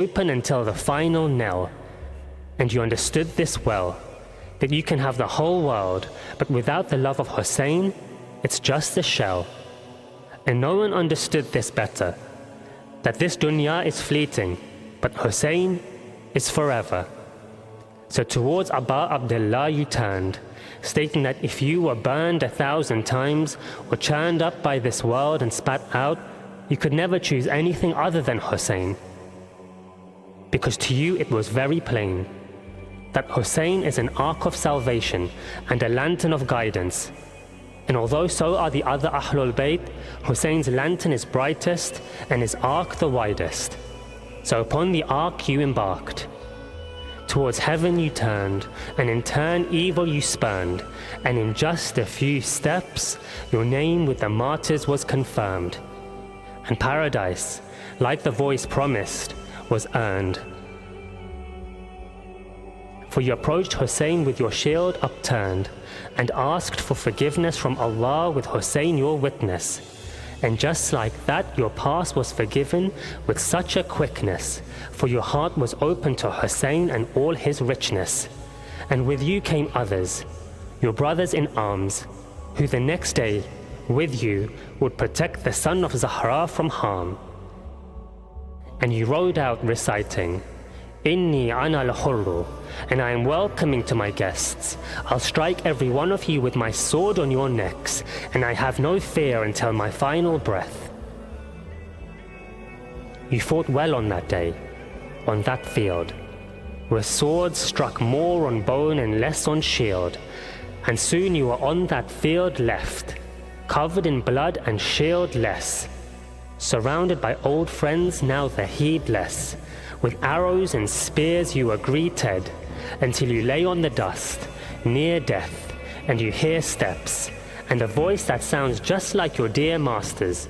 open until the final knell. And you understood this well, that you can have the whole world, but without the love of Hussein, it's just a shell. And no one understood this better, that this dunya is fleeting, but Hussein is forever. So towards Abba Abdullah you turned, stating that if you were burned 1,000 times or churned up by this world and spat out, you could never choose anything other than Hussein. Because to you it was very plain that Hussein is an ark of salvation and a lantern of guidance. And although so are the other Ahlul Bayt, Hussein's lantern is brightest and his ark the widest. So upon the ark you embarked. Towards heaven you turned, and in turn evil you spurned, and in just a few steps your name with the martyrs was confirmed. And paradise, like the voice promised, was earned. For you approached Hussein with your shield upturned, and asked for forgiveness from Allah with Hussein your witness. And just like that your past was forgiven with such a quickness, for your heart was open to Hussein and all his richness. And with you came others, your brothers in arms, who the next day, with you, would protect the son of Zahra from harm. And you rode out reciting, Inni ana al-hurru, and I am welcoming to my guests. I'll strike every one of you with my sword on your necks, and I have no fear until my final breath. You fought well on that day, on that field, where swords struck more on bone and less on shield, and soon you were on that field left, covered in blood and shieldless, surrounded by old friends now the heedless. With arrows and spears you were greeted, until you lay on the dust, near death, and you hear steps, and a voice that sounds just like your dear master's.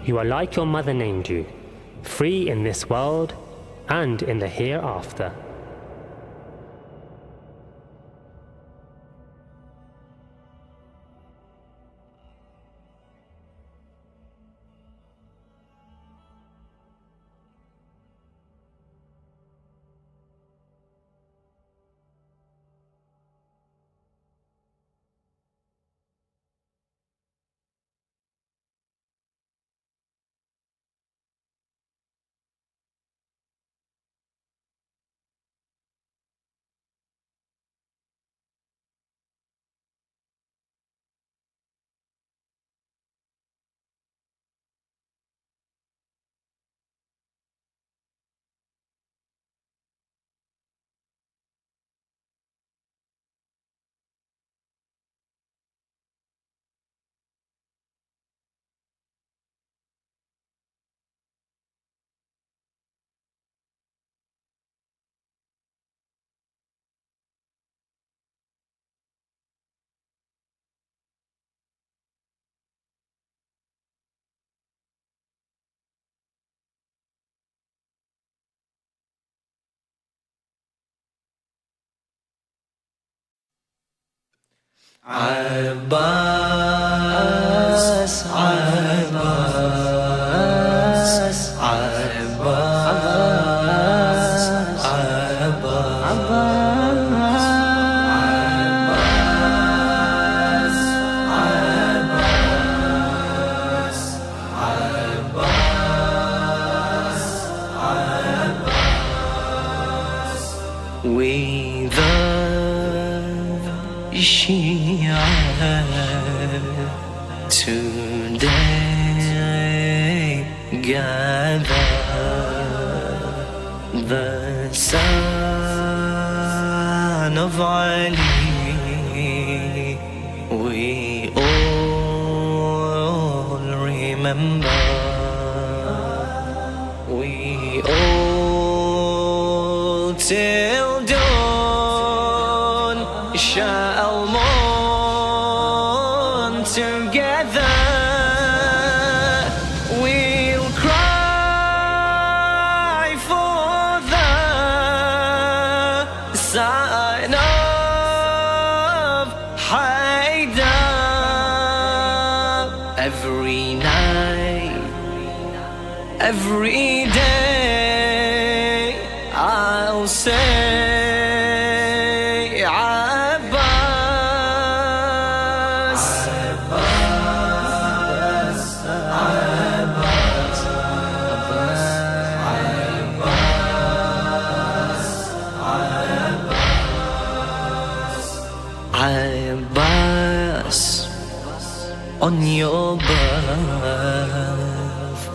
You are like your mother named you, free in this world and in the hereafter. عباس عباس عباس We the Shia today gather the son of Ali. We all remember. We all till dawn shall mourn together. We'll cry for the sign of Haidar. Every night Every day I'll say Abbas, Abbas, Abbas, Abbas, on your birth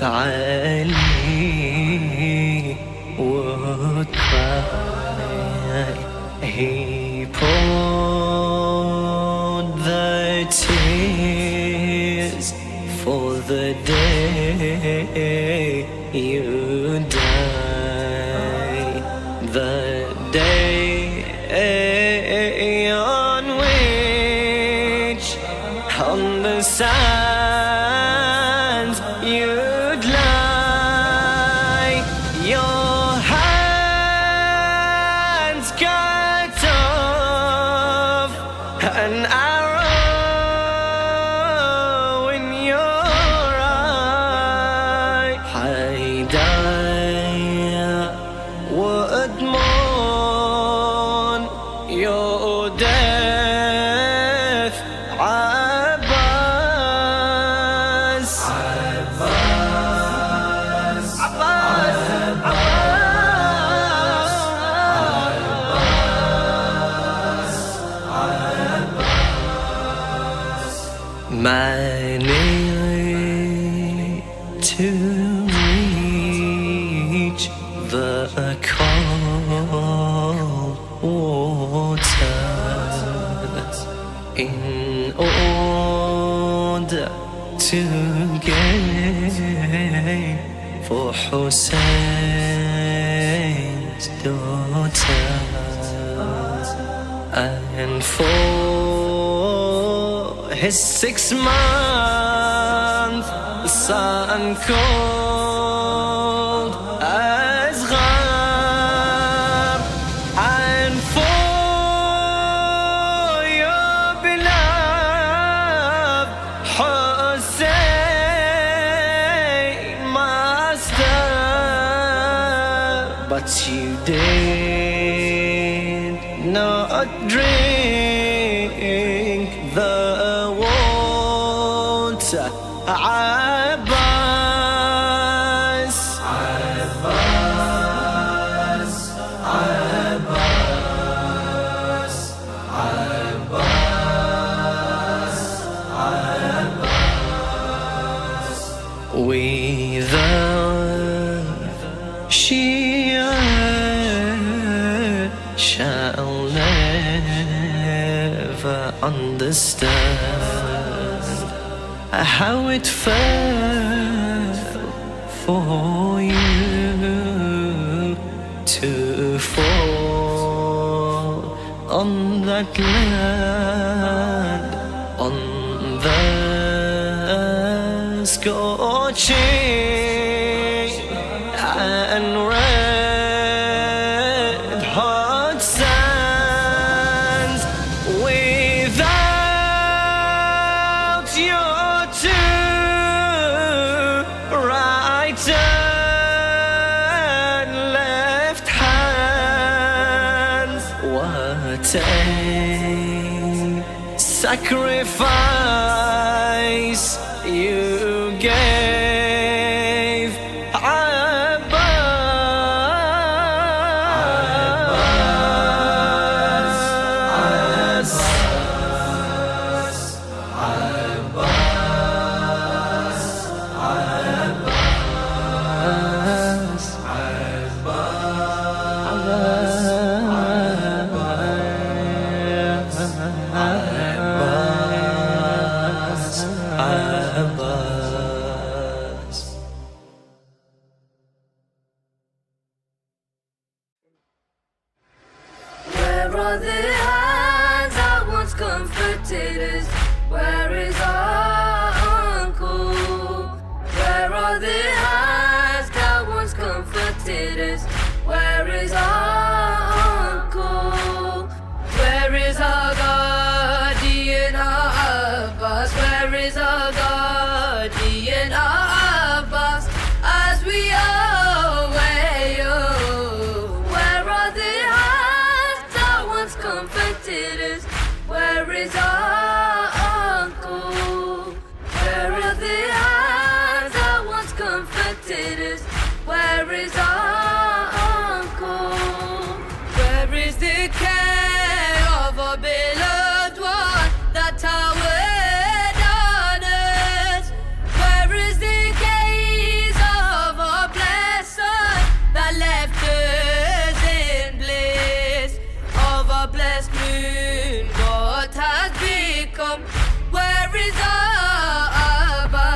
Ali would cry. He poured the tears for the day you die, the day on which on the sands you'd lie, your hands cut off, an arrow in your eye. Haidar would mourn your death, Abbas, Abbas, Abbas, Many to reach the cold water in order to gain for Hussein's daughter, and for his 6-month son cold as ghar, and for your beloved Hussein master. But you did not drink the water, Abbas, Abbas, Abbas, Abbas, Abbas. We the Shia shall never understand how it felt for you to fall on that land, on the scorching and red hot sands, without your two right and left hands. What a sacrifice you gave, Abbas, Abbas, Abbas, Abbas, Abbas. Where are the hands that once comforted us? Where is our uncle? Where are the hands that once comforted us? Where is our uncle? Where is our guardian, our Abbas? Where is our guardian, our Abbas? As we comforted us? Where is our uncle? Where is the care of a beloved one that towered on us? Where is the gaze of a blessed son that left us in bliss? Of a blessed moon, what has become? Where is our Abba?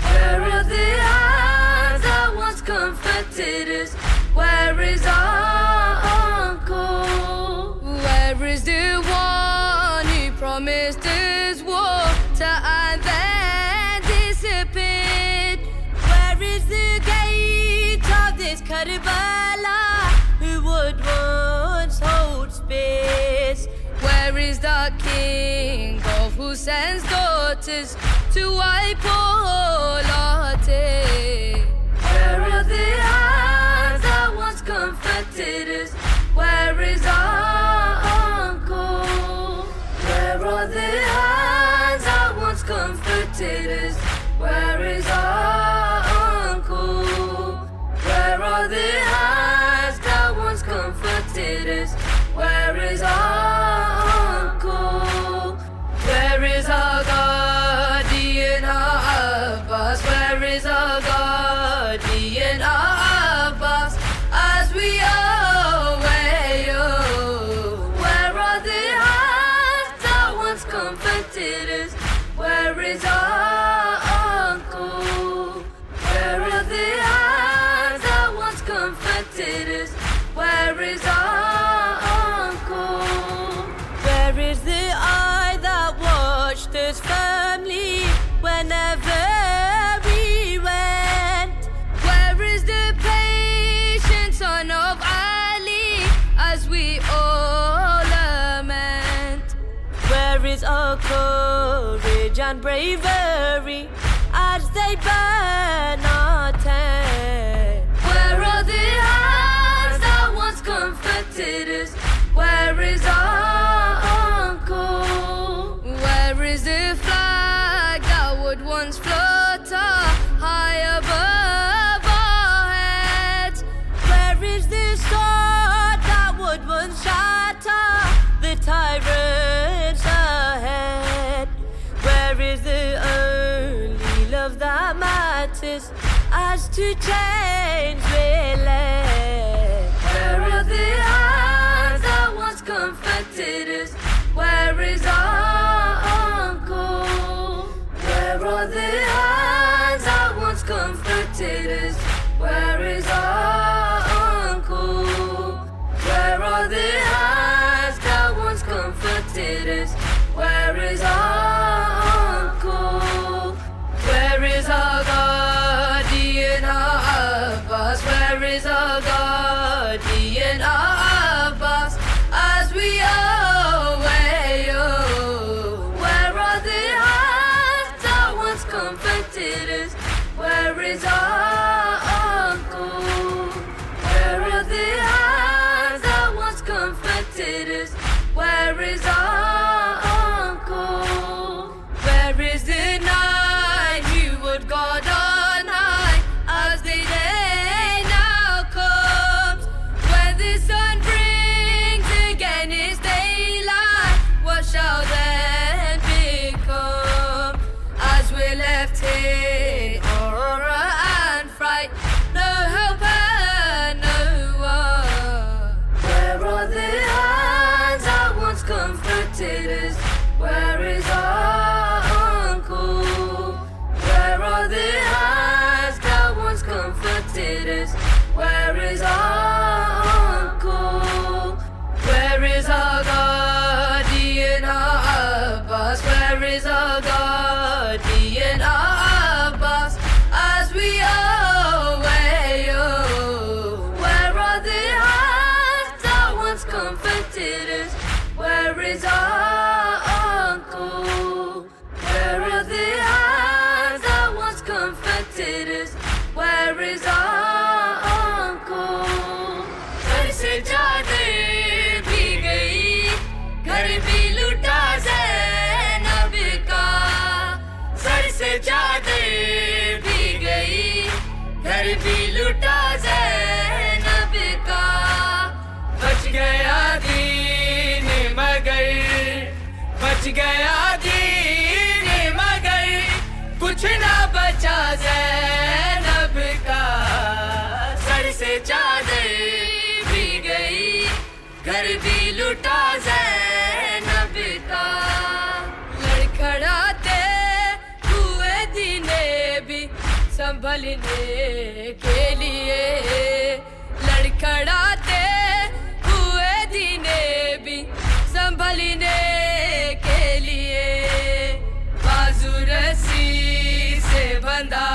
Where are the hands that once comforted us? Where is our uncle? Where is the one who promised us water and then dissipate? Where is the gate of this Karbala who would once hold space? Where is the king of Hussein's daughters to wipe all our tears? Where are the hands that once comforted us? Where is our uncle? Where are the hands that once comforted us? Where is our uncle? Where are the hands that once comforted us? Where is our uncle? Where is our guardian, our Abbas? Where is our guardian, our Abbas? As we away, oh, where are the hands that once comforted us? Where is our uncle? Where are the hands that once comforted us? Where is our uncle? Where is the eye that watched us firmly whenever we went? Where is the patient son of Ali as we all lament? Where is our courage and bravery as they burn our tent? Where are the hands that once comforted us? Where is our uncle? Where is the flag that would once flutter high above our heads? Where is the sword that would once shatter the tyrants ahead? Where is the only love that matters as to change relent? Where are the hands that once comforted us? Where is our uncle? Where are the hands that once comforted us? Where is our uncle? Where are the hands that once comforted us? Where is our uncle? Where is our guardian, our Abbas? Where is our guardian, our Abbas? As we away, oh, where are the hands that once comforted us? Where is our uncle? Where are the hands that once comforted us? Where is our uncle? Where is the night you would guard all night as the day now comes? بھی لٹا زینب کا بچ گیا دین مگر بچ گیا دین مگر کچھ نہ بچا زینب کا سر سے چادر بھی گئی گھر بھی لٹا زینب کا لڑکھڑاتے ہوئے دینے بھی سنبھلنے کے لیے لڑکھڑاتے ہوئے دینے بھی سنبھلنے کے لیے بازو رسی سے بندھا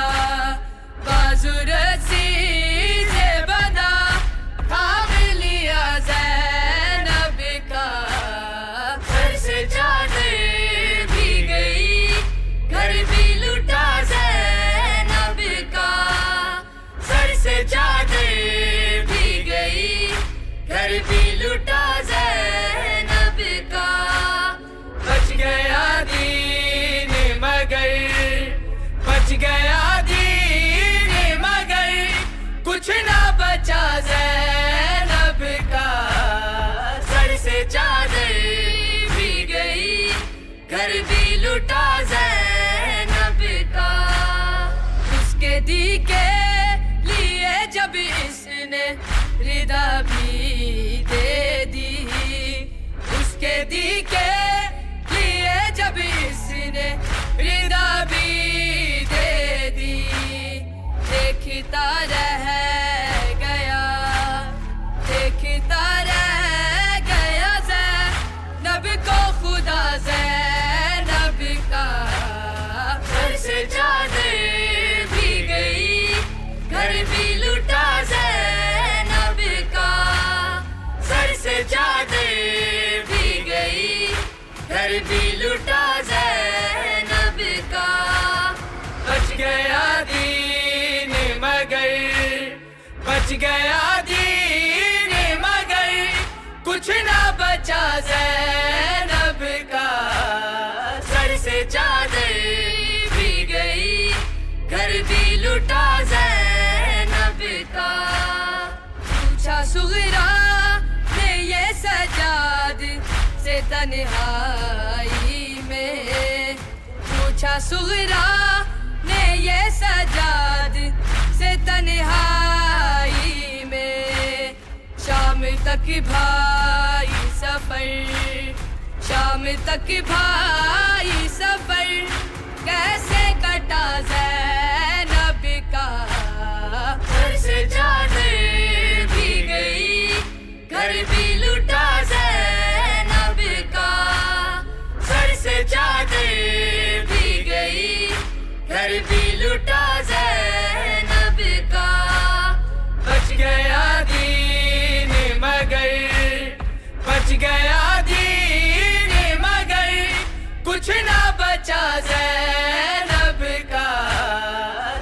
بازو رسی سے بندھا تھام لیا زینب کا سر سے چادر بھی گئی گھر بھی لٹا زینب کا سر سے چادر بھی گئی گھر بھی لٹا زینب کا بچ گیا دین مگر بچ گیا دین مگر کچھ نہ بچا زینب کا سر سے چادر بھی گئی گھر بھی لٹا زینب کا اس کے دی کے لیے جب اس نے ردا بھی دے دی اس کے دی کے لیے جب اس نے ردا بھی دے دی دیکھتا رہ گیا دیکھتا رہ گیا زینب کو خدا زینب کا سر سے چادر بھی گئی گھر بھی لٹا زینب کا سر سے چادر بھی گئی گھر بھی لٹا زینب کا بچ گیا دین مگر بچ گیا دین مگر کچھ نہ بچا زینب کا سر سے چادر بھی گئی گھر بھی لٹا زینب کا پوچھا صغرا نے یہ سجاد سے تنہائی میں پوچھا صغرا نے یہ سجاد سے تنہائی میں شام تک بھائی سفر شام تک بھائی سفر کیسے کٹا زینب کا سر سے چادر بھی گئی گھر بھی لٹا زینب کا سر سے چادر بھی گئی گھر بھی لٹا زینب کا بچ گیا دین مگر بچ گیا دین مگر کچھ نہ بچا زینب کا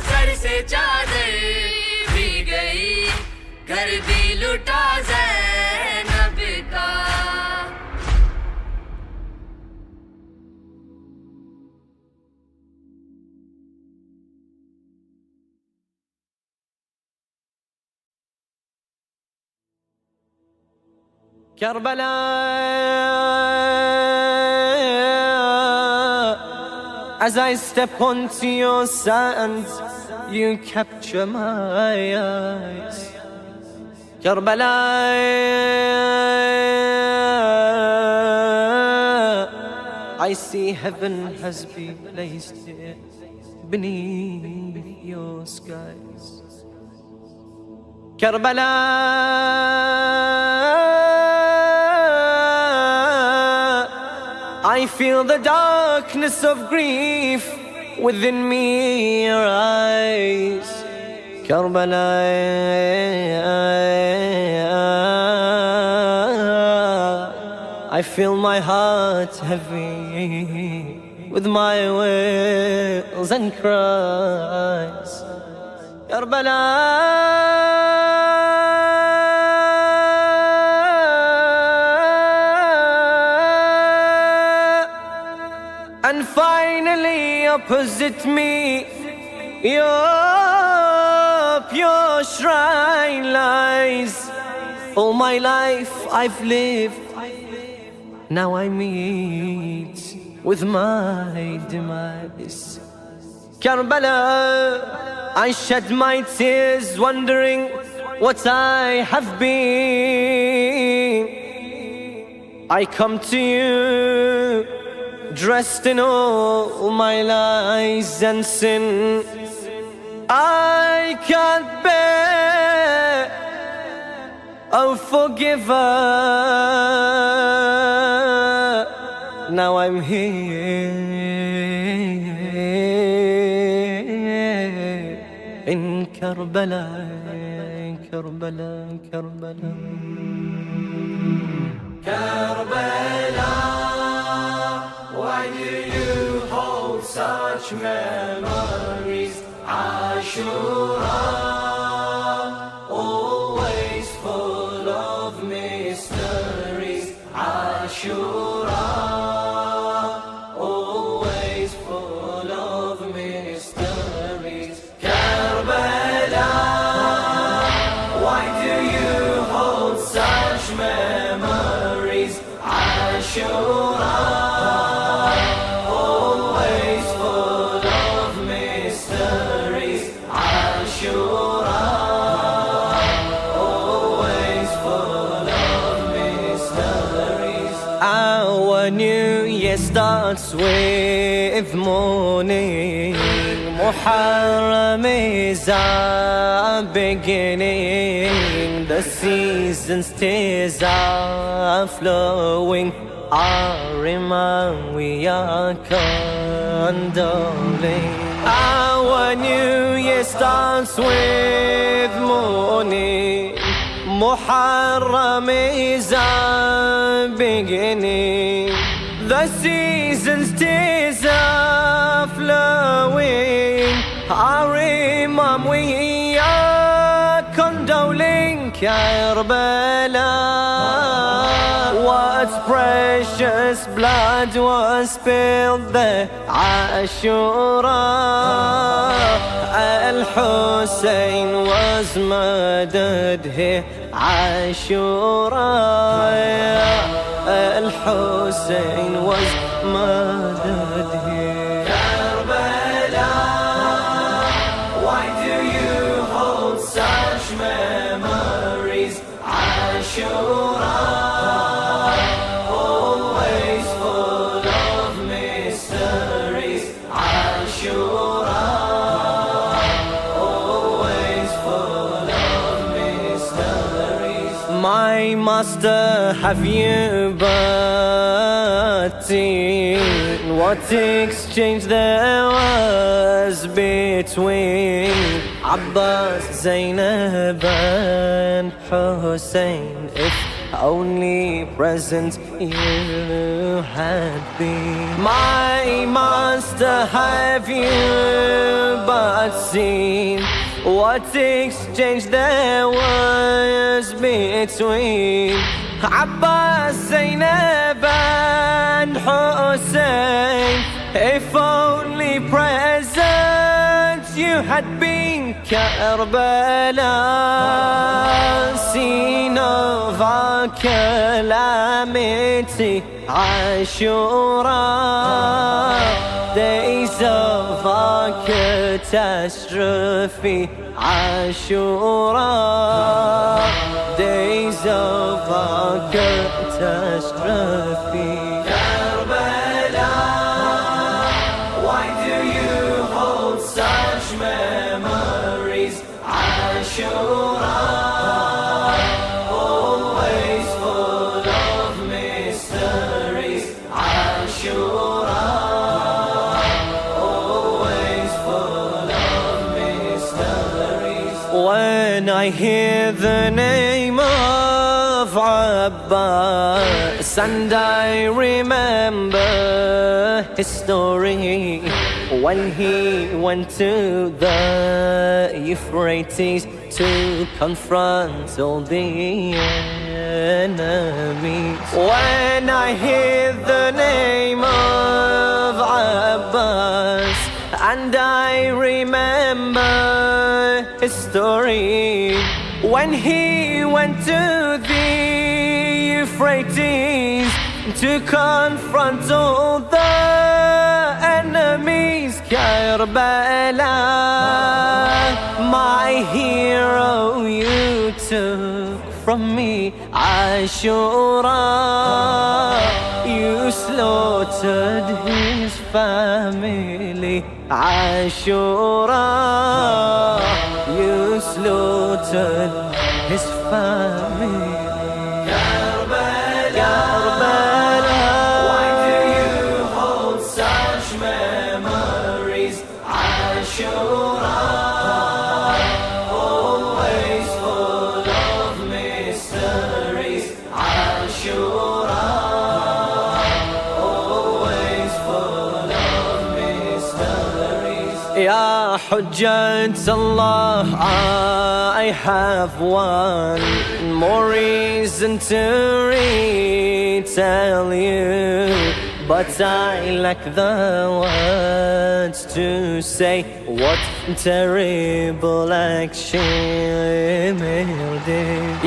سر سے چادر بھی گئی گھر بھی لٹا زینب کا Karbala, as I step onto your sands, you capture my eyes. Karbala, I see heaven has been placed here beneath your skies. Karbala, I feel the darkness of grief within me arise. Karbala, I feel my heart heavy with my wails and cries. Karbala, and finally opposite me, your pure your shrine lies. All my life I've lived, now I meet with my demise. Karbala, I shed my tears wondering what I have been. I come to you dressed in all my lies and sin. I can't bear, oh forgive her. Now I'm here in Karbala, Karbala, Karbala. Karbala, why do you hold such memories? Ashura, always full of mysteries. Ashura, always full of mysteries. Karbala, why do you hold such memories? Ashura, always full of mysteries. Ashura, always full of mysteries. Our new year starts with morning. Muharram is our beginning. The season's tears are flowing. Our Imam, we are condoling. Our new year starts with morning. Muharram is our beginning. The season's tears are flowing. Our Imam, we are condoling. Karbala, what precious blood was spilled there. Ashura, Al-Hussein was murdered here. Ashura, Al-Hussein was murdered here. Karbala, why do you hold such memories? Ashura, always full of mysteries. Ashura, always full of mysteries. My master, have you but seen what exchange there was between Abbas, Zainab and Hussein? If only present you had been. My master, have you but seen what exchange there was between Abbas, Zainab and Hussein? If only present you had been. Karbala, scene of our calamity. Ashura, days of our catastrophe. Ashura, days of our catastrophe. Karbala, why do you hold such memories? Ashura, always full of mysteries. Ashura, always full of mysteries. When I hear the name of Abbas and I remember his story, when he went to the Euphrates to confront all the enemies. When I hear the name of Abbas And I remember his story when he went to the Euphrates to confront all the enemies. Karbala, my hero, you took from me. Ashura, you slaughtered his family. Ashura, you slaughtered his family. Karbala, why do you hold such memories? Ashura, always full of mysteries. Ashura, always full of mysteries. Ya Hujjat Allah, I have one more reason to retell you, but I lack the words to say what terrible action will do.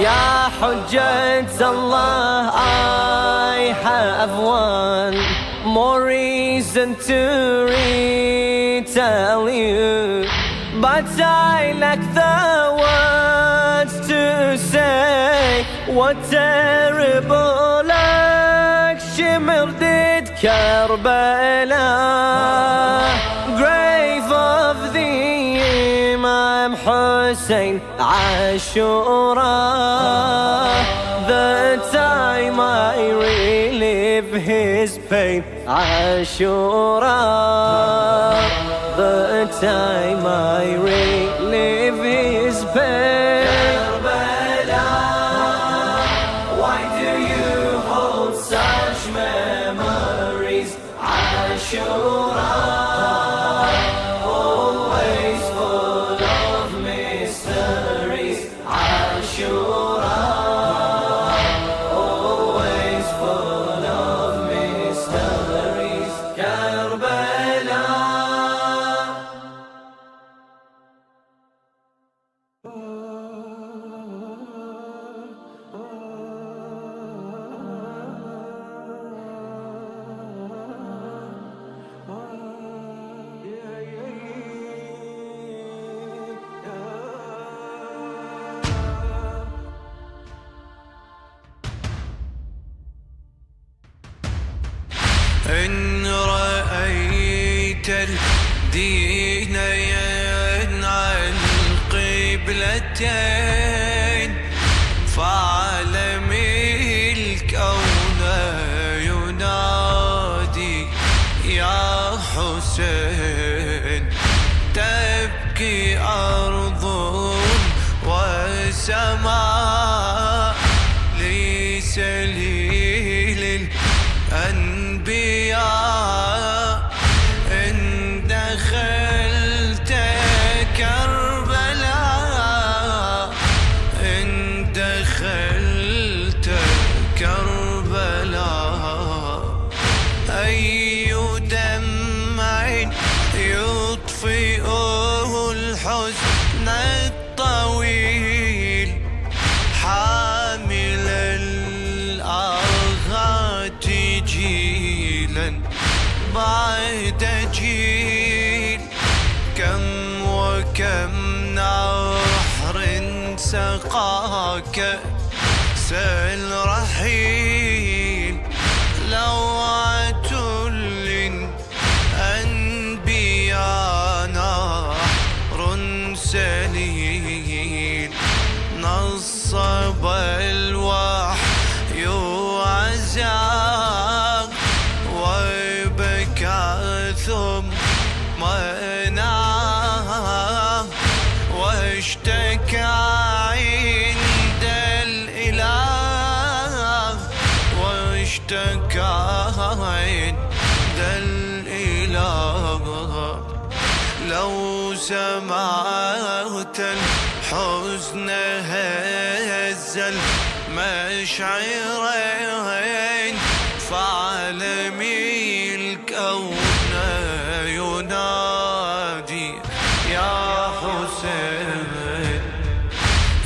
Ya Hujjat Allah, I have one more reason to retell you, but I lack the words to say what terrible action did Karbala, grave of the Imam Hussein. Ashura, the time I relive his pain. Ashura, the time I relive his pain. Karbala, why do you hold such memories? Ashura, always full of mysteries. Ashura, always full of mysteries. Karbala. إن رأيت الدين ينعى القبلتين فاعلم الكون ينادي يا حسين. تبكي أرض وسماء لسليل الأنبياء. إن دخلت كربلاء، إن دخلت كربلاء، أي دمع يطفئه الحزن الطويل حامل الآهات جيلا بعد جيل. كم وكم نهر سقاك سل رحيل. لوعة للأنبياء نهر سليل. نصب الوحي عزاق وبكى ثم نام واشتكى عند الإله، واشتكى عند الإله. لو سمعت الحزن هز المشعرين فاعلمي الكون ينادي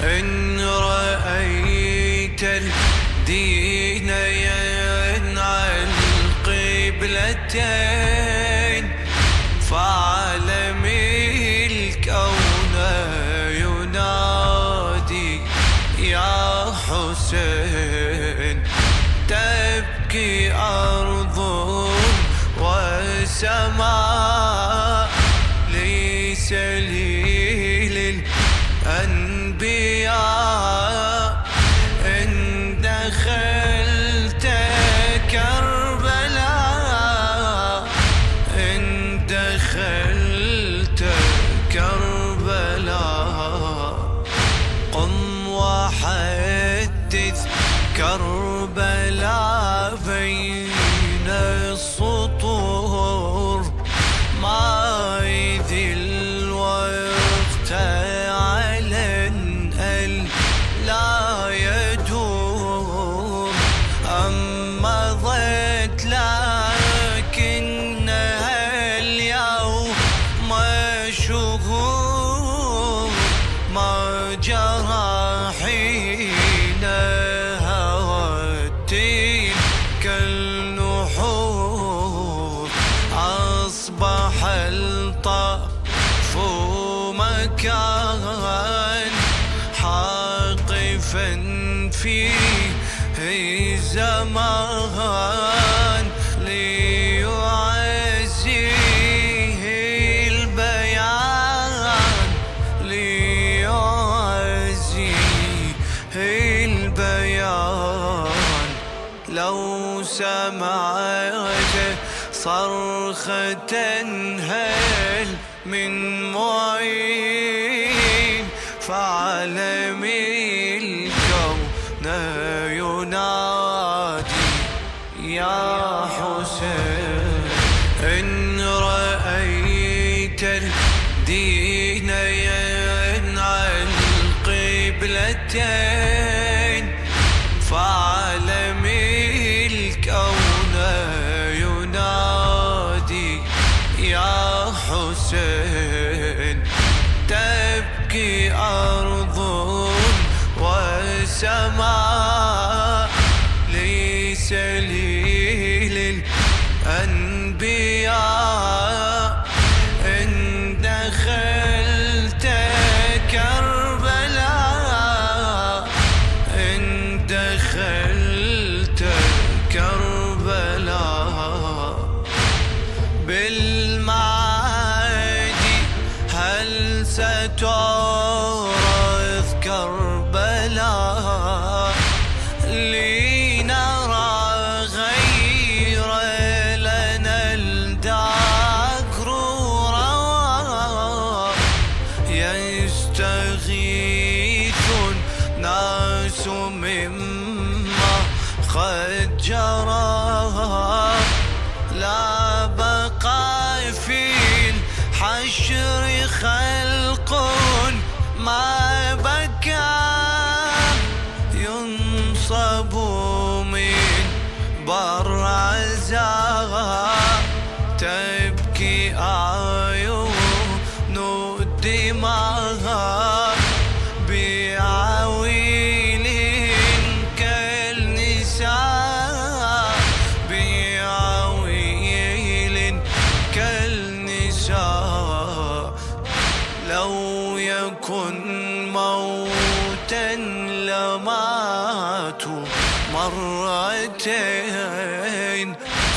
إن رأيت الدين ينعى القبلتين فاعلم الكون ينادي يا حسين. تبكي أرض وسماء لسليل الأنبياء إن دخلت كربلاء، إن دخلت كربلاء. قم وحدث كربلاء بين السطور، ما ذي الوقت على لا يدور. أما ضيت لكنها اليوم شهور، ما جرى حين هوتين كالنحور. أصبح الطرف مكان حاقفا فيه زمان ليعزيه البيان، ليعزيه البيان. لو سمعت صرخة هل من معين فاعلم الكون ينادي يا حسين. إن رأيت الدين ينعى القبلتين فاعلم الكون ينادي يا حسين. تبكي أرض وسماء لسليل الأنبياء إن دخلت كربلاء، إن دخلت كربلاء. بالمعادي هل ستورث كربلاء لنرى غير لنا الدهر روى. يستغيث الناس مما قد جرى، لا بقى في الحشر خلق ما بكى. ينصب من برزاء تبكي أعين الدماء بعويل كالنساء، بعويل كالنساء. لو يكن موتا لماتوا مرتين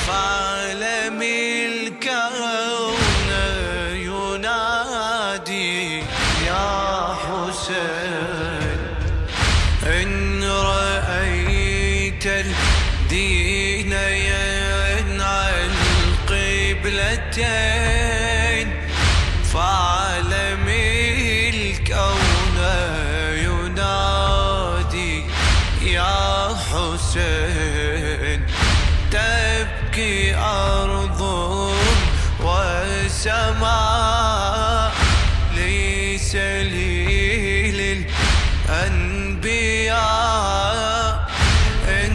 فاعلم الكون ينادي يا حسين. إن رأيت الدين ينعى القبلتين فاعلم الكون ينادي يا حسين. تبكي أرض وسماء لسليل الأنبياء إن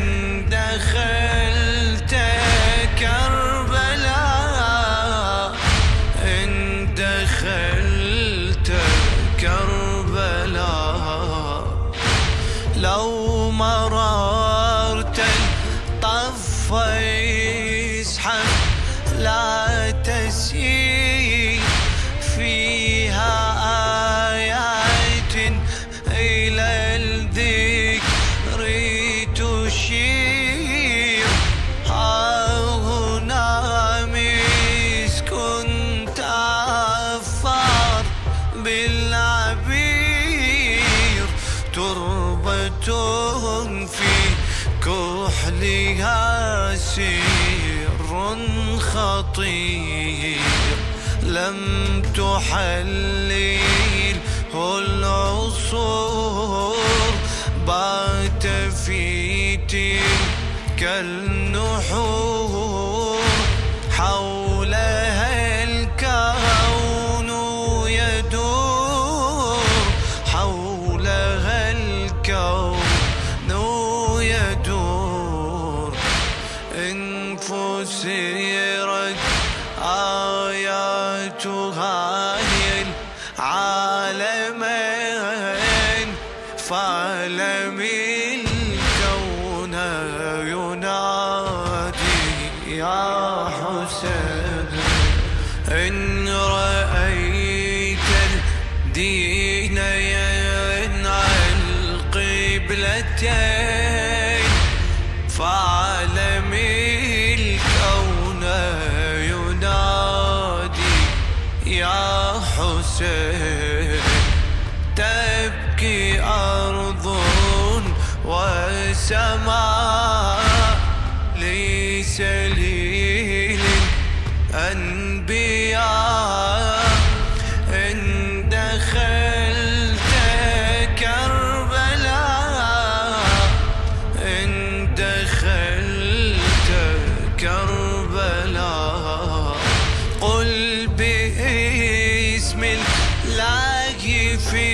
دخلت كربلاء، إن دخلت كربلاء. لو مررت الطف يسحب لا تسير فيها آيات إلى الذكر تشير. ها هنا مسك تأثر بالعبير، تربة في كحلها سر خطير، لم تحلله العصور، بات في تلك النحور. حولها الكون يدور، حولها الكون يدور. إن فسرت آياتها هي العالمين، فعلم الكون ينادي يا حسين. إن رأيت الدين ينعى القبلتين، فعلم الكون ينادي يا حسين. تبكي أرض وسماء لسليل الأنبياء، إن دخلت كربلاء، إن دخلت كربلاء. قل باسم الله في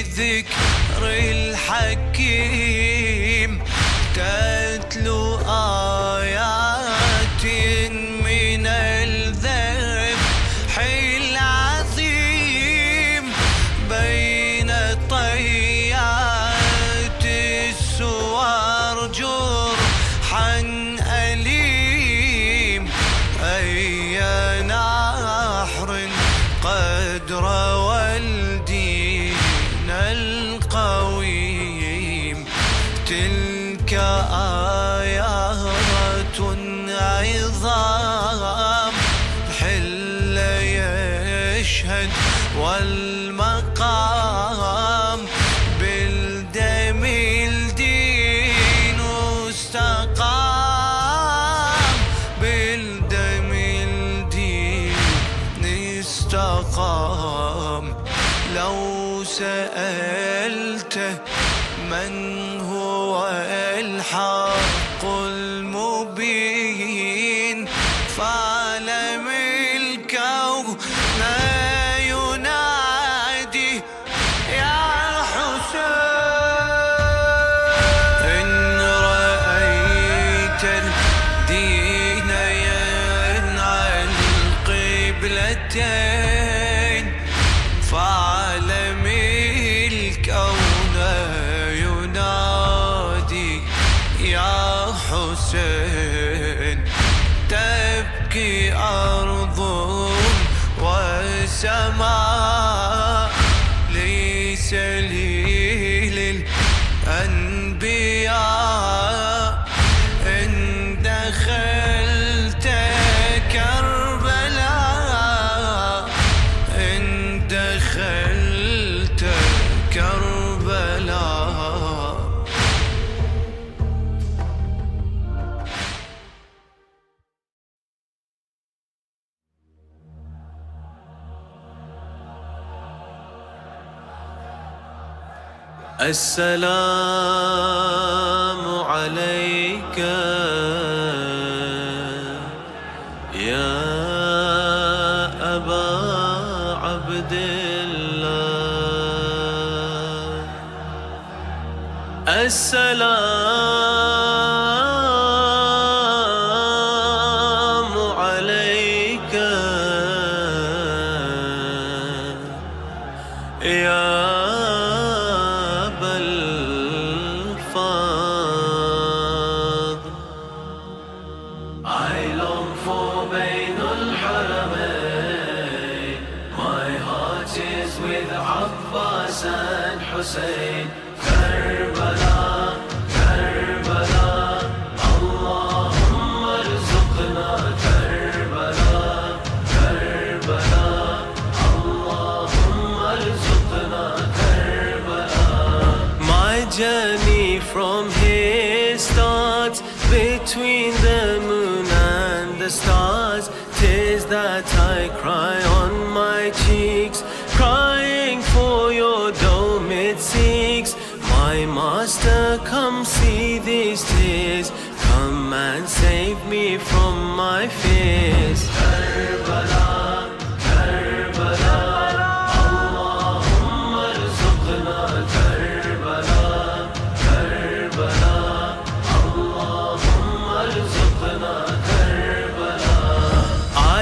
ذكر الحكيم، تتلو آيات من الذبح العظيم، بين طيات السوار جرحا أليم. أي نحر قد روى الدين القويم، تلك آيات عظام حل يشهد والمقام، بالدم الدين استقام، بالدم الدين استقام. لو سألته من هو الحق المبين، فعلم الكون ينادي يا حسين. إن رأيت الدين ينعى القبلتين، فعلم الكون ينادي يا حسين. تبكي أرض وسماء لسليل الأنبياء، إن دخلت كربلاء، إن دخلت كربلاء. السلام عليك يا أبا عبد الله، السلام عليك يا أبا Hussein. Karbala, Karbala, Allahumma arzuqna Karbala, Karbala, Allahumma arzuqna Karbala. My journey from here starts between the moon and the stars. 'Tis that I cry on my cheeks, crying for your dome it seeks. My master, come see these tears, come and save me from my fears. Karbala, Karbala, Allahumma arzuqna Karbala, Karbala, Allahumma arzuqna Karbala.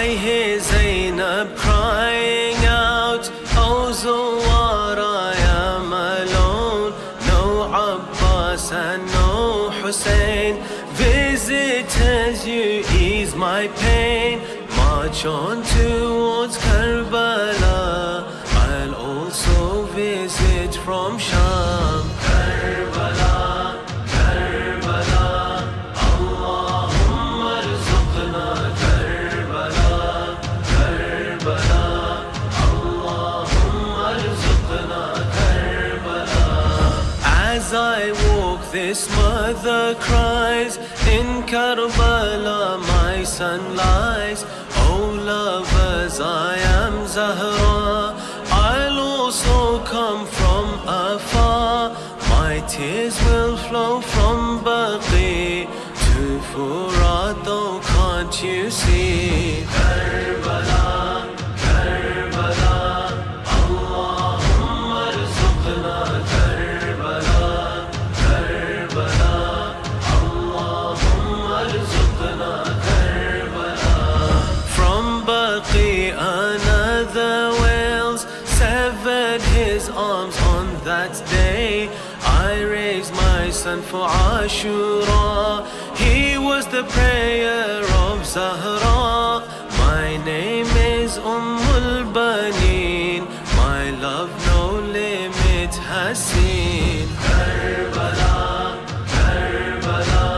I hear Zainab crying out, oh Zawar, I am alone. No Abbas and no Hussein, visitors, you ease my pain. March on towards Karbala, I'll also visit from Sham. Karbala, Karbala, Allahumma arzuqna Karbala, Karbala, Allahumma arzuqna Karbala. As I walk, this mother cries, in Karbala my son lies. Oh lovers, I am Zahra, I'll also come from afar. My tears will flow from Baqi to Furat, though can't you see? Karbala, Karbala, Allahumma arzuqna Karbala, Karbala, Allahumma arzuqna Karbala. From Baqi another wails, severed his arms on that day. I raised my son for Ashura, he was the prayer of Zahra. My name is Ummul Baneen, my love no limit has seen. Karbala, Karbala,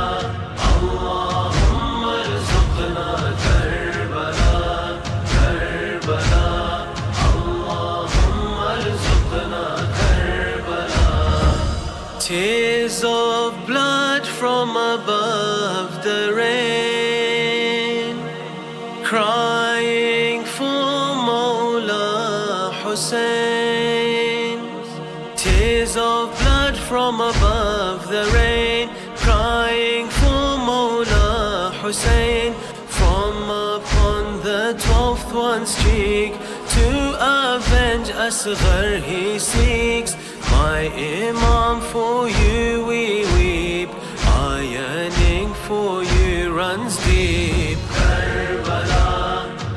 Allahumma arzuqna Karbala, Karbala, Allahumma arzuqna Karbala. Tears of blood from above the rain, crying for Mawla Hussein. Tears of blood from above the rain, crying for Mawla Hussein. From upon the 12th one's cheek, to avenge Asghar he seeks. My Imam, for you we weep, our yearning for you runs deep. Karbala,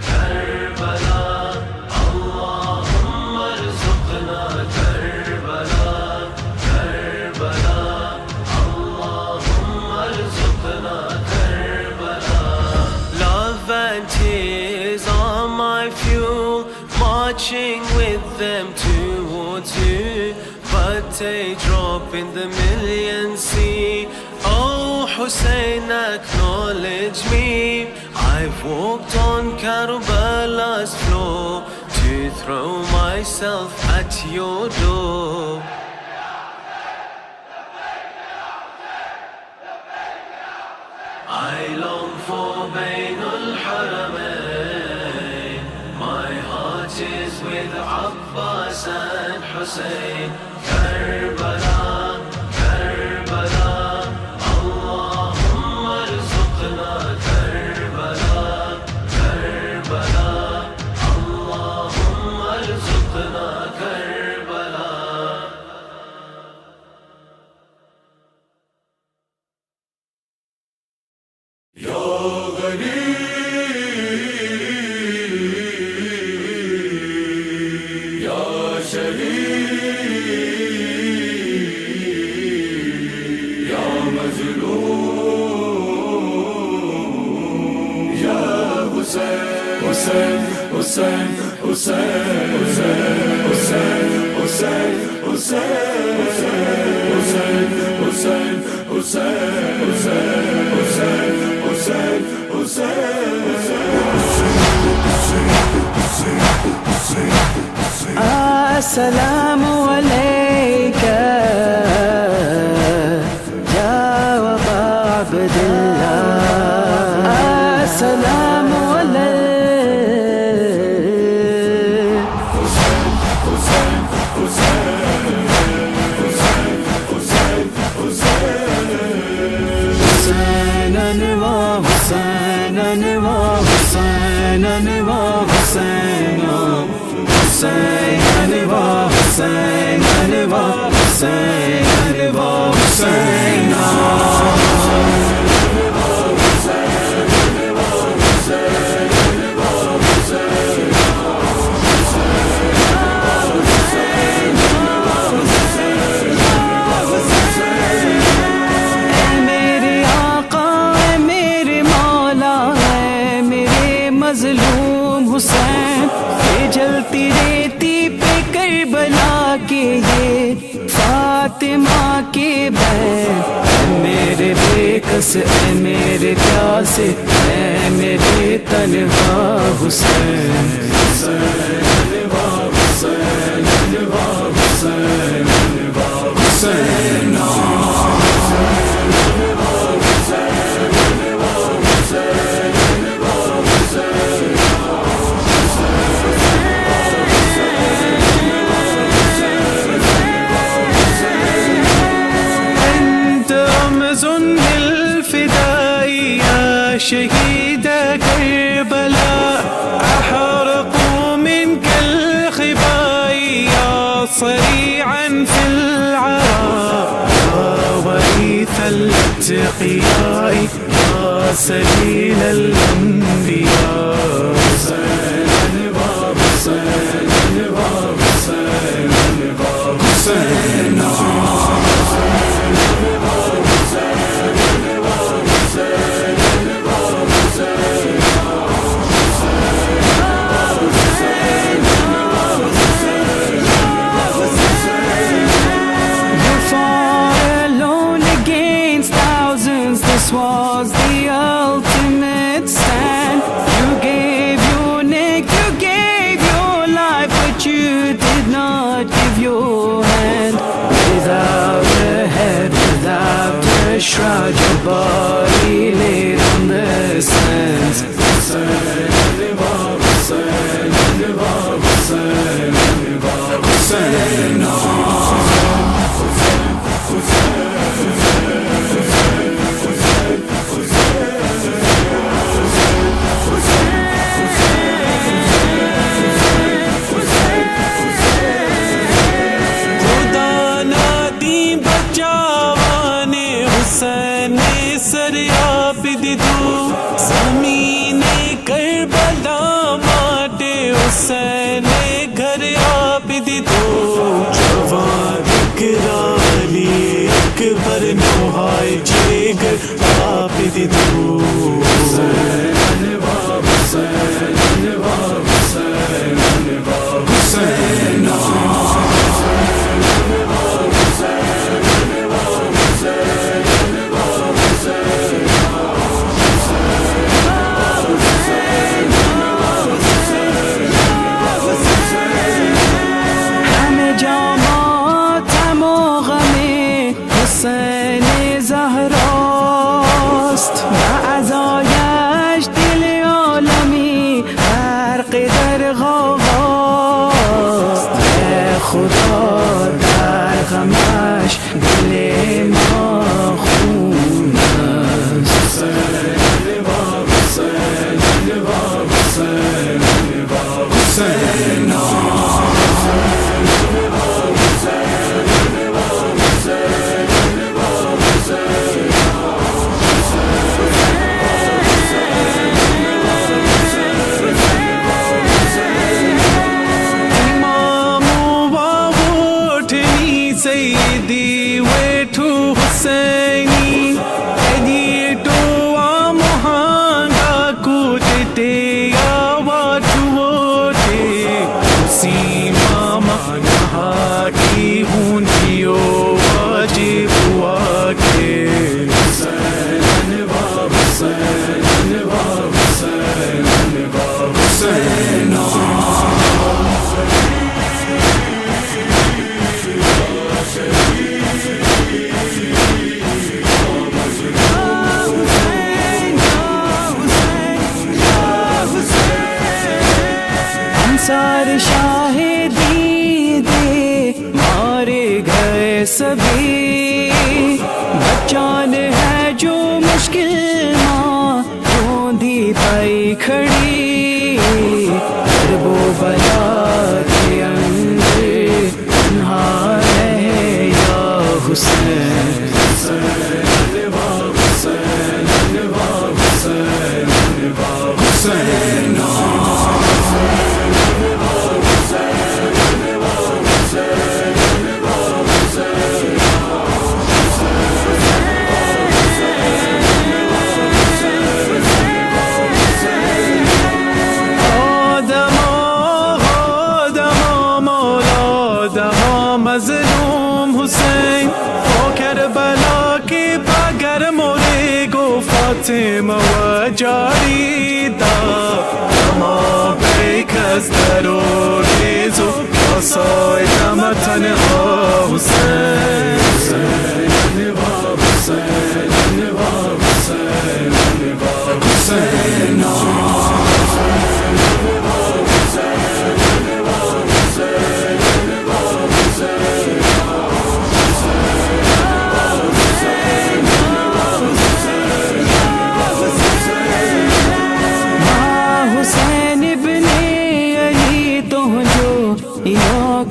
Karbala, Allahumma arzuqna Karbala, Karbala, Allahumma arzuqna Karbala. Love and tears are my fuel, marching with them towards you. But a drop in the million sea, oh Hussein, acknowledge me. I've walked on Karbala's floor to throw myself at your door. I long for Bainul Haramain, my heart is with Abbas and Hussein. Karbala, Karbala, Allahumma arzuqna Karbala, Karbala, Allahumma arzuqna Karbala. Ya Ghani, Ya Shaheed, Hussein, Hussein, Hussein, Hussein, Hussein, Hussein, السلام عليك يا أبا عبد الله السلام عليك مظلوم حسین یہ جلتی ریتی پہ کربلا کے یہ فاطمہ کے بہن اے میرے بے کس اے میرے پیاسے اے میرے تنہا حسین شهيد كربلاء أحرق منك الخباء يا صريعا في العراء يا وريث الاتقياء يا سبيل الأنبياء This was the ultimate stand. You gave your neck, you gave your life, but you did not give your hand. Without a head, without a shroud, your body laid on the sands. زمین کربلا ماٹے حسین گھر آپ دی دو جوان اقرالی اکبر نوحائے جگر آپ دی دو خدا در غمش دل ما خون است سیدی ویٹھو حسینی ایدی ٹوا مہانگا کوٹتے یا واٹھو ووٹے اسی ماما نہا کی ہوں جان ہے جو مشکل ماں روندی پائی کھڑی کرب و بلا کے اندر تنہا رہے یا حسین مظلوم حسین او کربلا کے بغیر مورے گو فاطمہ و جاریدہ تمام بیکس درو ریزو کسای دم تنها حسین حسین حسین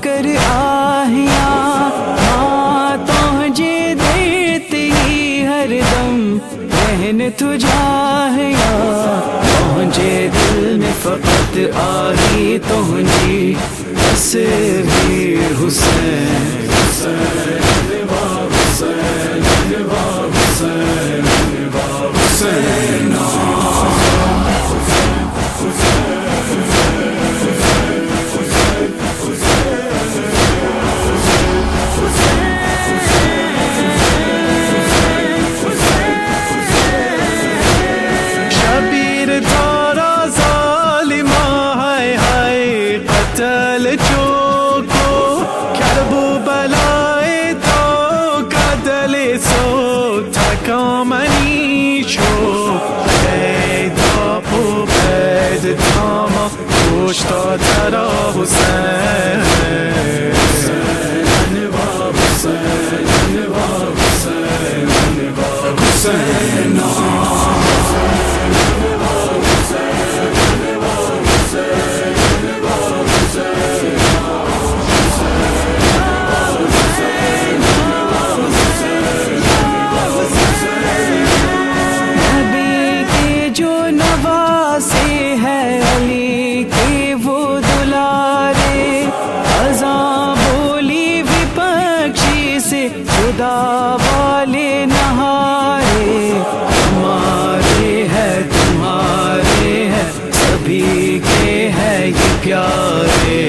کر آہیا ماں تجھے دیتی ہر دم رہن تجھاہیا تجھے دل میں فقط آہی تجھی تصویر حسین حسین حسین حسین حسین کشتا ترا حسین حسین نبی کے جو نواسے ہے علی کے وہ دلارے خزاں بولی وپکشی سے خدا والے نہارے ہمارے ہے تمہارے ہے سبھی کے ہے یہ پیارے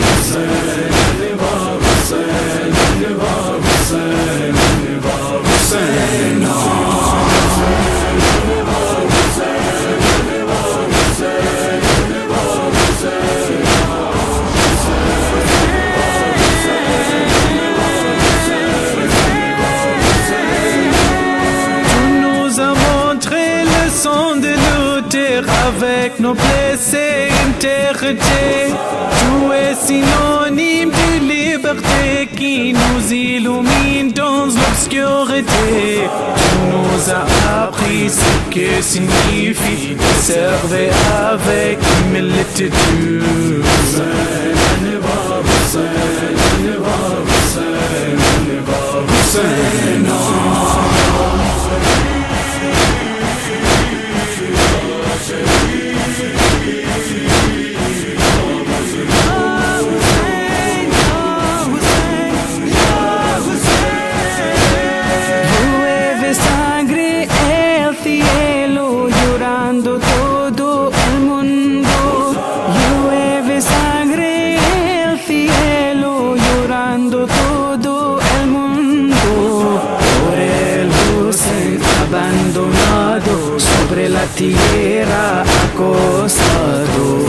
حسین حسین حسین حسین avec noblesse et intégrité. Tu es synonyme de liberté qui nous illumine dans l'obscurité. Tu nous as appris ce que signifie servir avec humilité. La tierra acostado.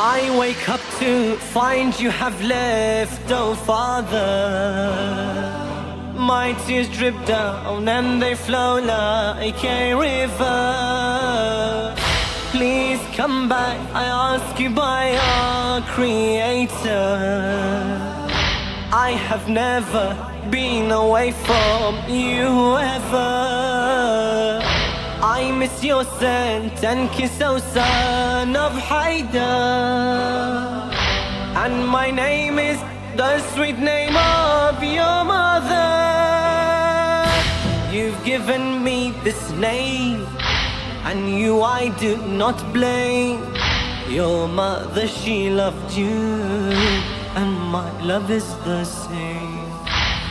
I wake up to find you have left, oh Father. My tears drip down and they flow like a river. Please come back, I ask you by our Creator. I have never been away from you ever. I miss your scent and kiss, oh son of Haidar. And my name is the sweet name of your mother. You've given me this name, and you I do not blame. Your mother, she loved you, and my love is the same.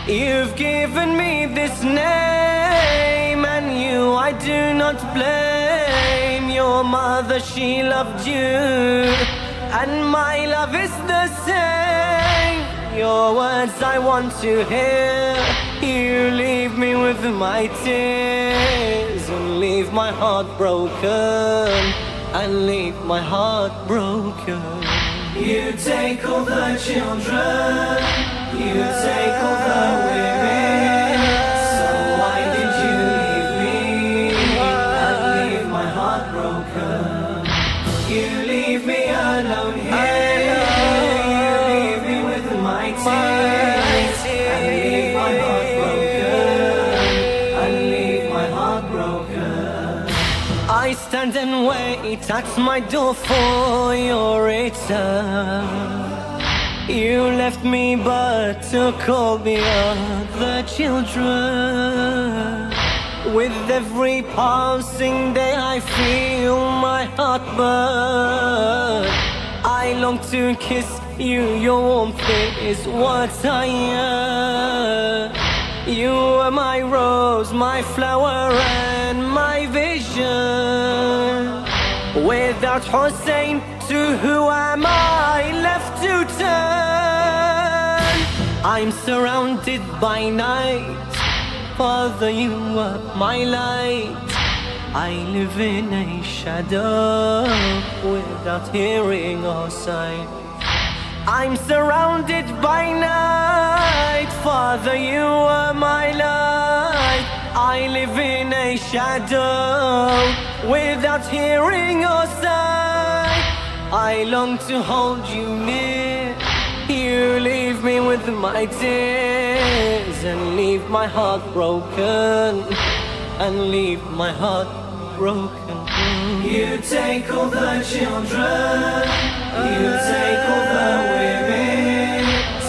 You've given me this name, and you I do not blame. Your mother, she loved you, and my love is the same. Your words I want to hear. You leave me with my tears, and leave my heart broken, and leave my heart broken. You take all the children, you take all the women. So why did you leave me and leave my heart broken? You leave me alone here, you leave me with my tears, and leave my heart broken, and leave my heart broken. I stand and wait at my door for your return. You left me but took all the other children. With every passing day I feel my heart burn. I long to kiss you, your warmth is what I yearn. You were my rose, my flower and my vision. Without Hussein, to who am I left to turn? I'm surrounded by night, Father, you are my light. I live in a shadow without hearing or sight. I'm surrounded by night, Father, you are my light. I live in a shadow without hearing or sight. I long to hold you near. You leave me with my tears, and leave my heart broken, and leave my heart broken. You take all the children, you take all the women.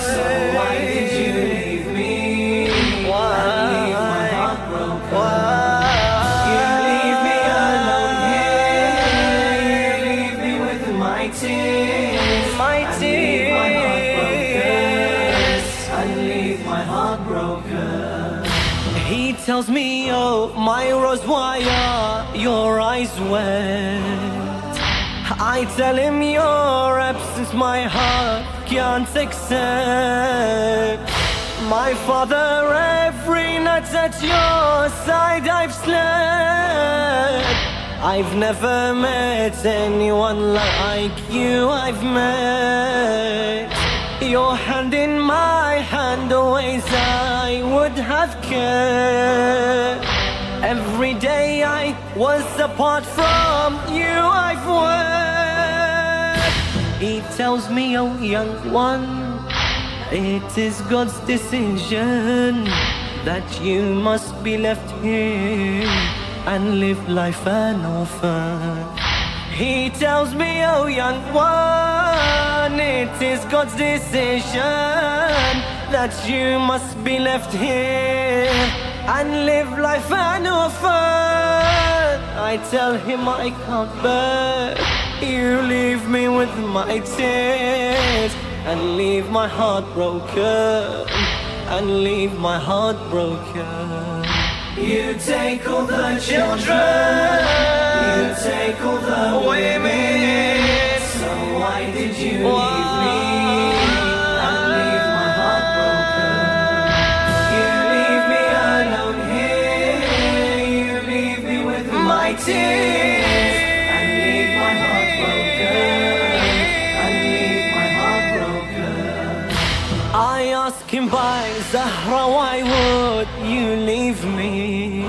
So why did you leave me and leave my heart broken? You leave me alone here, you leave me with my tears, my tears, and leave my heart broken. He tells me, oh my rose, why are your eyes wet? I tell him your absence my heart can't accept. My father, every night at your side I've slept. I've never met anyone like you I've met. Your hand in my hand, always I would have cared. Every day I was apart from you I've wept. He tells me, oh young one, it is God's decision that you must be left here and live life an orphan. He tells me, oh young one, it is God's decision that you must be left here and live life an orphan. I tell him I can't bear. You leave me with my tears, and leave my heart broken, and leave my heart broken. You take all the children, you take all the women. So why did you leave me and leave my heart broken? You leave me alone here, you leave me with my tears, and leave my heart broken, Zahra, why would you leave me?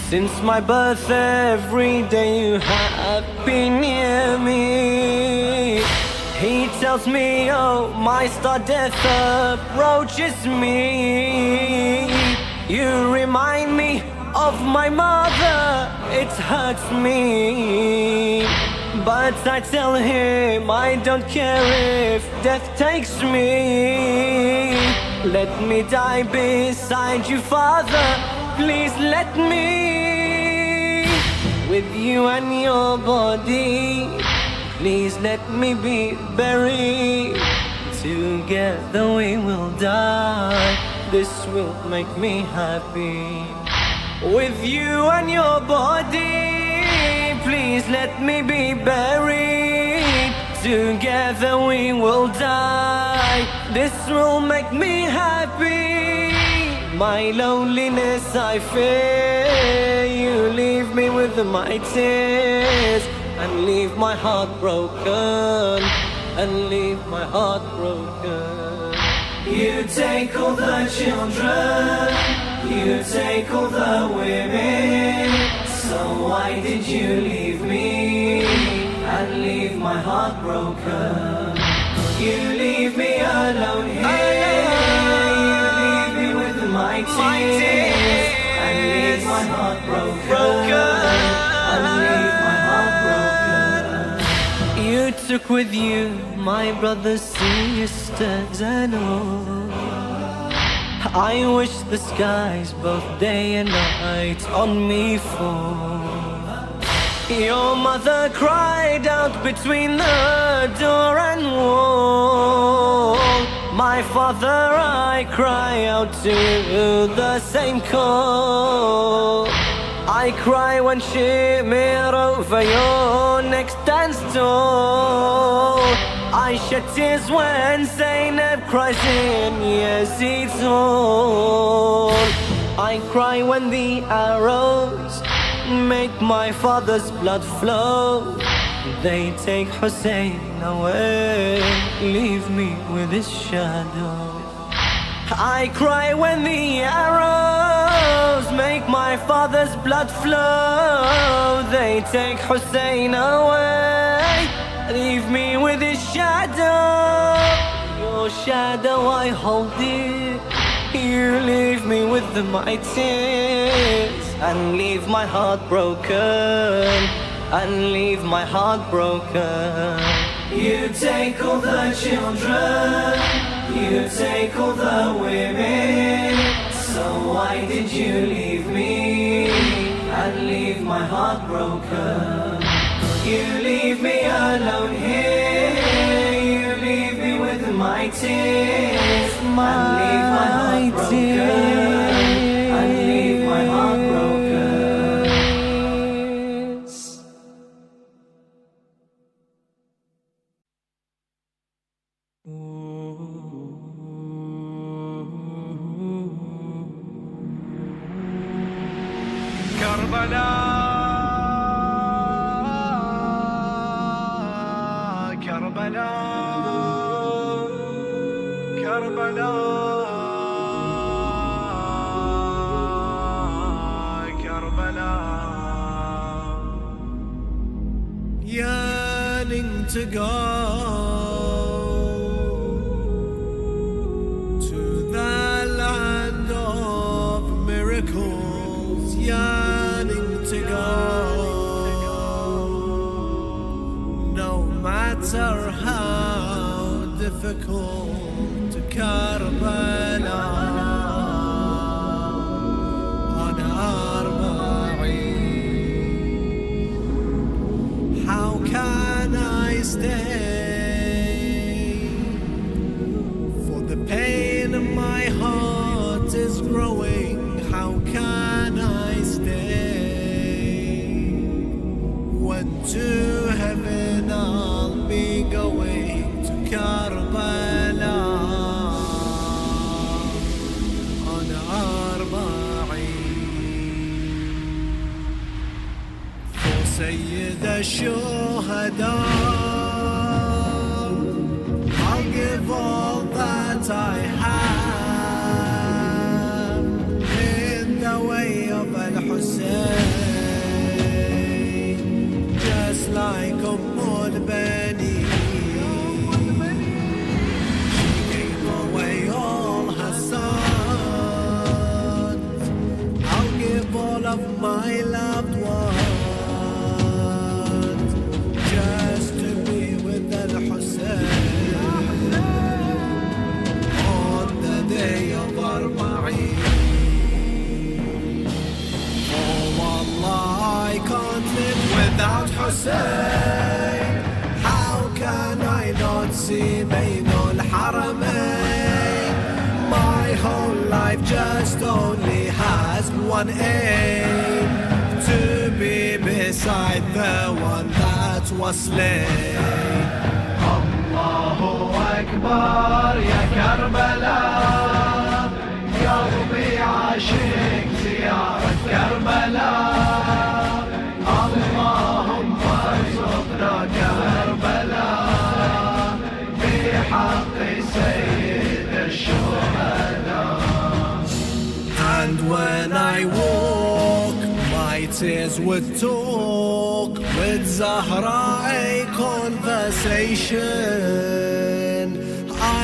Since my birth every day you have been near me. He tells me, oh, my star, death approaches me. You remind me of my mother, it hurts me. But I tell him I don't care if death takes me. Let me die beside you, Father, please let me. With you and your body, please let me be buried. Together we will die, this will make me happy. With you and your body, please let me be buried. Together we will die, this will make me happy. My loneliness I fear, you leave me with my tears, and leave my heart broken, and leave my heart broken. You take all the children, you take all the women, so why did you leave me and leave my heart broken? You leave me alone here, you leave me with my tears, and leave my heart broken, and leave my heart broken. You took with you my brothers, sisters and all. I wish the skies both day and night on me fall. Your mother cried out between the door and wall. My father, I cry out to the same call. I cry when Shimir over your neck stands tall. I shed tears when Zainab cries in Yazid's hall. I cry when the arrows make my father's blood flow. They take Hussein away, leave me with his shadow. I cry when the arrows make my father's blood flow. They take Hussein away, leave me with his shadow. Your shadow I hold dear, you leave me with my tears, and leave my heart broken, and leave my heart broken. You take all the children, you take all the women, so why did you leave me and leave my heart broken? You leave me alone here, you leave me with my tears, and leave my heart broken, and leave my heart broken. Yearning to go to the land of miracles, yearning to go, no matter how difficult, to Karbala and Arbaeen. How can I stay? For the pain in my heart is growing. How can I stay? When to heaven I'll be going, to Karbala and Arbaeen. For Sayyid al-Shuhada, I'll give all that I have. Hussein, just like Bani. She gave away all her sons. I'll give all of my loved ones just to be with Al-Hussein on the day of Arbaeen. Oh Allah, I can't live without Hussein. How can I not see Bayn al-Haramain? My whole life just only has one aim, to be beside the one that was slain. Allahu Akbar, ya Karbala, قلبي عاشق زيارة كربلاء. اللهم ارزقنا كربلاء بحق سيد الشهداء. And when I walk, my tears would talk with Zahra, a conversation.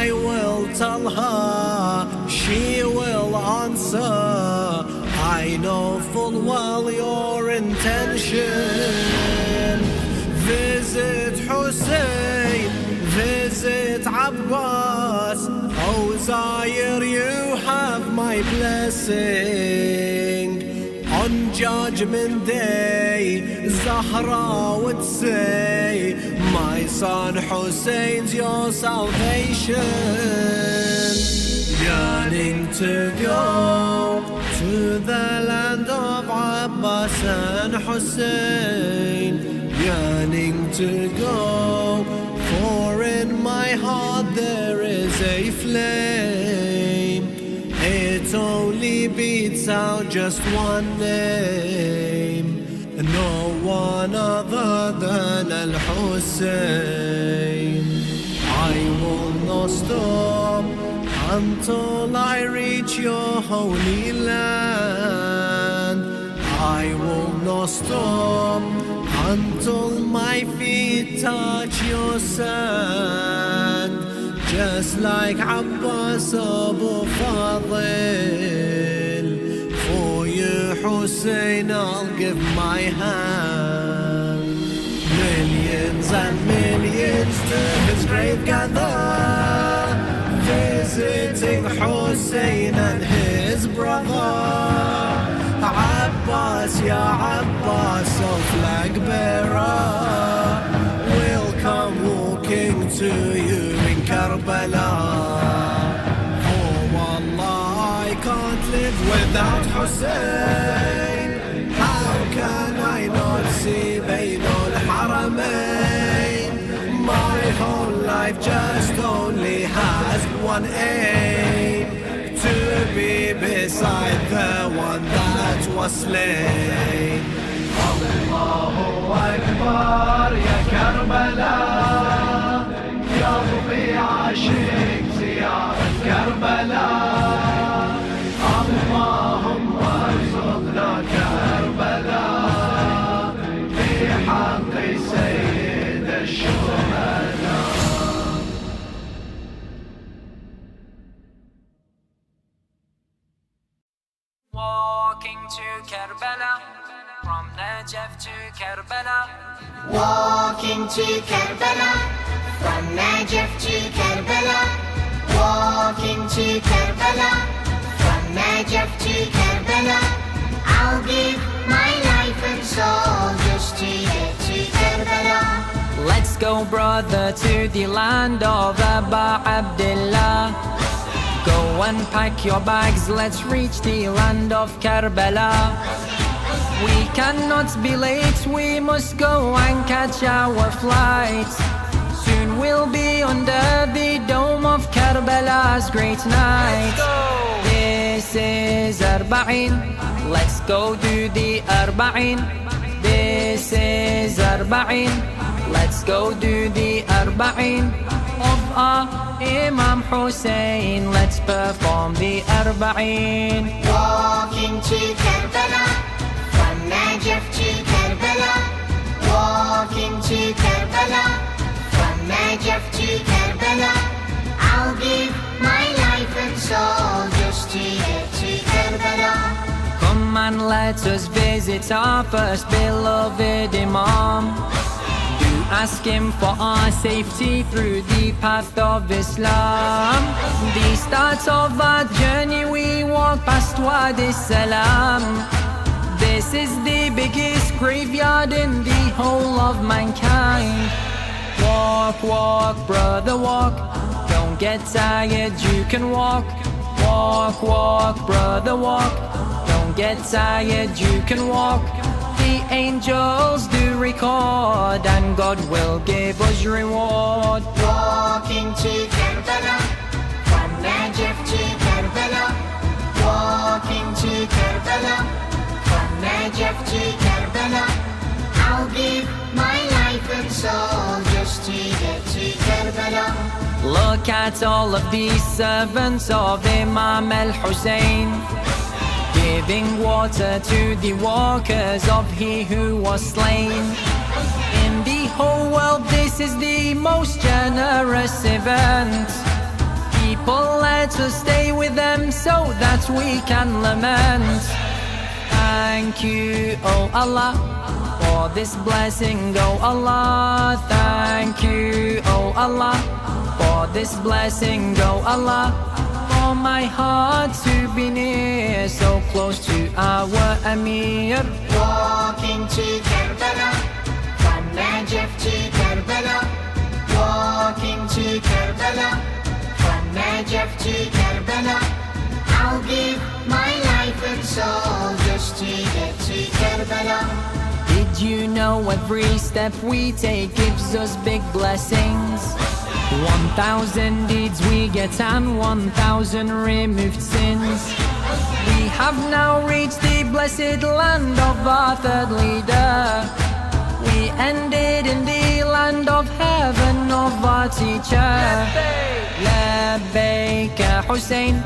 I will tell her, she will answer. I know full well your intention. Visit Hussein, visit Abbas. Oh Zaire, you have my blessing. On Judgment Day, Zahra would say, my son Hussein's your salvation. Yearning to go to the land of Abbas and Hussein. Yearning to go, for in my heart there is a flame. It only beats out just one name, no one other than Al-Hussein. I will not stop until I reach your holy land. I will not stop until my feet touch your sand. Just like Abbas Abu Fadil, for you Hussein I'll give my hand. Millions and millions to his grave gather, visiting Hussein and his brother. Abbas, ya Abbas, oh flag bearer, we'll come walking to you in Karbala. Oh Allah, I can't live without Hussein. How can I not see Bayn al-Haramain? My whole life just only has one aim, to be beside the one that was slain. Allahu Akbar, ya Karbala, قلبي عاشق زيارة كربلاء. اللهم ارزقنا كربلاء بحق سيد الشهداء. Walking to Karbala, from Najaf to Karbala. Walking to Karbala, from Najaf to Karbala. Walking to Karbala, from Najaf to Karbala. I'll give my life and soul just to get to Karbala. Let's go, brother, to the land of Abba Abdullah. Go and pack your bags, let's reach the land of Karbala. We cannot be late, we must go and catch our flight. Soon we'll be under the dome of Karbala's great night. This is Arbaeen, let's go do the Arbaeen. This is Arbaeen, let's go do the Arbaeen of our Imam Hussein. Let's perform the Arbaeen. Walking to Karbala, from Najaf to Karbala, walking to Karbala. From Najaf to Karbala, I'll give my life and soul just to get to Karbala. Come and let us visit our first beloved Imam. Do ask him for our safety through the path of Islam. The start of our journey we walk past Wadi Salam. This is the biggest graveyard in the whole of mankind. Walk, walk, brother, walk. Don't get tired, you can walk. Walk, walk, brother, walk. Don't get tired, you can walk. The angels do record and God will give us reward. Walking to Karbala, from Najaf to Karbala. Walking to Karbala, from Najaf to Karbala. I'll give my life and soul just to get to Karbala. Look at all of these servants of Imam Hussein, giving water to the walkers of he who was slain. In the whole world this is the most generous event. People, let us stay with them so that we can lament. Thank you, oh Allah, for this blessing, oh Allah. Thank you, oh Allah, for this blessing, oh Allah. For my heart to be near, so close to our Amir. Walking to Karbala, from Najaf to Karbala. Walking to Karbala, from Najaf to Karbala. I'll give my life and soul just to get to Karbala. Did you know every step we take gives us big blessings? 1,000 deeds we get and 1,000 removed sins. We have now reached the blessed land of our third leader. We ended in the land of heaven of our teacher. Labbaik Hussein,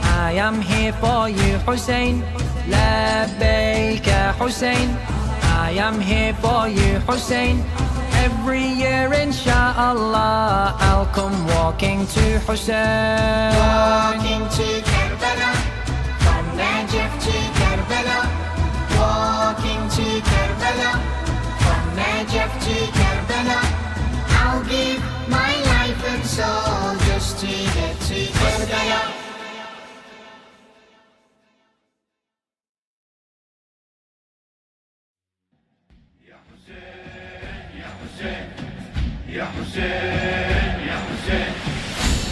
I am here for you Hussein. Labbaik Hussein, I am here for you Hussein. Every year inshallah I'll come walking to Hussein. Walking to Karbala, from Najaf to Karbala. Walking to Karbala, from Najaf to Karbala. I'll give my life and soul just to get to Karbala. Ya Hussein, Ya Hussein.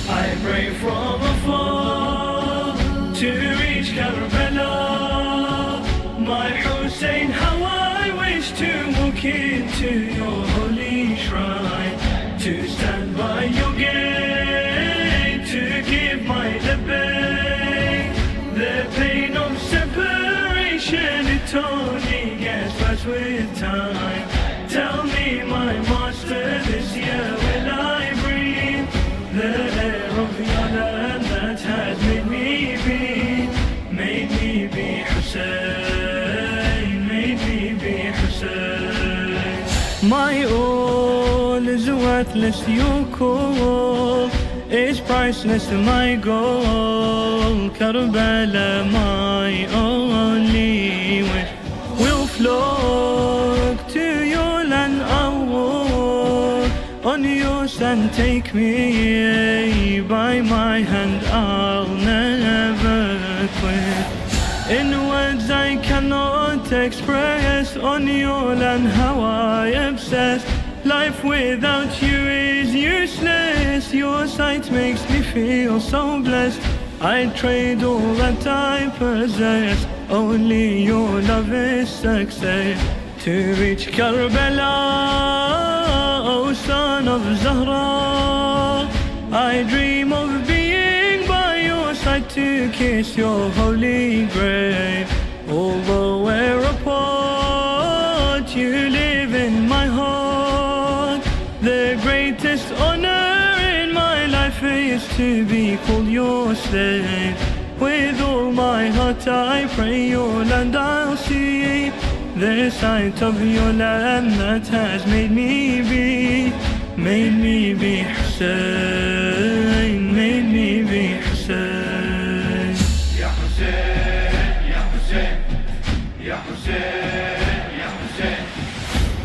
I pray from afar to reach Karbala. My Hussein, how I wish to walk into your holy shrine, to stand by your gate, to give my labbaik. The pain of separation, it only gets worse with time. Tell me, my master, this year will I breathe the air of your land that has made me be Hussein, made me be Hussein. My all is worthless, your call is priceless, my goal. Karbala, my only wish, will flock to your land. I'll walk on your sand, take me by my hand, I'll never quit. In words I cannot express, on your land how I obsess. Life without you is useless, your sight makes me feel so blessed. I'd trade all that I possess, only your love is success. To reach Karbala, oh son of Zahra, I dream of being by your side to kiss your holy grave. Although we're apart, you live in my heart. The greatest honor in my life is to be called your slave. With all my heart I pray your land I'll see. the sight of your lamb that has made me be Hussein, made me be Hussein. Ya Hussein, Ya Hussein, Ya Hussein, Ya Hussein.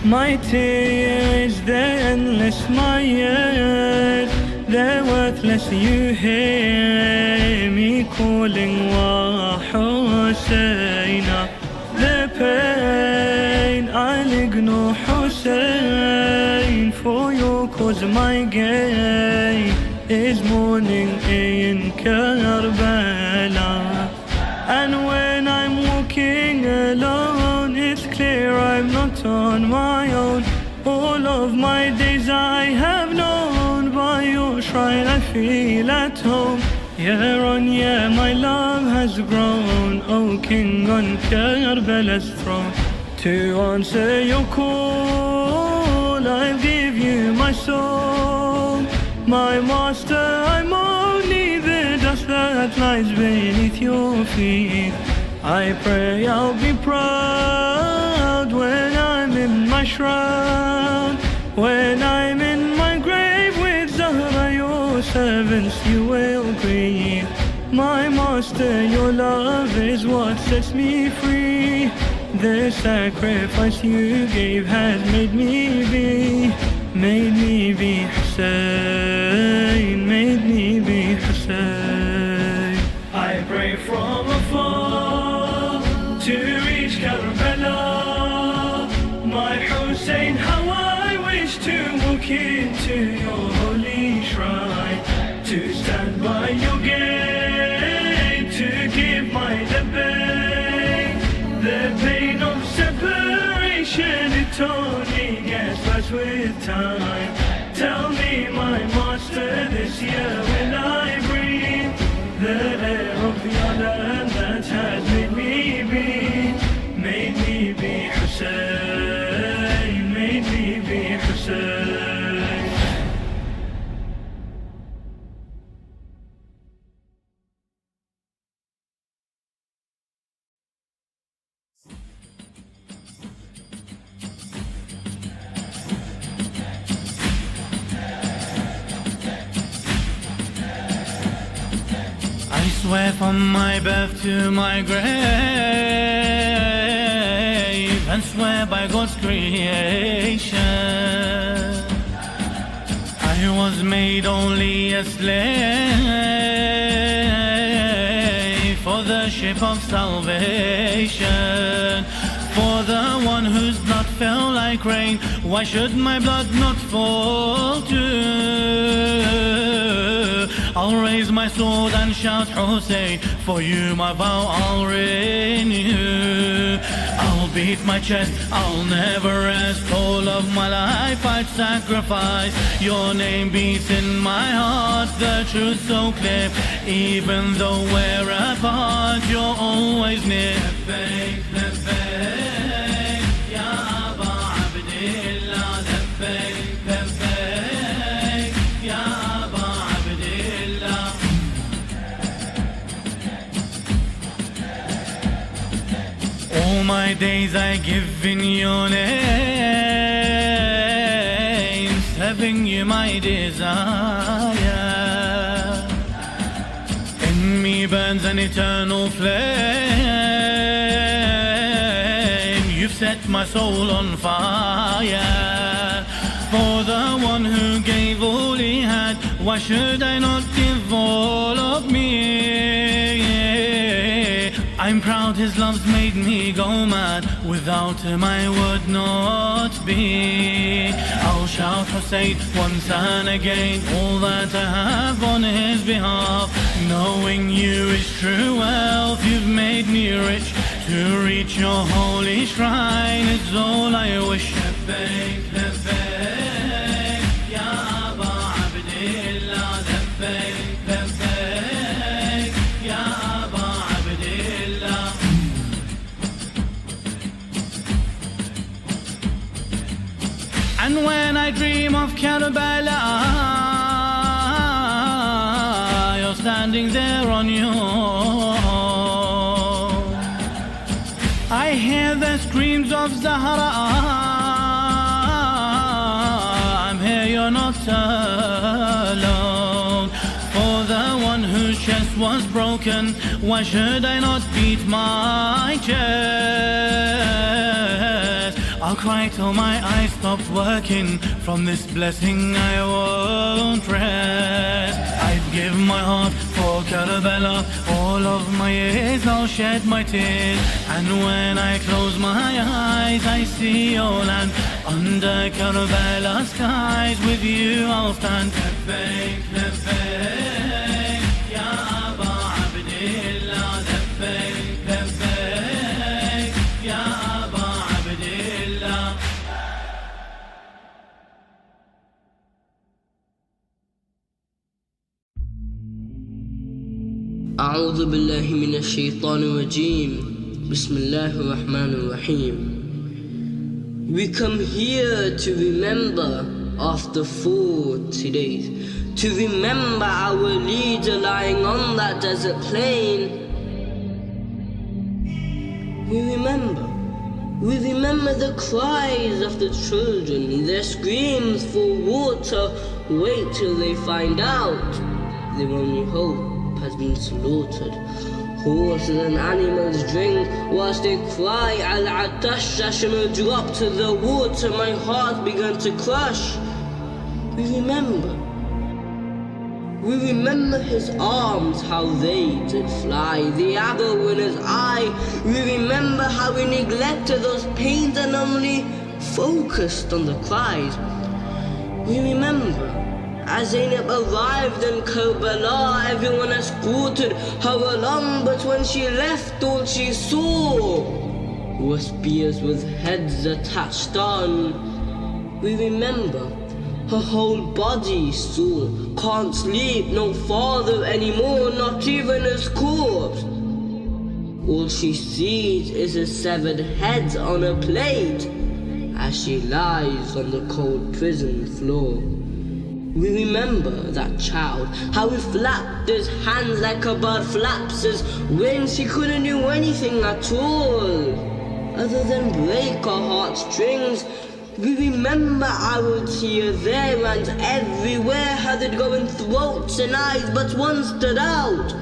My tears, they're endless, my years, they're worthless. You hear me calling, Wa Husseina. The pain, I'll ignore Hussein. For your cause my gain is mourning in Karbala. And when I'm walking alone, it's clear I'm not on my own. All of my days I have known, by your shrine I feel at home. Year on year my love has grown, O King on Karbala's throne. To answer your call, I give you my soul. My master, I'm only the dust that lies beneath your feet. I pray I'll be proud when I'm in my shroud. When I'm in my grave with Zahra, your servants you will greet. My master, your love is what sets me free. The sacrifice you gave has made me be Hussein, made me be Hussein. I pray from afar to reach Karbala. My Hussein, how I wish to walk into your holy shrine, to stand by your gate, to give my labbaik. The pain of separation, it only gets worse with time. Tell me, my master, this year will I breathe the air of your land that has made me be Hussein, made me be Hussein. I swear from my birth to my grave, and swear by God's creation, I was made only a slave for the ship of salvation. For the one whose blood fell like rain, why should my blood not fall too? I'll raise my sword and shout Hussein, for you my vow I'll renew. I'll beat my chest, I'll never rest, all of my life I'd sacrifice. Your name beats in my heart, the truth so clear, even though we're apart, you're always near. All my days I give in your name, serving you my desire. In me burns an eternal flame, you've set my soul on fire. For the one who gave all he had, why should I not give all of me? I'm proud his love's made me go mad, without him I would not be. I'll shout Hussein once and again, all that I have on his behalf. Knowing you is true wealth, you've made me rich, to reach your holy shrine is all I wish. And when I dream of Karbala, you're standing there on your own. I hear the screams of Zahra, I'm here, you're not alone. For the one whose chest was broken, why should I not beat my chest? I'll cry till my eyes stop working. From this blessing I won't rest. I'd give my heart for Karbala. All of my years I'll shed my tears. And when I close my eyes I see your land. Under Karbala's skies with you I'll stand. Labbaik, labbaik, ya Aba Abdillah. Labbaik, labbaik, ya Aba Abdillah. أعوذ بالله من الشيطان الرجيم بسم الله الرحمن الرحيم. We come here to remember after 40 days, to remember our leader lying on that desert plain. We remember the cries of the children, their screams for water. Wait till they find out their only hope has been slaughtered. Horses and animals drink whilst they cry, Al-Atash, I shall drop to the water. My heart began to crush. We remember his arms, how they did fly, the arrow in his eye. We remember how we neglected those pains and only focused on the cries. We remember as Zainab arrived in Karbala, everyone escorted her along, but when she left, all she saw were spears with heads attached on. We remember her whole body sore, can't sleep, no father anymore, not even his corpse. All she sees is his severed head on a plate as she lies on the cold prison floor. We remember that child, how he flapped his hands like a bird flaps his wings. He couldn't do anything at all other than break our heartstrings. We remember our tears there and everywhere, how they'd go in throats and eyes, but one stood out.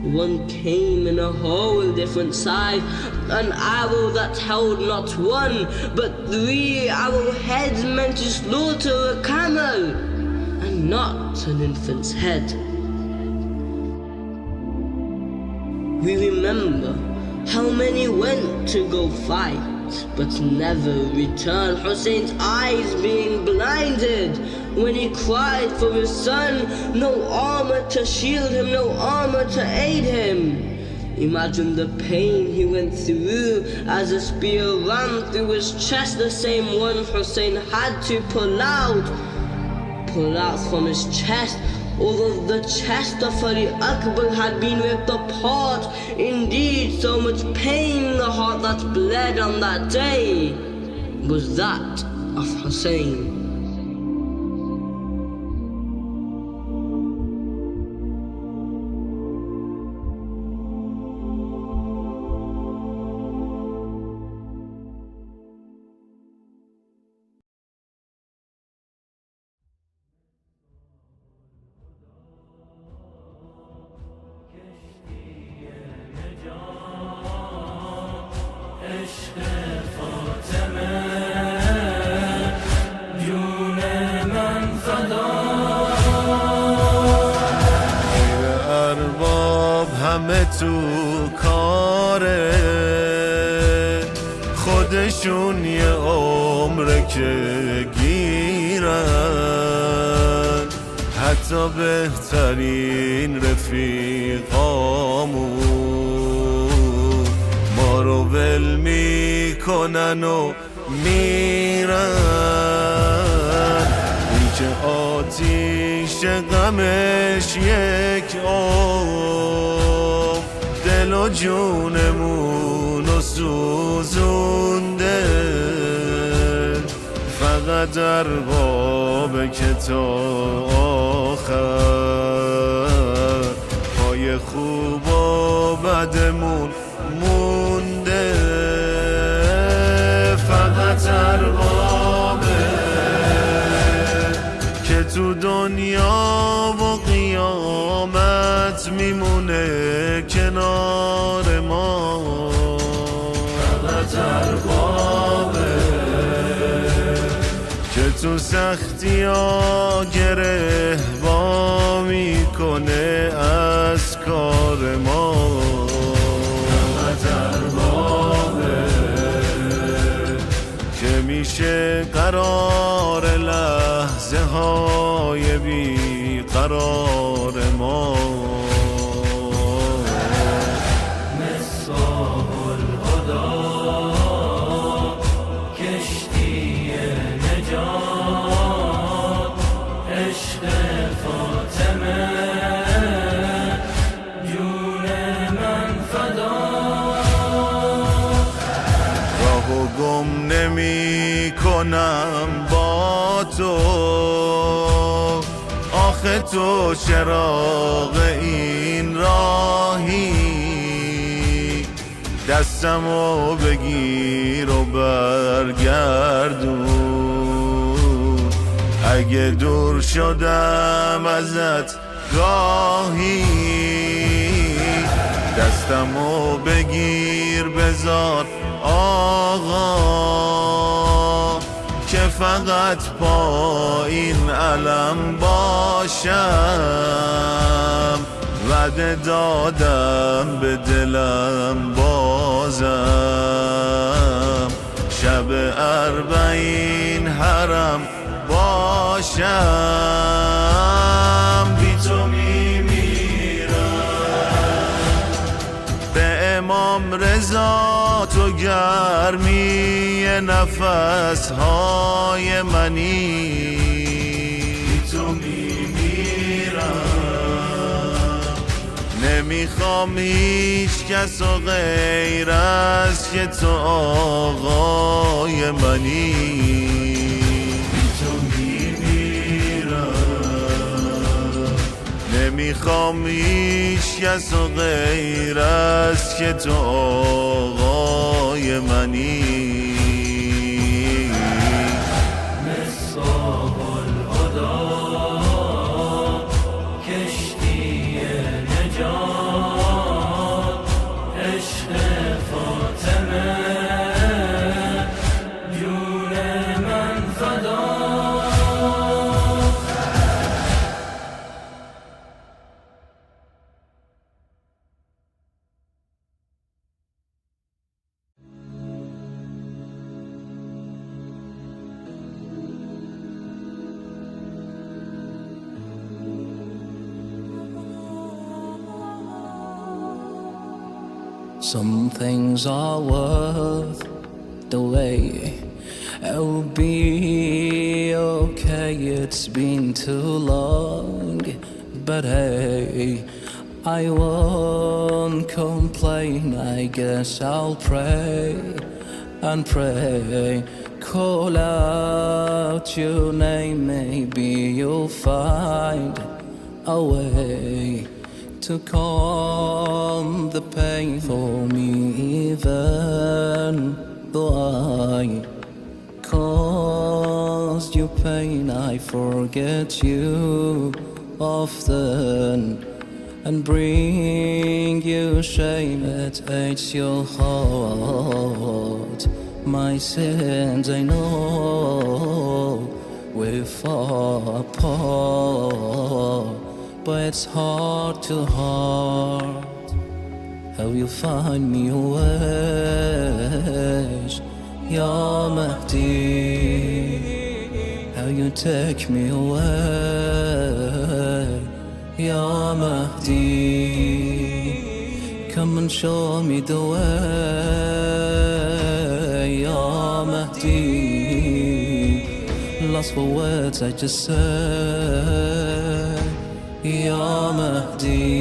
One came in a whole different size, an arrow that held not one, but 3 arrowheads meant to slaughter a camel, and not an infant's head. We remember how many went to go fight, but never returned, Hussein's eyes being blinded when he cried for his son. No armor to shield him, no armor to aid him. Imagine the pain he went through as a spear ran through his chest, the same one Hussein had to pull out from his chest. Although the chest of Ali Akbar had been ripped apart, indeed so much pain, the heart that bled on that day was that of Hussein. همه تو کاره خودشون یه عمره که گیرن حتی بهترین رفیقامون ما رو ول میکنن و میرن این که آتیش غمش یک دل و جونمون رو سوزونده فقط اربابه که تا آخر پای خوب و بدمون مونده تو دنیا و قیامت میمونه کنار ما. فقط اربابه که تو سختی ها گره با میکنه از کار ما. فقط اربابه که میشه قرار لحظه های بی قرار ما. مصباح الهدى کشتی نجات عشق فاطمه جون من فدا. راهو گم نمی کنم با تو، آخه تو چراغ این راهی. دستمو بگیر و برگردون اگه دور شدم ازت گاهی. دستمو بگیر بذار آقا که فقط پایین علم باشم. وعده دادم به دلم بازم، شب اربعین حرم باشم. بی تو میمیرم به امام رضا، تو گرمی نفس های منی. بی تو نمیخوام هیچ کس و غیر از که تو آقای منی. بی تو میمیرم نمیخوام هیچ کس و غیر از که تو آقای منی. مصباح الهدى کشتی نجات عشق فاطمه جون من فدا. Some things are worth the wait. I'll be okay, it's been too long. But hey, I won't complain, I guess I'll pray and pray. Call out your name, maybe you'll find a way to calm the pain for me, even though I caused you pain. I forget you often and bring you shame. It aches your heart, my sins I know. We're far apart, but it's heart to heart. How you find me always, Ya Mahdi. How you take me away, Ya Mahdi. Come and show me the way, Ya Mahdi. Lost for words I just said, Ya Mahdi.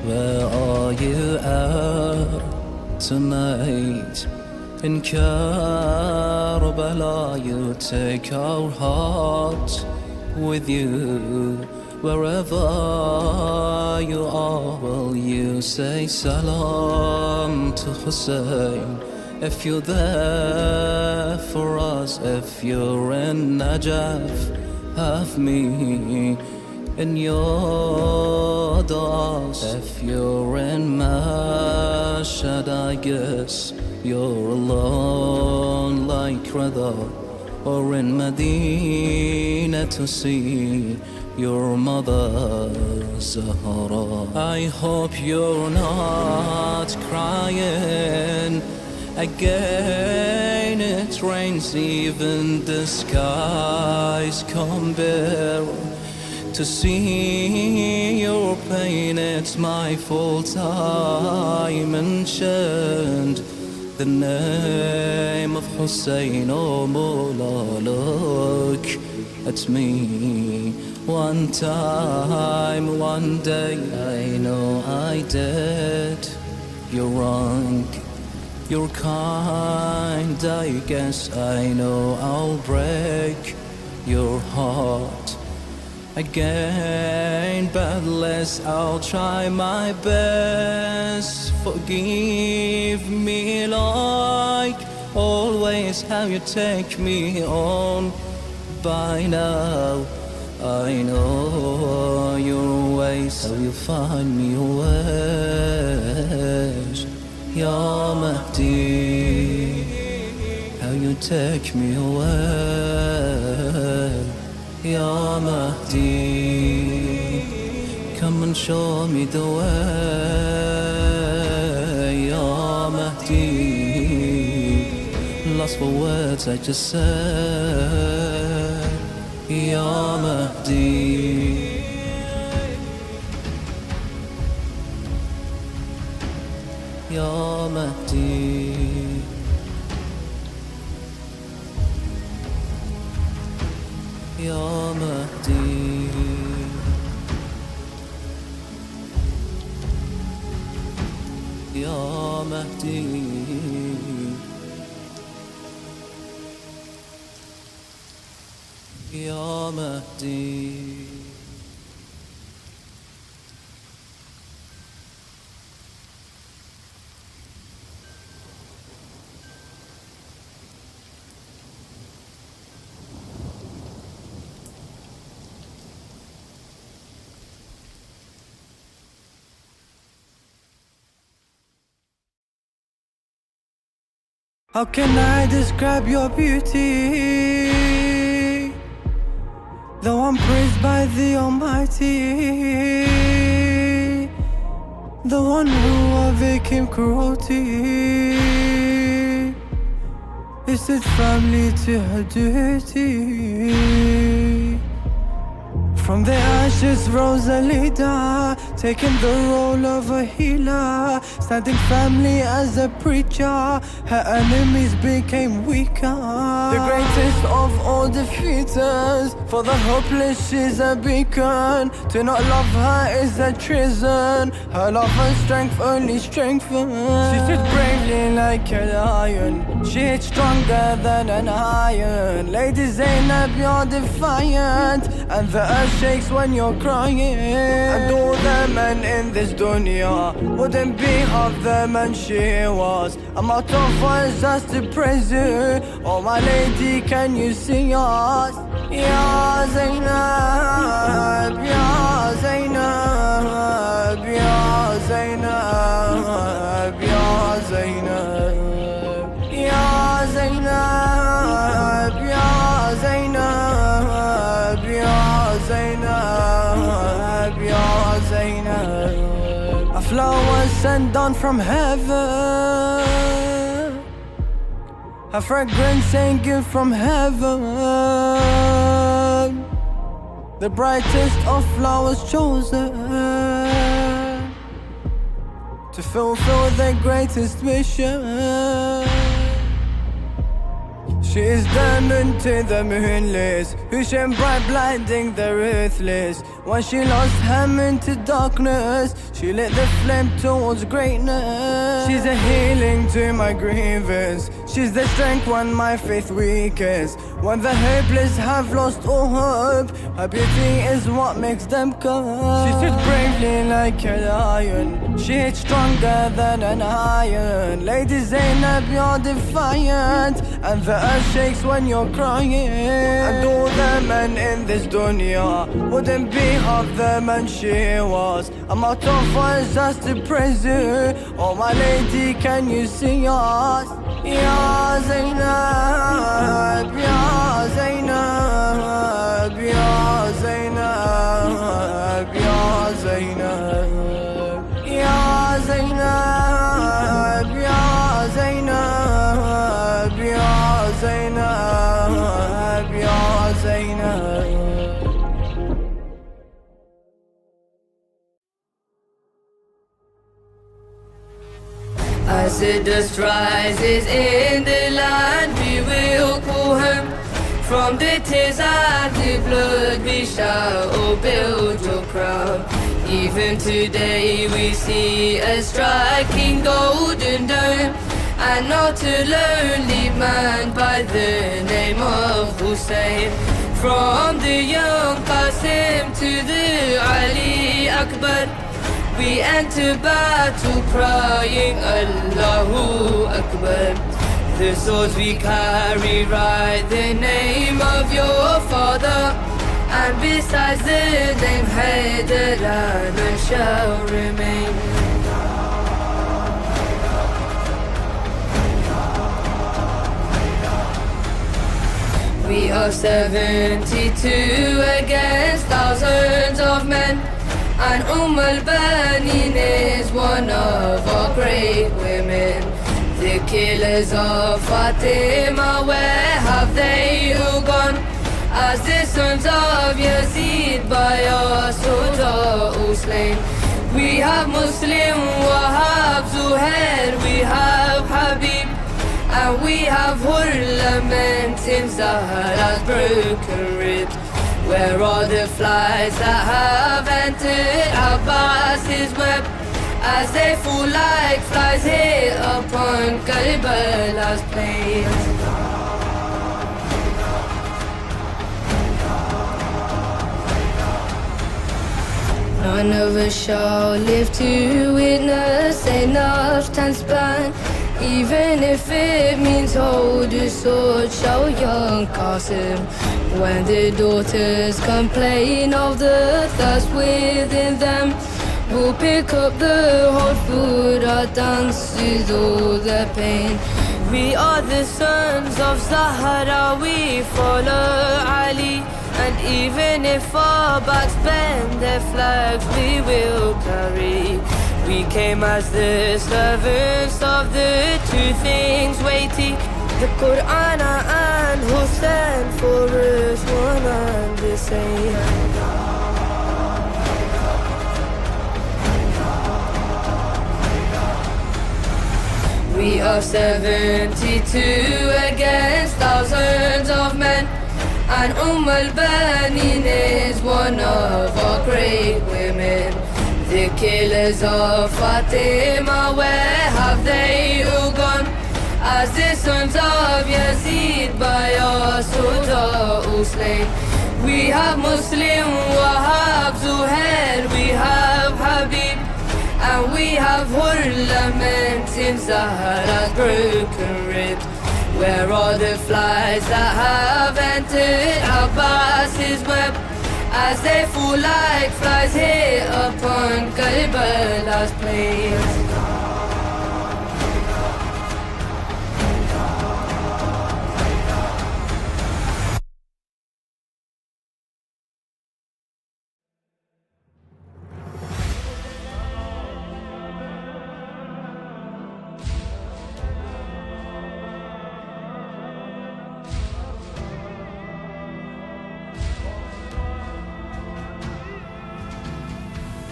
Where are you at tonight? In Karbala you take our heart with you. Wherever you are, will you say salam to Hussein? If you're there for us, if you're in Najaf, have me in your doors. If you're in Mashhad, I guess you're alone like Rida, or in Medina to see your mother Zahra. I hope you're not crying again. It rains, even the skies come bare. To see your pain, it's my fault. I mentioned the name of Hussein. Oh Mawla, look at me one time, one day. I know I did you wrong. You're kind, I guess. I know I'll break your heart again, but less, I'll try my best. Forgive me like always how you take me on. By now I know your ways, how you find me ways. Ya Mahdi, how you take me away. Ya Mahdi, come and show me the way. Ya Mahdi, lost for words I just said. Ya Mahdi, Ya Mahdi, Ya Mahdi, Ya Mahdi, Ya Mahdi. How can I describe your beauty? Though I'm praised by the Almighty, the one who overcame cruelty, is his family to her duty. From the ashes rose a leader, taking the role of a healer, standing family as a preacher. Her enemies became weaker. The greatest of all defeaters, for the hopeless she's a beacon. To not love her is a treason. Her love and strength only strengthens. She stood bravely like a lion, she hit stronger than an iron. Lady Zainab, you're defiant, and the earth shakes when you're crying. And all the men in this dunya wouldn't be half the man she was. I'm out of words just to praise you. Oh my lady, can you see us? Ya Zainab, Ya Zainab, Ya Zainab, Ya Zainab, Ya Zainab, Ya Zainab, Ya Zainab, Ya Zainab. A flower sent down from heaven, a fragrance ain't gift from heaven. The brightest of flowers chosen to fulfill the greatest mission. She is the moon to the moonless, who shone bright, blinding the ruthless. When she lost her moon to darkness, she lit the flame towards greatness. She's a healing to my grievance, she's the strength when my faith weakens. When the hopeless have lost all hope, her beauty is what makes them come. She stood bravely like a lion, she hit stronger than an iron. Lady Zainab, you're defiant, and the earth shakes when you're crying. And all the men in this dunya wouldn't be half the man she was. I'm out of words just to praise you. Oh my lady, can you see us? Ya Zainab, Ya Zainab, Ya Zainab, Ya Zainab, Ya Zainab, Ya Zainab, Ya Zainab, Ya Zainab. As the dust rises in the land, we will call home. From the tears and the blood, we shall build your crown. Even today we see a striking golden dome, and not a lonely man by the name of Hussein. From the young Qasim to the Ali Akbar, we enter battle crying Allahu Akbar. The swords we carry write the name of your father, and besides the name Haidar, none shall remain. We are 72 against thousands of men, and al-Baneen is one of our great women. The killers of Fatima, where have they all gone? As the sons of Yazid by our swords are all slain. We have Muslim, Wahab, Zuhair, we have Habib, and we have Hur lamenting Zahra's broken ribs. Where are the flies that have entered Abbas's web, as they fall like flies here upon Karbala's plains? None of us shall live to witness enough time span, even if it means hold a sword, show young Qasim. When the daughters complain of the thirst within them, we'll pick up the hot food, our dance with all the pain. We are the sons of Zahra, we follow Ali, and even if our backs bend, their flags we will carry. We came as the servants of the two things weighty, the Quran and Hussein, for us one and the same. We are 72 against thousands of men, and al-Baneen is one of our great women. The killers of Fatima, where have they all gone? As the sons of Yazid by our swords are all slain. We have Muslim, Wahab, Zuhair, we have Habib, and we have Hur lamenting Zahra's broken ribs. Where are the flies that have entered Abbas's web, as they fall like flies here upon Karbala's plains?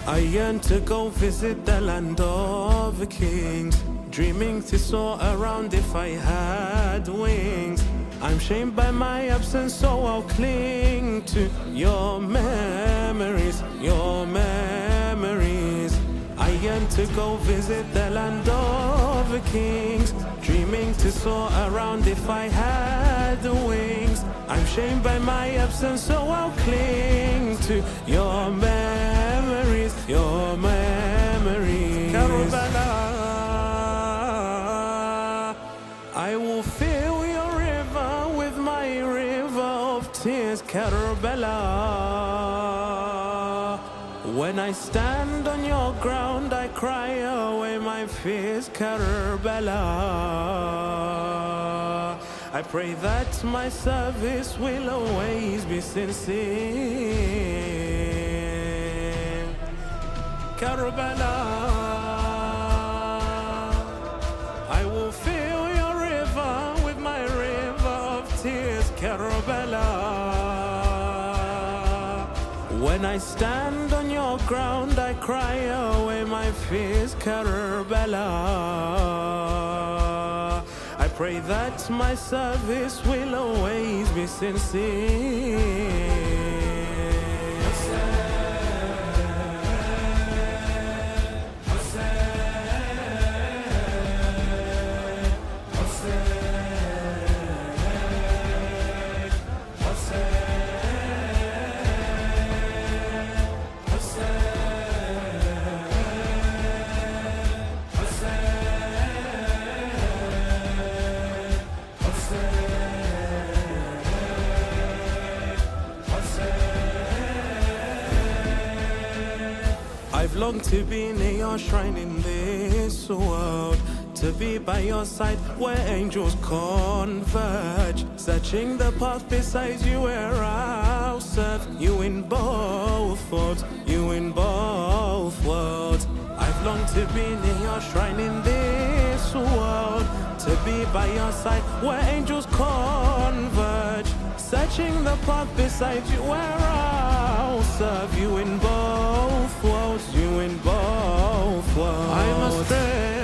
I yearn to go visit the land of the kings, dreaming to soar around if I had wings. I'm shamed by my absence, so I'll cling to your memories, your memories. I yearn to go visit the land of the kings, dreaming to soar around if I had wings. I'm shamed by my absence, so I'll cling to your memories, your memories. Karbala, I will fill your river with my river of tears, Karbala. When I stand on your ground, I cry away my fears, Karbala. I pray that my service will always be sincere. Karbala, I will fill your river with my river of tears, Karbala. When I stand on your ground, I cry away my fears, Karbala. I pray that my service will always be sincere. I've longed to be near your shrine in this world, to be by your side where angels converge, searching the path beside you where I'll serve you in both worlds, you in both worlds. I've longed to be near your shrine in this world, to be by your side where angels converge, searching the path beside you where I'll serve you in both worlds, you in both worlds. I'm astray,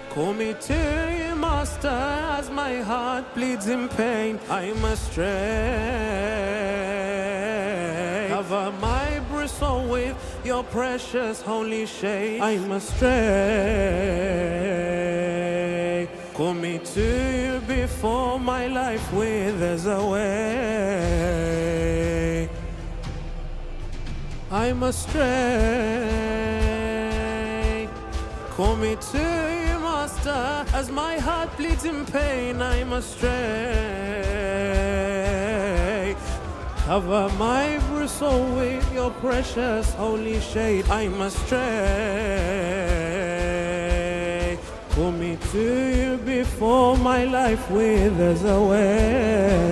call me to you, Master, as my heart bleeds in pain. I'm astray, cover my bristle with your precious holy shade. I'm astray, call me to you before my life withers away. I'm astray, call me to you, Master, as my heart bleeds in pain. I'm astray, cover my bristle with your precious holy shade. I'm astray, call me to you before my life withers away.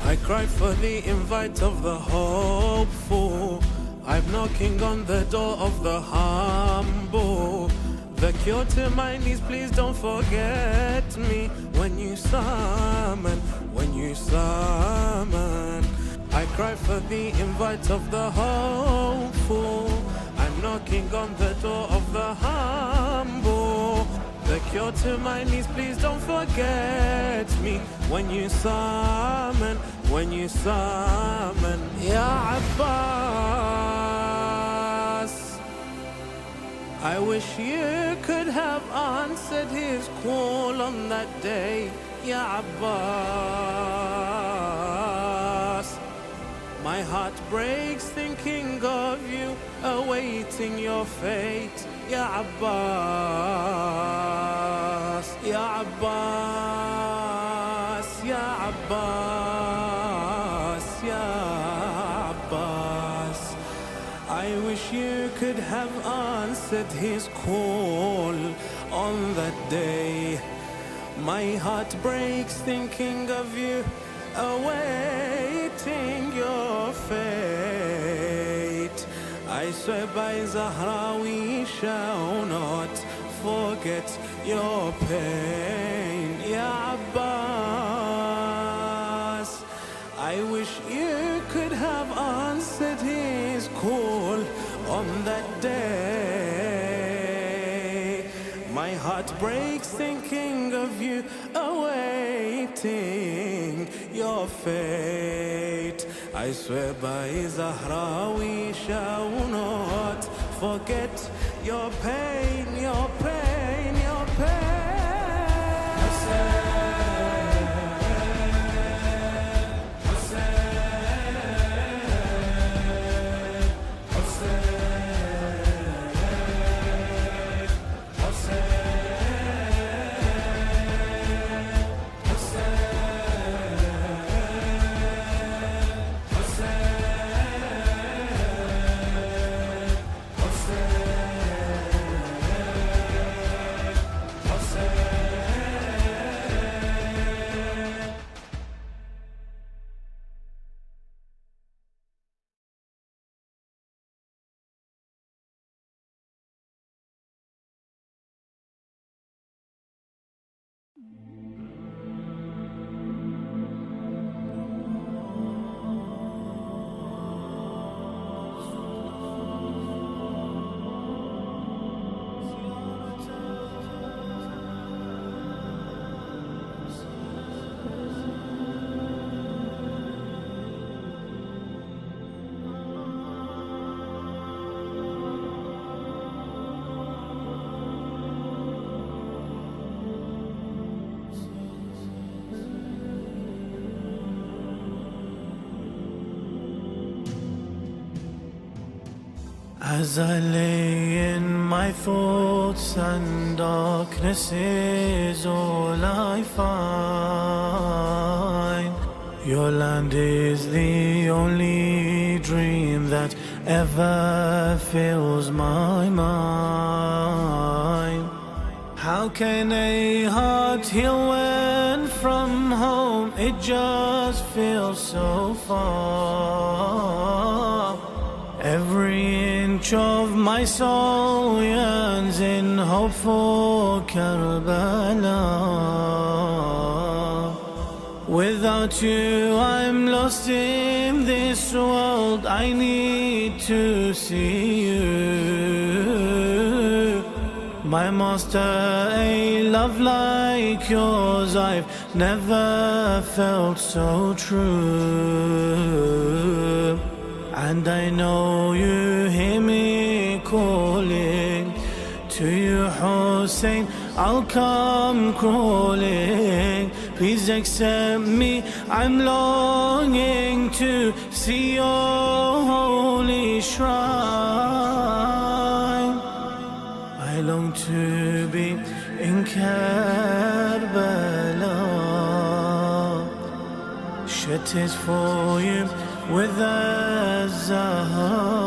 I cry for the invite of the hopeful. I'm knocking on the door of the humble. The cure to my needs, please don't forget me when you summon, when you summon. I cry for the invite of the hopeful. I'm knocking on the door of the humble. The cure to my needs, please don't forget me when you summon, when you summon. Ya Abbas, I wish you could have answered his call on that day. Ya Abbas, my heart breaks thinking of you, awaiting your fate. Ya Abbas, Ya Abbas, Ya Abbas, Ya Abbas. I wish you could have answered his call on that day. My heart breaks thinking of you, awaiting your fate. I swear by Zahra we shall not forget your pain. Ya Abbas, I wish you could have answered his call on that day. My heart breaks thinking you, awaiting your fate. I swear by Zahra we shall not forget your pain, your pain, your pain. As I lay in my thoughts and darkness is all I find, your land is the only dream that ever fills my mind. How can a heart heal when from home it just feels so far? Every inch of my soul yearns in hope for Karbala. Without you I'm lost in this world, I need to see you. My master, a love like yours I've never felt so true. And I know you hear me calling to you, Hussein, I'll come crawling. Please accept me, I'm longing to see your holy shrine. I long to be in Karbala, shed tears for you with a Zahar.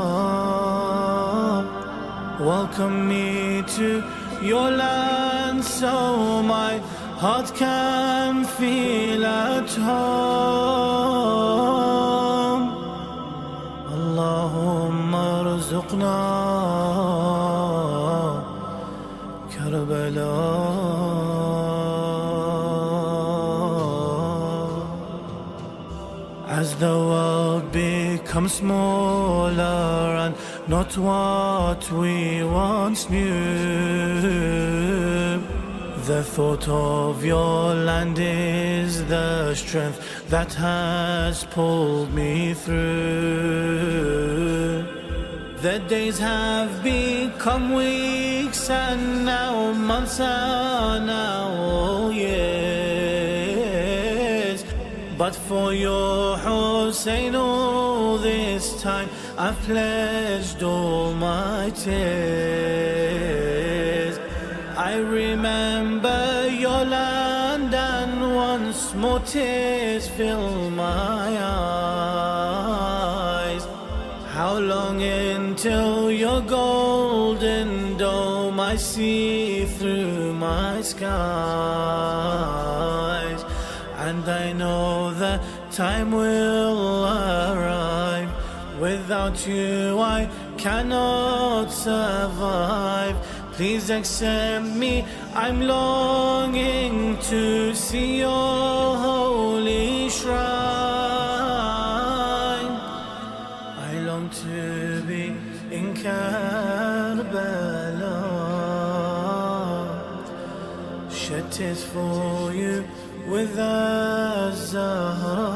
Welcome me to your land so my heart can feel at home. Allahumma arzuqna Karbala. As the world becomes smaller and not what we once knew, the thought of your land is the strength that has pulled me through. The days have become weeks and now months and now years. But for your Hussein all this time I've pledged all my tears. I remember your land and once more tears fill my eyes. How long until your golden dome I see through my skies? And I know the time will arrive. Without you I cannot survive. Please accept me, I'm longing to see your holy shrine. I long to be in Karbala, shed Shed tears for you with the Zahra.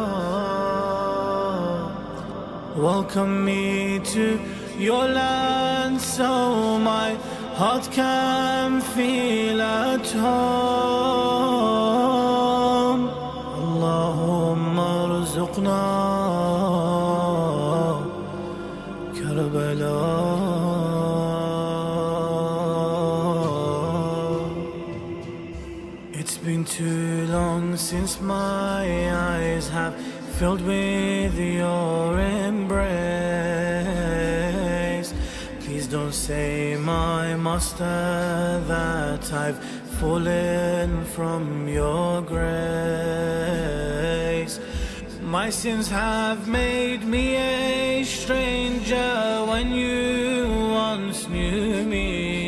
Welcome me to your land so my heart can feel at home. Allahumma arzuqna Karbala. It's been too long since my eyes have filled with your embrace. Please don't say, my master, that I've fallen from your grace. My sins have made me a stranger when you once knew me.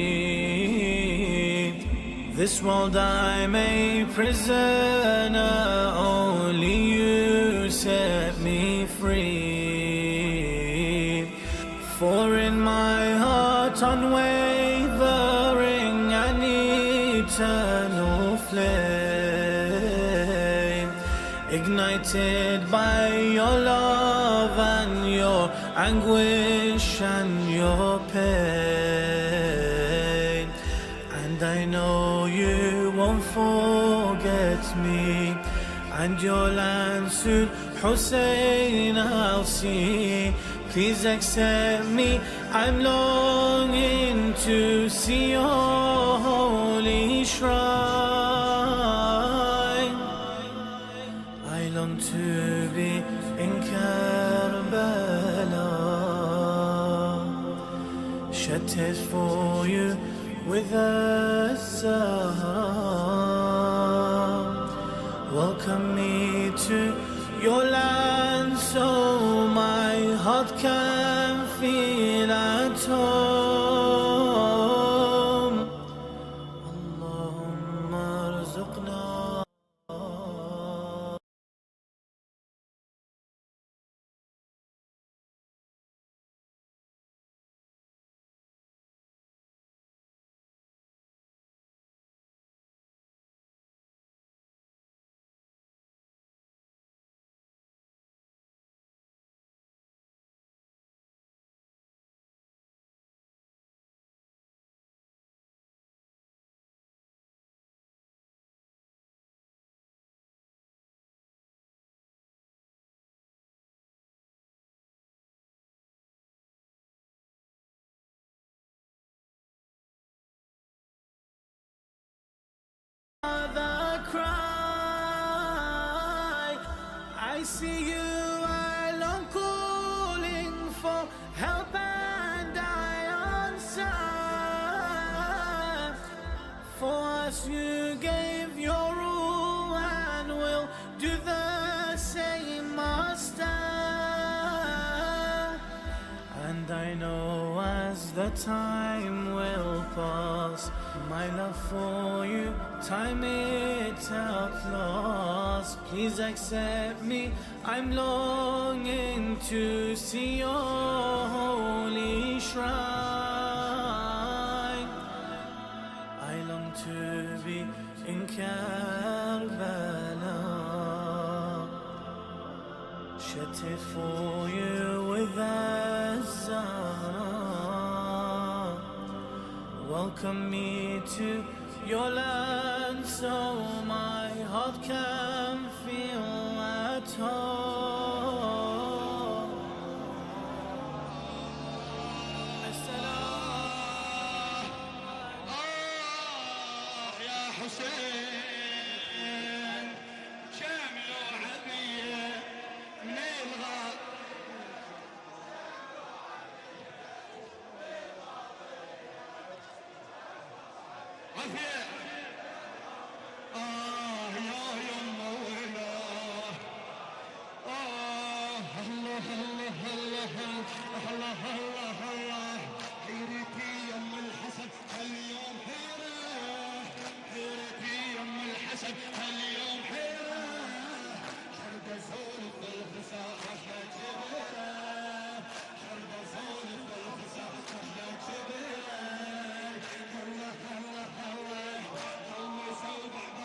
This world I'm a prisoner, only you set me free. For in my heart unwavering and eternal flame, ignited by your love and your anguish and your pain. And I know you won't forget me, and your land soon, Hussein, I'll see. Please accept me, I'm longing to see your holy shrine. I long to be in Karbala, shed tears for you with a Zahra. Welcome me to your land so my heart can feel at home. Allahumma arzuqna. The cry, I see you alone calling for help and I answer. For us you gave your all and will do the same, Master. And I know as the time will pass, my love for you, time it outlasts. Please accept me, I'm longing to see your holy shrine. I long to be in Karbala, shed tears for you with a Zahra. Welcome me to your land so my heart can feel at home. As-salam. يا حسين شاملوا عبية من الغار عافية. يا يما ويلا الله الله الله الله الله الله. حيرتي يم الحسن هاليوم حيرة، حيرتي يم الحسن هاليوم حيرة. حرب اسولف بالخساء احلى كبيرة، حرب اسولف بالخساء احلى كبيرة. الله الله الله الله يسوي بعض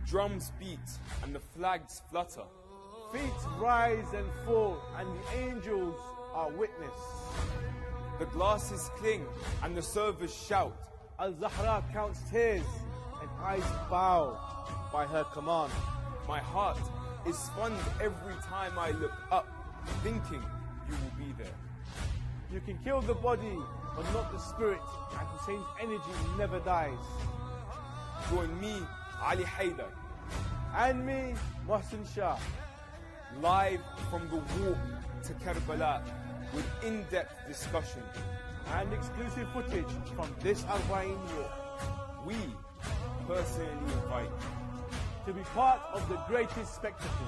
drums beat and the flags flutter. Feet rise and fall, and the angels are witness. The glasses cling and the servers shout. Al-Zahra counts tears and eyes bow by her command. My heart is fond every time I look up, thinking you will be there. You can kill the body, but not the spirit, and Hussein's energy never dies. Join me, Ali Haider, and me, Mohsin Shah, live from the walk to Karbala with in-depth discussion and exclusive footage from this Arbaeen walk. We personally invite you to be part of the greatest spectacle,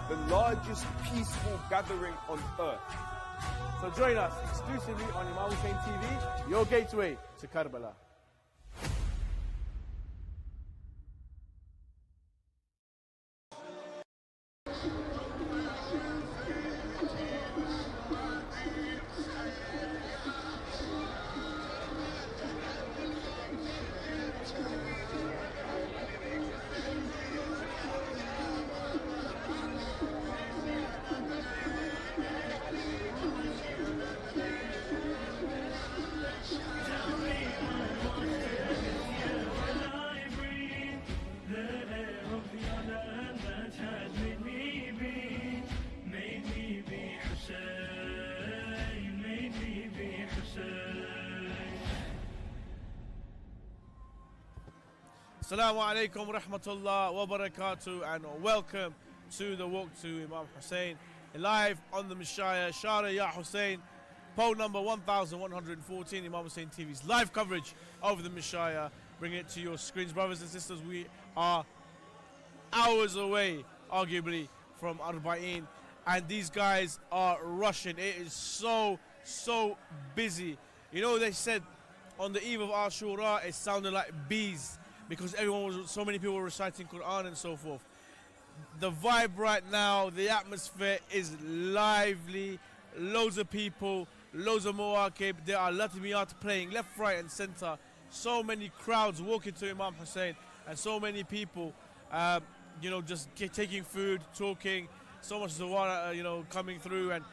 the largest peaceful gathering on earth. So join us exclusively on Imam Hussein TV, your gateway to Karbala. Assalamu alaikum rahmatullah wa barakatuh, and welcome to the walk to Imam Hussein, live on the Mashayah, Shara Ya Hussein, poll number 1114, Imam Hussein TV's live coverage of the Mashayah, bringing it to your screens. Brothers and sisters, we are hours away, arguably, from Arbaeen, and these guys are rushing. It is so busy. You know, they said on the eve of Ashura, it sounded like bees, because so many people were reciting Quran and so forth. The vibe right now, the atmosphere is lively. Loads of people, loads of mawakib. There are laments playing left, right, and center. So many crowds walking to Imam Hussein, and so many people, you know, just taking food, talking. So much zawara, you know, coming through and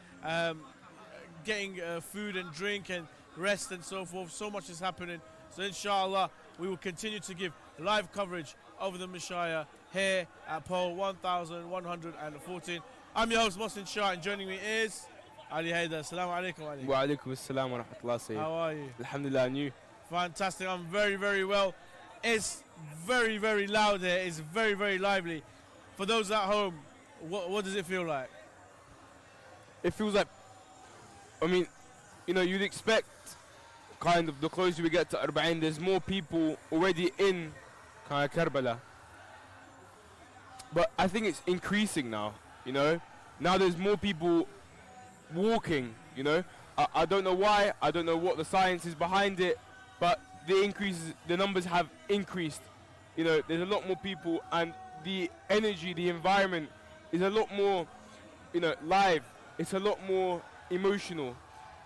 getting food and drink and rest and so forth. So much is happening. So inshallah, we will continue to give live coverage of the Mashayah here at poll 1114. I'm your host, Mohsin Shah, and joining me is Ali Haider. Assalamu alaikum, Ali. Wa alaikum assalam wa rahmatullah, Sayyid. How are you? Alhamdulillah, and you? Fantastic. I'm very well. It's very loud here. It's very lively. For those at home, what does it feel like? It feels like, I mean, you know, you'd expect kind of the closer we get to Arbaeen, there's more people already in kind of Karbala. But I think it's increasing now, you know. Now there's more people walking, you know. I don't know why, I don't know what the science is behind it, but the numbers have increased. You know, there's a lot more people, and the energy, the environment is a lot more, you know, live. It's a lot more emotional.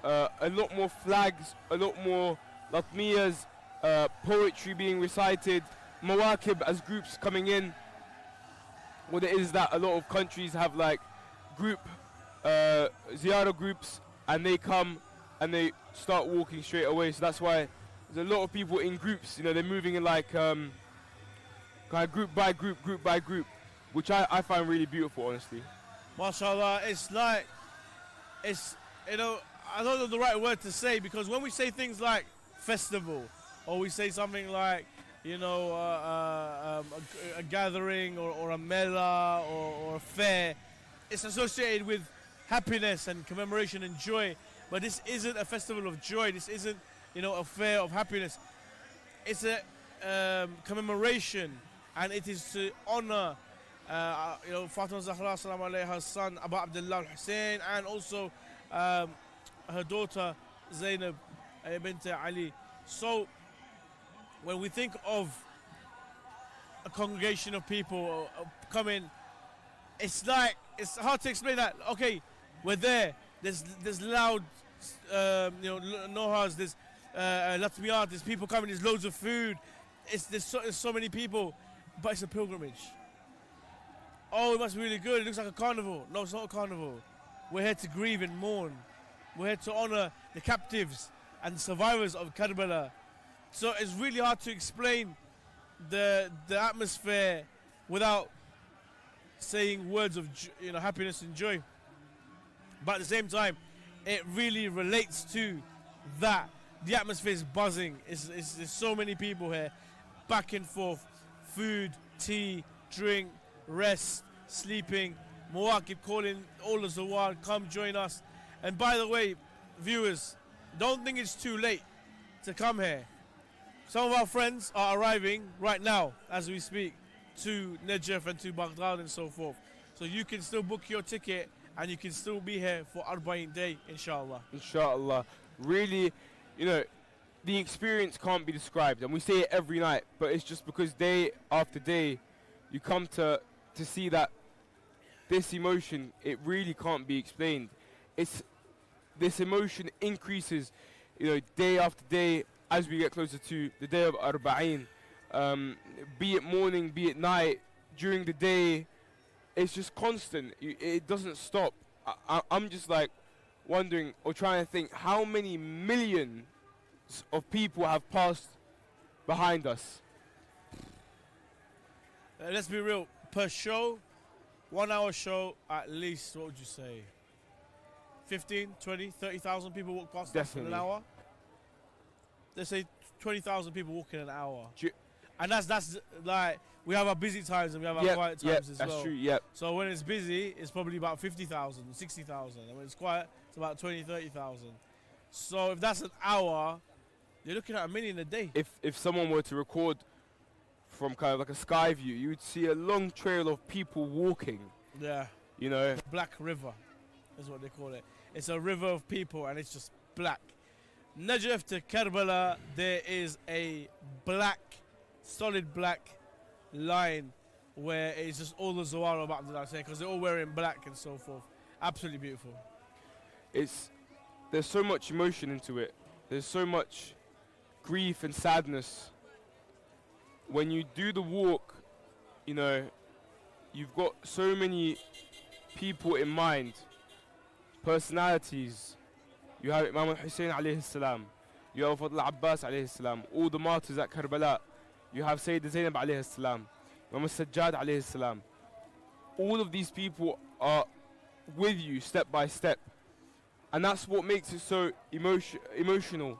A lot more flags, a lot more latmiyas, poetry being recited, mawakib as groups coming in. What it is that a lot of countries have like group ziyarah groups, and they come and they start walking straight away. So that's why there's a lot of people in groups. You know, they're moving in like kind of group by group, which I find really beautiful, honestly. MashaAllah, it's like, it's, you know, I don't know the right word to say, because when we say things like festival, or we say something like, you know, a gathering or a mela or a fair, it's associated with happiness and commemoration and joy. But this isn't a festival of joy. This isn't, you know, a fair of happiness. It's a commemoration, and it is to honor, you know, Fatima Zahra salam alayha's son Abu Abdullah al-Hussein, and also her daughter Zainab bint Ali. So when we think of a congregation of people coming, it's like, it's hard to explain that. Okay, we're there. There's loud, you know, nohas. There's latmiyat. There's people coming. There's loads of food. There's so many people, but it's a pilgrimage. oh, it must be really good. It looks like a carnival. No, it's not a carnival. We're here to grieve and mourn. We're here to honor the captives and survivors of Karbala. So it's really hard to explain the atmosphere without saying words of happiness and joy. But at the same time, it really relates to that. The atmosphere is buzzing. There's so many people here, back and forth, food, tea, drink, rest, sleeping. Muwaqib calling all the Zawar, come join us. And by the way, viewers, don't think it's too late to come here. Some of our friends are arriving right now as we speak to Najaf and to Baghdad and so forth. So you can still book your ticket and you can still be here for Arbaeen Day, inshallah. Inshallah. Really, the experience can't be described, and we say it every night, but it's just because day after day you come to see that this emotion, it really can't be explained. This emotion increases, day after day as we get closer to the day of Arbaeen. Be it morning, be it night, during the day, it's just constant. It doesn't stop. I'm just like wondering or trying to think how many millions of people have passed behind us. Let's be real. Per show, 1 hour show, at least, what would you say? 15, 20, 30,000 people walk past us in an hour? Let's say 20,000 people walk in an hour. And that's like, we have our busy times and we have our quiet times as well. That's true, yep. So when it's busy, it's probably about 50,000, 60,000. And when it's quiet, it's about 20, 30,000. So if that's an hour, you're looking at 1 million a day. If someone were to record from kind of like a sky view, you would see a long trail of people walking. Yeah. Black river is what they call it. It's a river of people and it's just black. Najaf to Karbala, there is a solid black line where it's just all the Zawar of Abdullah saying, because they're all wearing black and so forth. Absolutely beautiful. There's so much emotion into it. There's so much grief and sadness. When you do the walk, you've got so many people in mind, personalities. You have Imam Hussein alayhi salam, you have Fadl Abbas alayhi salam, all the martyrs at Karbala. You have Sayyid Zainab alayhi salam, Imam Sajjad alayhi salam. All of these people are with you step by step. And that's what makes it so emotional,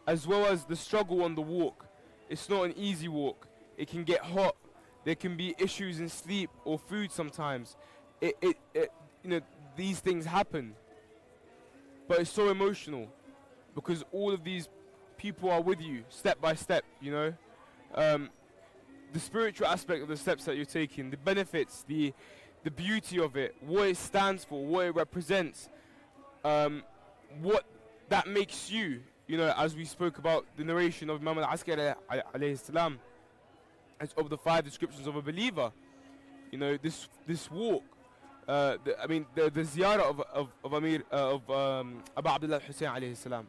as well as the struggle on the walk. It's not an easy walk. It can get hot. There can be issues in sleep or food sometimes. These things happen. But it's so emotional because all of these people are with you step by step, The spiritual aspect of the steps that you're taking, the benefits, the beauty of it, what it stands for, what it represents, what that makes you, as we spoke about the narration of Imam al-Askari alayhi salam, of the 5 descriptions of a believer. This walk, the ziyarah of Abu Abdullah Hussein alayhi salam.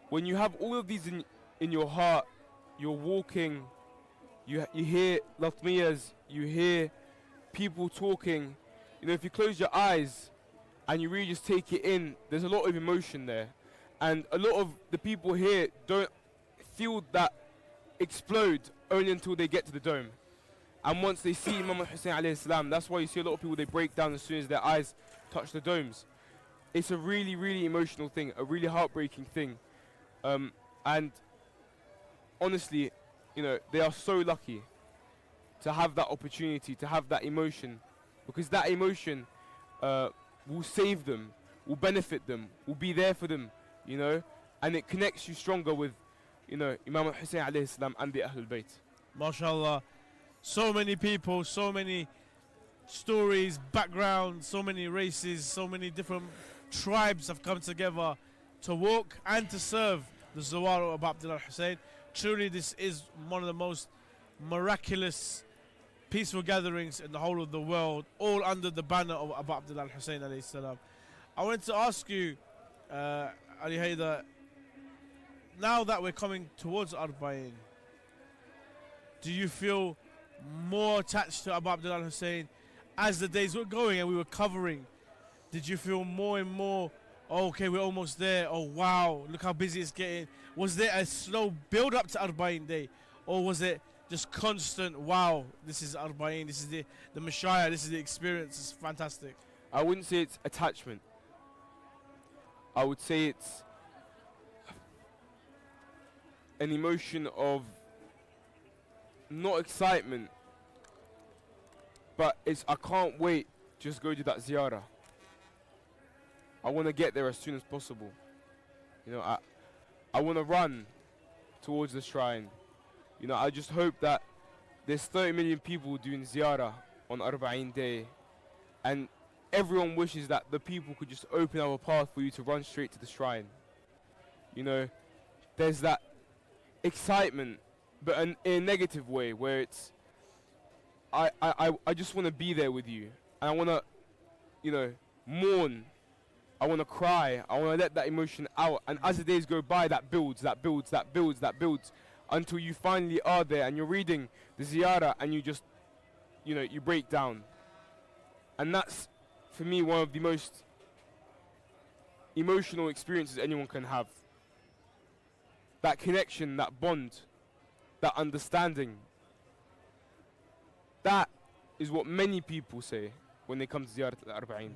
When you have all of these in your heart, you're walking, you hear latmiyas, you hear people talking. If you close your eyes and you really just take it in, there's a lot of emotion there. And a lot of the people here don't feel that explode only until they get to the dome. And once they see Imam Hussein alayhi salam, that's why you see a lot of people, they break down as soon as their eyes touch the domes. It's a really, really emotional thing, a really heartbreaking thing. And honestly, they are so lucky to have that opportunity, to have that emotion, because that emotion will save them, will benefit them, will be there for them, and it connects you stronger with, Imam Hussein alayhi salam and the Ahlul Bayt. MashaAllah. So many people, so many stories, backgrounds, so many races, so many different tribes have come together to walk and to serve the Zawar of Abdullah Hussein. Truly, this is one of the most miraculous, peaceful gatherings in the whole of the world, all under the banner of Abu Abdullah Hussein alayhi salam. I wanted to ask you, Ali Haydar, now that we're coming towards Arbaeen, do you feel more attached to Abu Abdullah Hussein as the days were going and we were covering? Did you feel more and more, oh, okay, we're almost there, oh wow, look how busy it's getting? Was there a slow build up to Arbaeen Day, or was it just constant, wow, this is Arbaeen, this is the Mashayah, this is the experience, it's fantastic? I wouldn't say it's attachment. I would say it's an emotion of not excitement, but it's I can't wait, just go to that ziyarah. I want to get there as soon as possible. You know, I want to run towards the shrine. You know, I just hope that there's 30 million people doing ziyarah on Arbaeen Day, and everyone wishes that the people could just open up a path for you to run straight to the shrine. You know, there's that excitement, but in a negative way, where it's I just want to be there with you, and I want to, you know, mourn. I want to cry. I want to let that emotion out, and as the days go by, that builds, that builds, that builds, that builds, until you finally are there and you're reading the ziyarah and you just, you know, you break down. And that's, for me, one of the most emotional experiences anyone can have. That connection, that bond, that understanding. That is what many people say when they come to Ziyarat al-Arbaeen.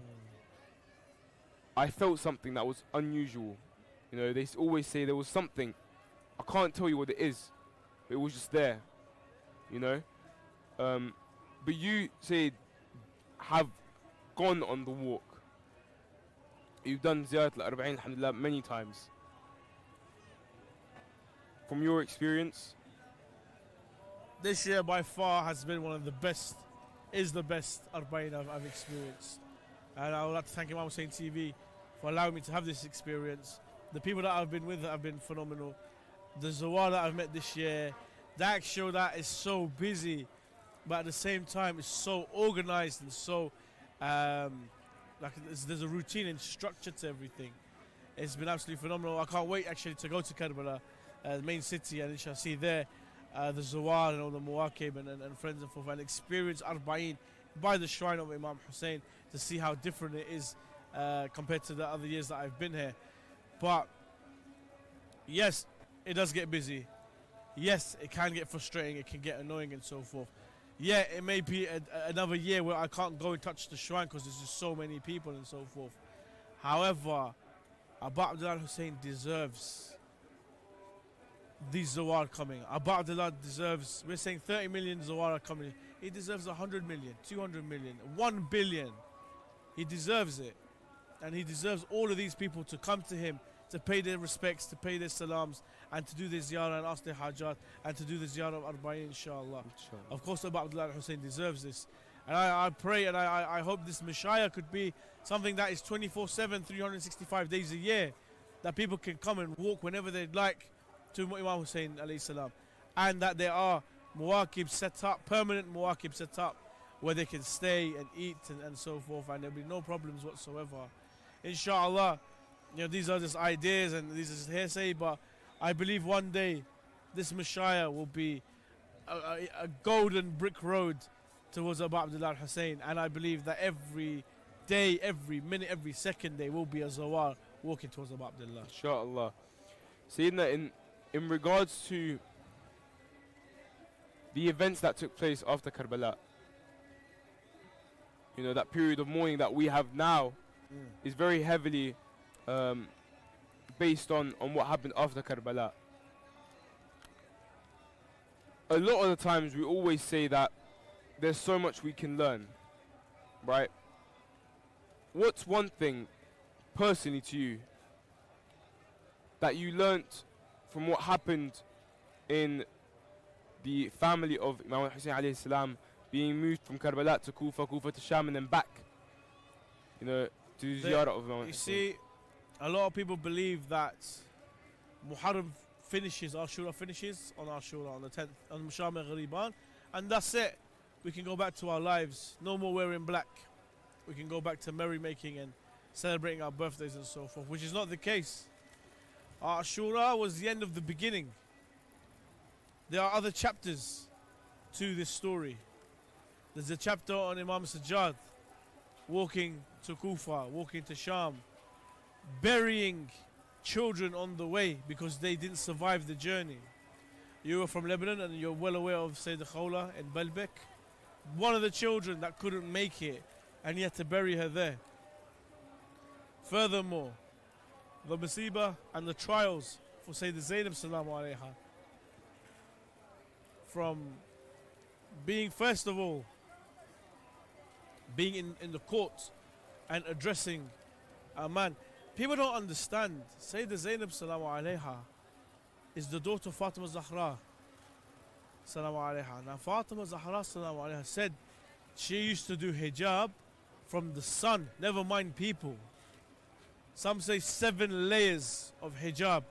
I felt something that was unusual. You know, they always say there was something. I can't tell you what it is, but it was just there. You know? But you say have gone on the walk. You've done Ziyarat al-Arbaeen, alhamdulillah, many times. From your experience? This year by far has been one of the best, is the best Arbaeen I've experienced. And I would like to thank Imam Hussein TV for allowing me to have this experience. The people that I've been with have been phenomenal. The Zawar that I've met this year, the actual that is so busy, but at the same time it's so organized and so, like there's a routine and structure to everything. It's been absolutely phenomenal. I can't wait actually to go to Karbala, the main city, and inshallah see there the Zawar and all the Muwakib and friends and forth, and experience Arbaeen by the shrine of Imam Hussein to see how different it is compared to the other years that I've been here. But yes, it does get busy. Yes, it can get frustrating, it can get annoying and so forth. Yeah, it may be another year where I can't go and touch the shrine because there's just so many people and so forth. However, Abu Abdullah Hussein deserves these Zawar coming. Abu Abdullah deserves, we're saying 30 million Zawar are coming. He deserves 100 million, 200 million, 1 billion. He deserves it. And he deserves all of these people to come to him, to pay their respects, to pay their salams, and to do their ziyarah and ask their hajat, and to do the ziyarah of Arbaeen, inshallah. Of course, Abu Abdullah Hussein deserves this. And I pray and I hope this Mashayah could be something that is 24/7, 365 days a year, that people can come and walk whenever they'd like to Imam Hussein alayhi salam, and that there are muwakib set up, permanent muwakib set up, where they can stay and eat and so forth, and there'll be no problems whatsoever. Inshallah, you know, these are just ideas and these are just hearsay, but I believe one day this Mashayah will be a golden brick road towards Abu Abdullah Hussein, and I believe that every day, every minute, every second there will be a Zawar walking towards Abu Abdullah. Inshallah. Seeing that in regards to the events that took place after Karbala, you know, that period of mourning that we have now is very heavily based on what happened after Karbala. A lot of the times we always say that there's so much we can learn, right? What's one thing personally to you that you learnt from what happened in the family of Imam Hussein alayhi salam being moved from Karbala to Kufa, Kufa to Sham, and then back, you know, to the ziyarah of Imam Hussein? You see, a lot of people believe that Muharram finishes, Ashura finishes on Ashura, on the 10th, on Musham al-Ghariban, and that's it. We can go back to our lives, no more wearing black. We can go back to merrymaking and celebrating our birthdays and so forth, which is not the case. Ashura was the end of the beginning. There are other chapters to this story. There's a chapter on Imam Sajjad walking to Kufa, walking to Sham, burying children on the way because they didn't survive the journey. You were from Lebanon and you're well aware of Sayyidah Khawla in Baalbek. One of the children that couldn't make it, and he had to bury her there. Furthermore, the Musibah and the trials for Sayyidah Zainab Salamu Alayha, from being, first of all, being in the court and addressing a man. People don't understand. Sayyidah Zainab Salamu Alayha is the daughter of Fatima Zahra Salamu Alayha. Now Fatima Zahra Salamu Alayha said she used to do hijab from the sun, never mind people. Some say 7 layers of hijab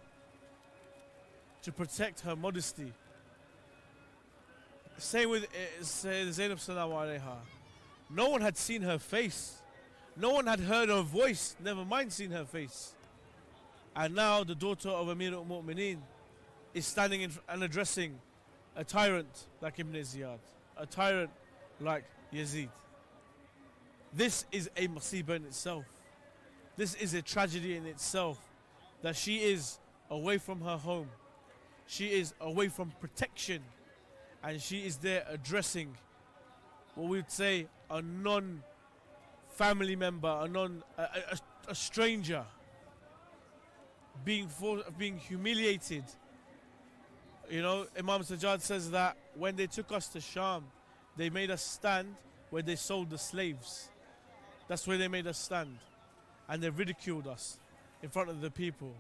to protect her modesty. Same with Zainab Salamu Alayha. No one had seen her face. No one had heard her voice, never mind seen her face. And now the daughter of Amir al-Mu'mineen is standing and addressing a tyrant like Ibn Ziyad, a tyrant like Yazid. This is a musibah in itself. This is a tragedy in itself, that she is away from her home. She is away from protection, and she is there addressing what we would say a non-family member, a stranger, being humiliated. You know, Imam Sajjad says that when they took us to Sham, they made us stand where they sold the slaves. That's where they made us stand. And they ridiculed us in front of the people.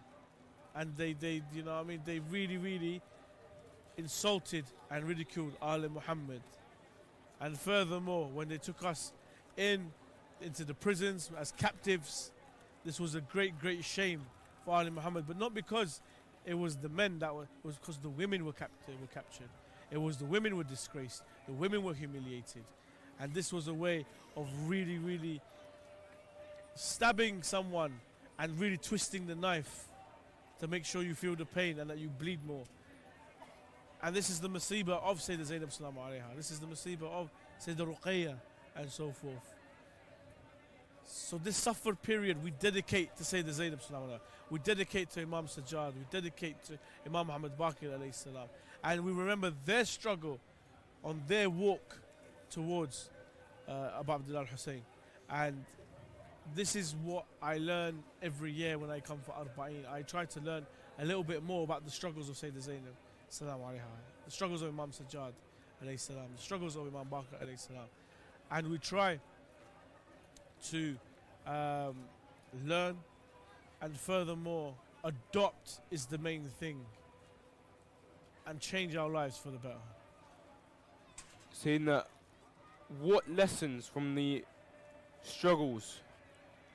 And they you know what I mean, they really insulted and ridiculed Ali Muhammad. And furthermore, when they took us into the prisons as captives, this was a great shame for Ali Muhammad. But not because it was the men it was because the women were captured. It was the women were disgraced. The women were humiliated. And this was a way of really stabbing someone and really twisting the knife to make sure you feel the pain and that you bleed more. And this is the musibah of Sayyidah Zainab Salamu Alayha. This is the musibah of Sayyidah Ruqayya and so forth. So this suffer period we dedicate to Sayyidah Zainab Salamu Alayha. We dedicate to Imam Sajjad. We dedicate to Imam Muhammad Baqir alayhi salam. And we remember their struggle on their walk towards Abu Abdullah al-Hussein. And this is what I learn every year when I come for Arbaeen. I try to learn a little bit more about the struggles of Sayyidah Zainab Salamu Alayha, the struggles of Imam Sajjad alayhi salam, the struggles of Imam Baqir alayhi salam. And we try to learn, and furthermore adopt is the main thing, and change our lives for the better. Saying that, what lessons from the struggles,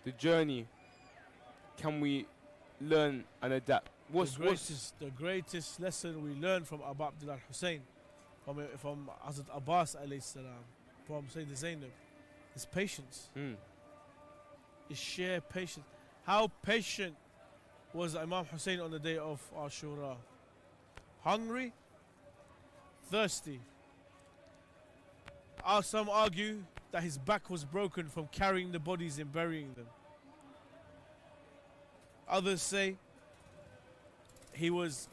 the journey, can we learn and adapt? The greatest lesson we learn from Abu Abdullah al-Hussein, from Hazrat Abbas alayhi salam, from Sayyidah Zainab, is patience. Is sheer patience. How patient was Imam Hussein on the day of Ashura? Hungry, thirsty. Some argue that his back was broken from carrying the bodies and burying them. Others say he was,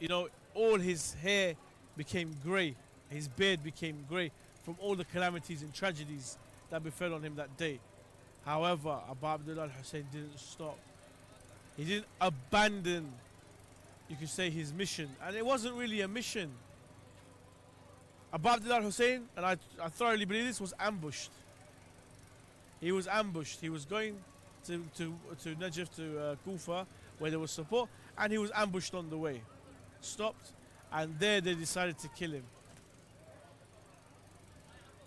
all his hair became grey, his beard became grey from all the calamities and tragedies that befell on him that day. However, Abu Abdullah al-Hussein didn't stop. He didn't abandon, you could say, his mission. And it wasn't really a mission. Abu Abdullah al-Hussein, and I thoroughly believe this, was ambushed. He was ambushed. He was going to Najaf, to Kufa, where there was support, and he was ambushed on the way. Stopped, and there they decided to kill him.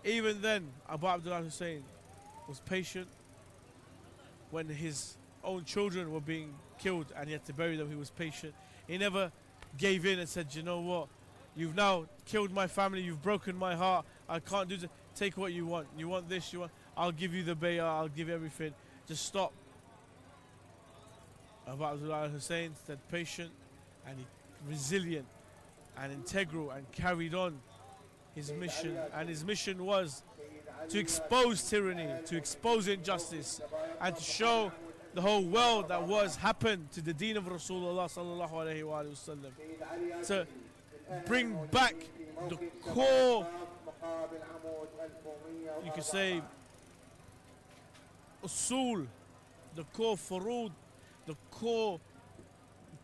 Even then, Abu Abdullah al-Hussein was patient. When his own children were being killed and he had to bury them, he was patient. He never gave in and said, you know what, you've now killed my family, you've broken my heart, I can't do this. Take what you want. You want this, I'll give you the bay'ah, I'll give you everything. Just stop. Abu Abdullah al-Hussein stayed patient and resilient and integral and carried on his mission, and his mission was to expose tyranny, to expose injustice, and to show the whole world that was happened to the deen of Rasulullah sallallahu alaihi wasallam, to bring back the core, you could say, usul, the core furud, the core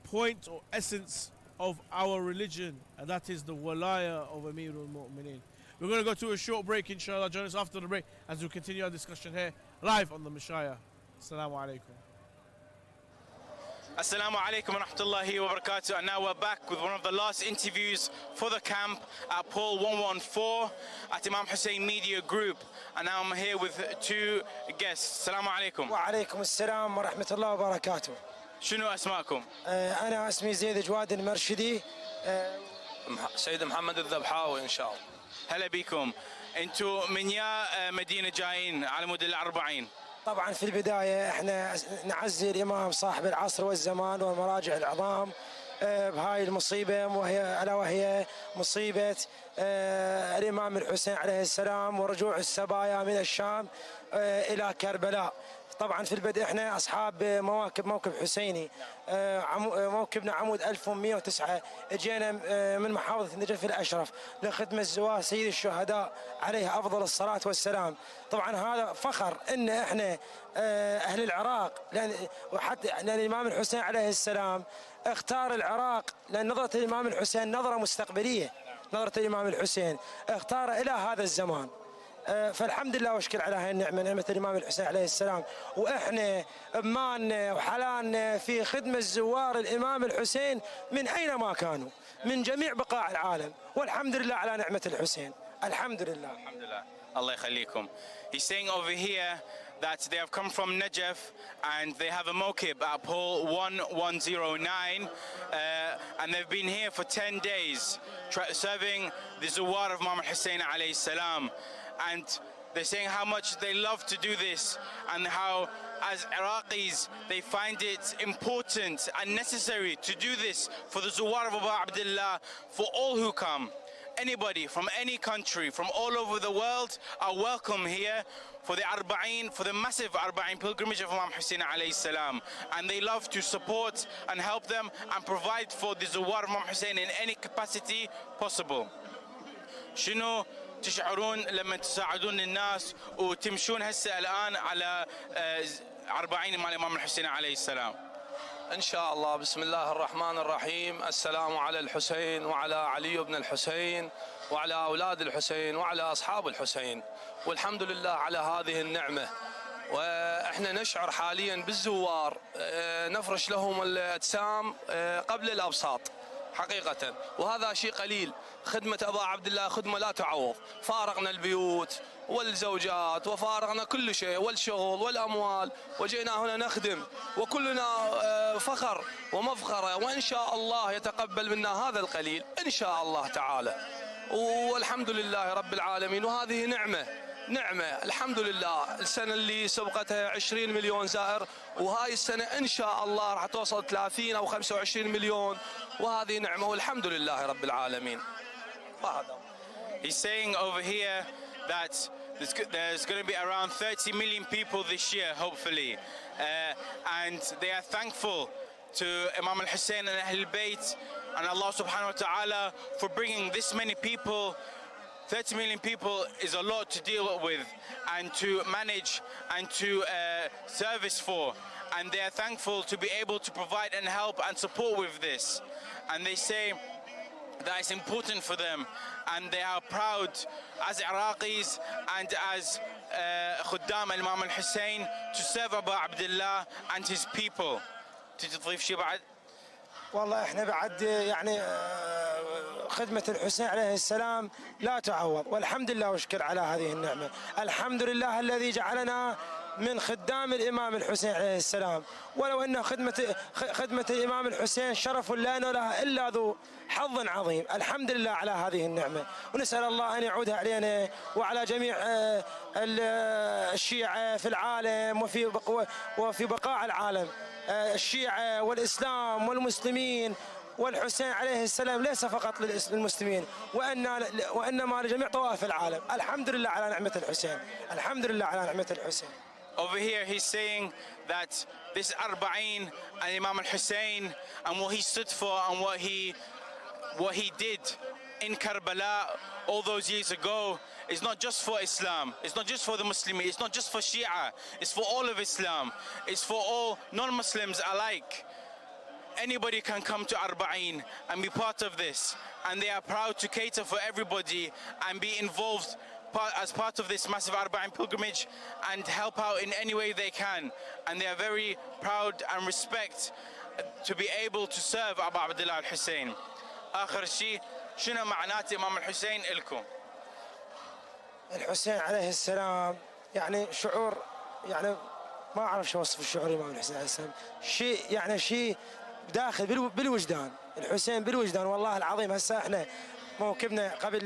point or essence of our religion, and that is the walaya of Amirul Mu'mineen. We're going to go to a short break, inshallah. Join us after the break as we continue our discussion here live on the Mashayah. Assalamu alaikum. Assalamu alaikum wa rahmatullahi wa barakatuh. And now we're back with one of the last interviews for the camp at Paul 114 at Imam Hussein Media Group. And now I'm here with two guests. Assalamu alaikum. Wa alaikum assalam wa rahmatullahi wa barakatuh. شنو اسماءكم؟ أنا اسمي زيد جواد المرشدي. سيد محمد الذبحاوي إن شاء الله. هلا بكم. أنتم من يا مدينة جايين على مود الأربعين؟ طبعا في البداية احنا نعزي الإمام صاحب العصر والزمان والمراجع العظام بهاي المصيبة، وهي مصيبة الإمام الحسين عليه السلام ورجوع السبايا من الشام إلى كربلاء. طبعا في البدء احنا اصحاب موكب حسيني، موكبنا عمود 1109، اجينا من محافظه النجف الاشرف لخدمه زوار سيد الشهداء عليه افضل الصلاه والسلام. طبعا هذا فخر ان احنا اهل العراق، وحتى لان الامام الحسين عليه السلام اختار العراق، لان نظره الامام الحسين نظره مستقبليه، نظره الامام الحسين اختار الى هذا الزمان. فالحمد لله واشكر على هاي النعمه، نعمه الامام الحسين عليه السلام، واحنا بماننا وحلالنا في خدمه زوار الامام الحسين من اينما كانوا من جميع بقاع العالم، والحمد لله على نعمه الحسين. الحمد لله. الحمد لله. الله يخليكم. He's saying over here that they have come from Najaf and they have a mokib at Paul 1109 and they've been here for 10 days serving the Zawar of Imam Hussein alayhi salam. And they're saying how much they love to do this and how as Iraqis they find it important and necessary to do this for the Zawar of Abu Abdullah, for all who come. Anybody from any country, from all over the world are welcome here for the Arbaeen, for the massive Arbaeen pilgrimage of Imam Hussein alayhi salam. And they love to support and help them and provide for the Zawar of Imam Hussein in any capacity possible. شنو تشعرون لما تساعدون الناس وتمشون هسه الآن على 40 مع الإمام الحسين عليه السلام؟ إن شاء الله. بسم الله الرحمن الرحيم. السلام على الحسين وعلى علي بن الحسين وعلى أولاد الحسين وعلى أصحاب الحسين، والحمد لله على هذه النعمة. وإحنا نشعر حاليا بالزوار، نفرش لهم الأجسام قبل الأبساط حقيقة، وهذا شيء قليل. خدمة أبا عبد الله خدمة لا تعوض. فارقنا البيوت والزوجات وفارقنا كل شيء والشغل والأموال وجينا هنا نخدم، وكلنا فخر ومفخرة، وإن شاء الله يتقبل منا هذا القليل إن شاء الله تعالى. والحمد لله رب العالمين. وهذه نعمة الحمد لله. السنة اللي سبقتها 20 مليون زائر، وهاي السنة إن شاء الله راح توصل 30 أو 25 مليون، وهذه نعمة والحمد لله رب العالمين. He's saying over here that there's going to be around 30 million people this year, hopefully, and they are thankful to Imam al-Hussein and Ahl al-Bayt and Allah subhanahu wa ta'ala for bringing this many people. 30 million people is a lot to deal with and to manage and to service for, and they are thankful to be able to provide and help and support with this. And they say that it's important for them, and they are proud as Iraqis and as Khuddam Imam al-Hussein to serve Abu Abdullah and his people. تضيف شيء بعد؟ والله احنا بعد يعني خدمة الحسين عليه السلام لا تعوض، والحمد لله واشكر على هذه النعمة. الحمد لله الذي جعلنا من خدام الإمام الحسين عليه السلام، ولو أن خدمة الإمام الحسين شرف لا نولها إلا ذو حظ عظيم. الحمد لله على هذه النعمة، ونسأل الله أن يعودها علينا وعلى جميع الشيعة في العالم وفي بقاع العالم، الشيعة والإسلام والمسلمين والحسين عليه السلام ليس فقط للمسلمين وإنما لجميع طوائف العالم. الحمد لله على نعمة الحسين، الحمد لله على نعمة الحسين. Over here he's saying that this Arbaeen and Imam Hussein and what he stood for and what he did in Karbala all those years ago is not just for Islam, it's not just for the Muslims, it's not just for Shia, it's for all of Islam, it's for all non-Muslims alike. Anybody can come to Arbaeen and be part of this, and they are proud to cater for everybody and be involved as part of this massive Arbaeen pilgrimage and help out in any way they can, and they are very proud and respect to be able to serve Abu Abdullah al-Hussein. آخر شيء شنو معنات إمام الحسين إلكم؟ الحسين عليه السلام يعني شعور، يعني ما أعرف شو أوصف الشعور الإمام الحسين عليه السلام، شيء يعني شيء داخل بالوجدان. الحسين بالوجدان والله العظيم. هسه احنا موكبنا قبل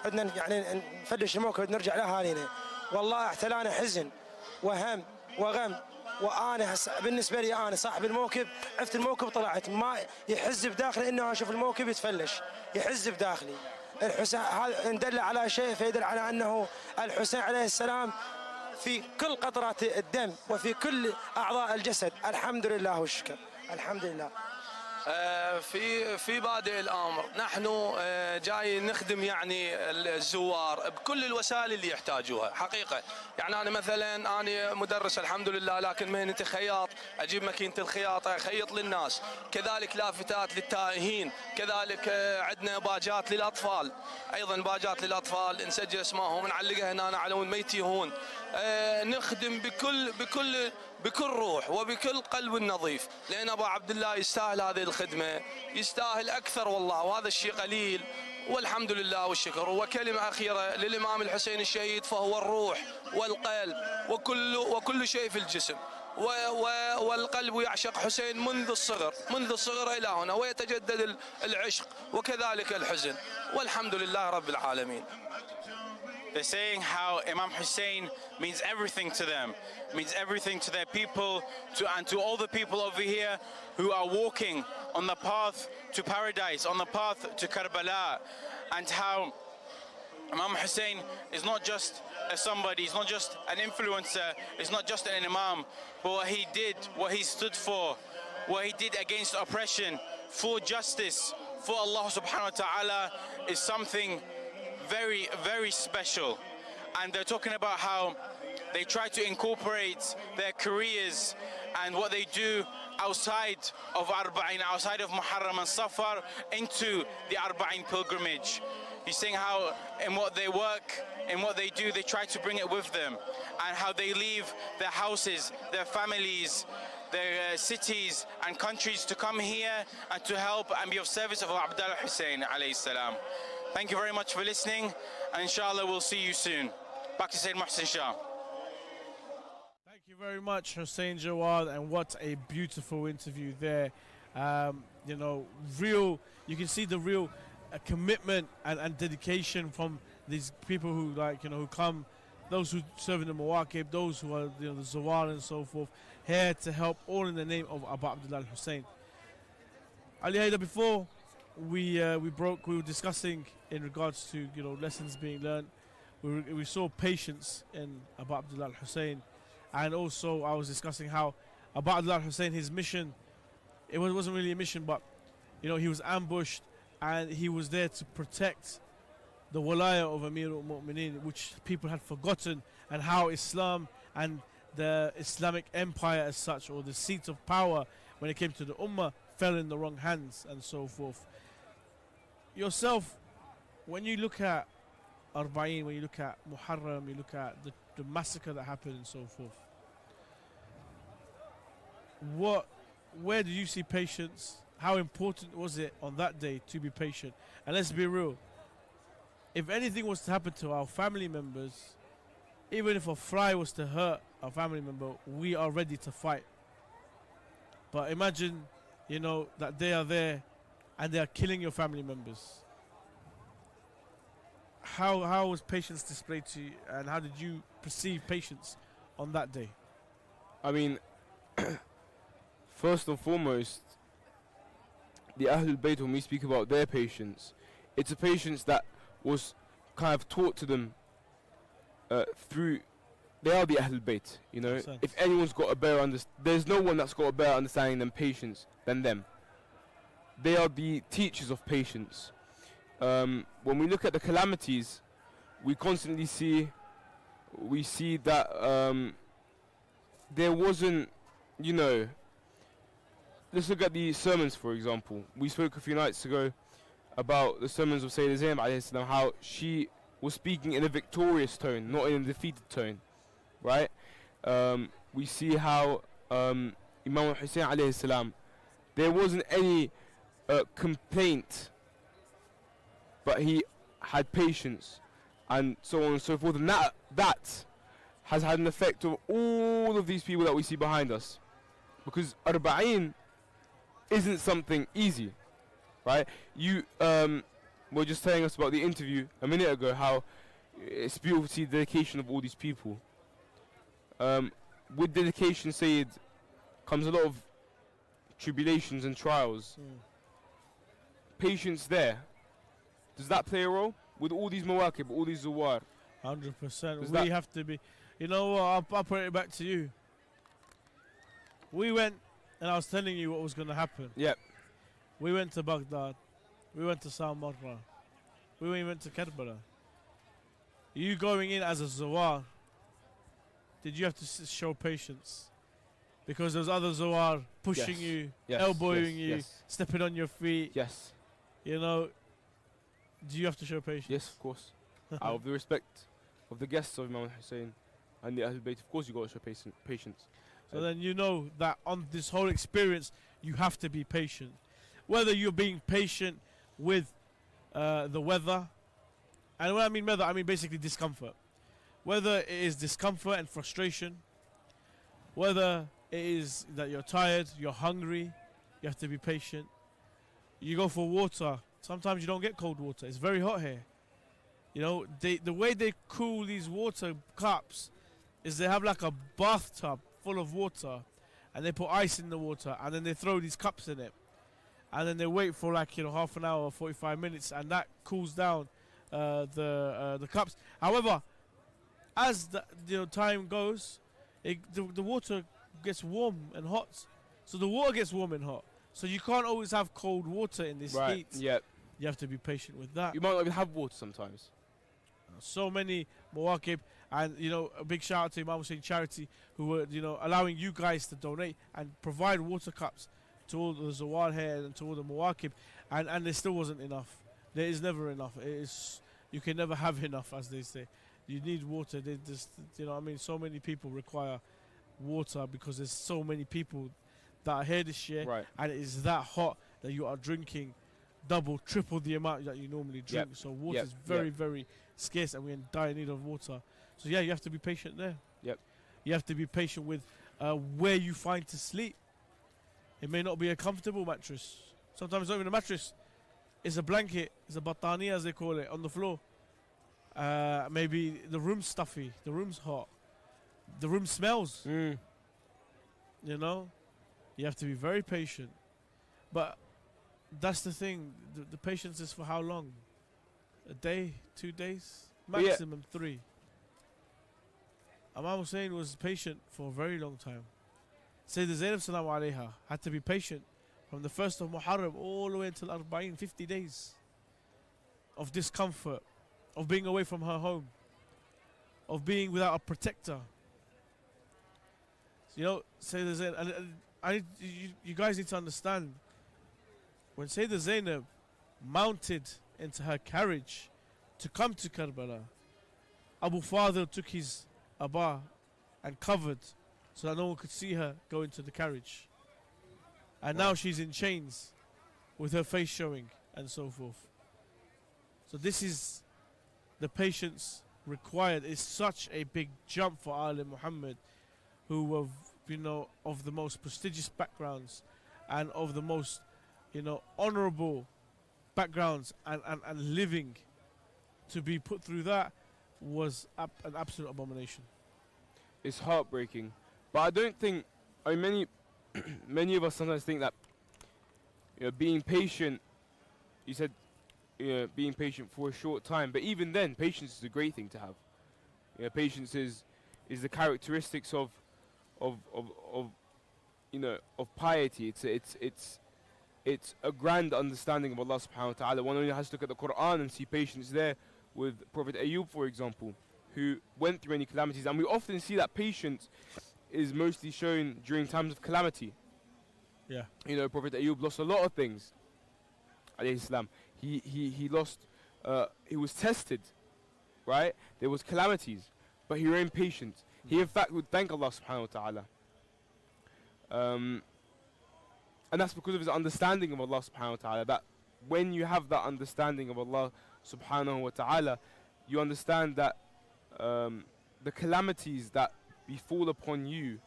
بدنا يعني نفدش الموكب نرجع لأهالينا، والله احتلانا حزن وهم وغم. وانا بالنسبه لي انا صاحب الموكب، عرفت الموكب طلعت ما يحز بداخلي انه اشوف الموكب يتفلش، يحز بداخلي. الحسين هذا ان دل على شيء فيدل على انه الحسين عليه السلام في كل قطرات الدم وفي كل اعضاء الجسد. الحمد لله والشكر، الحمد لله. في بادئ الامر نحن جاي نخدم يعني الزوار بكل الوسائل اللي يحتاجوها حقيقه. يعني انا مثلا انا مدرس الحمد لله، لكن مهنتي خياط، اجيب ماكينه الخياطه اخيط للناس، كذلك لافتات للتائهين، كذلك عندنا باجات للاطفال، ايضا باجات للاطفال نسجل اسمائهم نعلقها هنا على ما يتيهون. نخدم بكل روح وبكل قلب نظيف، لأن أبو عبد الله يستاهل هذه الخدمة، يستاهل أكثر والله، وهذا الشيء قليل والحمد لله والشكر. وكلمة أخيرة للإمام الحسين الشهيد، فهو الروح والقلب وكل شيء في الجسم، والقلب يعشق حسين منذ الصغر إلى هنا، ويتجدد العشق وكذلك الحزن، والحمد لله رب العالمين. They're saying how Imam Hussein means everything to them, means everything to their people, and to all the people over here who are walking on the path to paradise, on the path to Karbala, and how Imam Hussein is not just somebody, he's not just an influencer, he's not just an imam, but what he did, what he stood for, what he did against oppression, for justice, for Allah subhanahu wa ta'ala, is something very, very special. And they're talking about how they try to incorporate their careers and what they do outside of Arbaeen, outside of Muharram and Safar, into the Arbaeen pilgrimage. He's saying how in what they work, in what they do, they try to bring it with them, and how they leave their houses, their families, their cities and countries to come here and to help and be of service of Abdullah Hussein alayhi salam. Thank you very much for listening, and inshallah we'll see you soon. Back to Sayyid Muhsin Shah. Thank you very much, Hussein Jawad, and what a beautiful interview there. You know, you can see the real commitment and dedication from these people who, like, you know, who come, those who serve in the Mawaqib, those who are, you know, the Zawar and so forth, here to help, all in the name of Abu Abdullah al-Hussein. Ali Haida, before we were discussing in regards to, you know, lessons being learned. We saw patience in Abu Abdullah al-Hussein, and also I was discussing how Abu Abdullah al-Hussein, his mission, it wasn't really a mission, but, you know, he was ambushed and he was there to protect the walaya of Amir al-Mu'mineen, which people had forgotten, and how Islam and the Islamic empire as such, or the seat of power when it came to the Ummah, fell in the wrong hands and so forth. Yourself, when you look at Arbaeen, when you look at Muharram, you look at the massacre that happened and so forth, where do you see patience? How important was it on that day to be patient? And let's be real, if anything was to happen to our family members, even if a fly was to hurt our family member, we are ready to fight. But imagine, you know, that they are there and they are killing your family members. How was patience displayed to you, and how did you perceive patience on that day? I mean, first and foremost, the Ahlul Bayt, when we speak about their patience, it's a patience that was kind of taught to them through. They are the Ahlul Bayt, you know. If anyone's got a better there's no one that's got a better understanding than patience than them. They are the teachers of patience. When we look at the calamities, we constantly see that there wasn't, you know. Let's look at the sermons, for example. We spoke a few nights ago about the sermons of Sayyidah Zainab alayhi salam, how she was speaking in a victorious tone, not in a defeated tone, right? We see how Imam Hussein alayhi salam, there wasn't any complaint, but he had patience, and so on and so forth, and that has had an effect on all of these people that we see behind us, because Arbaeen isn't something easy, right? You were just telling us about the interview a minute ago, how it's beautiful to see the dedication of all these people. With dedication, Sayyid, comes a lot of tribulations and trials. Patience there, does that play a role? With all these mawakib, all these zawar? 100%. We have to be. You know what, I'll put it back to you. We went, and I was telling you what was going to happen. Yep. We went to Baghdad. We went to Martyrs. We went to Karbala. You going in as a zawar, did you have to show patience? Because there's other zawar pushing you, elbowing you, stepping on your feet. Yes. You know, do you have to show patience? Yes, of course. Out of the respect of the guests of Imam Hussein and the Ahlul Bayt, of course you got to show patience. So then you know that on this whole experience, you have to be patient. Whether you're being patient with the weather, and when I mean weather, I mean basically discomfort. Whether it is discomfort and frustration, whether it is that you're tired, you're hungry, you have to be patient. You go for water, sometimes you don't get cold water. It's very hot here. You know, the way they cool these water cups is they have like a bathtub full of water, and they put ice in the water, and then they throw these cups in it, and then they wait for like, you know, half an hour or 45 minutes, and that cools down the cups. However, as the time goes, the water gets warm and hot, so the water gets warm and hot. So you can't always have cold water in this heat. Yep. You have to be patient with that. You might not even have water sometimes. So many mawakib, and you know, a big shout out to Imam Hussein Charity, who were, you know, allowing you guys to donate and provide water cups to all the zawar here and to all the mawakib, and there still wasn't enough. There is never enough. You can never have enough, as they say. You need water. They just, you know what I mean, so many people require water because there's so many people that are here this year, and it is that hot that you are drinking double, triple the amount that you normally drink. So water is very, very scarce, and we're in dire need of water. So yeah, you have to be patient there. Yep. You have to be patient with where you find to sleep. It may not be a comfortable mattress. Sometimes it's not even a mattress. It's a blanket. It's a battaniya, as they call it, on the floor. Maybe the room's stuffy. The room's hot. The room smells. You know? You have to be very patient. But that's the thing. The patience is for how long? A day? 2 days? Maximum 3. Imam Hussein was patient for a very long time. Sayyidah Zainab salam alayha had to be patient from the 1st of Muharram all the way until Arbaeen, 50 days of discomfort, of being away from her home, of being without a protector. You know, Sayyidah Zainab, and you guys need to understand, when Sayyidah Zainab mounted into her carriage to come to Karbala, Abu Fadl took his abba and covered so that no one could see her go into the carriage. And now she's in chains with her face showing and so forth. So this is the patience required. It's such a big jump for Ali Muhammad, who were, you know, of the most prestigious backgrounds and of the most, you know, honorable backgrounds, and living to be put through that was an absolute abomination. It's heartbreaking. But I don't think, I mean, many of us sometimes think that being patient, you said, being patient for a short time, but even then, patience is a great thing to have. Patience is the characteristics of piety. It's a grand understanding of Allah subhanahu wa ta'ala. One only has to look at the Quran and see patience there with Prophet Ayub, for example, who went through many calamities. And we often see that patience is mostly shown during times of calamity. Yeah. Prophet Ayub lost a lot of things. Alayhi salam. He lost, he was tested, right? There was calamities, but he remained patient. He in fact would thank Allah subhanahu wa ta'ala. And that's because of his understanding of Allah subhanahu wa ta'ala. That when you have that understanding of Allah subhanahu wa ta'ala, you understand that the calamities that befall upon you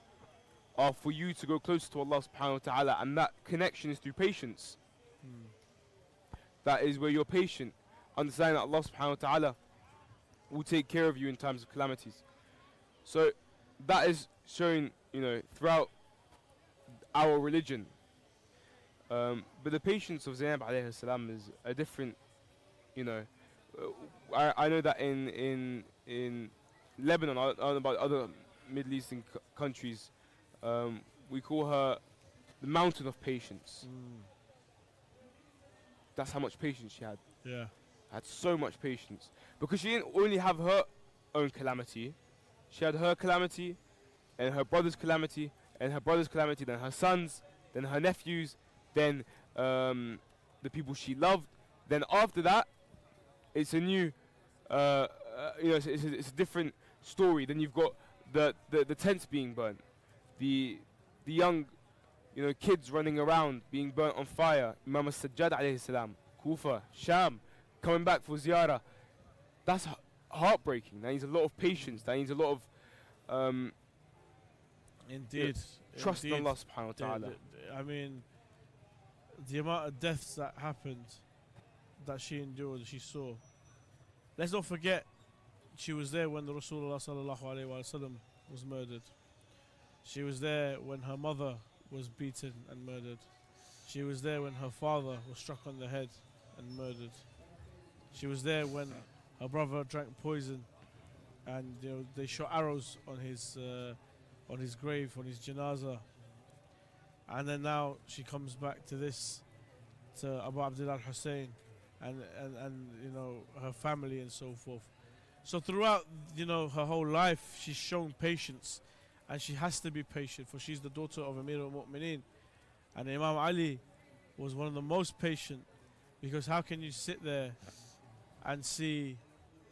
are for you to go closer to Allah subhanahu wa ta'ala, and that connection is through patience. That is where you're patient, understanding that Allah subhanahu wa ta'ala will take care of you in times of calamities. So that is shown, throughout our religion. But the patience of Zainab alayhi salam is a different, I know that in Lebanon, I don't know about other Middle Eastern countries, we call her the mountain of patience. That's how much patience she had. Yeah. Had so much patience. Because she didn't only have her own calamity, she had her calamity, and her brother's calamity, and her brother's calamity, then her sons, then her nephews, then the people she loved. Then after that, it's a new, it's a different story. Then you've got the tents being burnt, the young, kids running around being burnt on fire. Imam Sajjad alayhi salam, Kufa, Sham, coming back for ziyarah. That's heartbreaking. That needs a lot of patience. That needs a lot of indeed trust in Allah subhanahu wa ta'ala. I mean, the amount of deaths that happened, that she endured, she saw. Let's not forget, she was there when the Rasulullah sallallahu alaihi wasallam was murdered. She was there when her mother was beaten and murdered. She was there when her father was struck on the head and murdered. She was there when her brother drank poison, and they shot arrows on his grave, on his janazah. And then now she comes back to this, to Abu Abdullah Hussein, and her family and so forth. So throughout her whole life, she's shown patience, and she has to be patient, for she's the daughter of Amir al-Mu'mineen. And Imam Ali was one of the most patient, because how can you sit there and see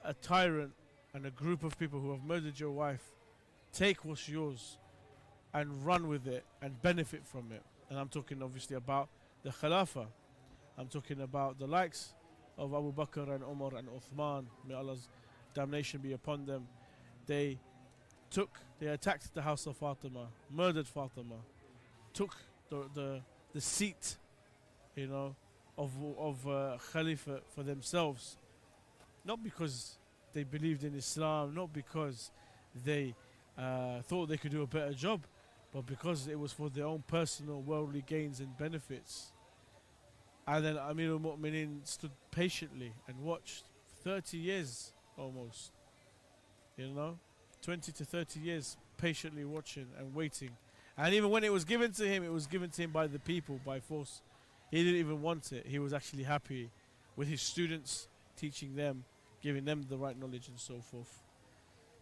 a tyrant and a group of people who have murdered your wife take what's yours and run with it and benefit from it? And I'm talking obviously about the Khilafah. I'm talking about the likes of Abu Bakr and Umar and Uthman, may Allah's damnation be upon them. They attacked the house of Fatima, murdered Fatima, took the seat, of Khalifa for themselves, not because they believed in Islam, not because they thought they could do a better job, but because it was for their own personal worldly gains and benefits. And then Amir al-Mu'mineen stood patiently and watched for 30 years almost, 20 to 30 years patiently watching and waiting. And even when it was given to him, it was given to him by the people, by force. He didn't even want it. He was actually happy with his students, teaching them, giving them the right knowledge and so forth.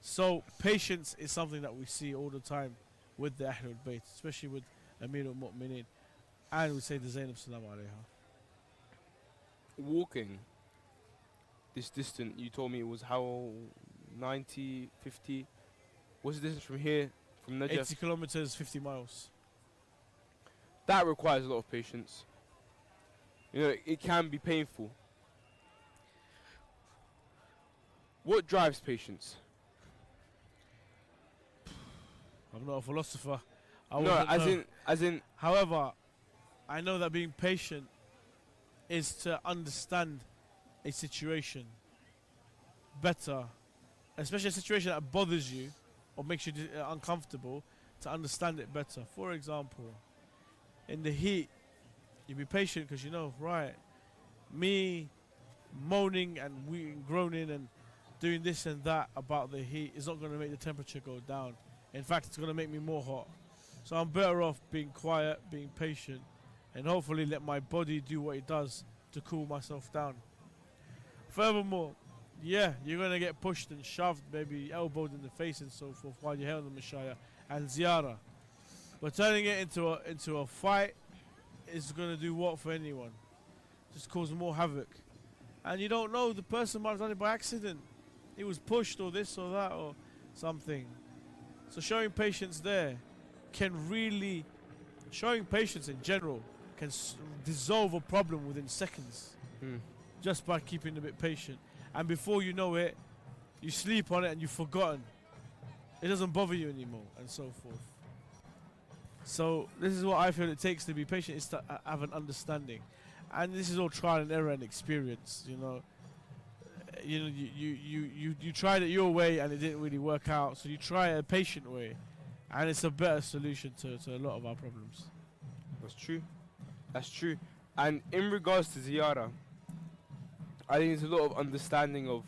So patience is something that we see all the time with the Ahlul Bayt, especially with Amir al-Mu'mineen. And we say the Zainab salam alayha. Walking this distance, you told me it was how 90, 50? What's the distance from here, from Najaf? 80 kilometers, 50 miles. That requires a lot of patience. It can be painful. What drives patience? I'm not a philosopher. As in. However, I know that being patient is to understand a situation better, especially a situation that bothers you or makes you uncomfortable, to understand it better. For example, in the heat You be patient because you know, right, me moaning and groaning and doing this and that about the heat is not going to make the temperature go down. In fact, it's going to make me more hot. So I'm better off being quiet, being patient, and hopefully let my body do what it does to cool myself down. Furthermore, yeah, you're going to get pushed and shoved, maybe elbowed in the face and so forth while you're here on the Mashayah and Ziyarah. But turning it into a fight is going to do what for anyone? Just cause more havoc. And you don't know, the person might have done it by accident. He was pushed or this or that or something. So showing patience there can really, showing patience in general can dissolve a problem within seconds. Just by keeping a bit patient. And before you know it, you sleep on it and you've forgotten. It doesn't bother you anymore and so forth. So this is what I feel it takes to be patient, is to have an understanding. And this is all trial and error and experience, you know. You tried it your way and it didn't really work out, so you try a patient way, and it's a better solution to a lot of our problems. That's true. That's true. And in regards to Ziyarah, I think there's a lot of understanding of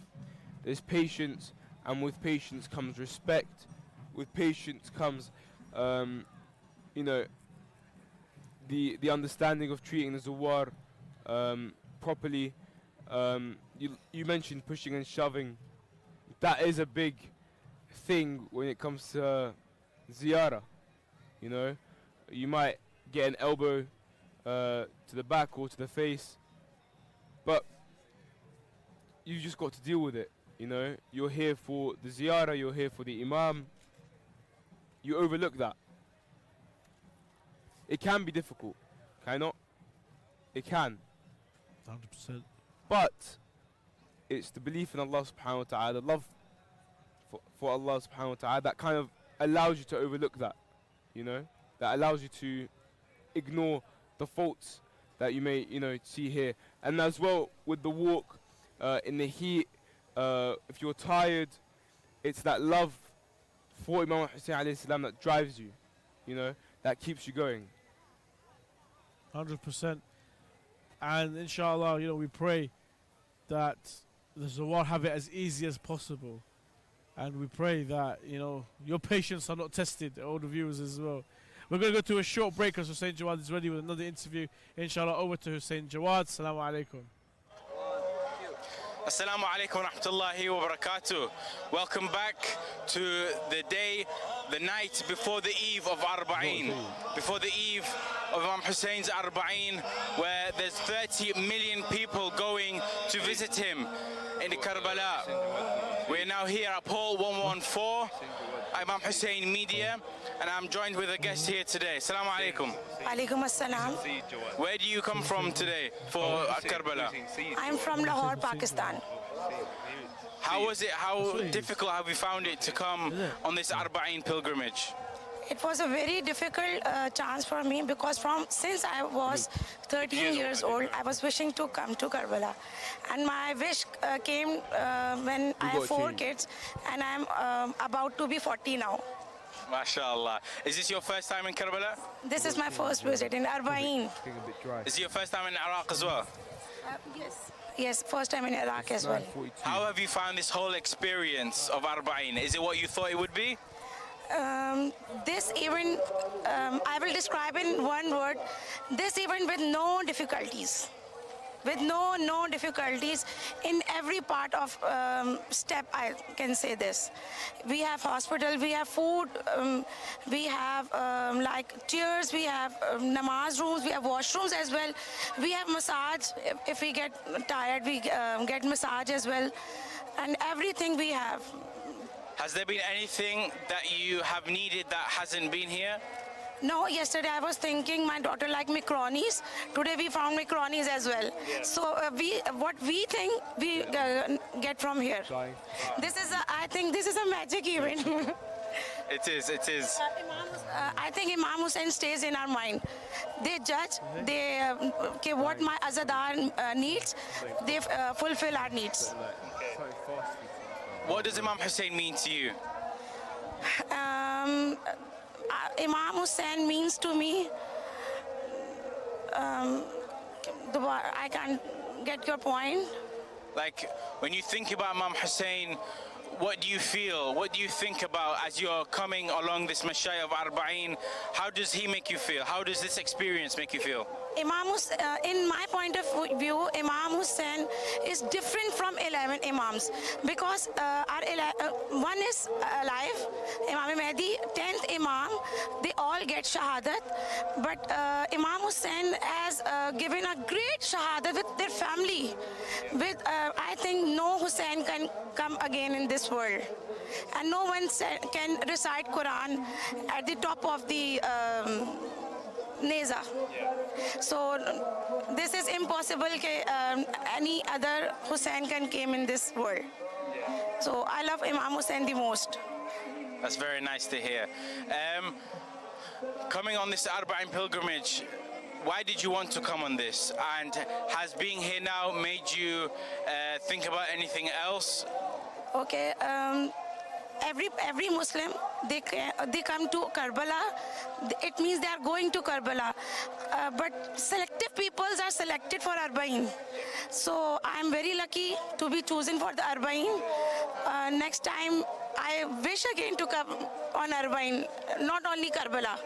there's patience, and with patience comes respect. With patience comes, you know, the understanding of treating the Zawar properly. You mentioned pushing and shoving. That is a big thing when it comes to Ziyarah. You know, you might get an elbow to the back or to the face, but you just got to deal with it. You know, you're here for the Ziyarah, you're here for the Imam. You overlook that. It can be difficult, cannot? It can. 100%. But it's the belief in Allah subhanahu wa ta'ala, the love for Allah subhanahu wa ta'ala, that kind of allows you to overlook that, you know? That allows you to ignore the faults that you may, you know, see here. And as well with the walk in the heat, if you're tired, it's that love for Imam Hussein alayhi salam that drives you, you know, that keeps you going. 100%. And inshallah, you know, we pray that the Zawar have it as easy as possible. And we pray that, you know, your patience are not tested, all the viewers as well. We're going to go to a short break because Hussein Jawad is ready with another interview. Inshallah, over to Hussein Jawad. Assalamu alaikum. Assalamu alaikum wa rahmatullahi wa barakatuh. Welcome back to the day, the night before the eve of Arbaeen, before the eve of Imam Hussein's Arbaeen, where there's 30 million people going to visit him in the Karbala. We're now here at Hall 114, Imam Hussein Media, and I'm joined with a guest here today. Assalamu alaikum. Alaikum assalam. Where do you come from today for Karbala? I'm from Lahore, Pakistan. How was it? How difficult have you found it to come on this Arbaeen pilgrimage? It was a very difficult chance for me because since I was 13 years old, I was wishing to come to Karbala. And my wish came when I have 4 kids, and I'm about to be 40 now. MashaAllah. Is this your first time in Karbala? This is my first visit in Arbaeen. Is it your first time in Iraq as well? Yes. Yes, first time in Iraq as well. How have you found this whole experience of Arbaeen? Is it what you thought it would be? This event, I will describe in one word, this event with no difficulties. With no difficulties in every part of step, I can say this. We have hospital, we have food, we have like chairs, we have namaz rooms, we have washrooms as well. We have massage, if we get tired, we get massage as well. And everything we have. Has there been anything that you have needed that hasn't been here? No, yesterday I was thinking my daughter liked macaronis. Today we found macaronis as well. Yeah. So what we think we get from here. This is I think this is a magic event. It is. I think Imam Hussein stays in our mind. They judge. They what my azadar needs. They fulfill our needs. What does Imam Hussein mean to you? Imam Hussein means to me I can't get your point. Like, when you think about Imam Hussein, what do you feel? What do you think about as you're coming along this Mashayah of Arbaeen? How does he make you feel? How does this experience make you feel? In my point of view, Imam Hussein is different from 11 Imams because one is alive, Imam Mahdi, 10th Imam, they all get Shahadat. But Imam Hussein has given a great Shahadat with their family. I think no Hussein can come again in this world. And no one can recite Quran at the top of the Neza. So this is impossible that any other Hussein can come in this world. So I love Imam Hussein the most. That's very nice to hear. Coming on this Arbaeen pilgrimage, why did you want to come on this? And has being here now made you think about anything else? Okay. Every Muslim, they come to Karbala. It means they are going to Karbala. But selective peoples are selected for Arbaeen. So I am very lucky to be chosen for the Arbaeen. Next time, I wish again to come on Arbaeen, not only Karbala.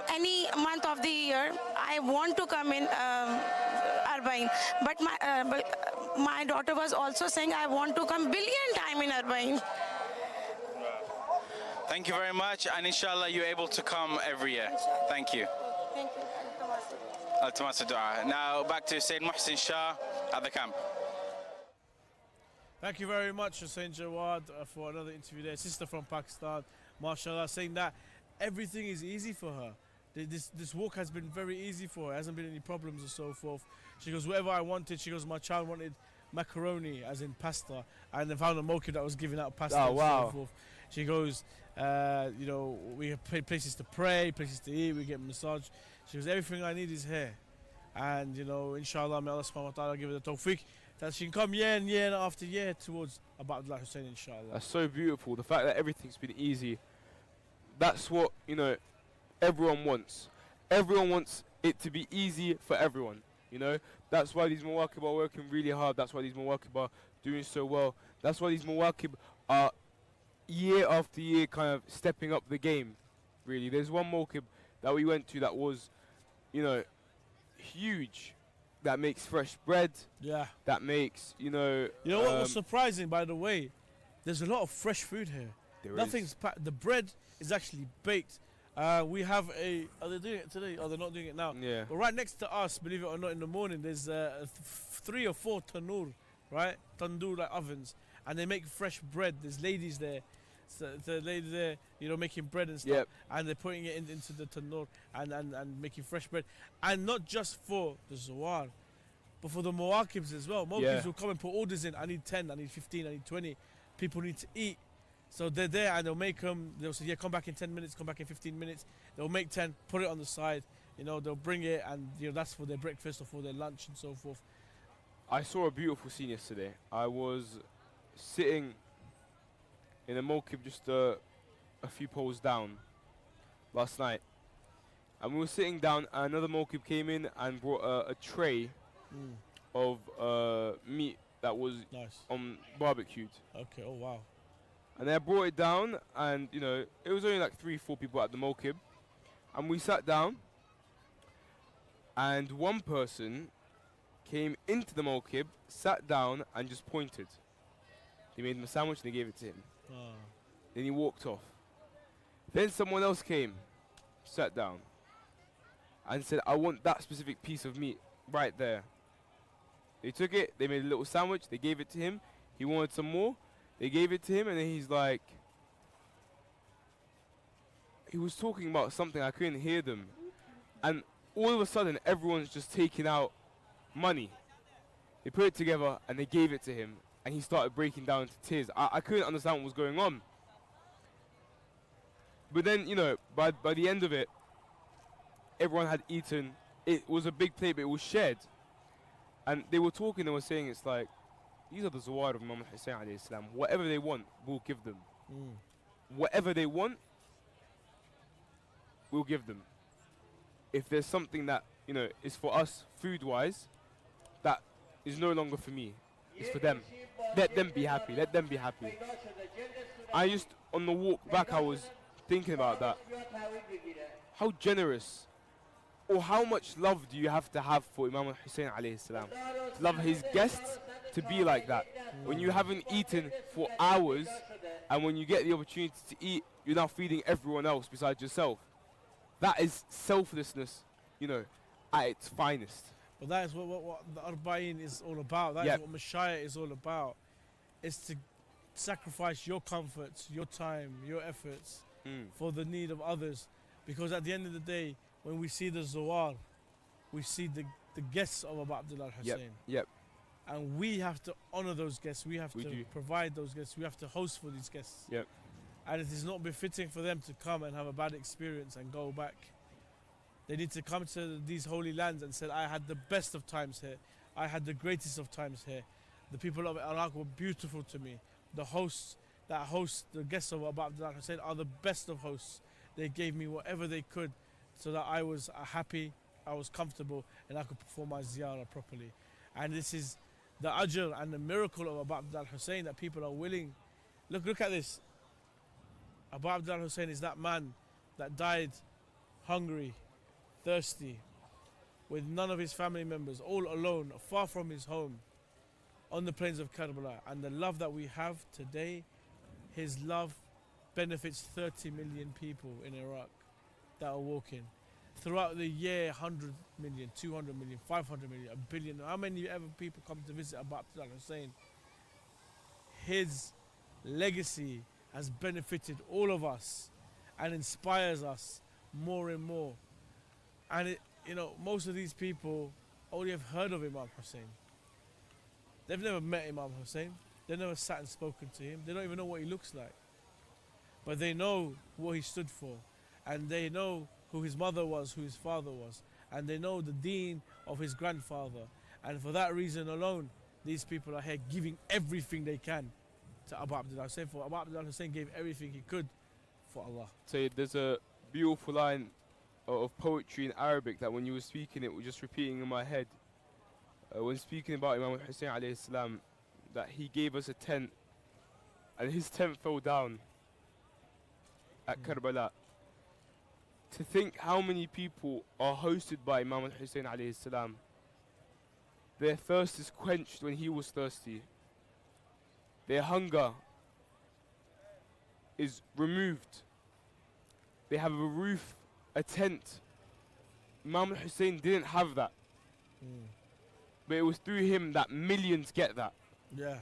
Any month of the year, I want to come in Arbaeen. But my daughter was also saying, I want to come billion time in Arbaeen. Thank you very much, and inshallah you're able to come every year. Thank you. Thank you. Al-Tamasa Dua. Now back to Sayyid Muhsin Shah at the camp. Thank you very much, Hussein Jawad, for another interview there. Sister from Pakistan, mashallah, saying that everything is easy for her. This walk has been very easy for her. There hasn't been any problems and so forth. She goes, whatever I wanted, she goes, my child wanted macaroni, as in pasta, and they found a mokib that was giving out pasta and so forth. She goes, you know, we have places to pray, places to eat, we get massage. She goes, everything I need is here. And, you know, inshallah, may Allah subhanahu wa ta'ala give her the tawfiq that she can come year and year after year towards Abdullah Hussein, inshallah. That's so beautiful. The fact that everything's been easy, that's what, you know, everyone wants. Everyone wants it to be easy for everyone, you know. That's why these mawaqib are working really hard. That's why these mawaqib are doing so well. That's why these mawaqib are year after year kind of stepping up the game, really. There's one mawqib that we went to that was, you know, huge, that makes fresh bread. Yeah. That makes, you know... You know what was surprising, by the way? There's a lot of fresh food here. Nothing's packed. The bread is actually baked. We have a... Are they doing it today? Oh, they're not doing it now. Yeah. But right next to us, believe it or not, in the morning, there's 3 or 4 tandoor, right? Tandoor, like ovens. And they make fresh bread. There's ladies there. So the lady there, you know, making bread and stuff. Yep. And they're putting it into the tandoor and making fresh bread. And not just for the zawar, but for the mawaqibs as well. Mawaqibs will come and put orders in. I need 10, I need 15, I need 20. People need to eat. So they're there and they'll make them. They'll say, yeah, come back in 10 minutes, come back in 15 minutes. They'll make 10, put it on the side. You know, they'll bring it and, you know, that's for their breakfast or for their lunch and so forth. I saw a beautiful scene yesterday. I was sitting in a mawqib just a few poles down last night. And we were sitting down and another mawqib came in and brought a tray of meat that was barbecued. Okay, oh wow. And they brought it down and, you know, it was only like 3-4 people at the mawqib. And we sat down and one person came into the mawqib, sat down and just pointed. They made him a sandwich and they gave it to him. Then he walked off. Then someone else came, sat down and said, I want that specific piece of meat right there. They took it, they made a little sandwich, they gave it to him. He wanted some more, they gave it to him, and then he's like, he was talking about something, I couldn't hear them. And all of a sudden, everyone's just taking out money. They put it together and they gave it to him. And he started breaking down into tears. I couldn't understand what was going on. But then, you know, by the end of it, everyone had eaten. It was a big plate, but it was shared. And they were talking, they were saying, it's like, these are the zawar of Imam Hussein alayhi salam. Whatever they want, we'll give them. Whatever they want, we'll give them. If there's something that you know, is for us food-wise, that is no longer for me. It's for them. Let them be happy. Let them be happy. I just, on the walk back, I was thinking about that. How generous, or how much love do you have to have for Imam Hussein alayhi salam? To love his guests, to be like that. When you haven't eaten for hours, and when you get the opportunity to eat, you're now feeding everyone else besides yourself. That is selflessness, you know, at its finest. But that is what the Arbaeen is all about. That is what Mashayah is all about. It's to sacrifice your comforts, your time, your efforts for the need of others. Because at the end of the day, when we see the Zawar, we see the guests of Abu Abdullah Hussein. Yep. And we have to honor those guests. We have to provide those guests. We have to host for these guests. Yep. And it is not befitting for them to come and have a bad experience and go back. They need to come to these holy lands and say, I had the best of times here. I had the greatest of times here. The people of Iraq were beautiful to me. The hosts that host the guests of Abu Abdullah Hussein are the best of hosts. They gave me whatever they could so that I was happy, I was comfortable, and I could perform my ziyarah properly. And this is the ajr and the miracle of Abu Abdullah Hussein, that people are willing. Look at this. Abu Abdullah Hussein is that man that died hungry, thirsty, with none of his family members, all alone, far from his home, on the plains of Karbala. And the love that we have today, his love benefits 30 million people in Iraq that are walking. Throughout the year, 100 million, 200 million, 500 million, a billion, how many ever people come to visit Abu Abdullah Hussein? His legacy has benefited all of us and inspires us more and more. And it, you know, most of these people only have heard of Imam Hussein. They've never met Imam Hussein. They've never sat and spoken to him. They don't even know what he looks like. But they know what he stood for. And they know who his mother was, who his father was. And they know the deen of his grandfather. And for that reason alone, these people are here giving everything they can to Abu Abdullah Hussein. For Abu Abdullah Hussein gave everything he could for Allah. So there's a beautiful line of poetry in Arabic that when you were speaking it was just repeating in my head. When speaking about Imam Hussein alayhi salam, that he gave us a tent and his tent fell down at Karbala. To think how many people are hosted by Imam Hussein alayhi salam. Their thirst is quenched when he was thirsty. Their hunger is removed. They have a roof, a tent. Imam Hussein didn't have that. But it was through him that millions get that. Yeah.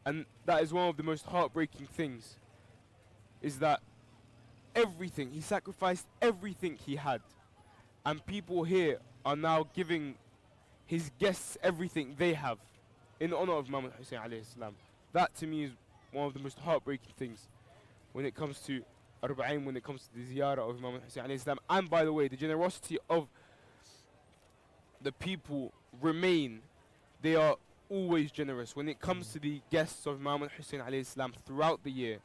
And that is one of the most heartbreaking things, is that everything, he sacrificed everything he had. And people here are now giving his guests everything they have in honor of Imam Hussein alayhi salam. That to me is one of the most heartbreaking things when it comes to Arbaeen, when it comes to the ziyarah of Imam Hussein alayhi salam. And by the way, the generosity of the people remain. They are always generous. When it comes to the guests of Imam Hussein alayhi salam throughout the year,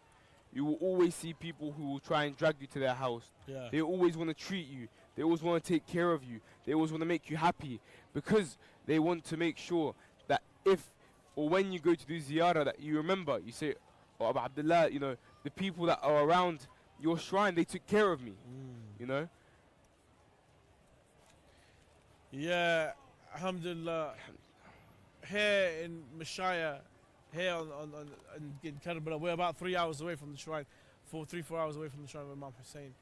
you will always see people who will try and drag you to their house. Yeah. They always want to treat you. They always want to take care of you. They always want to make you happy, because they want to make sure that if or when you go to do ziyarah, that you remember, you say, oh, Abu Abdullah, you know, the people that are around your shrine, they took care of me, you know? Yeah, alhamdulillah. Here in Mashayah, here in Karbala, we're about 3 hours away from the shrine, 3-4 hours away from the shrine of Imam Hussein.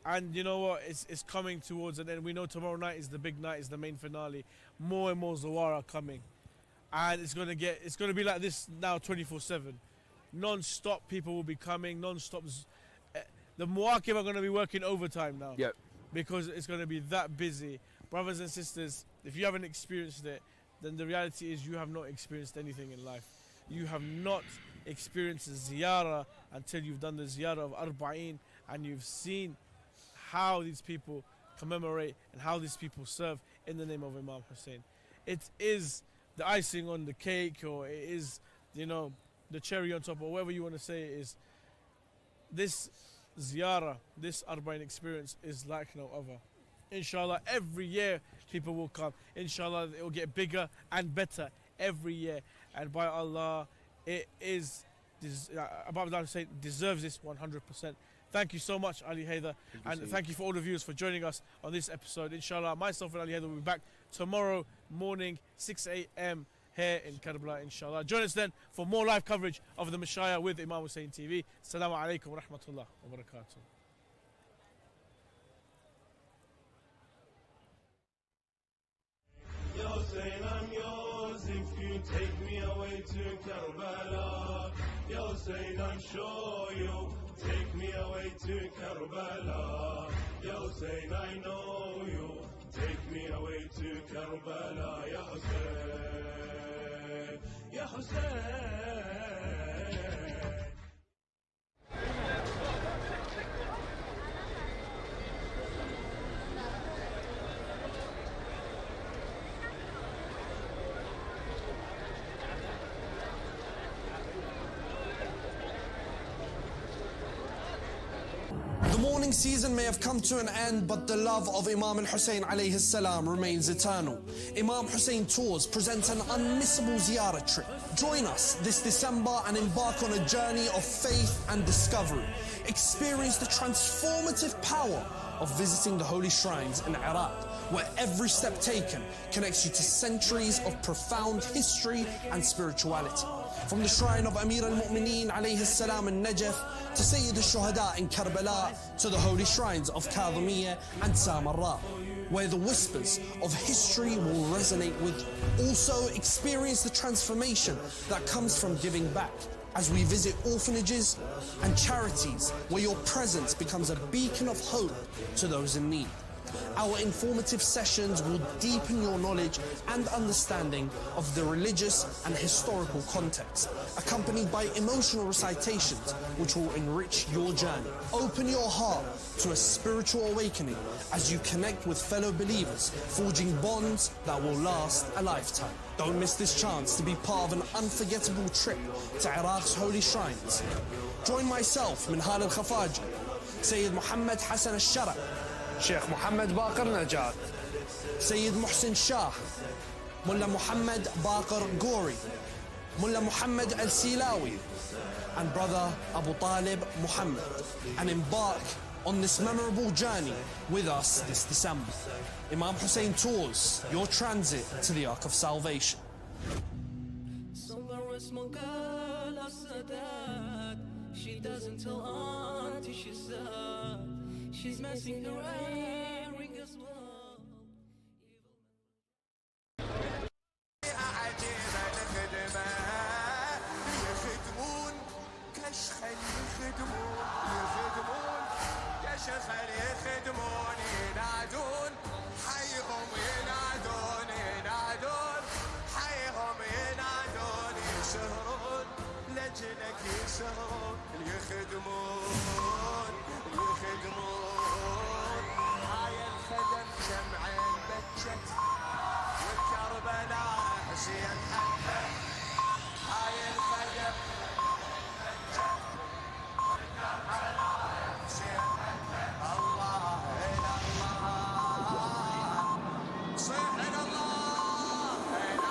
And you know what, it's coming towards an end. We know tomorrow night is the big night, is the main finale. More and more Zawar are coming. And it's gonna be like this now 24/7. Non-stop people will be coming, non-stop. The Muwaqib are gonna be working overtime now. Yep. Because it's gonna be that busy. Brothers and sisters, if you haven't experienced it, then the reality is you have not experienced anything in life. You have not experienced ziyarah until you've done the ziyarah of Arbaeen and you've seen how these people commemorate and how these people serve in the name of Imam Hussein. It is the icing on the cake, or it is, you know, the cherry on top, or whatever you want to say it is. This ziyarah, this Arbaeen experience is like no other. Inshallah, every year people will come. Inshallah, it will get bigger and better every year. And by Allah, it is, Imam Hussein deserves this 100%. Thank you so much, Ali Haider, and thank you for all the viewers for joining us on this episode. Inshallah, myself and Ali Haider will be back tomorrow morning, 6 a.m. here in Karbala, inshallah. Join us then for more live coverage of the Mashayah with Imam Hussein TV. Assalamu alaikum wa rahmatullah wa barakatuh. Ya Hussein, I'm yours if you take me away to Karbala. Ya Hussein, I'm sure you'll take me away to Karbala. Ya Hussein, I know you'll take me away to Karbala. Ya Hussein, Ya Hussein. The mourning season may have come to an end, but the love of Imam Hussein alayhi salam remains eternal. Imam Hussein Tours presents an unmissable ziyarah trip. Join us this December and embark on a journey of faith and discovery. Experience the transformative power of visiting the holy shrines in Iraq, where every step taken connects you to centuries of profound history and spirituality. From the shrine of Amir al-Mu'mineen alayhi salam in Najaf to Sayyid al-Shuhada in Karbala to the holy shrines of Kadhimiyya and Samarra, where the whispers of history will resonate with you. Also experience the transformation that comes from giving back as we visit orphanages and charities where your presence becomes a beacon of hope to those in need. Our informative sessions will deepen your knowledge and understanding of the religious and historical context, accompanied by emotional recitations which will enrich your journey. Open your heart to a spiritual awakening as you connect with fellow believers, forging bonds that will last a lifetime. Don't miss this chance to be part of an unforgettable trip to Iraq's holy shrines. Join myself, Minhal al-Khafaji, Sayyid Muhammad Hassan al-Shara, Sheikh Muhammad Baqir Najaf, Sayyid Muhsin Shah, Mullah Muhammad Baqir Gori, Mullah Muhammad Al-Silawi, and Brother Abu Talib Muhammad, and embark on this memorable journey with us this December. Imam Hussein Tours, your transit to the Ark of Salvation. She doesn't tell auntie she's sad. She's messing around as well. يخدمون كشخل يخدمون ينادون حيهم ينادون حيهم ينادون يسهرون لجلك يسهرون يخدمون هاي الخدم شمعين بجت والكربلاء حسين حتى هاي الخدم بجت والكربلاء حسين حتى الله إلى الله صيح إلى الله إلى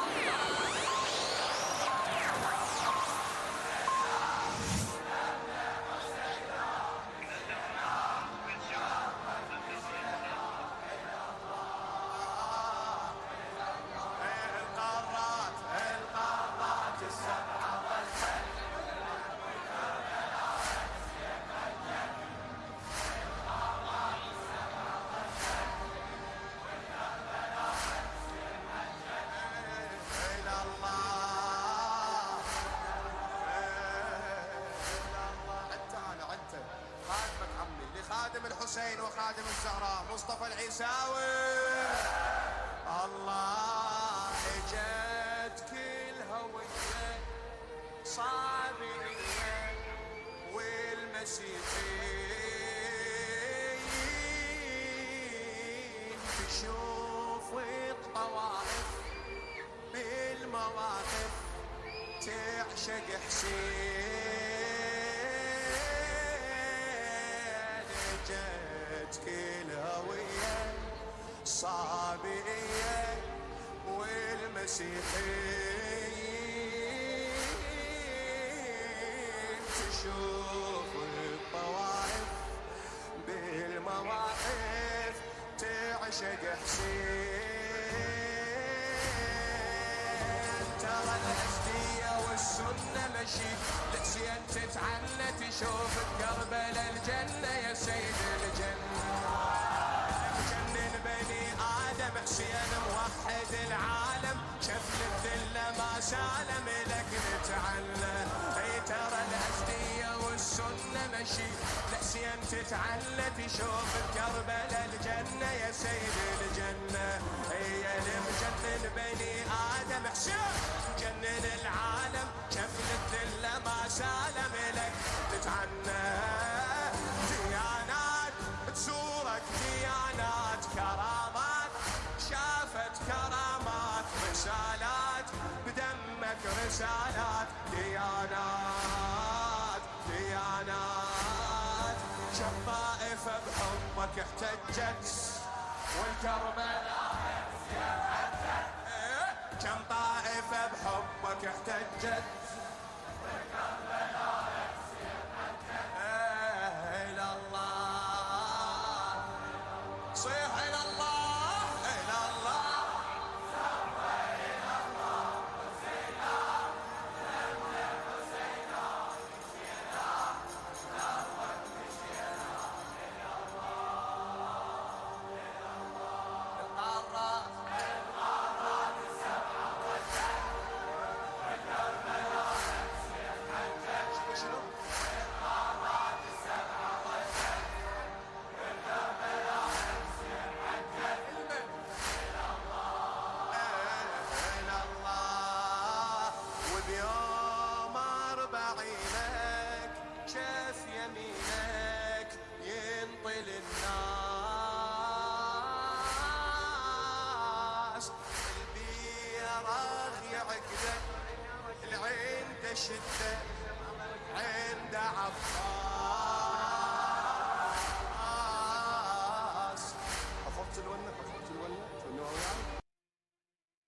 خادم الحسين وخادم الزهراء مصطفى العيساوي الله اجت كل هوية صابئية والمسيحيين تشوف الطوائف بالمواقف تعشق حسين جت كل هوية الصابئية والمسيحيين تشوف الطوائف بالمواقف تعشق حسين. ترى الأسدية والسنة مشي لحسين تتعنى تشوف كربلاء الجنة يا سيد الجنة. مجنن بني آدم حسين موحد العالم شف الذلة ما سالم لك نتعنى. اي ترى الأسدية والسنة مشي لحسين تتعنى تشوف كربلاء الجنة يا سيد الجنة. هي المجنن بني آدم حسين جنن العالم شف الذلة ما سالم لك تتعنى. ديانات تزورك ديانات كرامات شافت كرامات رسالات بدمك رسالات ديانات ديانات. كم طائفة بحبك احتجت والكربلاء كم طائفة بحبك احتجت والكربلاء إلى الله صيح إلى الله إلى الله سوى إلى الله حسينا لما حسينا مشينا لما مشينا إلى الله إلى الله. القارات السبعة والسبع والكربلاء نفسي حجج شنو؟ القارات السبعة والسبع والكربلاء نفسي حجج إلى الله إلى الله. وبيوم 40 شاف يمينك ينطل الناس البيرغ يعقده العين تشده عند عباس. حفظت الونة حفظت الونة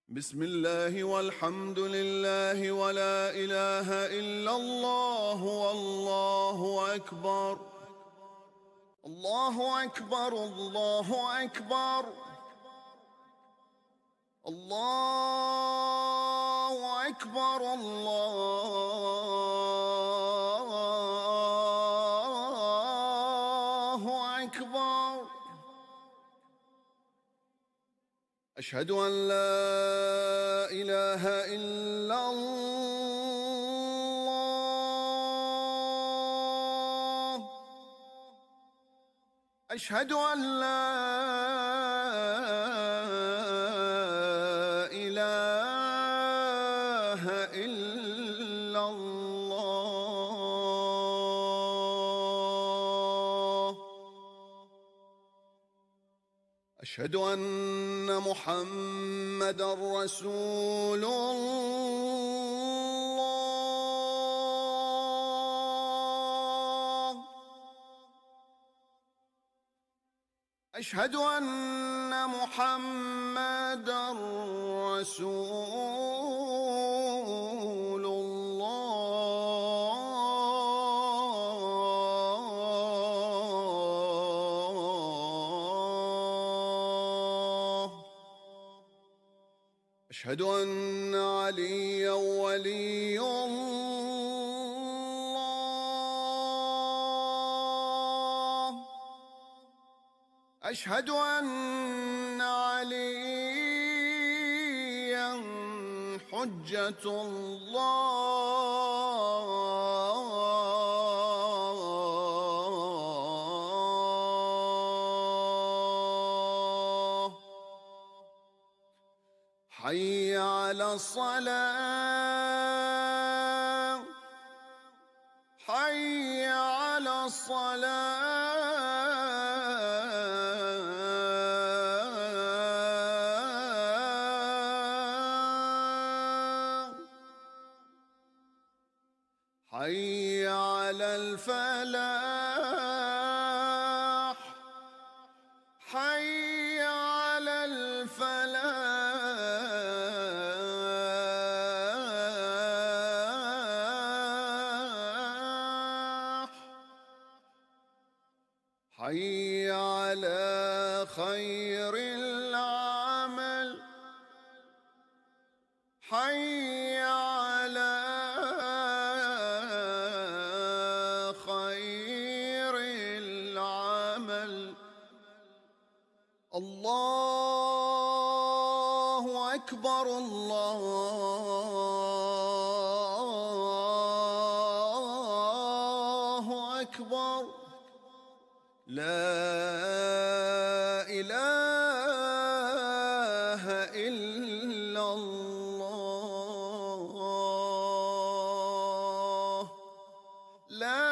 بسم الله والحمد لله ولا إله إلا الله والله أكبر الله أكبر الله أكبر الله أكبر الله أكبر. أشهد أن لا إله إلا الله أشهد أن لا إله إلا الله أشهد أن محمدًا رسول الله أشهد أن محمدًا رسول الله أشهد أن عليًا ولي الله أشهد أن عليًا حجة الله حي على الصلاة حي على الصلاة حي على الفلاح حي على حي على خير العمل حي على خير العمل الله أكبر الله أكبر لا إله إلا الله لا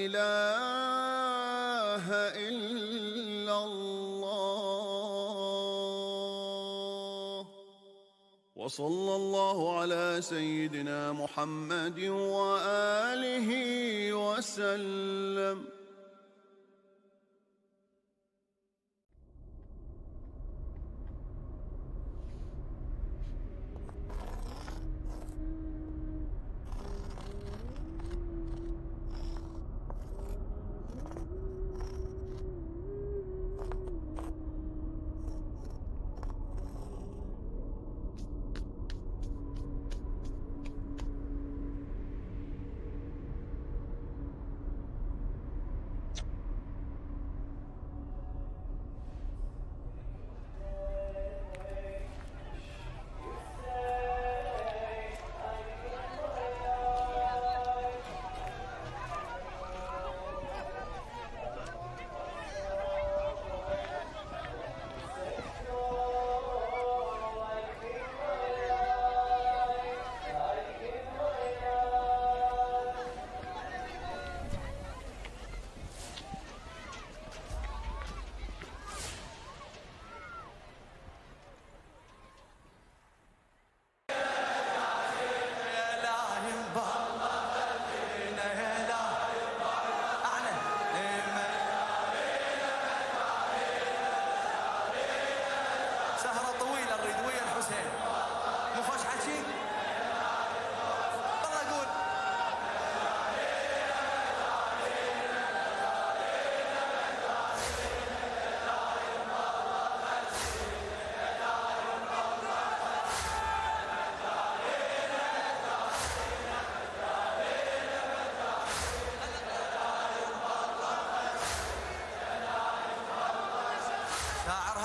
إله إلا الله وصلى الله على سيدنا محمد وآله وسلم.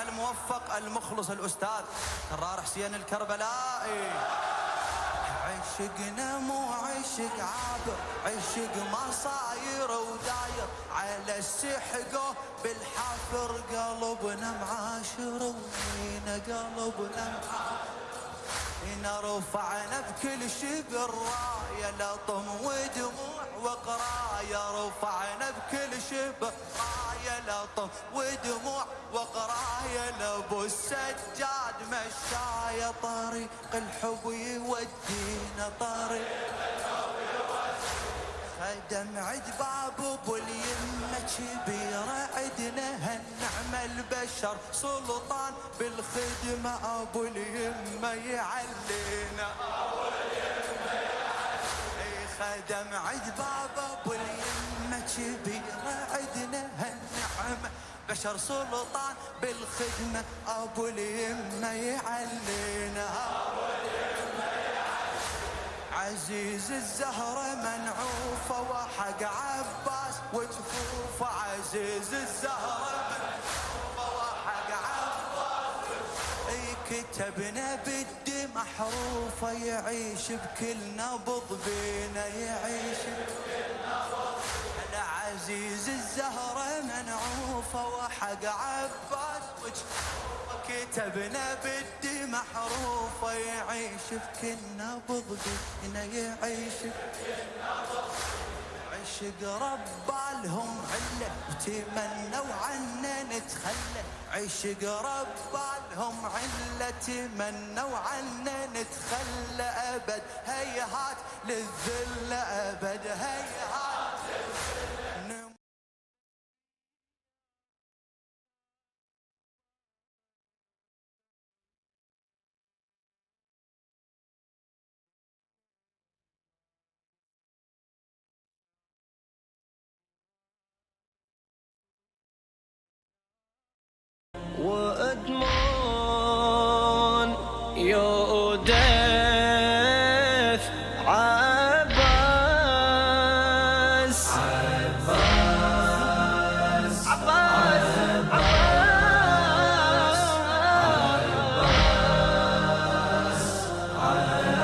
الموفق المخلص الأستاذ كرار حسين الكربلائي. عشقنا مو عشق عابر، عشق ما صاير وداير على السحقه بالحفر، قلبنا معاشر ومينا قلبنا معاشر. رفعنا بكل شبر راية لطم ودموع وقراية، رفعنا بكل شبر راية لطم ودموع وقراية، لابو السجاد مشاية طريق الحب يودينا طريق خدم عد باب ابو اليمة كبيرة عدنا هالنعمة البشر سلطان بالخدمة ابو اليمة يعلينا خدم عد باب ابو اليمة كبيرة عدنا هالنعمة بشر سلطان بالخدمة ابو اليمة يعلينا عزيز الزهرة منعوفة وحق عباس وجفوفة، عزيز الزهرة منعوفة وحق عباس كتبنا بالدم محروفة، يعيش بكل نبض بينا يعيش بكل نبض. عزيز الزهرة منعوفة وحق عباس وجفوفة كتبنا بالدم محروفة، يعيش بكل نبض بينا يعيش بكل نبض. عشق ربالهم علة وتمنوا عنا نتخلى، عشق ربالهم علة تمنوا عنا نتخلى أبد، هيهات للذل أبد هيهات للذل. your death, Abbas. Abbas, Abbas,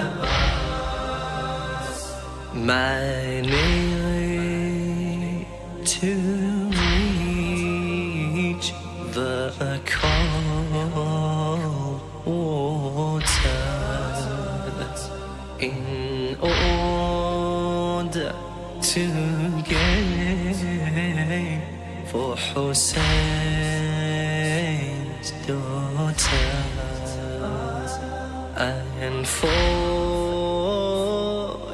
Abbas. Many to reach the cold water in order to gain for Hussein's daughter and for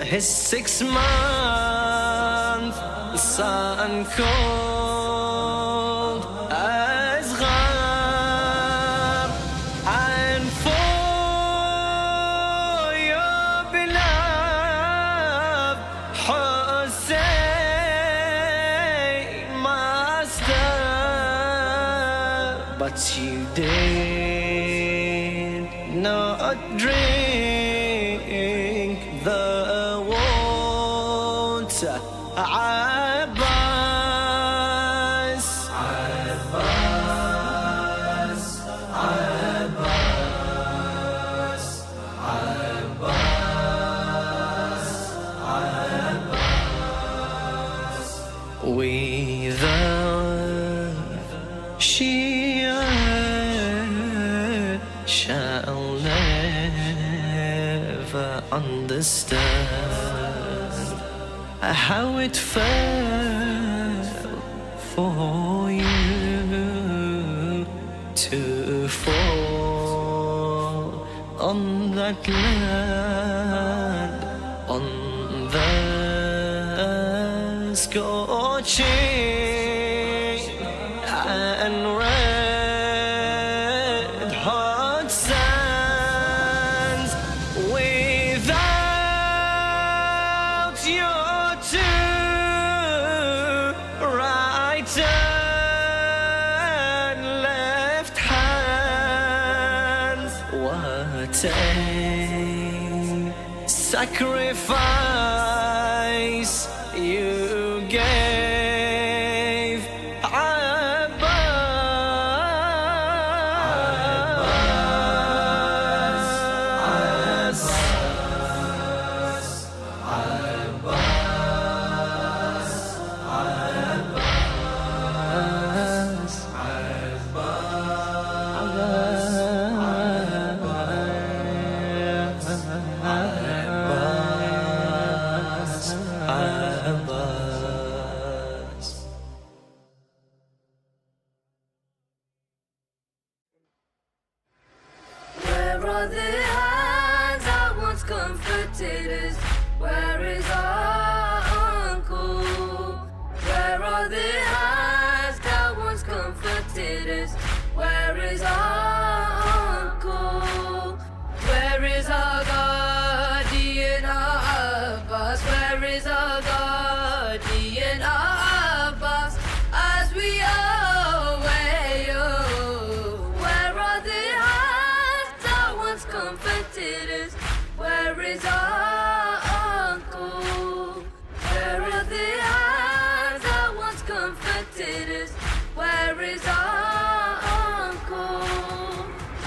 his 6-month son cold as ghar, and for your beloved Hussein master, but you did not drink the water, Abbas. Abbas, Abbas, Abbas, Abbas. We the Shia shall never understand how it felt for you to fall on that land, on the scorching and red hot sands, without your two right and left hands. What a sacrifice you gave, Abbas. Abbas, Abbas, Abbas, Where are the hands that once comforted us? Where is our uncle? Where are the hands that once comforted us? Where is our uncle? Where is our guardian, our Abbas? Where is our guardian, our Abbas? As we away, where are the hands that once comforted us? Where is our uncle? Where are the hands that once comforted us? Where is our uncle?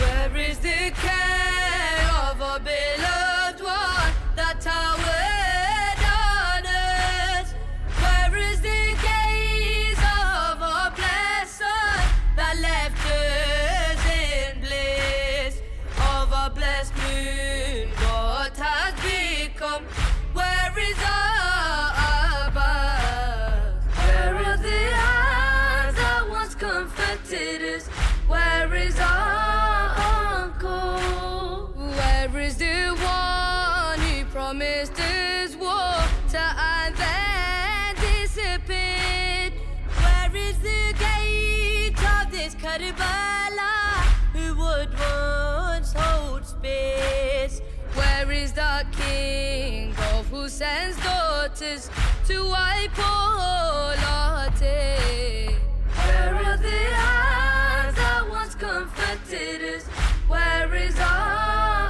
Where is the care of our beloved one that towered on us? Where is the gaze of our blessed son that left us in bliss? Of our blessed moon, what has become? Where is our Abbas? Where are the hands that once comforted us? Where is our uncle? Where is the one who promised us water and then disappeared? Where is the gate of this Karbala who would once hold space? Where is the king of Hussein's daughters to wipe all our tears? Where are the hands that once comforted us? Where is our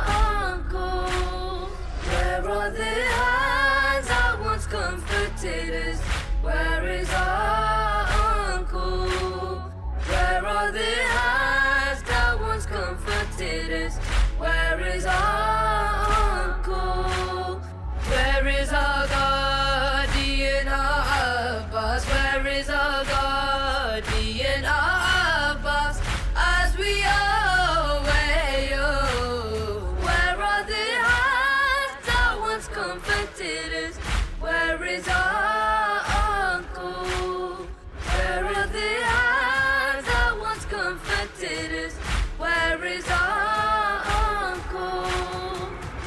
is our uncle? Where are the hands that once comforted us? Where is our uncle?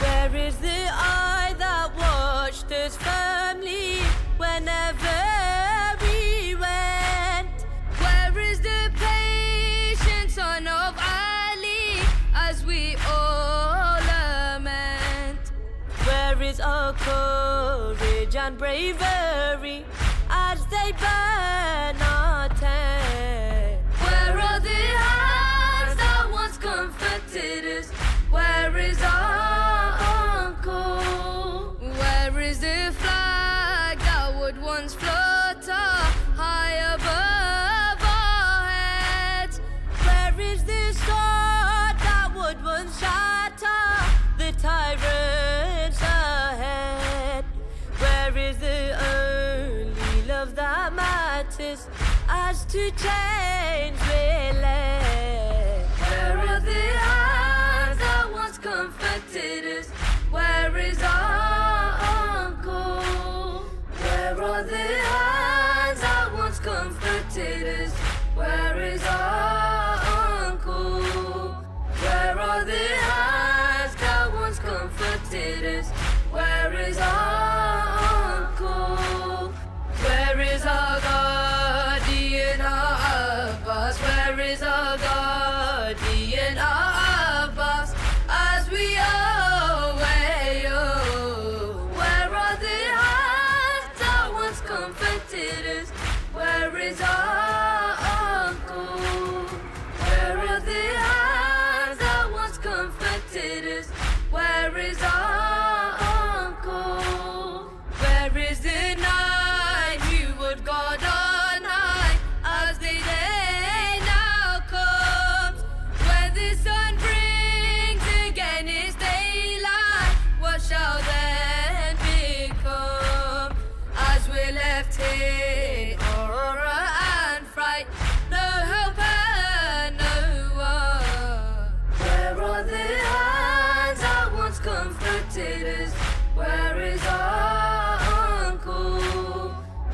Where is the eye that watched us firmly whenever we went? Where is the patient son of Ali as we all lament? Where is our courage and bravery as they burn our tent? Where are the hands that once comforted us? Where is our uncle? Where is the flag that would once flutter high above our heads? Where is the sword that would once shatter the tyrants ahead? Where is the only love that matters as to change relent? Where are the hands that once comforted us? Where is our uncle? Where are the hands that once comforted us? Where is our uncle? Where are the hands that once comforted us? Where is our uncle? Where is our guardian, our Abbas? Where is our guardian, our Abbas? As we away, oh, where are the hands that once comforted us? Where is our uncle? Where are the hands that once comforted us? Where is our uncle? Where is the night you would guard all night as the day now comes? When the sun brings again its daylight, what shall then become? As we're left here, horror and fright, no hope and no one. Where are the hands that once comforted us? Where is our uncle?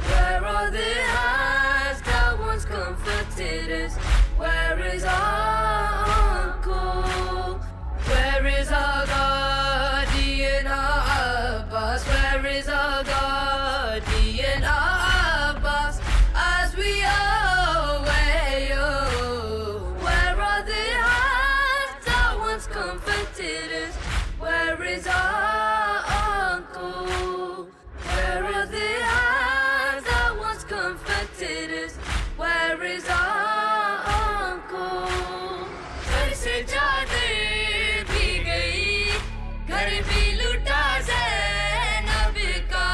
Where are the hands that once comforted us? Where is our uncle? Where is our guardian, our Abbas? Where is our guardian, our Abbas? As we away, oh, where are the hands that once comforted us? Where is our uncle? Where are the hands that once comforted us? Where is our uncle? घर से जाने भी गई, घर भी लुटा ज़ैनब का.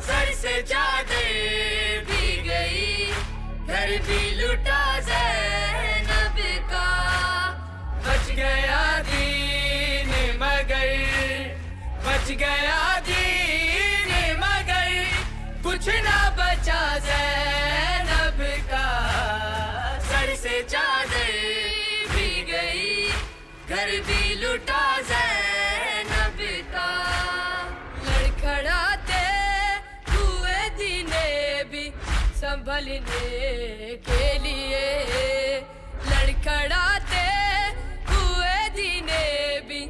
Sir से जाने भी गई, घर भी लुटा ज़ैनब का. बच गया दीन मगर, बच गया दीन मगर, कुछ ना बचा ज़ैनब का. सर से चादर भी गई, घर भी लुटा ज़ैनब का. लड़खड़ाते हुए दीने भी संभलने के लिए, लड़खड़ाते हुए दीने भी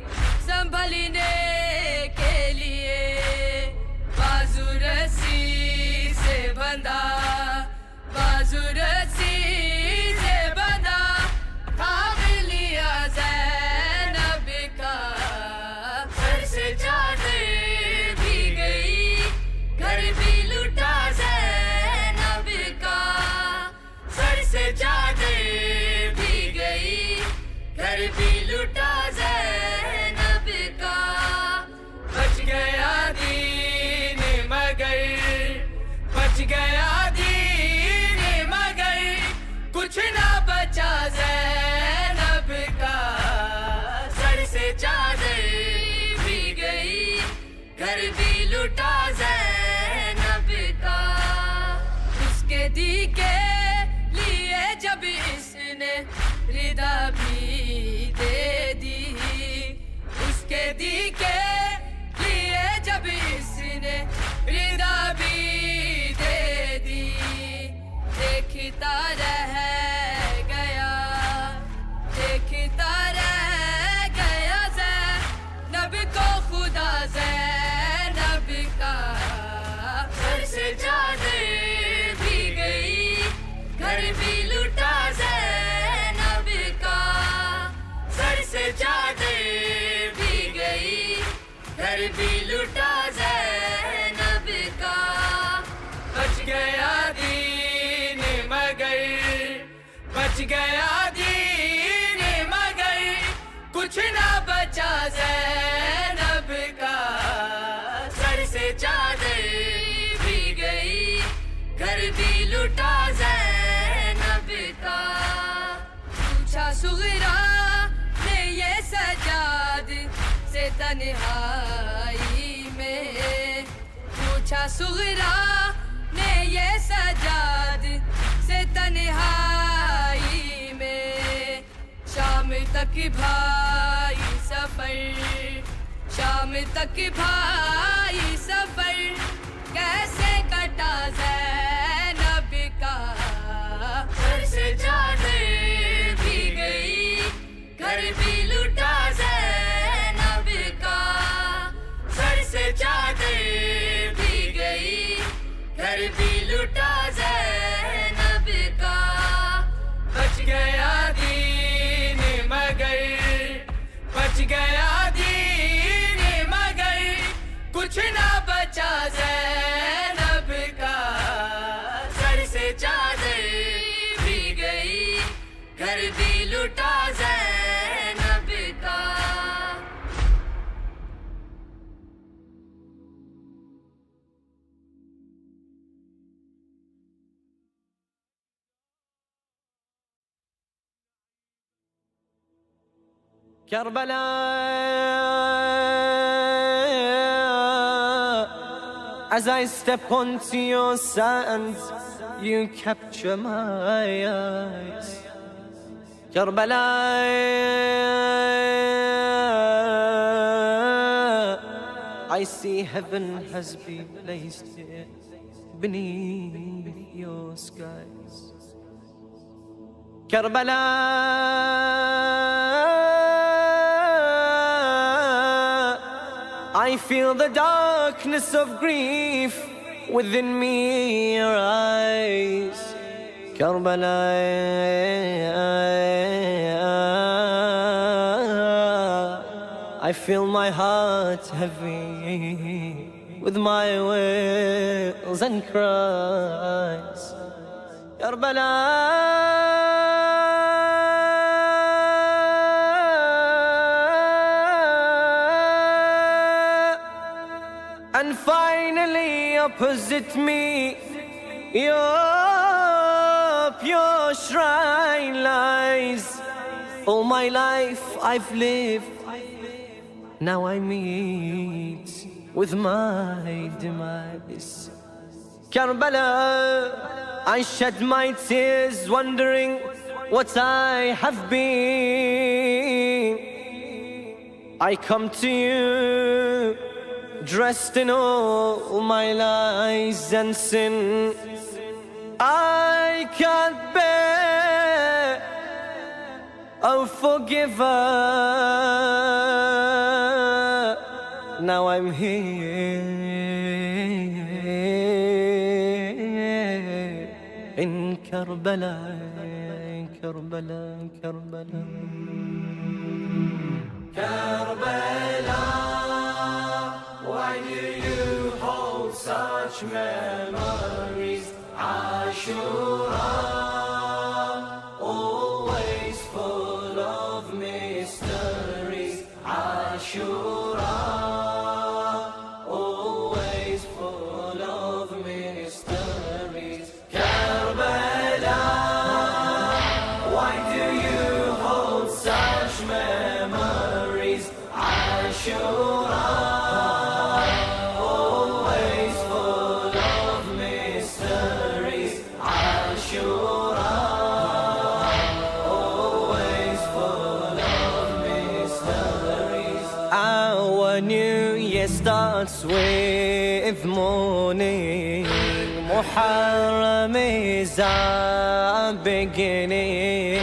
संभलने के लिए. बाजू रस्सी से बंधा, बाजू रस्सी से बंधा, थाम लिया ज़ैनब का. सर से चादर भी गई, घर भी लुटा ज़ैनब का. सर से चादर भी गई, भी लुटा ज़ैनब का बच गया दीन मगर बच गया दीन मगर कुछ ना बचा ज़ैनब का सर से चादर भी गई घर भी लुटा ज़ैनब का पूछा सुगरा ने ये सजाद से तन्हाई में पूछा सुगरा ने ये सजाद से तन्हाई में शाम तक भाई सफर शाम तक भाई सफर कैसे कटा ज़ैनब का घर से चादर भी गई घर भी लुटा ज़ैनब का सर से चादर भी गई घर भी लुटा ज़ैनब का बच गया दीन मगर बच गया दीन मगर कुछ ना बचा ज़ैनब का सर से चादर भी गई घर भी लुटा ज़ैनब का Karbala, as I step onto your sands, you capture my eyes. Karbala, I see heaven has been placed here beneath your skies. Karbala, I feel the darkness of grief within me arise. Karbala, I feel my heart heavy with my wails and cries. Karbala, and finally opposite me, your pure shrine lies. All my life I've lived, now I meet with my demise. Karbala, I shed my tears wondering what I have been. I come to you dressed in all my lies and sin. I can't bear, oh forgive her. Now I'm here in Karbala, Karbala, Karbala, Karbala. Why do you hold such memories? Ashura, always full of mysteries. Ashura, always full of mysteries. Karbala, why do you hold such memories? Ashura, starts with morning. Muharram is our beginning.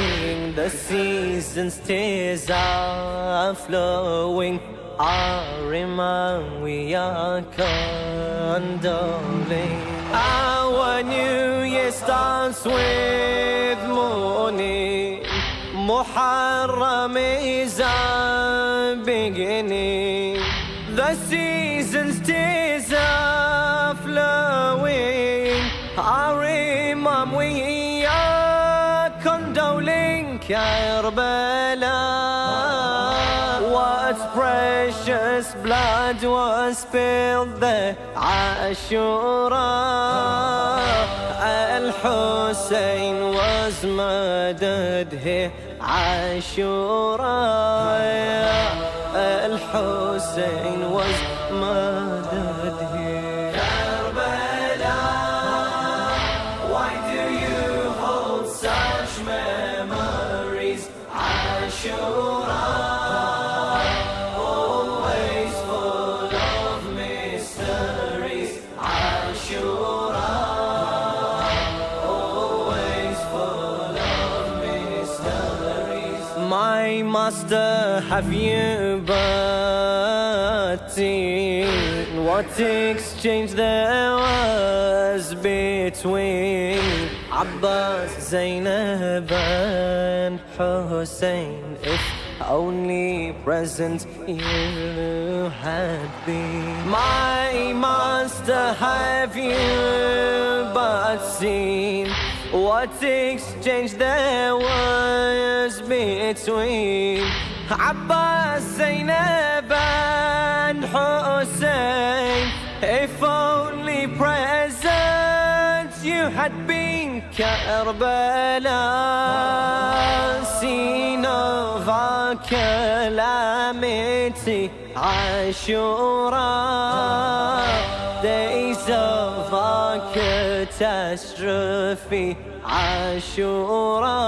The season's tears are flowing. Our Imam, we are condoling. Our new year starts with morning. Muharram is our beginning. The seasons tears are flowing. Our Imam we are condoling Karbala. What precious blood was spilled there, Ashura. Al-Hussein was murdered here, Ashura. Al-Hussein was murdered here. Karbala, why do you hold such memories? Ashura, always full of mysteries. Ashura, always full of mysteries. My master, have you seen what exchange there was between Abbas, Zainab and Hussein? If only present you had been. My master, have you but seen what exchange there was between Abbas, Zainab and Hussein? If only present you had been. Karbala, scene of our calamity. Ashura, days of our catastrophe. Ashura,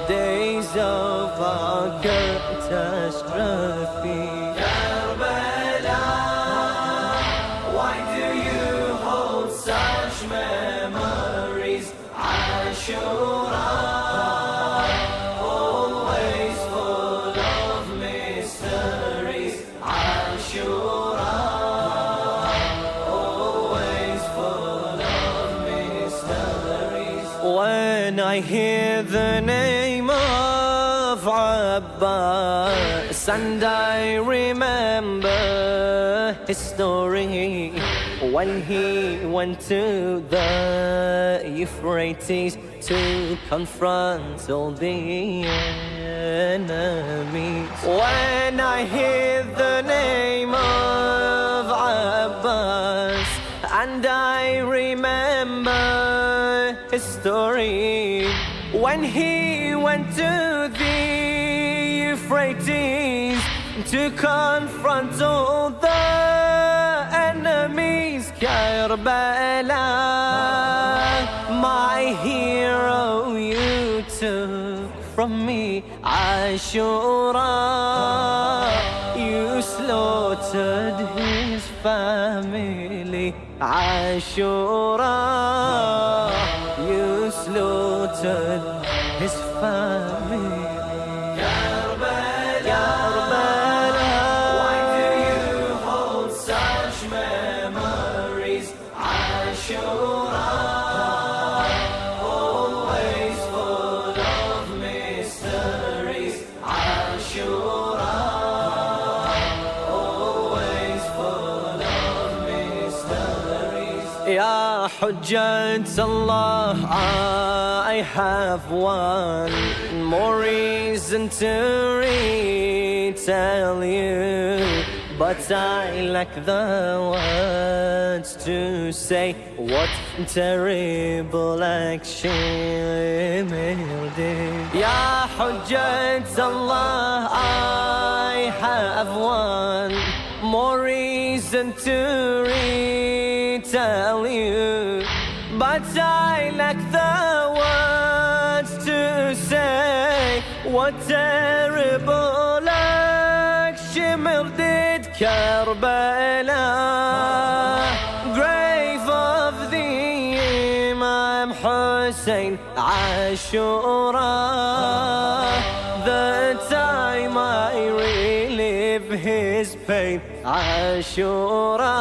days of our catastrophe. Karbala, why do you hold such memories? Ashura, always full of mysteries. Ashura, always full of mysteries. When I hear the name of Abbas and I remember his story, when he went to the Euphrates to confront all the enemies. When I hear the name of Abbas and I remember his story, when he went to the Euphrates to confront all the enemies. Karbala, my hero you took from me. Ashura, you slaughtered his family. Ashura, you slaughtered his family. Karbala, why do you hold such memories? Ashura, always full of mysteries. Ashura, always full of mysteries. Ya Hujjat Allah, I have one more reason to retell you, but I lack the words to say what terrible action will do. Ya Hujjat Allah, I have one more reason to retell you, but I lack the words to say what terrible action did. Karbala, grave of the Imam Hussein. Ashura, the time I relive his pain. Ashura,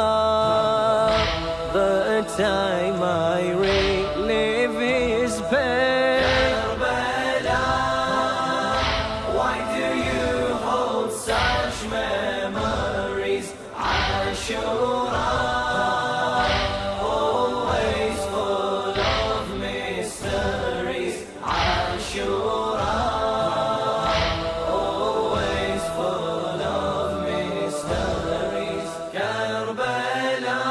the time I relive his pain. Karbala, why do you hold such memories? always full of mysteries. Ashura, always full of mysteries. Karbala.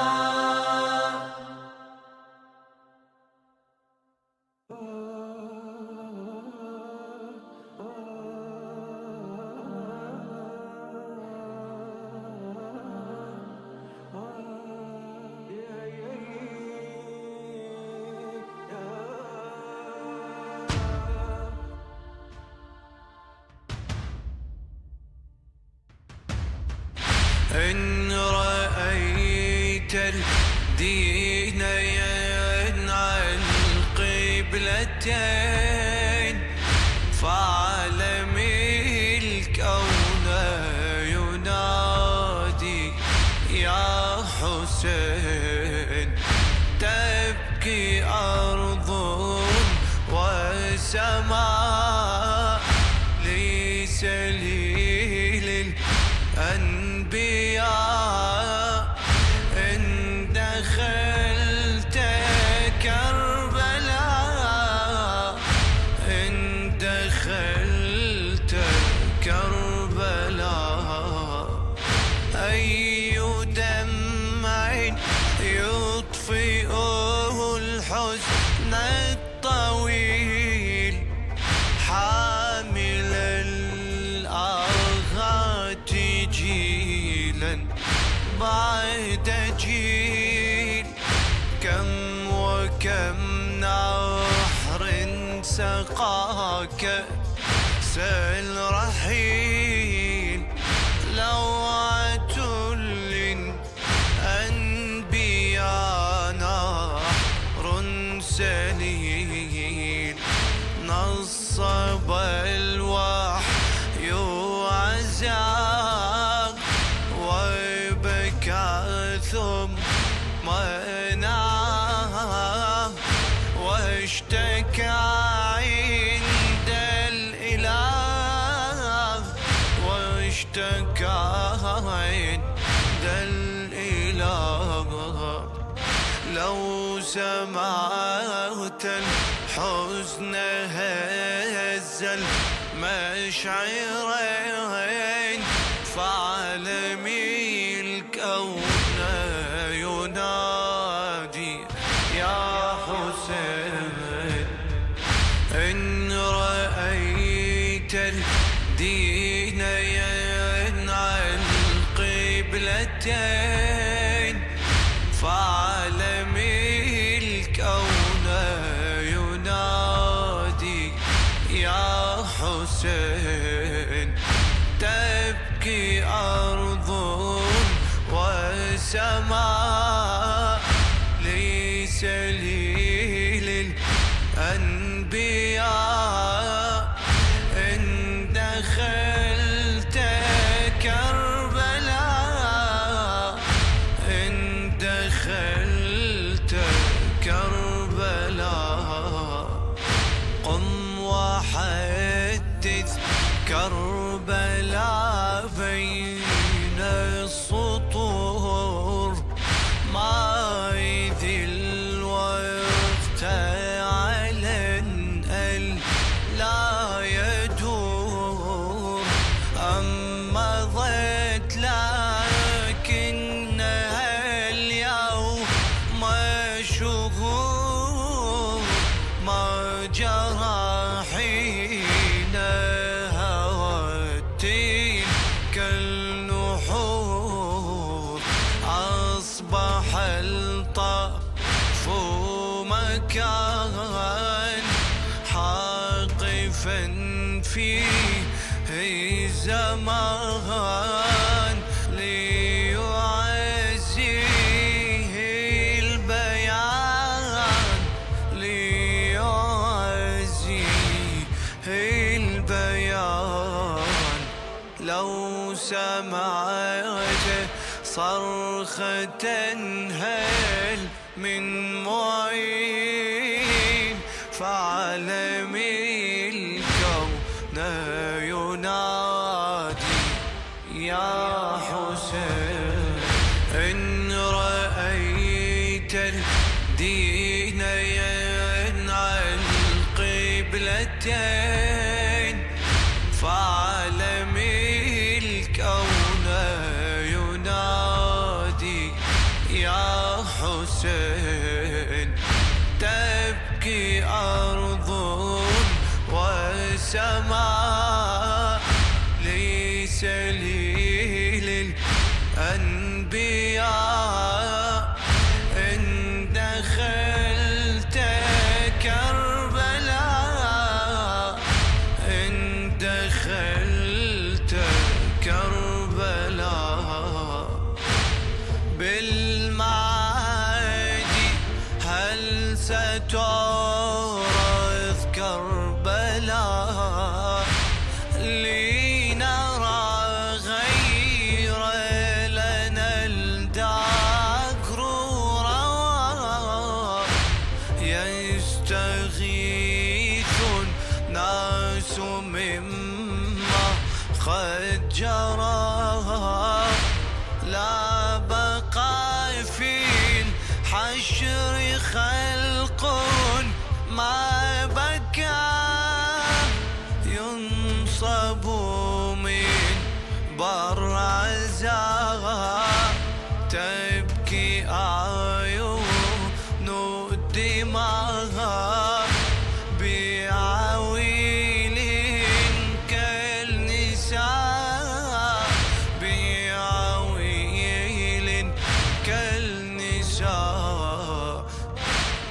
إن رأيت الدين ينعى القبلتين فاعلم الكون ينادي يا حسين. تبكي أرض وسماء لسليل الأنبياء. إن دخلت كربلاء، إن دخلت كربلاء، أي دمع يطفئ الحزن الطويل حامل الآهات جيلا بعد جيل. كم وكم نهر سقاك سل رحيل. لوعة للأنبياء نهر سليل. نصب الوحي عزاق وبكى ثم نام واشتكى عند الإله، واشتكى عند الإله. لو سمعت الحزن هز المشعرين فاعلم الكون ينادي يا حسين. إن رأيت الدين ينعى القبلتين فاعلم الكون ينادي يا حسين. تبكي أرض وسماء لسليل الأنبياء. إن دخلت كربلاء، إن دخلت كربلاء، قم وحدث كربلاء بين السطور. ما ذي الوقت على لا يدور. أما ضيت لكنها اليوم شهور. ما جرى حين هوت تلك النحور. أصبح الطرف مكان حاقفا فيه زمان ليعزيه البيان، ليعزيه البيان. لو سمعت صرخة هل من معين فاعلم الكون ينادي يا حسين. والسماء ليس لي للأنبياء إن دخلت كربلاء إن دخلت كربلاء بالمعادي هل ستورث كربلاء لنرى غير لنا الدهر روى يستغيث الناس مما قد جرى لا بقى في الحشر خلق ما بكى ينصب من برزها تبكي أعين الدماء بعويل كالنساء بعويل كالنساء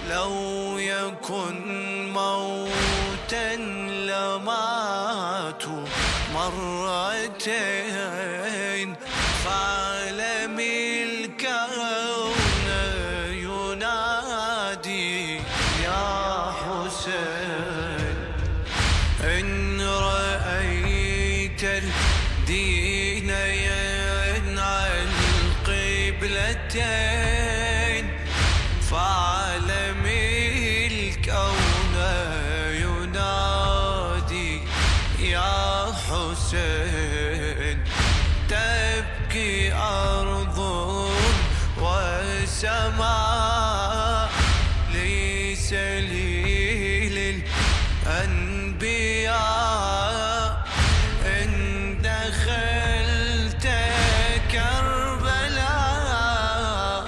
لو يكن موتا لماتوا مرتين فعلم الكون ينادي يا حسين إن رأيت الدين ينعى القبلتين فعلم الكون ينادي يا حسين تبكي أرض وسماء ليس لي للأنبياء إن دخلت كربلاء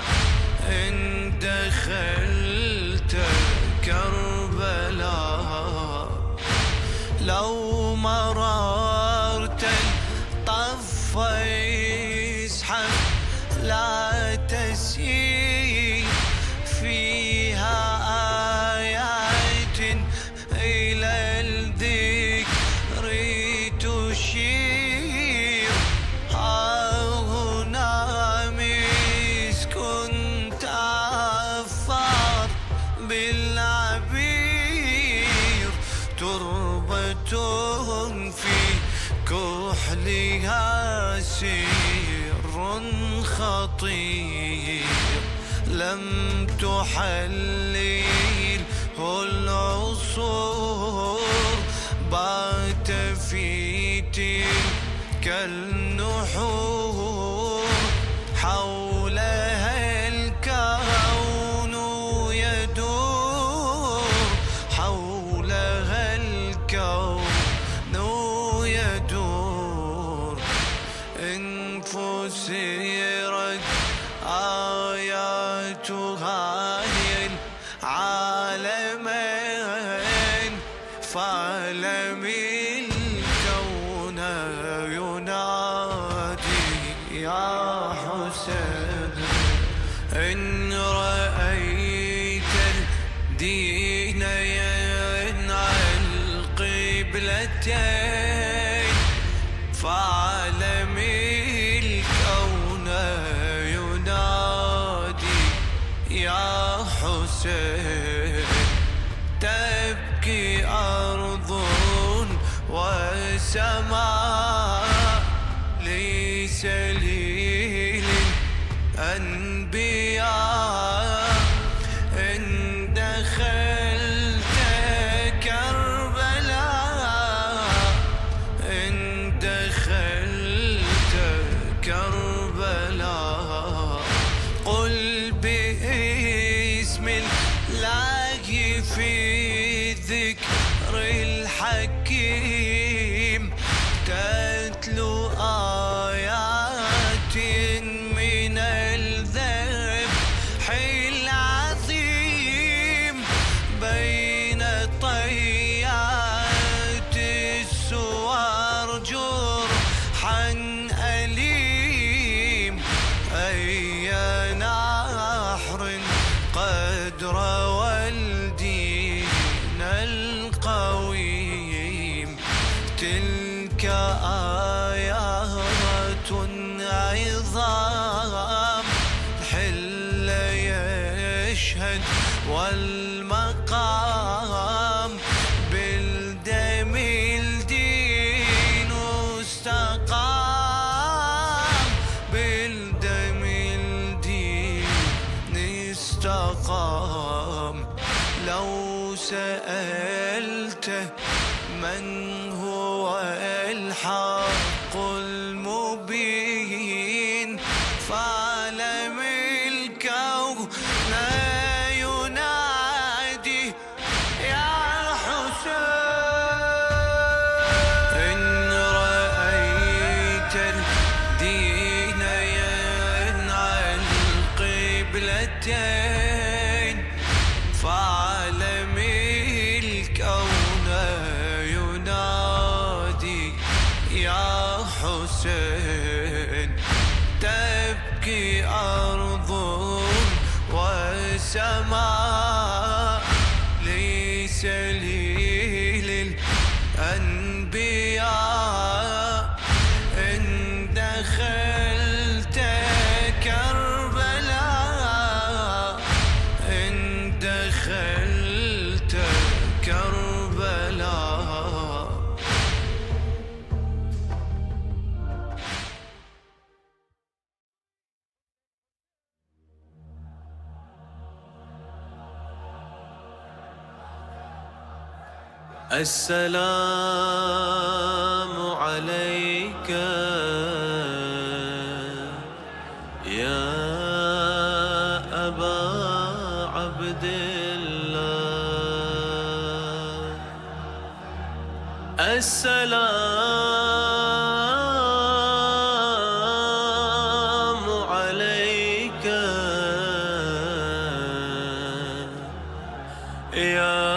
إن دخلت كربلاء لو مررت الطف اسحب لا تسير فيها آيات إلى الذكر تشير هنا مسك تعفر بالعبير تربة في كحلها سر خطير لم تحلله العصور بات في تلك النحور حولها الكون يدور حولها الكون يدور إن فسرت آياتها العالمين فعلم الكون ينادي يا حسين إن رأيت الدين ينعى القبلتين فعلم الكون ينادي يا حسين تبكي أرض وسماء ليس لي للأنبياء إن دخلت كربلاء إن دخلت كربلاء قل باسم الله في ذكر الحكيم تتلو آيات من الذكر النظام الحلة يشهد والمقام بالدم الدين استقام بالدم الدين استقام لو سألته من هو الحق المبين فعلم الكون ينادي يا حسين إن رأيت الدين ينعى القبلتين فعلم الكون ينادي يا حسين تبكي أرض وسماء ليس للأنبياء إن دخلت كربلاء إن دخلت كربلاء السلام عليك يا أبا عبد الله السلام عليك يا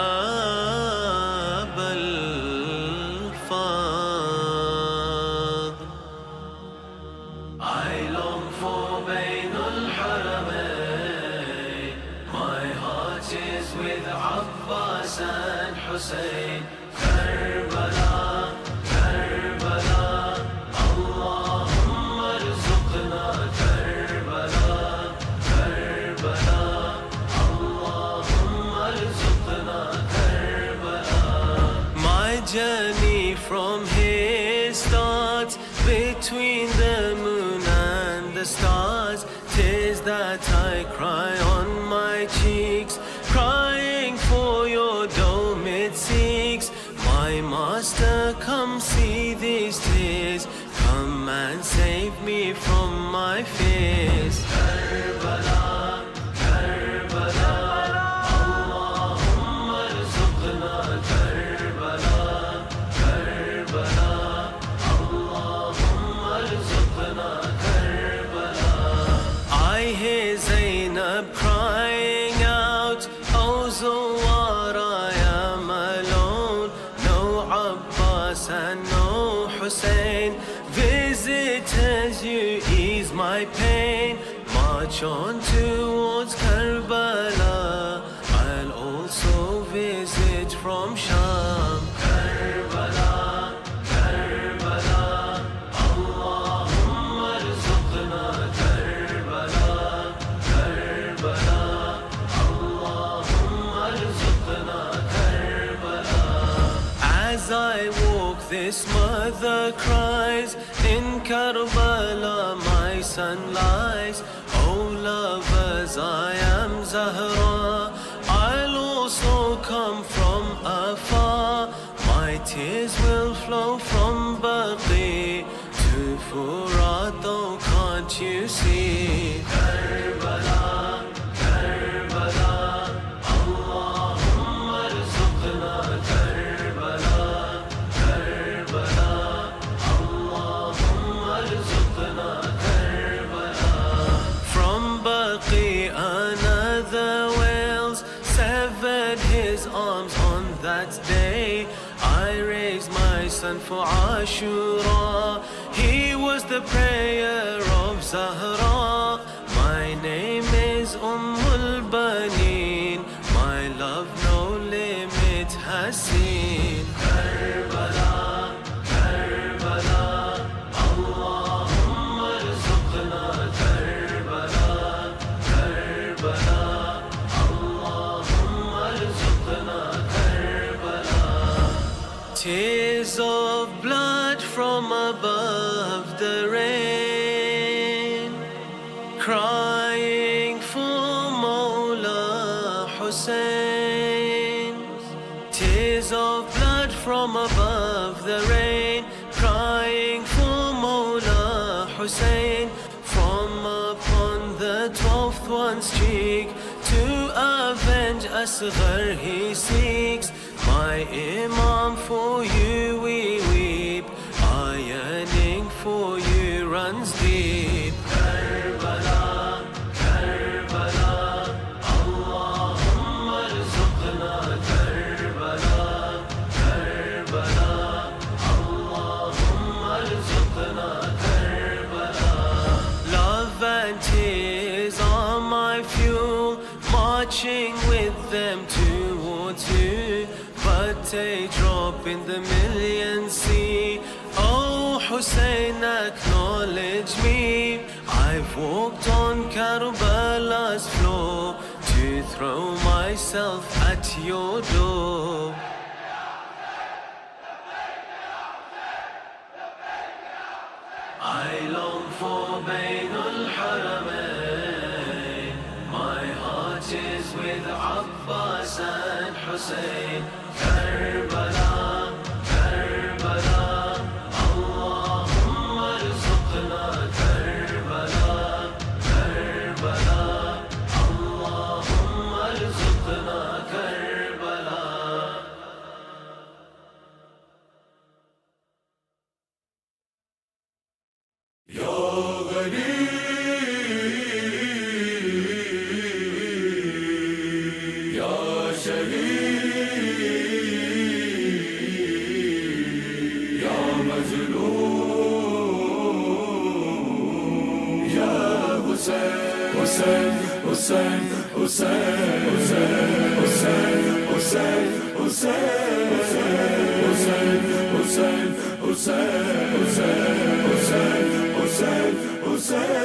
and Hussein, Karbala, Karbala, Allahumma rzuqna Karbala, Karbala, Allahumma rzuqna Karbala. My journey from here starts between the moon and the stars. 'Tis that I cry on my cheeks, crying for your dome it seeks. My master, come see these tears, come and save me from my fears. Karbala, Karbala, Allahumma rzuqna Karbala, Karbala, Allahumma rzuqna Karbala. I hear Zainab crying out, oh Zawar, I am alone. No Abbas and no Hussein, visitors, you ease my pain. March on towards Karbala, I'll also visit from Sham. Karbala, Karbala, Allahumma rzuqna Karbala, Karbala, Allahumma rzuqna Karbala. As I walk, this mother cries, in Karbala my son lies. Oh lovers, I am Zahra, I'll also come from afar. My tears will flow from Baqi to Furat, though can't you see? Karbala, Karbala, Allahumma rzuqna Karbala, Karbala, Allahumma rzuqna Karbala. From Baqi another wails, severed his arms on that day. I raised my son for Ashura, he was the prayer of Zahra. My name is Ummul Baneen, my love no limit has seen. Karbala, Karbala, Allahumma rzuqna the rain, crying for Mawla Hussein. Tears of blood from above the rain, crying for Mawla Hussein. From upon the 12th one's cheek, to avenge Asghar he seeks. My Imam, for you we weep, our yearning for you runs deep. Karbala, Karbala, Allahumma arzuqna Karbala, Karbala, Allahumma arzuqna Karbala. Love and tears are my fuel, marching with them towards you, but a drop in the million sea. Oh Hussein, acknowledge me. I've walked on Karbala's floor to throw myself at your door. I long for Bainul Haramain. My heart is with Abbas and Hussein. Karbala, Karbala, Allahumma arzuqna Karbala, Karbala, Allahumma arzuqna Karbala. Ya Ghani, Ya Shaheed, Ya Mazloom, Ya Hussein, Hussein, Hussein, Hussein, Hussein, Hussein, Hussein, Hussein, Hussein, Hussein, Hussein, Hussein,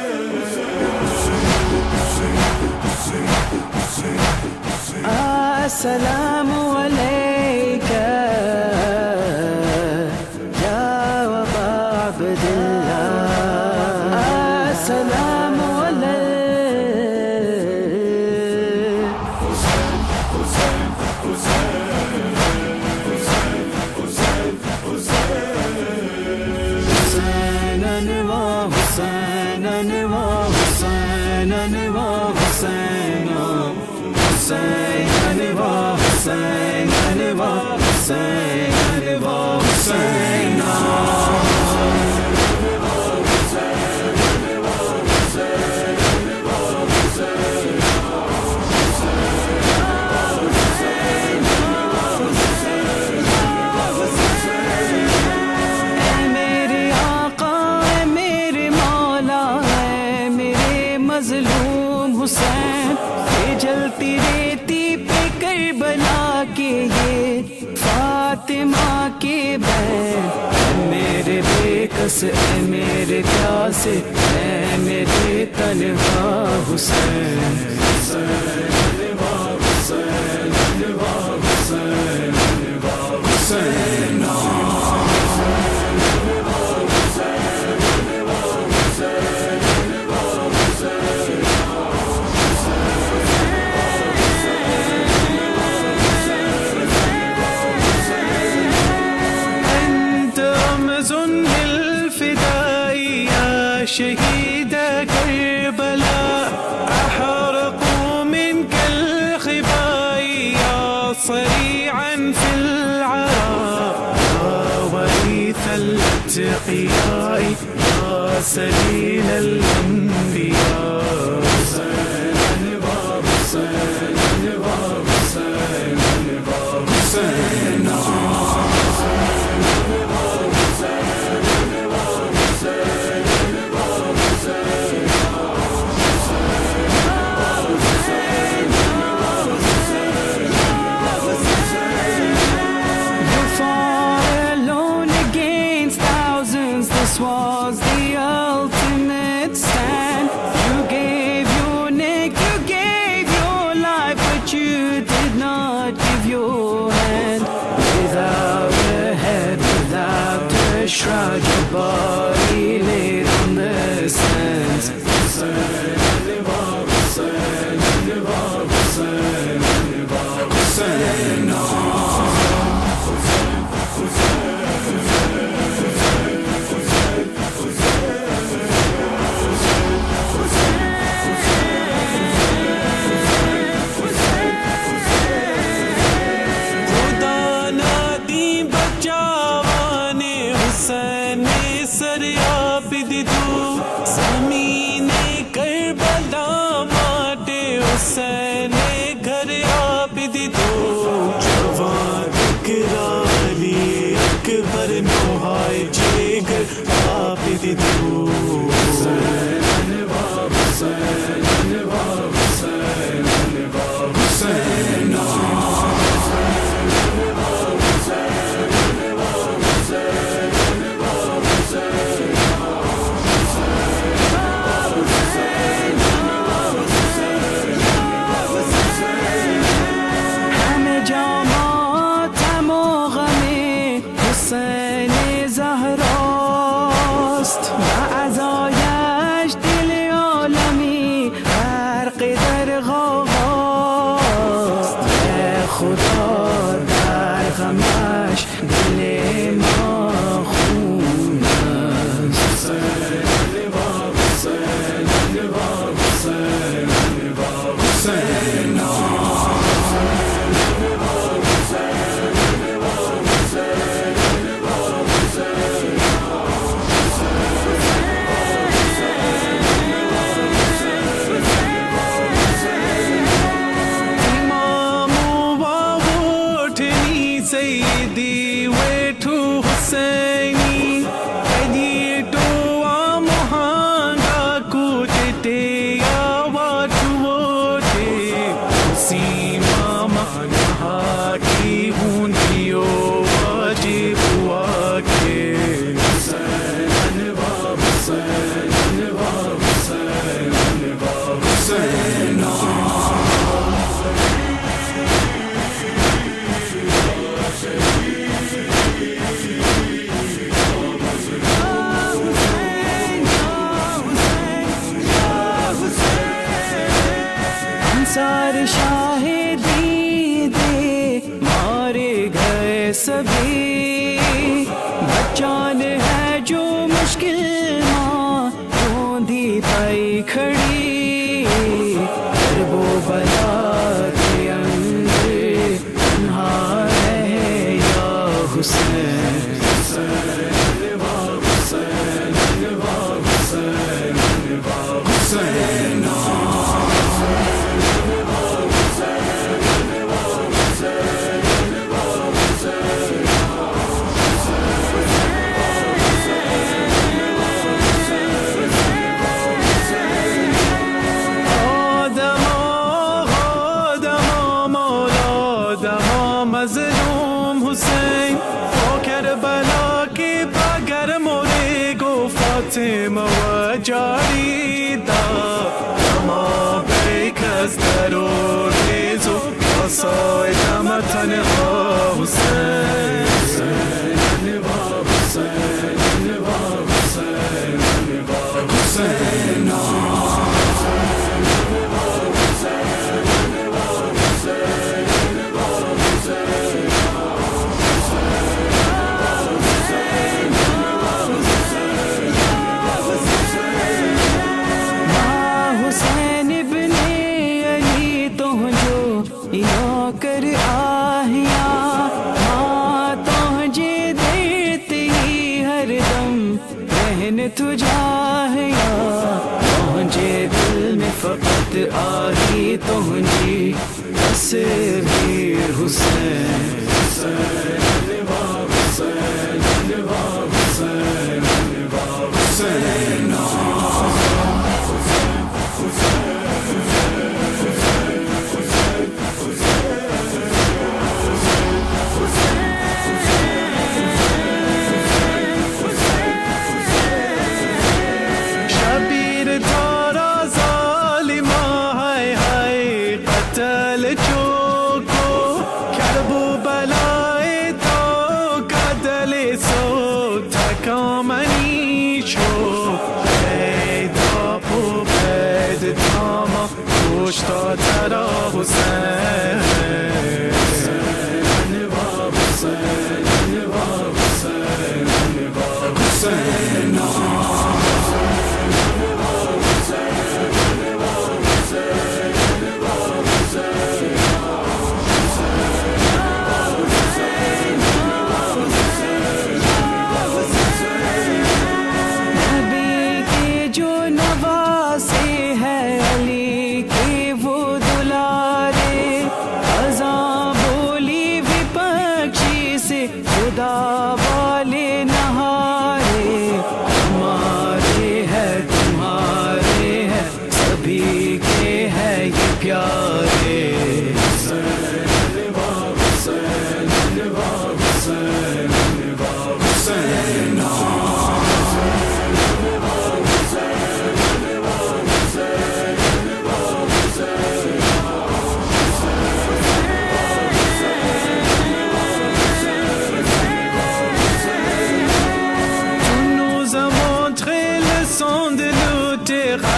Assalamu alayka ya Aba Abdillah. Assalamu alayka Hussein, Hussein, Hussein, Hussein, Hussein, Hussein, Hussein anwa Hussein anwa Hussein anwa Hussein Hussein anwa Hussein anwa Hussein anwa Hussein. حسین یہ جلتی ریتی پہ کربلا کے یہ فاطمہ کے بہن میرے بے کس اے میرے پیاسے اے میرے تنہا حسین. شهيد كربلاء أحرقوا منك الخباء يا صريعا في العراء يا وريث الاتقياء يا سبيل الأنبياء. حسين الباب حسين الباب حسين الباب حسين This was the ultimate stand. سار شاہدی دے مارے گئے سبھی بچان ہے جو مشکل ماں روندی پائی کھڑی کرب و بلا کے اندر تنہا رہے یا حسین مظلوم حسین او کربلا کے بغیر مورے گو فاطمہ و جاری دا تما بیکس درو ریزو قصائی دمتن حسین کر آہیا ماں تجھے دیتی ہر دم رہن تجھاہیا تجھے دل میں فقط آہی تجھی تصویر حسین ترى حسين نبی کے جو نواسے ہے علی کے وہ دلارے خزاں بولی وپکشی سے خدا والے نہارے ہمارے ہے تمہارے ہے سبھی کے ہے یہ پیارے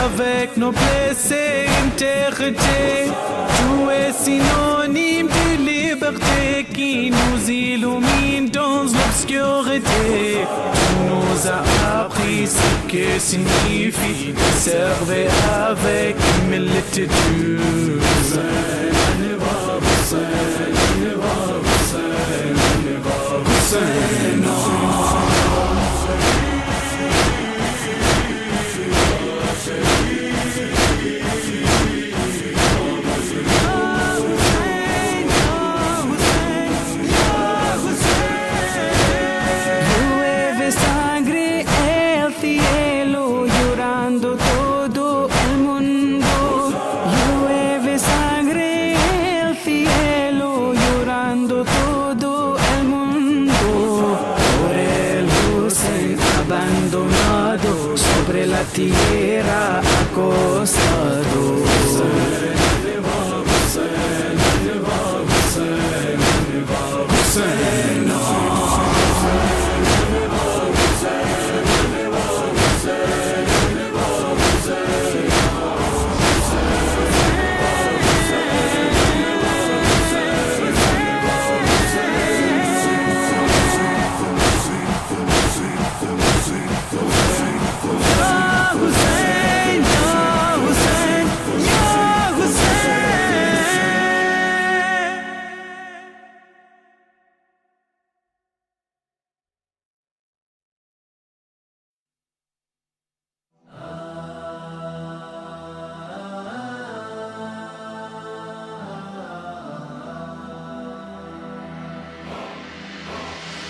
avec noblesse et intégrité. Tu es synonyme de liberté qui nous illumine dans l'obscurité. Tu nous as appris ce que signifie de servir avec humilité.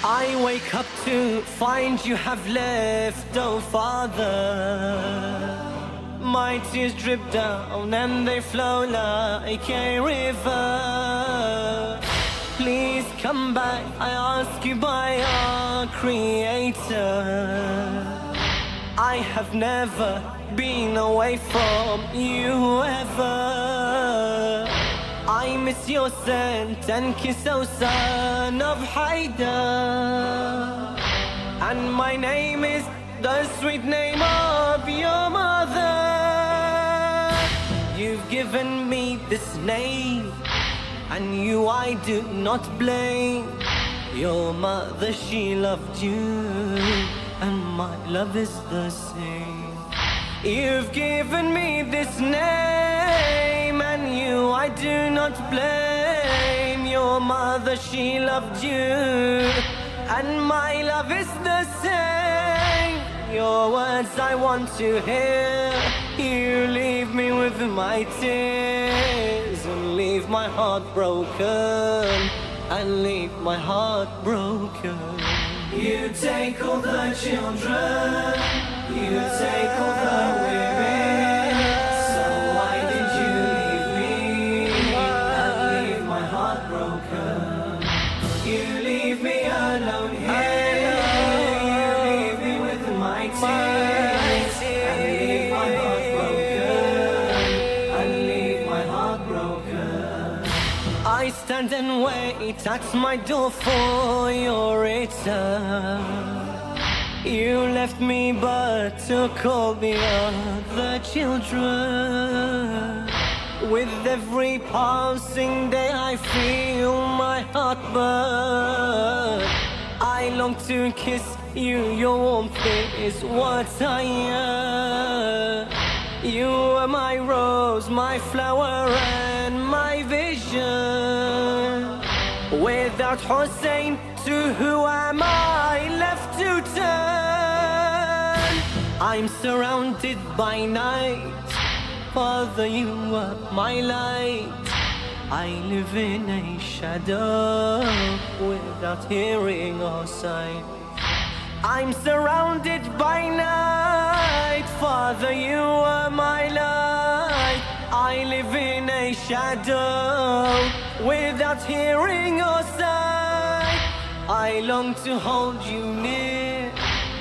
I wake up to find you have left, oh Father. My tears drip down and they flow like a river. Please come back, I ask you by our Creator. I have never been away from you ever. I miss your scent and kiss, oh son of Haidar. And my name is the sweet name of your mother. You've given me this name, and you I do not blame. Your mother, she loved you, and my love is the same. You've given me this name, and you I do not blame. Your mother, she loved you, and my love is the same. Your words I want to hear. You leave me with my tears, and leave my heart broken, and leave my heart broken. You take all the children, you take all the women. So why did you leave me and leave my heart broken? You leave me alone here, you leave me with my tears, and leave my heart broken, and leave my heart broken. I stand and wait at my door for your return. You left me but to call the other children. With every passing day I feel my heart burn. I long to kiss you, your warmth is what I yearn. You were my rose, my flower and my vision. Without Hussein, to who am I left to turn? I'm surrounded by night, Father, you are my light. I live in a shadow without hearing or sight. I'm surrounded by night, Father, you are my light. I live in a shadow without hearing or sight. I long to hold you near.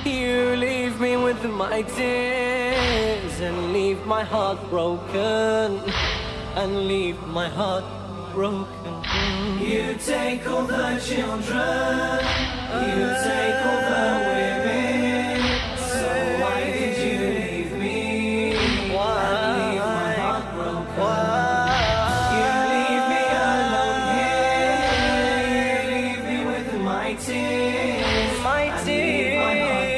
You leave me with my tears, and leave my heart broken, and leave my heart broken. You take all the children, you take all the women. So why did you leave me and leave my heart broken? You leave me alone here, you leave me with my tears, my tears,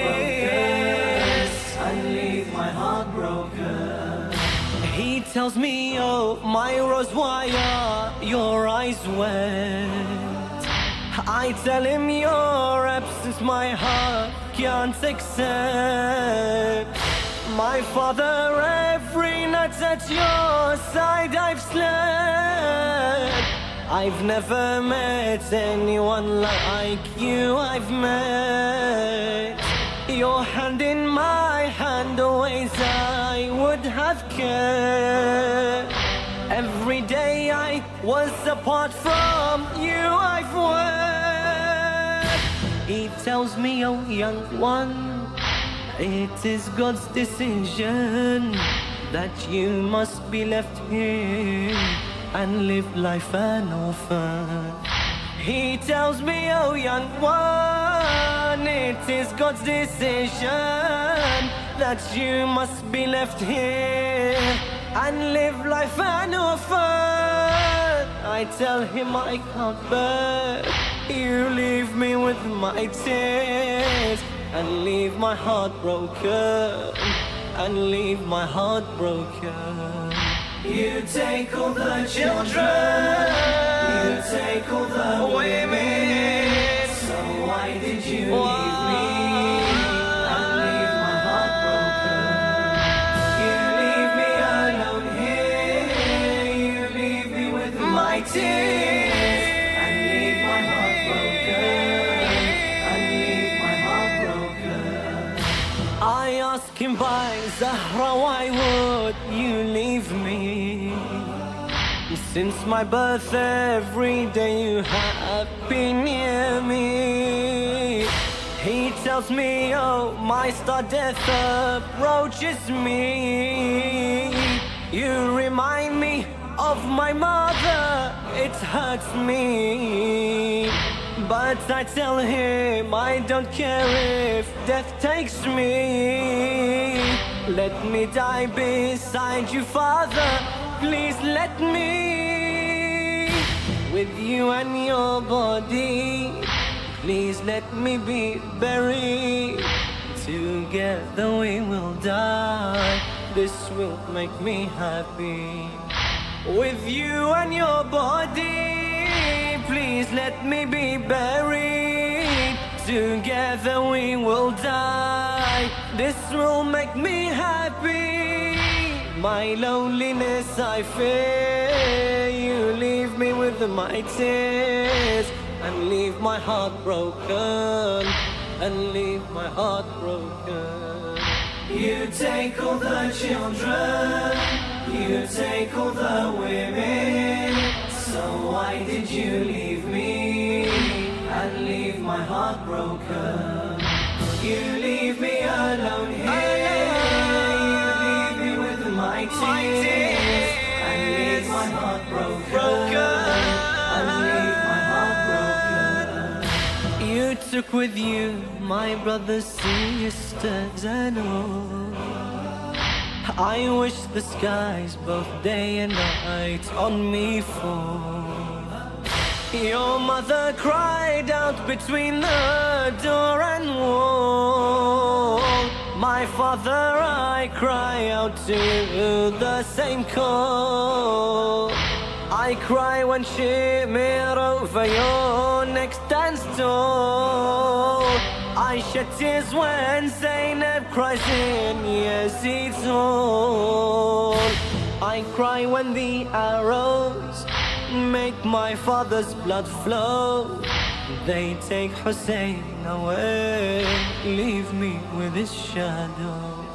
and leave my heart broken. He tells me, oh my rose, why are your eyes wet? I tell him your absence my heart can't accept. My father, every night at your side I've slept. I've never met anyone like you I've met. Your hand in my hand, always I would have cared. Every day I was apart from you I've wept. He tells me, oh young one, it is God's decision that you must be left here and live life an orphan. He tells me, oh young one, it is God's decision that you must be left here and live life an orphan. I tell him I can't bear. You leave me with my tears, and leave my heart broken, and leave my heart broken. You take all the children, you take all the women. So why did you leave me and leave my heart broken? You leave me alone here, you leave me with my tears, and leave my heart broken, Since my birth every day you have been near me. He tells me, oh, my star death approaches me. You remind me of my mother, it hurts me. But I tell him I don't care if death takes me. Let me die beside you, Father, please let me. With you and your body, please let me be buried. Together we will die, this will make me happy. With you and your body, please let me be buried. Together we will die, this will make me happy. My loneliness I fear, you leave me with my tears, and leave my heart broken, and leave my heart broken. You take all the children, you take all the women, so why did you leave me and leave my heart broken? You leave me alone here, you leave me with my tears, and leave my heart broken, and leave my heart broken. You took with you my brothers, sisters and all. I wish the skies both day and night on me fall. Your mother cried out between the door and wall. My father, I cry out to the same call. I cry when Shimir over your neck stands tall. I shed tears when Zainab cries in Yazid's hall. I cry when the arrows make my father's blood flow. They take Hussein away, leave me with his shadow.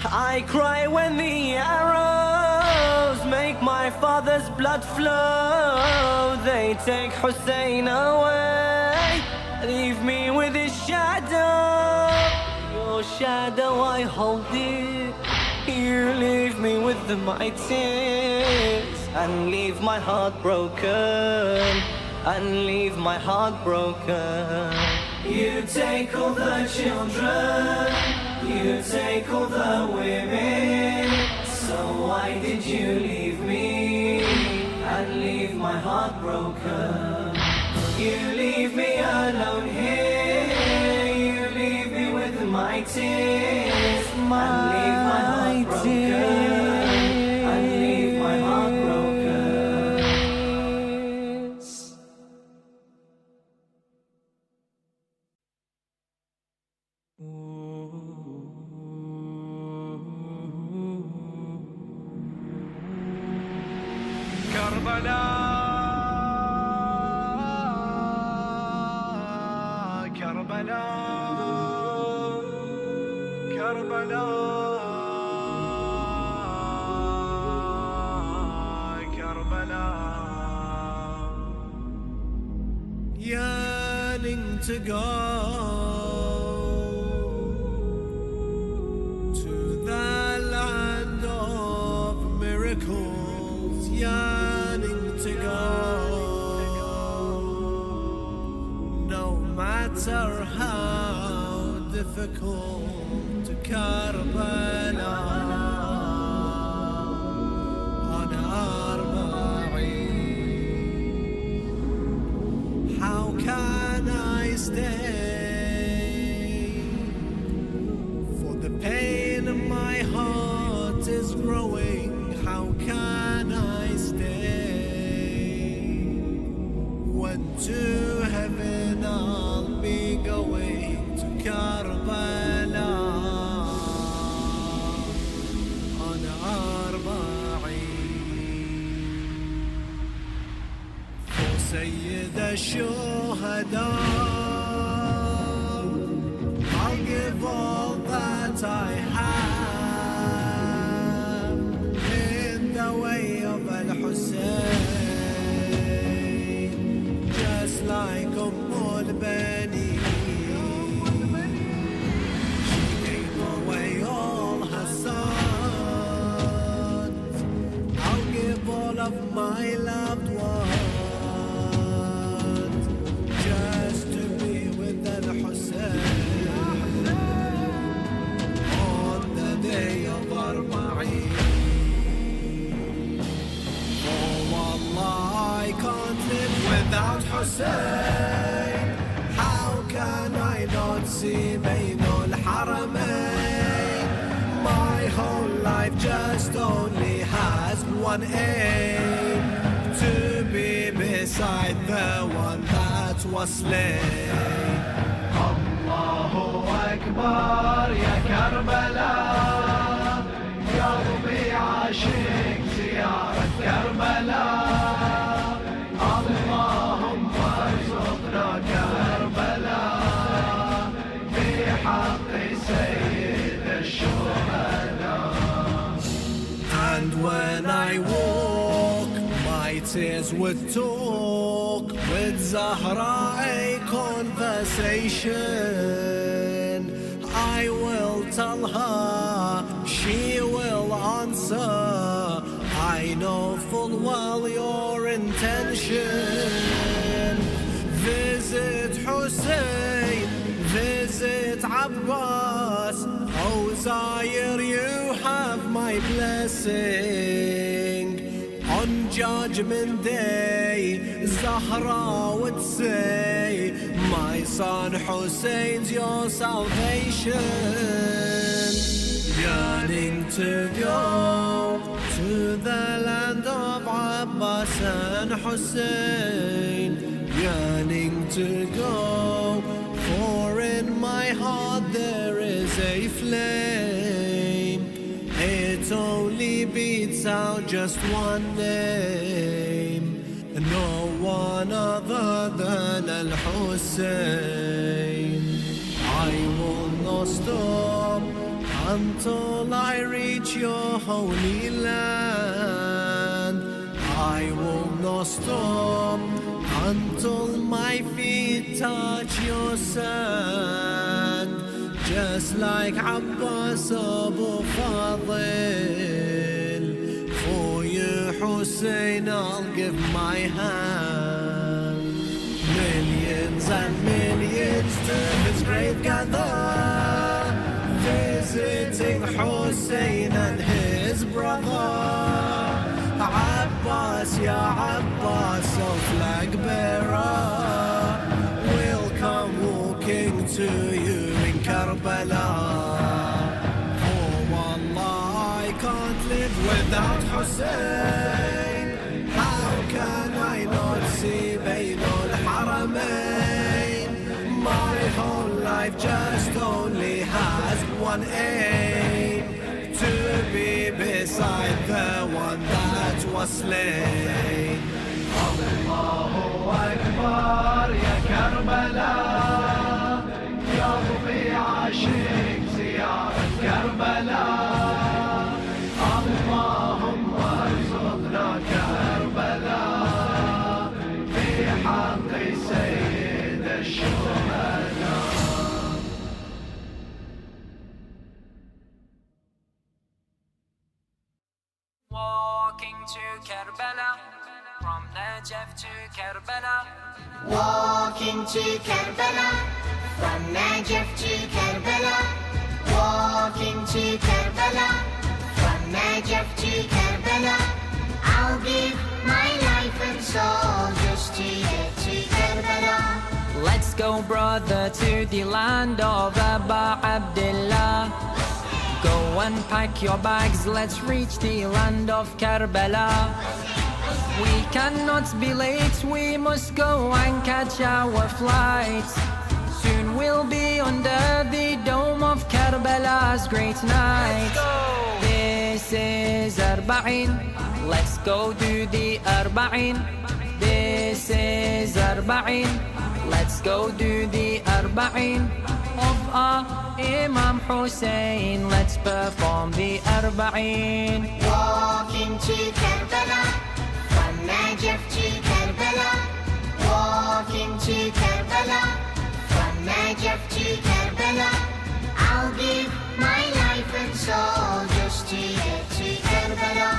I cry when the arrows make my father's blood flow. They take Hussein away, leave me with his shadow. Your shadow I hold dear, you leave me with my tears, and leave my heart broken, and leave my heart broken. You take all the children, you take all the women, so why did you leave me and leave my heart broken? You leave me alone here, you leave me with my tears, and leave my heart broken, and leave my heart broken. كربلاء كربلاء كربلاء كربلاء yearning to go to the land of miracles, yearning to go, no matter how difficult, to Karbala and Arbaeen. How can I stay? For the pain in my heart is growing. How can I stay? When to heaven I'll be going, to Karbala and Arbaeen. For Sayyid al-Shuhada, I'll give all that I have in the way of Al-Hussein. of my loved ones, just to be with Al-Hussein on the day of Arbaeen. Oh Allah, I can't live without Hussein. How can I not see Bayn al-Haramain? My whole life just only has one aim, to be beside the one that was slain. Allahu Akbar, ya Karbala, قلبي عاشق زيارة كربلاء. اللهم ارزقنا كربلاء بحق سيد الشهداء. And when I walk, my tears would talk with Zahra, a conversation. I will tell her, she will answer. I know full well your intention. Visit Hussein, visit Abbas. Oh Zaire, you have my blessing. On Judgment Day, Zahra would say, my son Hussein's your salvation. Yearning to go to the land of Abbas and Hussein. Yearning to go, for in my heart there is a flame. It only beats out just one name, no one other than Al-Hussein. I will not stop until I reach your holy land. I will not stop until my feet touch your sand. Just like Abbas Abu Fadil, for you Hussein I'll give my hand. Millions and millions to his grave gather, visiting Hussein and his brother. Abbas, ya Abbas, oh flag bearer, we'll come walking to you in Karbala. Oh Allah, I can't live without Hussein. How can I not see Bayn al-Haramain? My whole life just only has one aim, to be beside the one that was slain. Allahu Akbar, ya Karbala, قلبي عاشق زيارة كربلاء. اللهم ارزقنا كربلاء بحق سيد الشهداء. Walking to Karbala, from Najaf to Karbala. Walking to Karbala, from Najaf to Karbala. Walking to Karbala, from Najaf to Karbala. I'll give my life and soul just to get to Karbala. Let's go, brother, to the land of Abba Abdullah. Go and pack your bags, let's reach the land of Karbala. We cannot be late, we must go and catch our flight. Soon we'll be under the dome of Karbala's great night. This is Arbaeen, let's go do the Arbaeen. This is Arbaeen, let's go do the Arbaeen of our Imam Hussein. Let's perform the Arbaeen. Walking to Karbala, from Najaf to Karbala. Walking to Karbala, from Najaf to Karbala. I'll give my life and soul just to get to Karbala.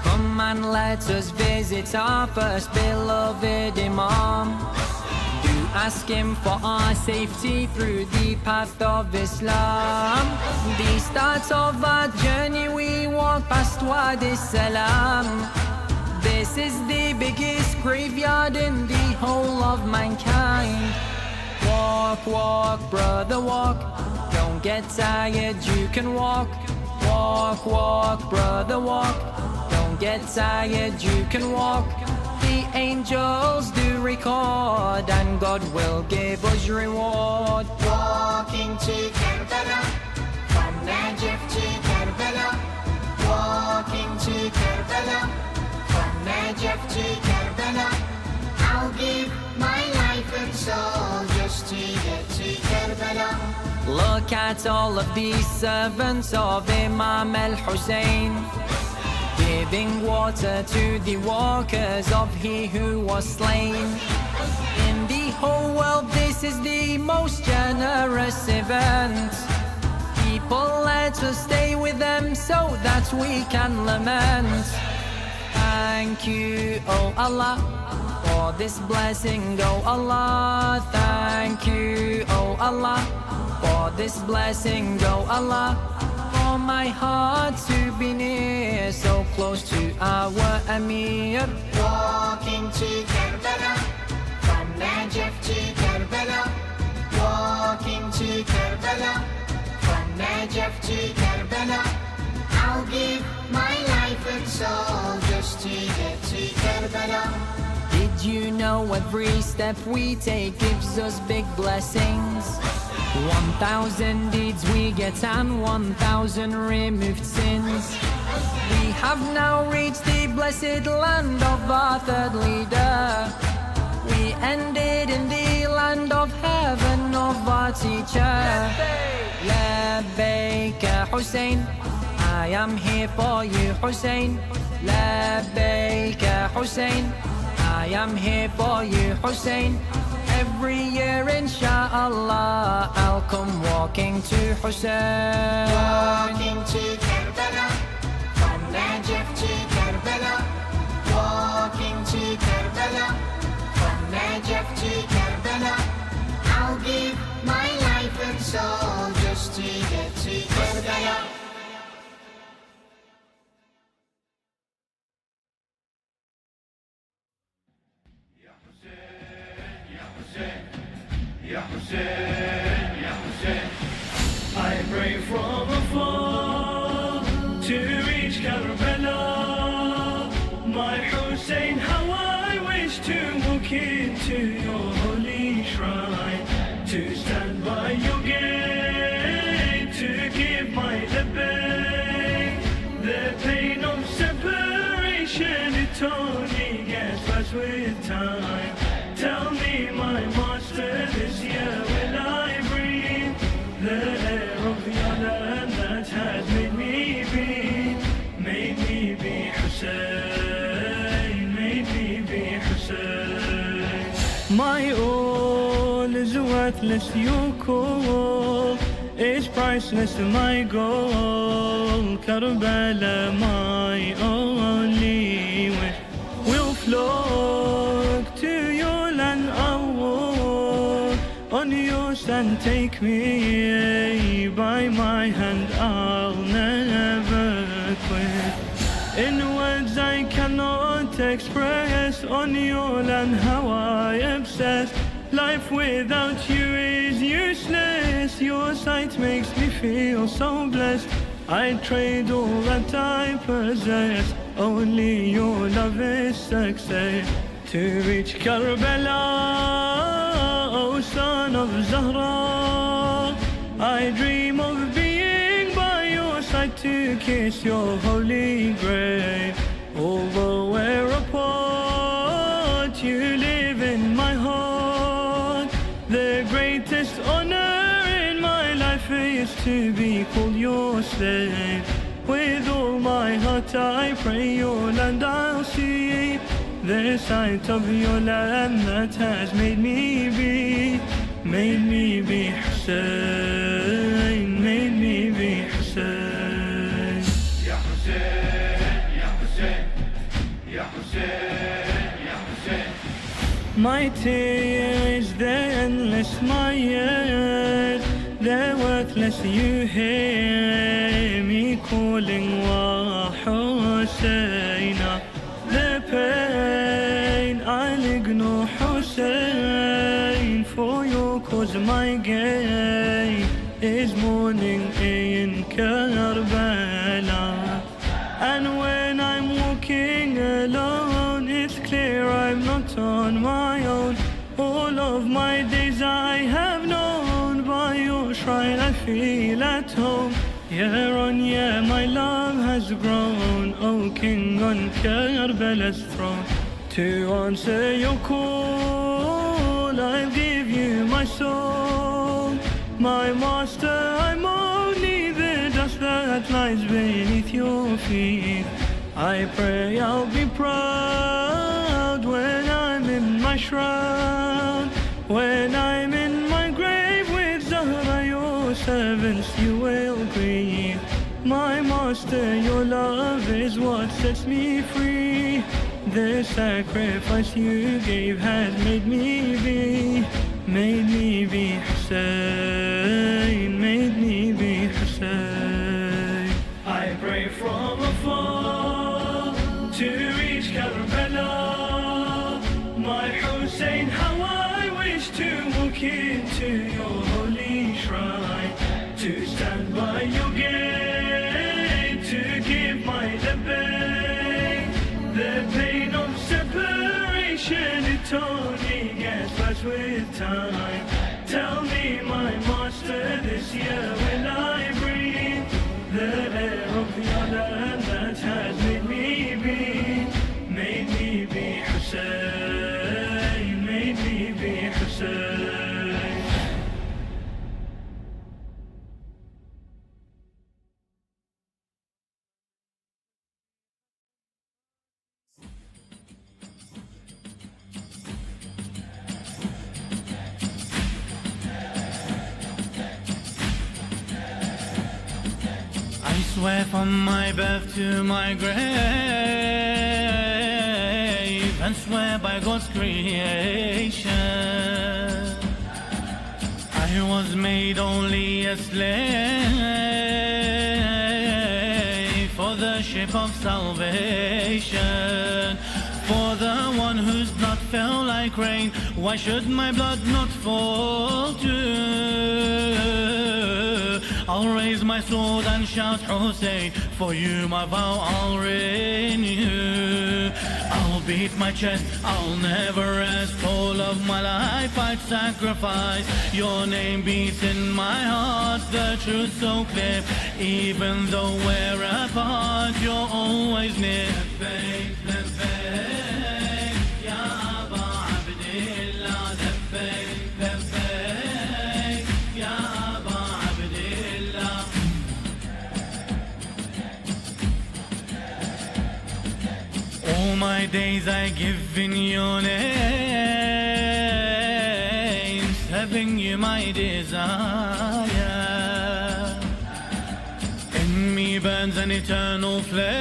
Come and let us visit our first beloved Imam. Do ask him for our safety through the path of Islam. The start of our journey we walk past Wadi Salam. This is the biggest graveyard in the whole of mankind. Walk, walk, brother, walk. Don't get tired, you can walk. Walk, walk, brother, walk. Don't get tired, you can walk. The angels do record, and God will give us reward. Walking to Karbala, from Najaf to Karbala. Walking to Karbala, from Najaf to Karbala. I'll give my life and soul just to get to Karbala. Look at all of these servants of Imam Hussein, giving water to the walkers of he who was slain. In the whole world this is the most generous event. People, let us stay with them so that we can lament. Thank you, oh Allah, for this blessing, oh Allah. Thank you, oh Allah, for this blessing, oh Allah. For my heart to be near, so close to our Amir. Walking to Karbala, from Najaf to Karbala. Walking to Karbala, from Najaf to Karbala. I'll give my life and soul just to get to Karbala. Did you know every step we take gives us big blessings? 1,000 deeds we get and 1,000 removed sins. We have now reached the blessed land of our third leader. We ended in the land of heaven of our teacher. Labbaik Hussein, I am here for you Hussein. Labbaik Hussein, I am here for you Hussein. Every year inshallah I'll come walking to Hussein. Walking to Karbala, from Najaf to Karbala. Walking to Karbala, from Najaf to Karbala. I'll give my life and soul just to get to Karbala. Ya Hussein, Ya Hussein. I pray from afar to reach Karbala. My Hussein, how I wish to walk into your holy shrine, to stand by your gate, to give my labbaik. The pain of separation, it only gets worse with time. Tell me, my master, this year will I breathe the air of your land that has made me be Hussein, made me be Hussein. My all is worthless, your call is priceless, my goal. Karbala, my only wish, will flock to your land. I'll walk on your stand, take me by my hand, I'll never quit. In words I cannot express, on your land how I obsess. Life without you is useless, your sight makes me feel so blessed. I'd trade all that I possess, only your love is success. To reach Karbala, oh son of Zahra, I dream of being by your side to kiss your holy grave. Although we're apart, you live in my heart. The greatest honor in my life is to be called your slave. With all my heart I pray your land I'll see, the sight of your land that has made me be Hussein, made me be Hussein. Ya Hussein, Ya Hussein, My tears, they're endless, my years, they're worthless. You hear me calling, Wa Husseina. The pain, I'll ignore Hussein. For your cause my gate is mourning in Karbala. And when I'm walking alone, it's clear I'm not on my own. All of my days I have known, by your shrine I feel at home. Year on year my love has grown, O King on Karbala's throne. To answer your call, I'll give you my soul. My master, I'm only the dust that lies beneath your feet. I pray I'll be proud when I'm in my shroud. When I'm in my grave with Zahra, your servants you will grieve. My master, your love is what sets me free. The sacrifice you gave has made me be Hussein, made me be Hussein. I pray from afar to reach Karbala. My Hussein, how I wish to walk into your holy shrine, to stand by your gate, to give my labbaik. The pain of separation, it only gets worse with time. Tell me, my master, this year will I breathe the air of the other that has made me be Hussein, made me be Hussein. I swear from my birth to my grave, and swear by God's creation, I was made only a slave for the ship of salvation. For the one whose blood fell like rain, why should my blood not fall too? I'll raise my sword and shout Hussein, for you my vow I'll renew. I'll beat my chest, I'll never rest. All of my life I'd sacrifice. Your name beats in my heart, the truth so clear. Even though we're apart, you're always near. All my days I give in your name, serving you my desire. In me burns an eternal flame.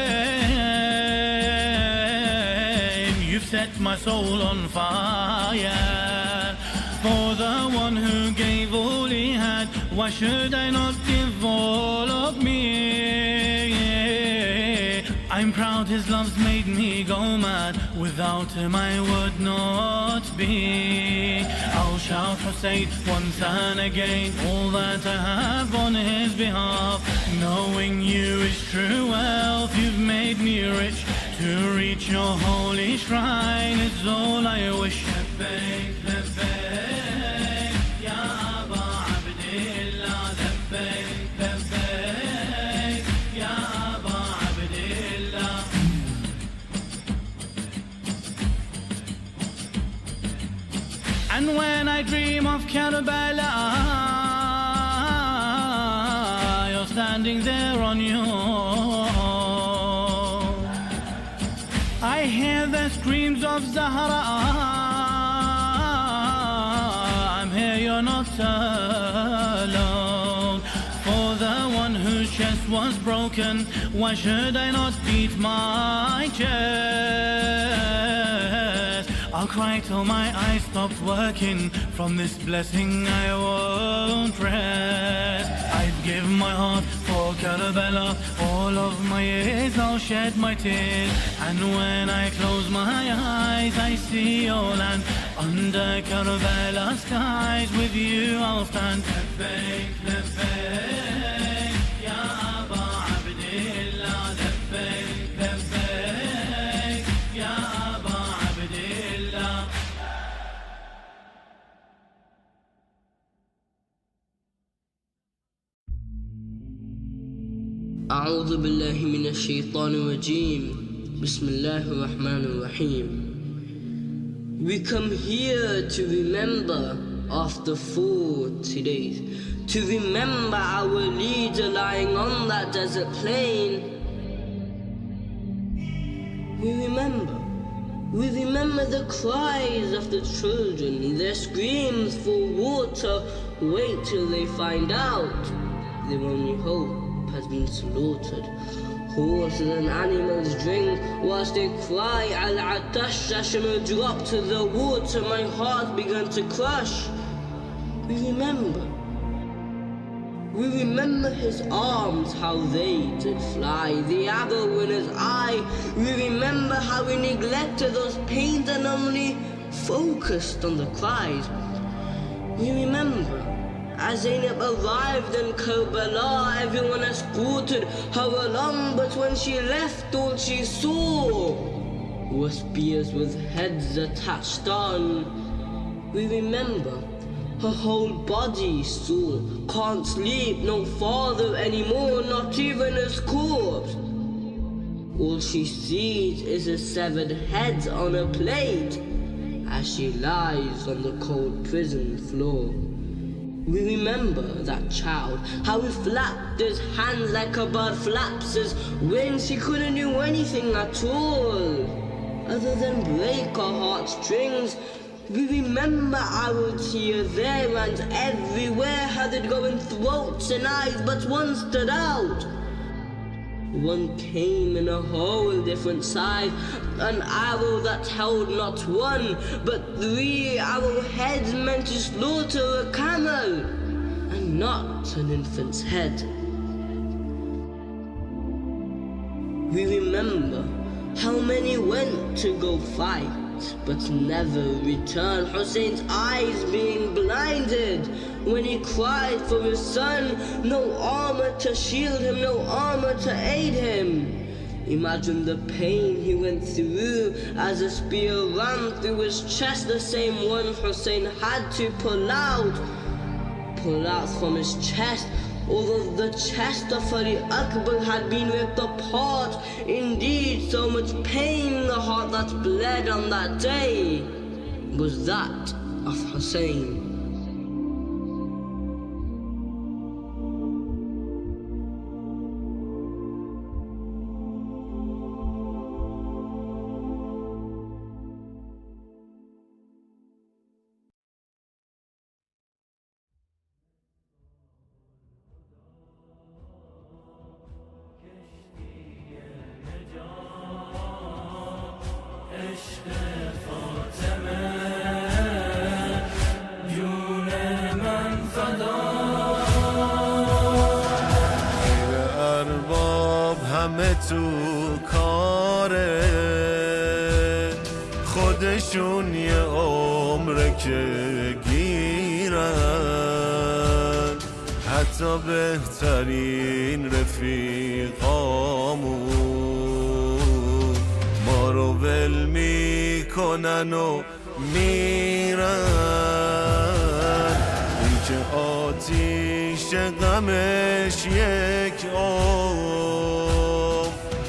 You've set my soul on fire. For the one who gave all he had, why should I not give all of me? I'm proud his love's made me go mad. Without him I would not be. I'll shout Hussein once and again, all that I have on his behalf. Knowing you is true wealth, you've made me rich. To reach your holy shrine is all I wish. And when I dream of Karbala, you're standing there on your own. I hear the screams of Zahra. I'm here, you're not alone. For the one whose chest was broken, why should I not beat my chest? I'll cry till my eyes stop working. From this blessing I won't rest. I'd give my heart for Karbala. All of my years I'll shed my tears. And when I close my eyes I see your land. Under Karbala skies with you I'll stand. Labbaik, labbaik, ya Aba Abdillah. Labbaik, labbaik, ya Aba Abdillah. أعوذ بالله من الشيطان الرجيم بسم الله الرحمن الرحيم. We come here to remember after 40 days, to remember our leader lying on that desert plain. We remember the cries of the children, their screams for water. Wait till they find out their only hope has been slaughtered. Horses and animals drink whilst they cry. Al-Atash, Shashima dropped to the water. My heart began to crush. We remember his arms, how they did fly, the arrow in his eye. We remember how we neglected those pains and only focused on the cries. We remember as Zainab arrived in Karbala, everyone escorted her along, but when she left, all she saw were spears with heads attached on. We remember her whole body sore, can't sleep, no father anymore, not even his corpse. All she sees is a severed head on a plate as she lies on the cold prison floor. We remember that child, how he flapped his hands like a bird flaps his wings. He couldn't do anything at all, other than break our heartstrings. We remember our tears there and everywhere, how they'd go in throats and eyes, but one stood out. One came in a whole different size, an arrow that held not one, but 3 arrowheads meant to slaughter a camel, and not an infant's head. We remember how many went to go fight, but never returned. Hussein's eyes being blinded when he cried for his son. No armor to shield him, no armor to aid him. Imagine the pain he went through as a spear ran through his chest, the same one Hussein had to pull out from his chest. Although the chest of Ali Akbar had been ripped apart, indeed so much pain, the heart that bled on that day was that of Hussein. تو کاره خودشون یه عمره که گیرن، حتی بهترین رفیقامون ما رو ول میکنن و میرن. این که آتیش غمش یک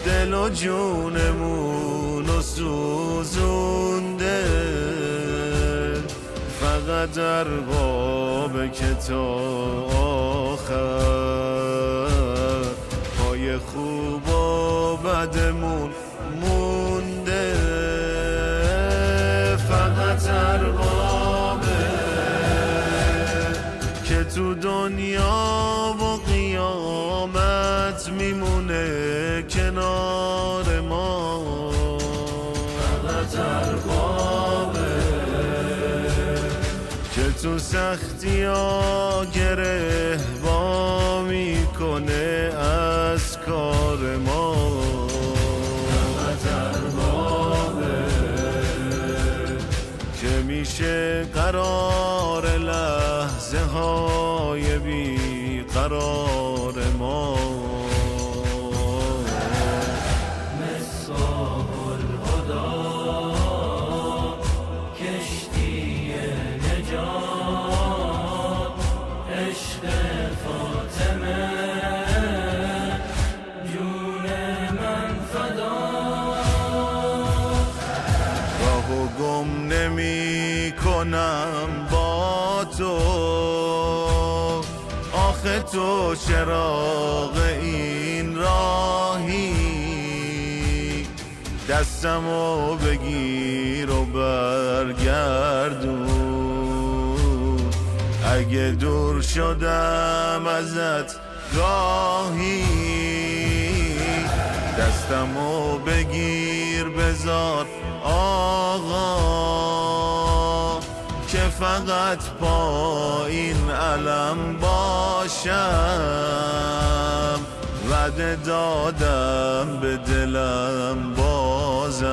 دل و جونمونو سوزونده، فقط اربابه که تا آخر پای خوب و بدمون مونده، فقط اربابه که تو دنیا و قیامت میمونه کنار ما، فقط اربابه سختی‌ها گره وا میکنه از کار ما. که میشه قرار لحظه های بی قرار ما. با تو آخه تو چراغ این راهی، دستمو بگیر و برگردون. اگه دور شدم ازت گاهی، دستمو بگیر بذار آقا، که فقط پا این علم باشم. وعده دادم به دلم بازم،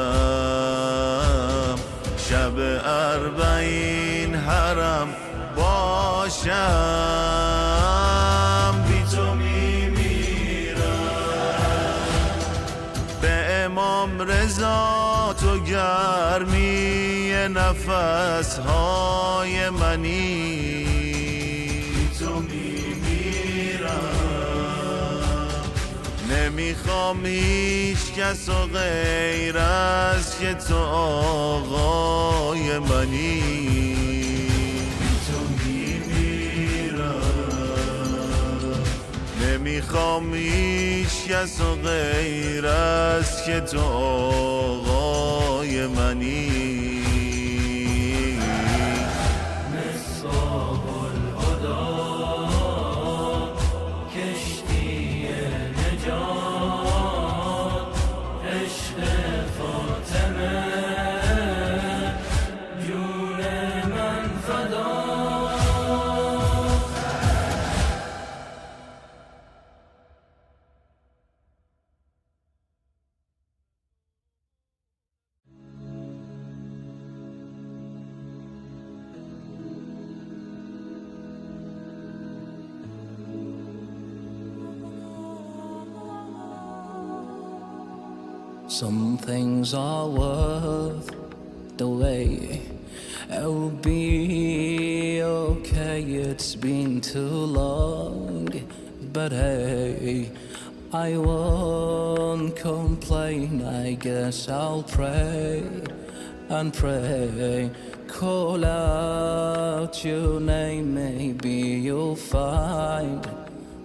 شب 40 حرم باشم. بی تو میمیرم، به امام رضا تو گرمی نفس های منی. تو میمیرم، نمیخوام هیچ کس و غیر از که تو آقای منی. تو میمیرم، نمیخوام هیچ کس و غیر از که تو آقای منی. Some things are worth the wait. I'll be okay, it's been too long. But hey, I won't complain, I guess I'll pray and pray. Call out your name, maybe you'll find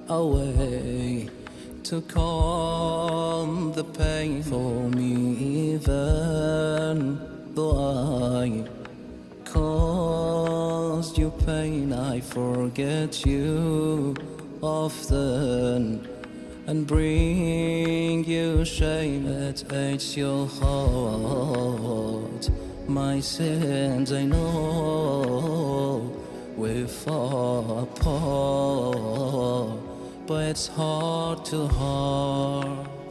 a way to calm the pain for me, even though I caused you pain. I forget you often and bring you shame. It aches your heart, my sins I know. We're far apart, but it's heart to heart.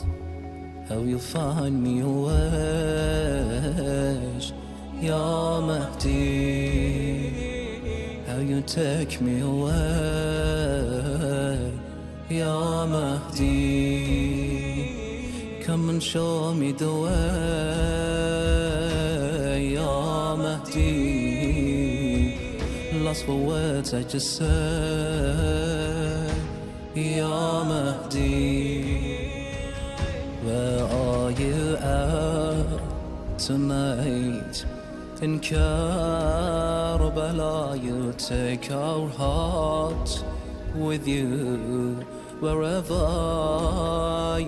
How you find me ways, Ya Mahdi. How you take me away, Ya Mahdi. Come and show me the way, Ya Mahdi. Lost for words I just said, Ya Mahdi. Where are you at tonight? In Karbala, you take our heart with you. Wherever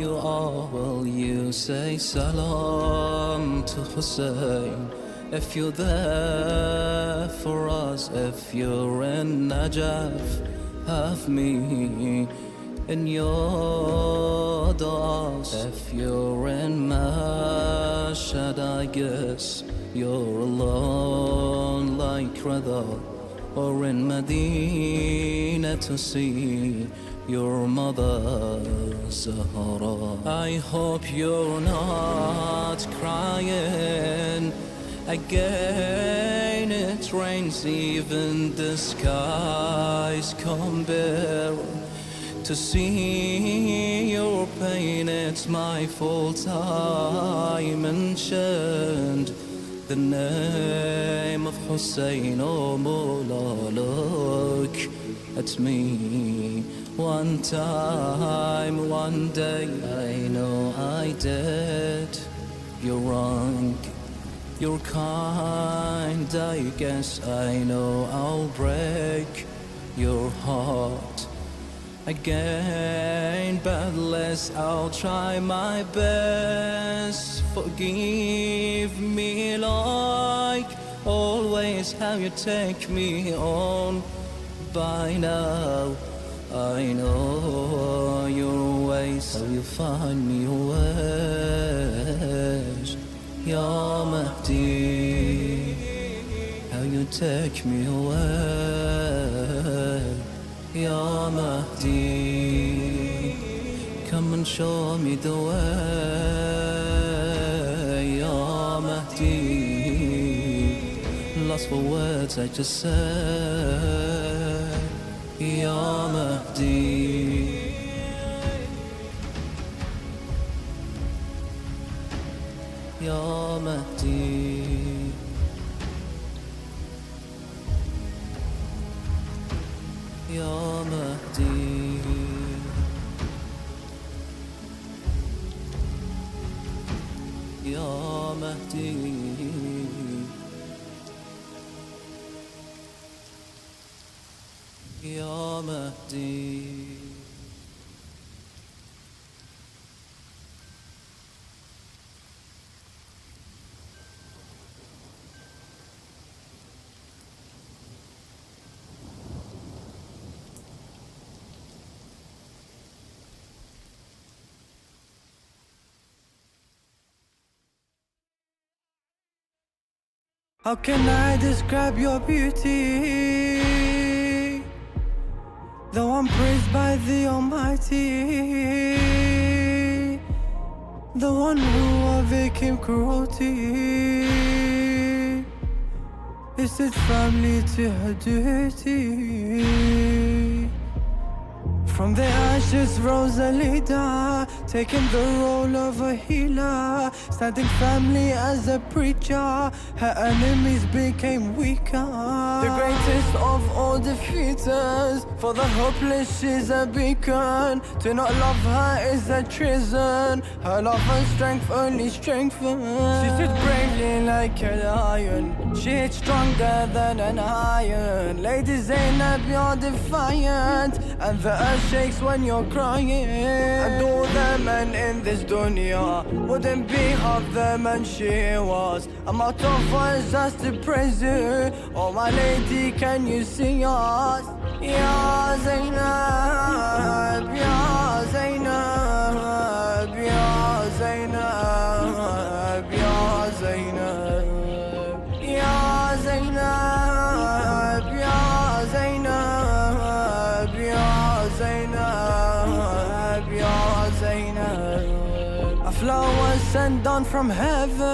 you are, will you say salam to Hussein? If you're there for us, if you're in Najaf, have me in your du'as. If you're in Mashayah, I guess you're alone like Rada or in Medina to see your mother Zahra. I hope you're not crying again. It rains, even the skies come bare. To see your pain, it's my fault. I mentioned the name of Hussein. Oh Mawla, look at me one time, one day. I know I did you wrong. You're kind, I guess. I know I'll break your heart again, but less, I'll try my best. Forgive me like always how you take me on. By now I know your ways, how you find me ways. Ya Mahdi, how you take me away. Ya Mahdi, come and show me the way. Ya Mahdi, lost for words I just said. Ya Mahdi, Ya Mahdi, Ya Mahdi, Ya Mahdi, Ya Mahdi. How can I describe your beauty? Though I'm praised by the Almighty, the one who overcame cruelty, is its family to her duty. From the ashes rose a leader, taking the role of a healer, standing family as a preacher. Her enemies became weaker. The greatest of all defeaters, for the hopeless she's a beacon. To not love her is a treason. Her love and strength only strengthen. She stood bravely like a lion, she hit stronger than an iron. Lady Zainab, you're defiant, and the earth shakes when you're crying. And all the men in this dunya wouldn't be half the man she was. I'm out of words just to praise you. Oh my lady, can you see us? Ya Zainab, Ya Zainab, Ya Zainab, Ya Zainab, Ya Zainab, Ya Zainab, Ya Zainab, Ya Zainab. A flower sent down from heaven,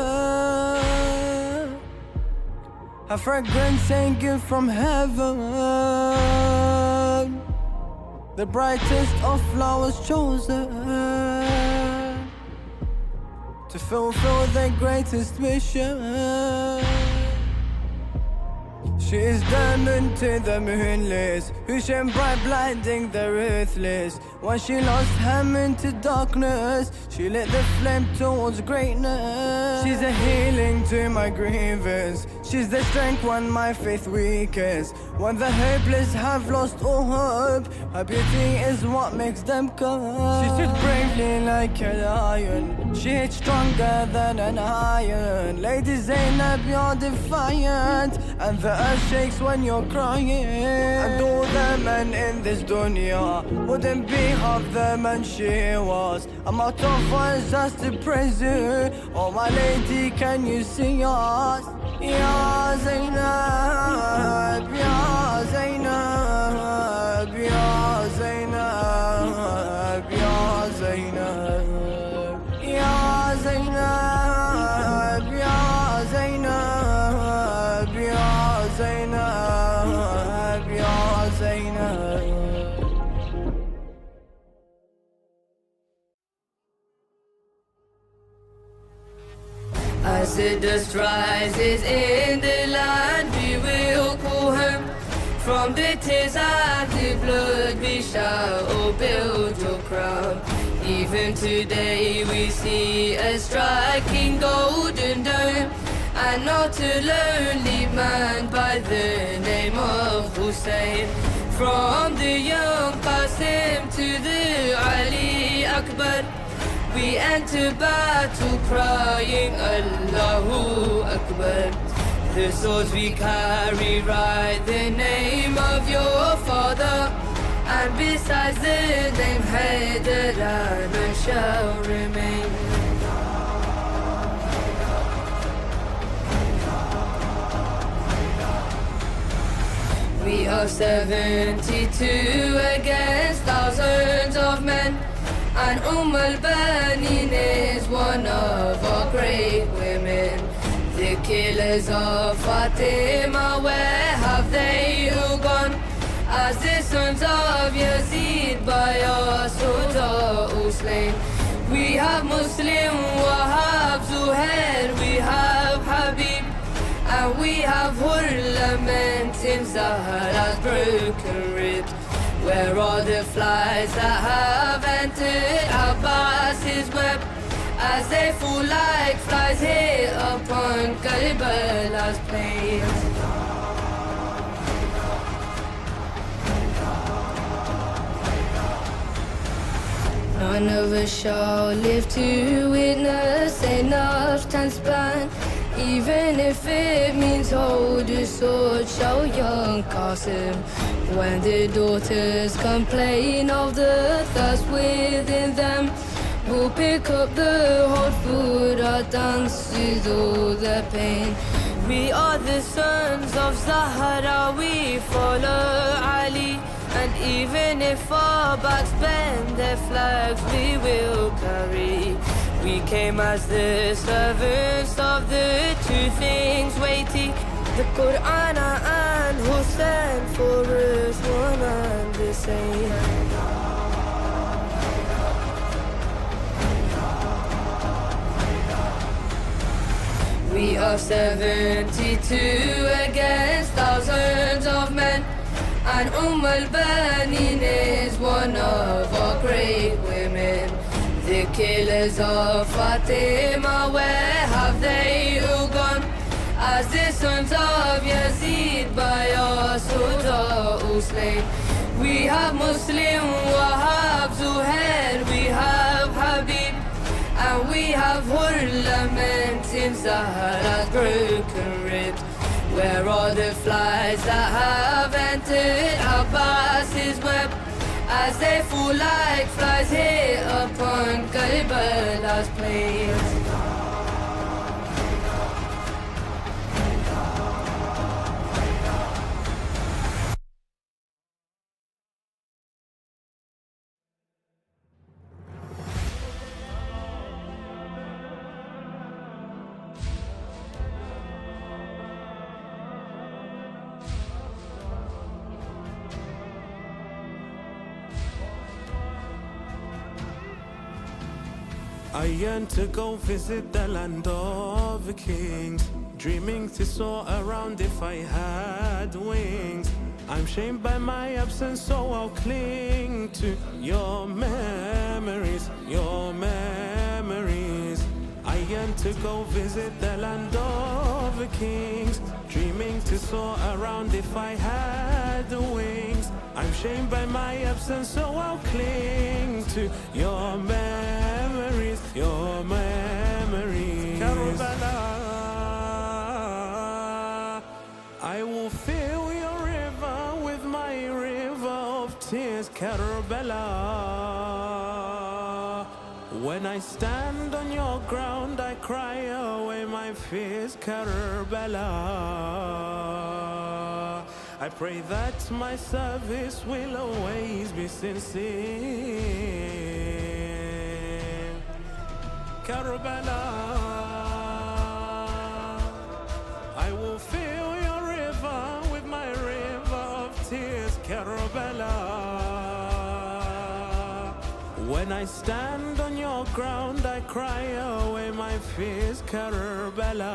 a fragrance ain't gift from heaven. The brightest of flowers chosen to fulfill the greatest mission. She is diamond to the moonless, who shine bright, blinding the ruthless. When she lost him into darkness, she lit the flame towards greatness. She's a healing to my grievance, she's the strength when my faith weakens. When the hopeless have lost all hope, her beauty is what makes them come. She stood bravely like a lion, she hit stronger than an iron. Lady Zainab, you're defiant, and the earth shakes when you're crying. And all the men in this dunya wouldn't be half the man she was. I'm out of words just to praise you. Oh my lady, can you see us? يا زينب يا زينب يا زينب يا زينب يا زينب يا زينب يا زينب يا زينب. As the dust rises in the land, we will call him. From the tears and the blood, we shall build your crown. Even today we see a striking golden dome, and not a lonely man by the name of Hussein. From the young Qasim to the Ali Akbar, we enter battle crying Allahu Akbar. The swords we carry write the name of your father, and besides the name Haider none shall remain. We are 72 against thousands of men, and al-Baneen is one of our great women. The killers of Fatima, where have they all gone? As the sons of Yazid by our swords are all slain. We have Muslim, Wahab, Zuhair, we have Habib, and we have Hur lamenting Zahra's broken ribs. Where are the flies that have entered Abbas's web, as they fall like flies here upon Karbala's plains? None of us shall live to witness enough time span, even if it means hold a sword, show young Qasim. When the daughters complain of the thirst within them, we'll pick up the hot food, our dance with all the pain. We are the sons of Zahra, we follow Ali, and even if our backs bend, their flags we will carry. We came as the servants of the two things weighty, the Quran and Hussein, for us one and the same. We are 72 against thousands of men, and al-Baneen is one of our great women. The killers of Fatima, where have they all gone? As the sons of Yazid by our swords are all slain. We have Muslim, Wahab, Zuhair, we have Habib, and we have Hur lamenting Zahra's broken ribs. Where are the flies that have entered Abbas's web, as they fall like flies here upon Karbala's plains? I yearn to go visit the land of the kings, dreaming to soar around if I had wings. I'm shamed by my absence, so I'll cling to your memories, your memories. I yearn to go visit the land of the kings, dreaming to soar around if I had wings. I'm shamed by my absence, so I'll cling to your memories, your memories. Karbala, I will fill your river with my river of tears. Karbala, When I stand on your ground, I cry away my fears, Karbala. I pray that my service will always be sincere, Karbala. I will fill your river with my river of tears, Karbala. When I stand on your ground, I cry away my fears, Karbala.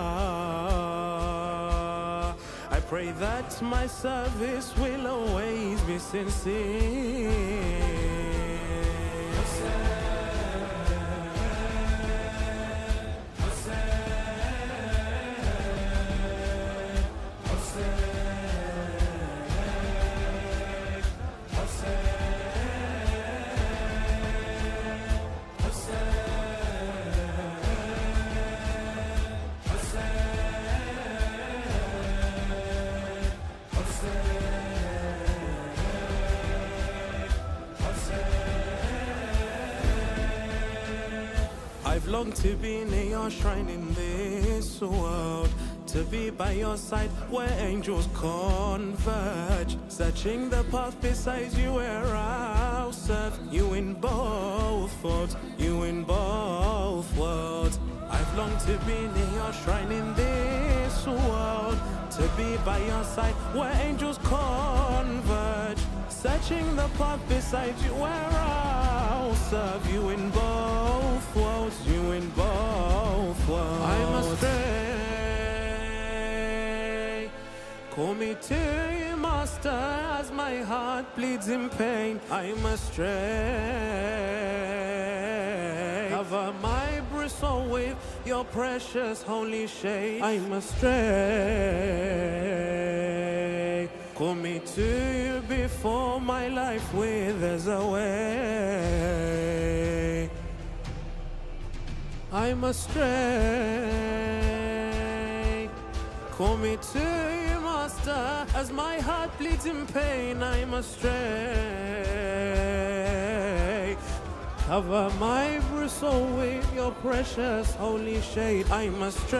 I pray that my service will always be sincere. I've longed to be near your shrine in this world, to be by your side where angels converge, searching the path beside you where I'll serve you in both worlds, you in both worlds. I've longed to be near your shrine in this world, to be by your side where angels converge, searching the path beside you where I'll serve you in both worlds, you in both worlds. I'm astray, call me to you, Master, as my heart bleeds in pain. I'm astray, cover my bristle with your precious holy shade. I'm astray, call me to you before my life withers away. I'm astray, call me to you, Master, as my heart bleeds in pain. I'm astray, cover my bristle with your precious holy shade. I'm astray,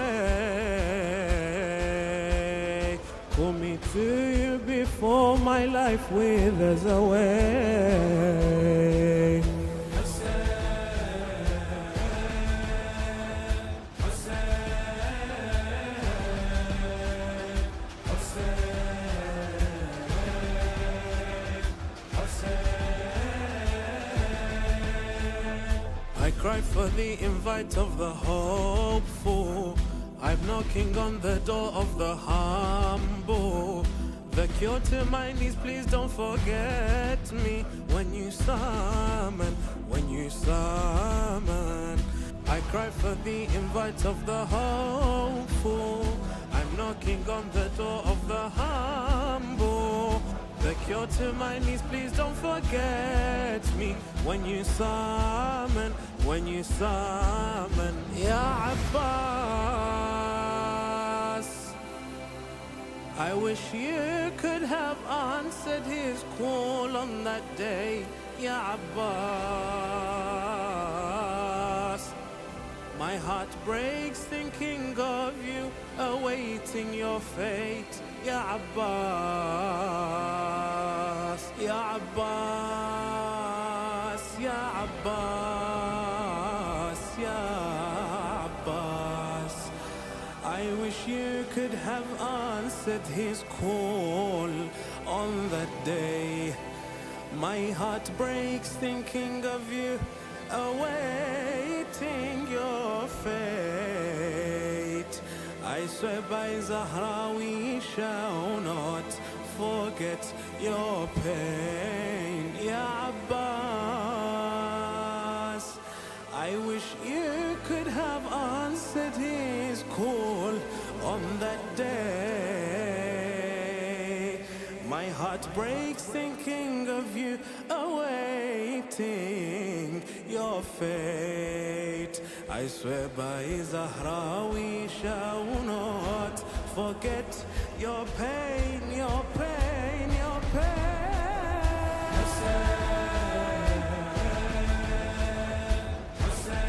call me to you before my life withers away. I cry for the invite of the hopeful. I'm knocking on the door of the humble. The cure to my needs, please don't forget me when you summon, when you summon. I cry for the invite of the hopeful. I'm knocking on the door of the humble. The cure to my needs, please don't forget me when you summon, when you summon. Ya Abbas, I wish you could have answered his call on that day. Ya Abbas, my heart breaks thinking of you, awaiting your fate. Ya Abbas, Ya Abbas, Ya Abbas, Ya Abbas. I wish you could have answered his call on that day. My heart breaks thinking of you, awaiting your fate. I swear by Zahra we shall not forget your pain. Ya Abbas, I wish you could have answered his call on that day. My heart breaks thinking of you, awaiting your fate. I swear by Zahra we shall not forget your pain, your pain, your pain. Hussein, Hussein.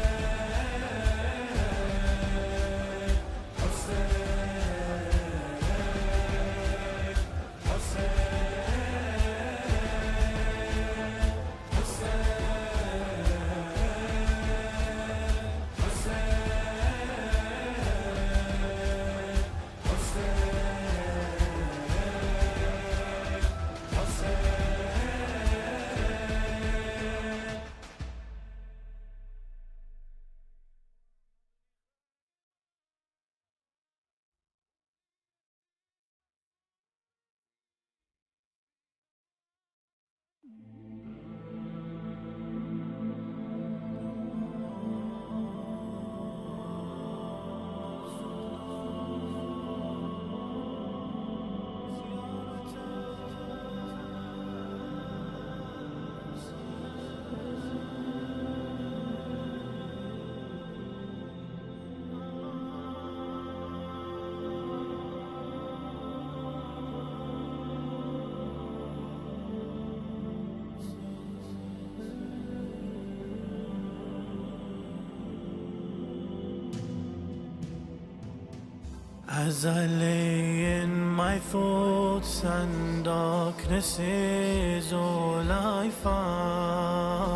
As I lay in my thoughts and darkness is all I find,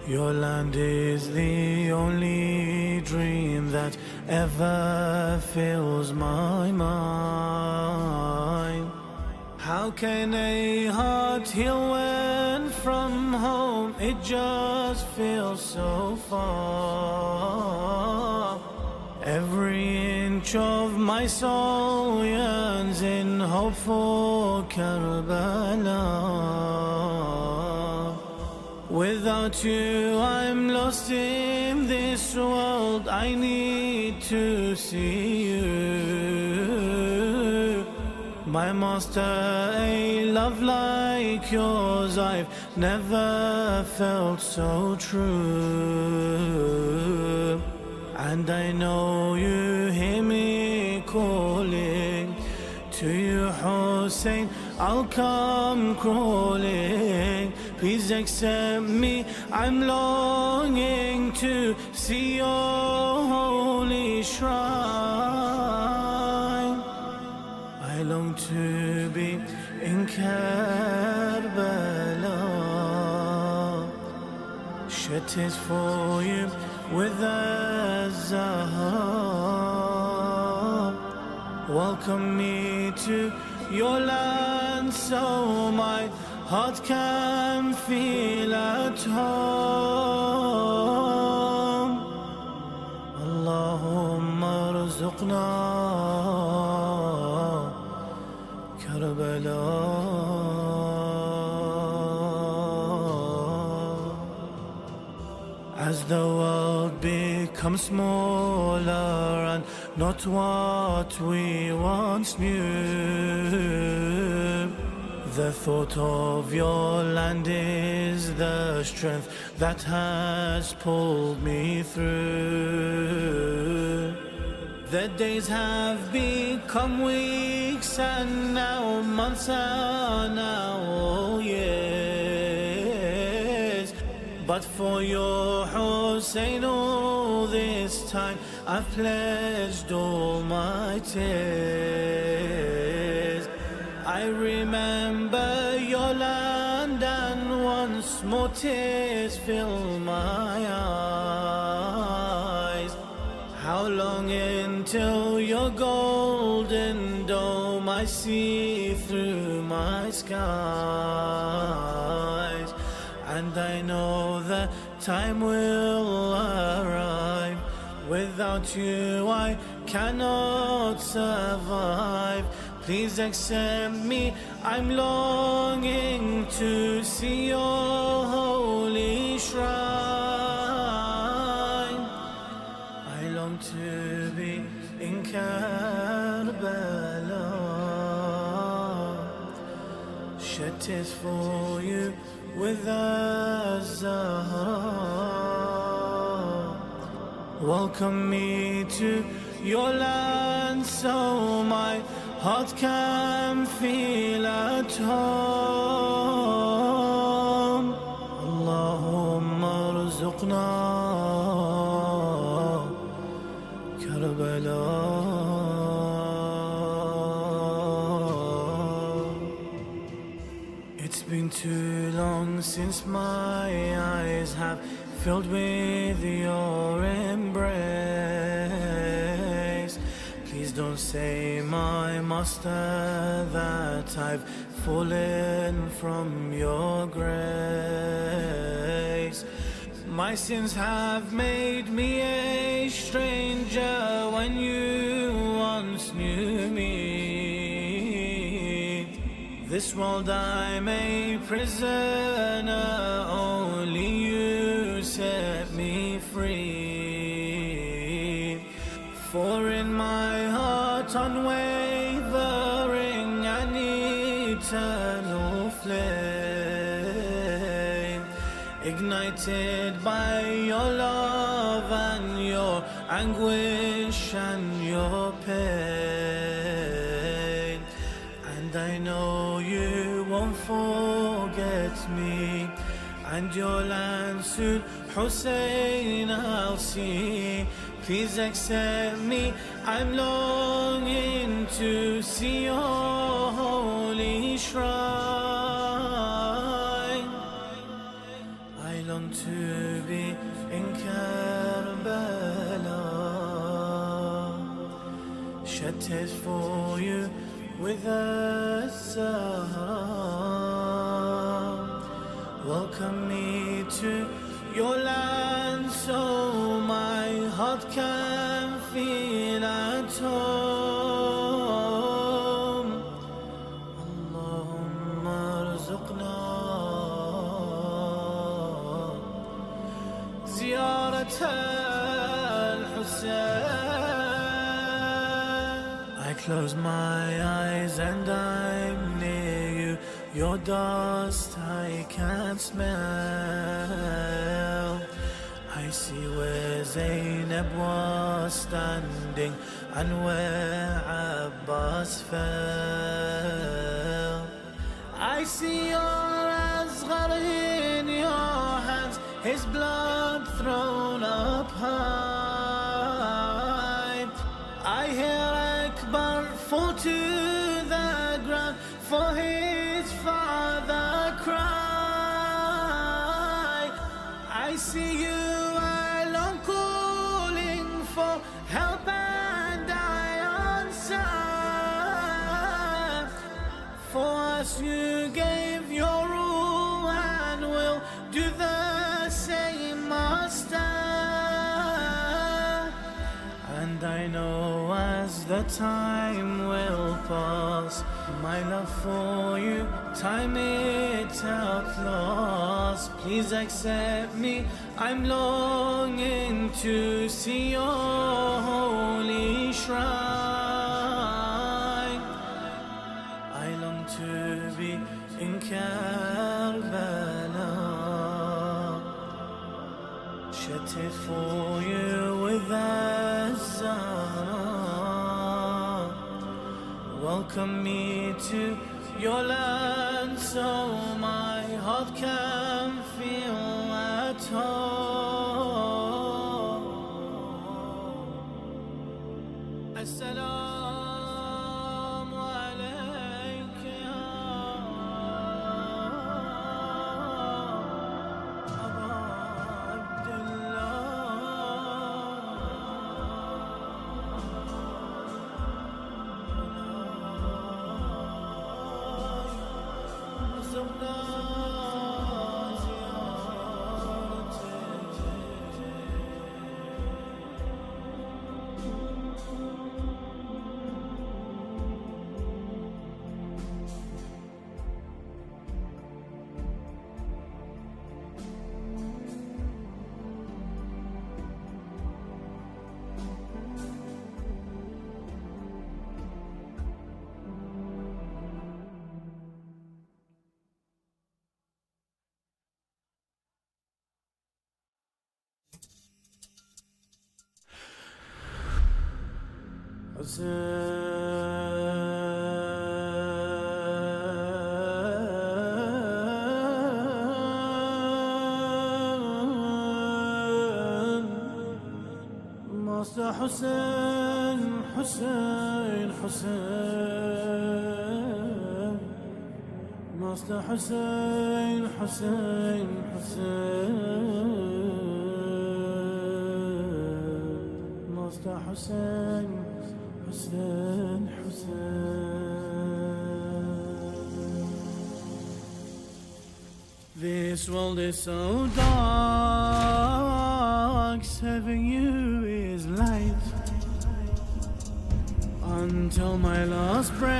your land is the only dream that ever fills my mind. How can a heart heal when from home it just feels so far? Every inch of my soul yearns in hope for Karbala. Without you I'm lost in this world, I need to see you. My master, a love like yours I've never felt so true. And I know you hear me calling to you, Hussein, I'll come crawling. Please accept me, I'm longing to see your holy shrine. I long to be in Karbala, shed tears for you with a Zahra. Welcome me to your land so my heart can feel at home. Allahumma arzuqna Karbala. As the world becomes smaller and not what we once knew, the thought of your land is the strength that has pulled me through. The days have become weeks and now months and now years. But for your Hussein all this time I've pledged all my tears. I remember your land and once more tears fill my eyes. How long until your golden dome I see through my skies? And I know the time will arrive. Without you I cannot survive. Please accept me, I'm longing to see your holy shrine. I long to be in Karbala, shed tears for you with a Zahra. Welcome me to your land so my heart can feel at home. Allahumma arzuqna Karbala. It's been too long since my eyes have filled with your embrace. Please don't say, my master, that I've fallen from your grace. My sins have made me a stranger when you once knew me. This world I'm a prisoner, only you set me free. For in my heart unwavering and eternal flame, ignited by your love and your anguish and your pain. And I know you won't forget me, and your land soon, Hussein, I'll see. please accept me. I'm longing to see your holy shrine. I long to be in Karbala, shattered for you with a Zahra. Welcome me to your land so my heart can feel at home. Allahumma arzuqna ziyarat al-Hussein. I close my eyes and I'm near you. Your dust I can smell. I see where Zainab was standing and where Abbas fell. I see your Asghar in your hands, his blood thrown up high. I hear Akbar fall to the ground for his father cry. I see you alone calling for help and I answer. For us you gave your rule and will do the same, Master. And I know as the time will pass, my love for you, time it outlasts. Please accept me, I'm longing to see your holy shrine. I long to be in Karbala, shattered for you with a Zahra. Welcome me to your land so my heart can feel at home. Assalamu alayka ya Aba Abdullah. Master Hussein, Hussein, Hussein. Master Hussein, Hussein, Hussein. Master Hussein, Hussein, Hussein. This world is so dark, serving you is light. Until my last breath,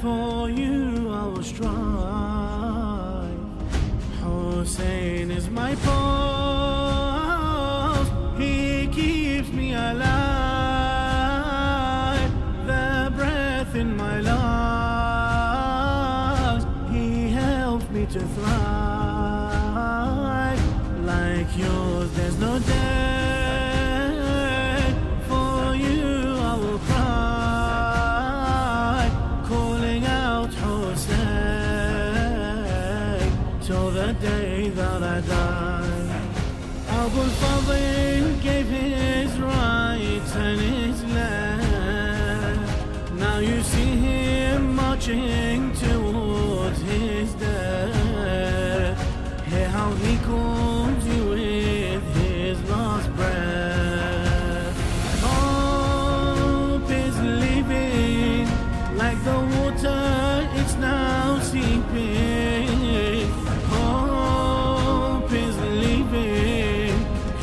for you I will strive. Hussein is my pulse, he keeps me alive. The breath in my lungs, he helps me to thrive. Like yours, there's no day. For you, I will cry, calling out Hussein till the day that I die. Abu Fadil. and his land. Now you see him marching towards his death. Hear how he calls you with his last breath. Hope is leaving like the water, it's now seeping. Hope is leaving.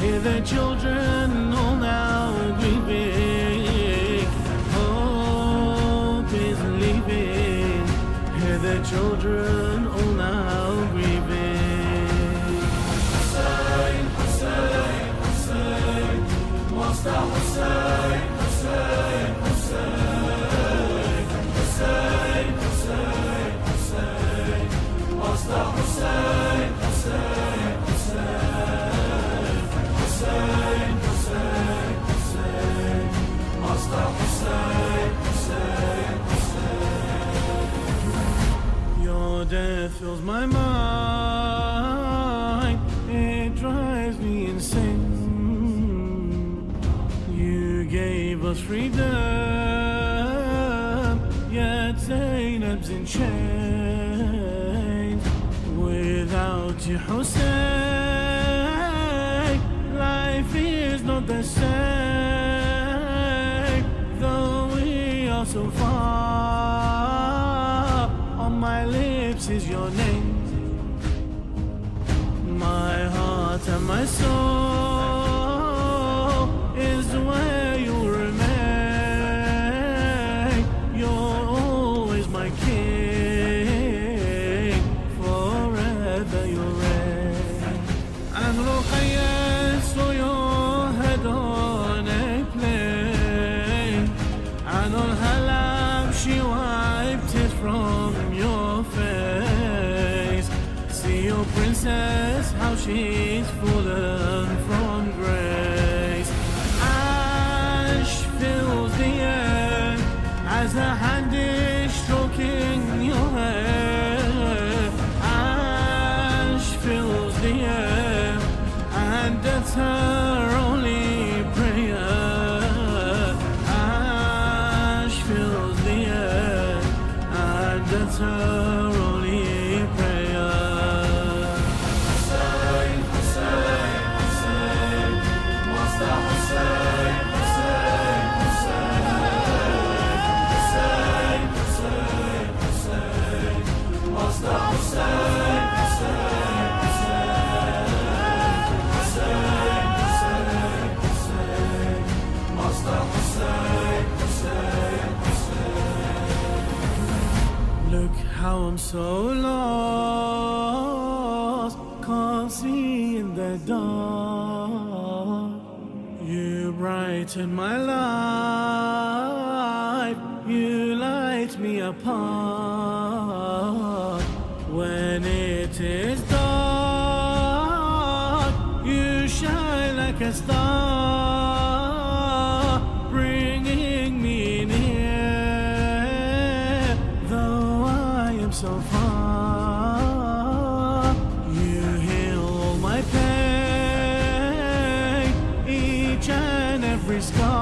Hear the children all now grieving. Hope is leaving. Hear the children all now grieving. Hussein, Hussein, Hussein, Master Hussein, Hussein, Hussein, Hussein, Hussein, Hussein, Master Hussein, Hussein, Hussein, Hussein, Hussein, Hussein, Master Hussein, Hussein, Hussein. Your death fills my mind, it drives me insane. You gave us freedom, yet Zainab's in chains. Without you, Hussein, life is not the same. Though we are so far, on my lips is your name. My heart and my soul is where you'll remain. You're always my king, forever you'll reign. And Ruqayya saw your head on a plane, and on her lap she wiped it from your face. See your princess, how she's fallen from grace. Ash fills the air as her hand is stroking your hair. Ash fills the air and that's her only prayer. Ash fills the air and that's her only prayer. Hussein, Hussein, Hussein, Master Hussein, Hussein, Hussein, Hussein, Hussein, Master Hussein, Hussein, Hussein, Hussein, Hussein, Master Hussein, Hussein, Hussein. Look how I'm so lost, can't see in the dark. You brighten my life, you light me apart. When it is dark, you shine like a star, bringing me near. Though I am so far, you heal all my pain, each and every scar.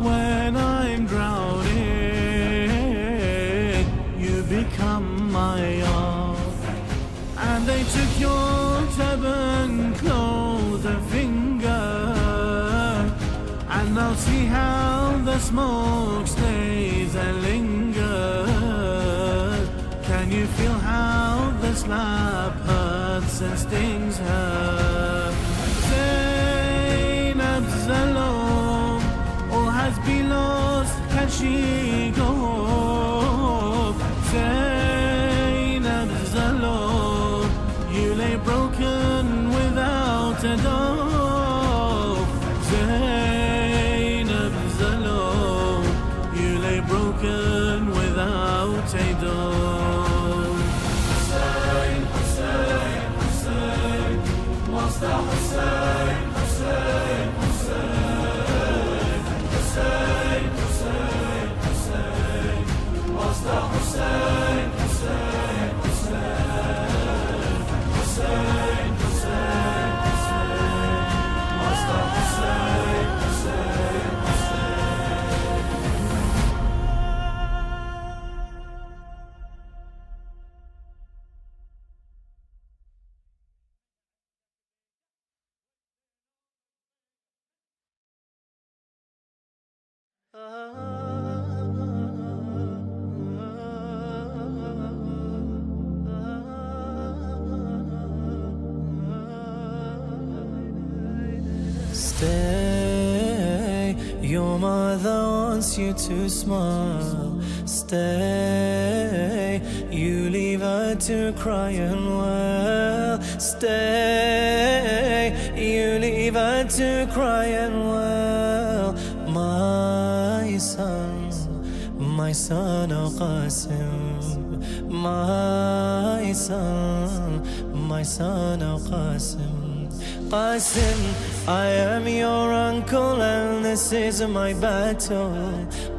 When I'm drowning, you become my all. And they took your turban, clothes and finger, and now see how the smoke stays and lingers. Can you feel how the slap hurts and stings her? Zainab's alone, all has been lost, can she go home? Zainab's alone, you lay broken without a dough. Zainab's alone, you lay broken without a dough. Hussein, Hussein, Hussein, Master Hussein, Hussein, Hussein, Hussein, Hussein, Hussein, Master Hussein, Hussein, Hussein, Hussein, Hussein, Hussein, Master Hussein. Stay, your mother wants you to smile. Stay, you leave her to cry and wail. Stay, you leave her to cry and wail. My son, oh Qasim. My son, oh Qasim. Qasim, I am your uncle and this is my battle.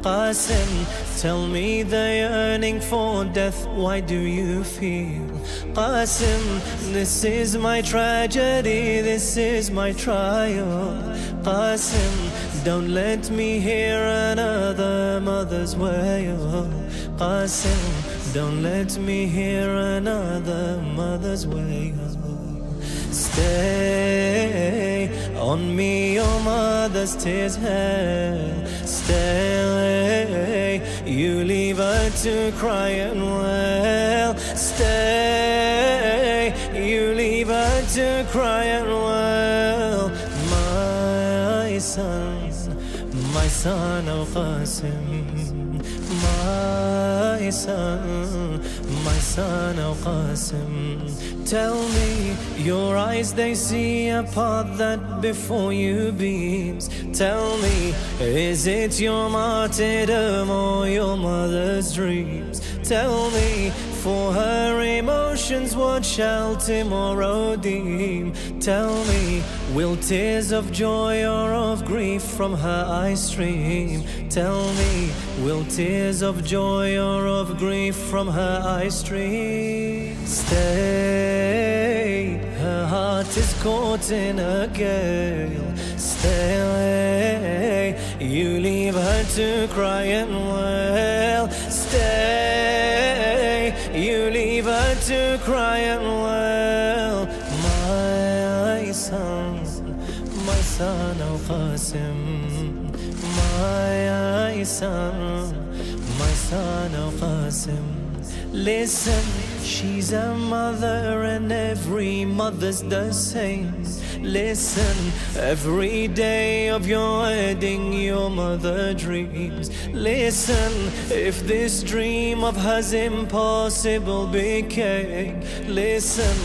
Qasim, tell me the yearning for death, why do you feel? Qasim, this is my tragedy, this is my trial. Qasim, don't let me hear another mother's wail. Qasim, don't let me hear another mother's wail. Stay, on me your mother's tears hail. Stay, you leave her to cry and wail. Stay, you leave her to cry and wail. My son, oh Qasim. My son, oh Qasim. Tell me, your eyes they see a path that before you beams. Tell me, is it your martyrdom or your mother's dreams? Tell me, for her emotions what shall tomorrow deem? Tell me, will tears of joy or of grief from her eyes stream? Tell me, will tears of joy or of grief from her eyes stream? Stay, her heart is caught in a gale. Stay, you leave her to cry and wail. Stay, you leave her to cry and wail. My son, oh Qasim. My son, oh Qasim. Listen, she's a mother and every mother's the same. Listen, every day of your wedding your mother dreams. Listen, if this dream of hers impossible became. Listen,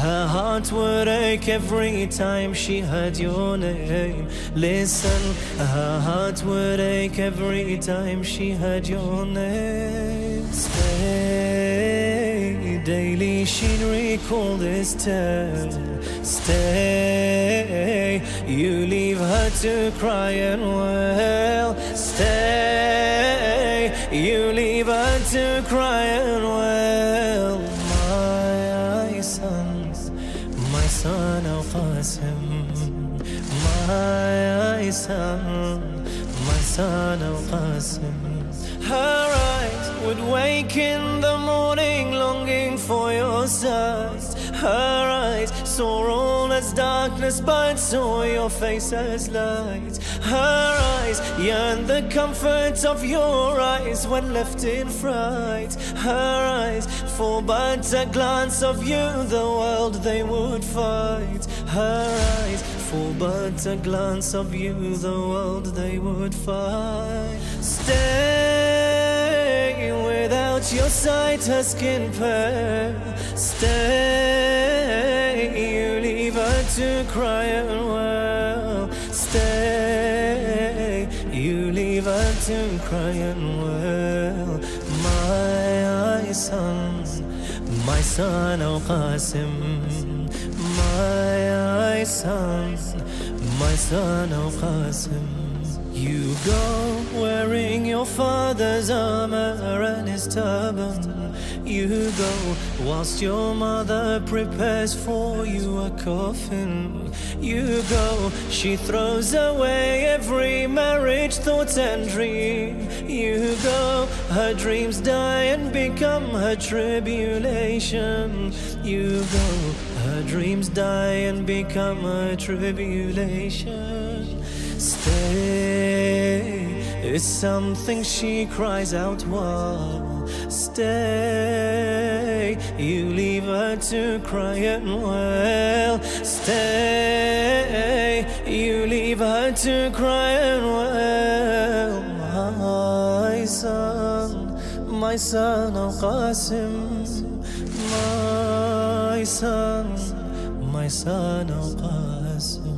her heart would ache every time she heard your name. Listen, her heart would ache every time she heard your name. Stay, daily she'd recall this tale. Stay, you leave her to cry and wail. Stay, you leave her to cry and wail. My son, oh Qasim. My son, oh Qasim. Her eyes would wake in the morning longing for your sight. Her eyes saw all as darkness but saw your face as light. Her eyes yearned the comfort of your eyes when left in fright. Her eyes, for but a glance of you the world they would fight. Her eyes, for but a glance of you the world they would fight. Stay, without your sight her skin pale. Stay, you leave her to cry and wail. Stay, you leave her to cry and wail. My son, oh Qasim. My son, oh Qasim. You go wearing your father's armor and his turban. You go whilst your mother prepares for you a coffin. You go, she throws away every marriage thought and dream. You go, her dreams die and become her tribulation. You go, her dreams die and become her tribulation. Stay, is something she cries out while. Stay, you leave her to cry and wail. Stay, you leave her to cry and wail. My son Al-Qasim, my son Al-Qasim.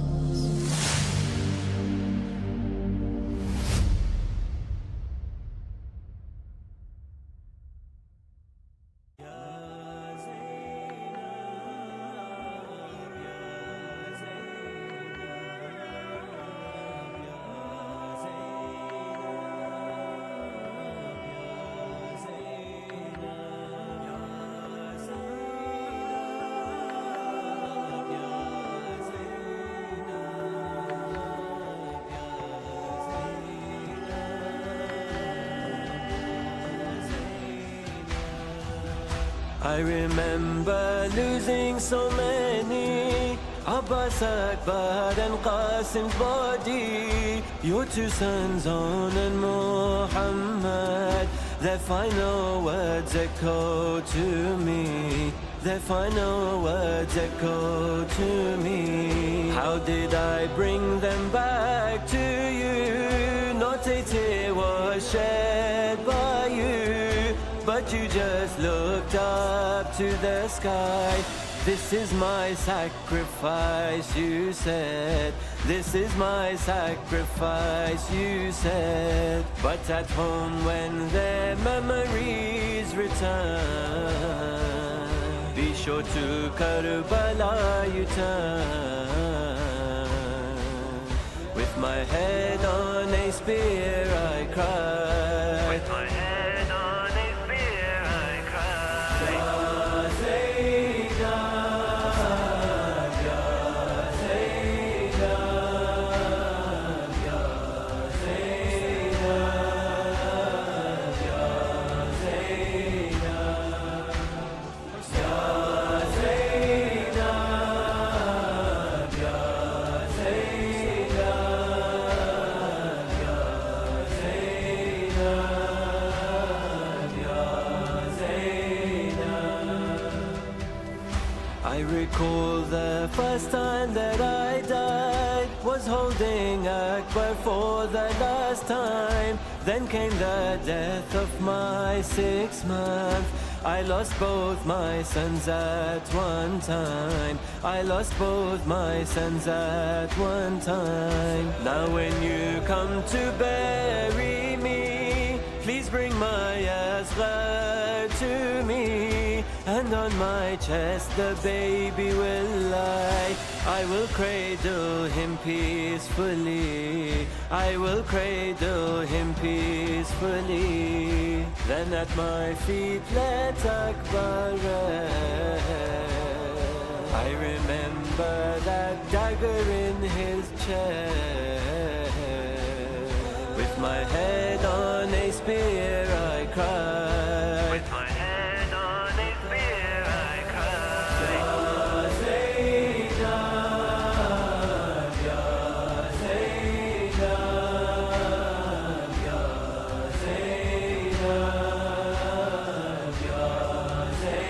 I remember losing so many. Abbas, Akbar and Qasim's body. Your two sons, On and Muhammad. Their final words echo to me. Their final words echo to me. How did I bring them back to you? Not a tear was shed by you, but you just looked up to the sky. This is my sacrifice, you said. This is my sacrifice, you said. But at home when their memories return, be sure to Karbala you turn. With my head on a spear I cry. With my head on a spear I cry. Ya Zainab, Ya Zainab, Ya Zainab, Ya Zainab, Ya Zainab, Ya I recall the first time that I died was holding Akbar for the last time. Then came the death of my 6th month. I lost both my sons at one time. I lost both my sons at one time. Now when you come to bury me, please bring my asghar to me, and on my chest the baby will lie. I will cradle him peacefully. I will cradle him peacefully. Then at my feet let Akbar rest. I remember that dagger in his chest. With my head on a spear I cry. With my head on a spear I cry. Ya Zainab, Ya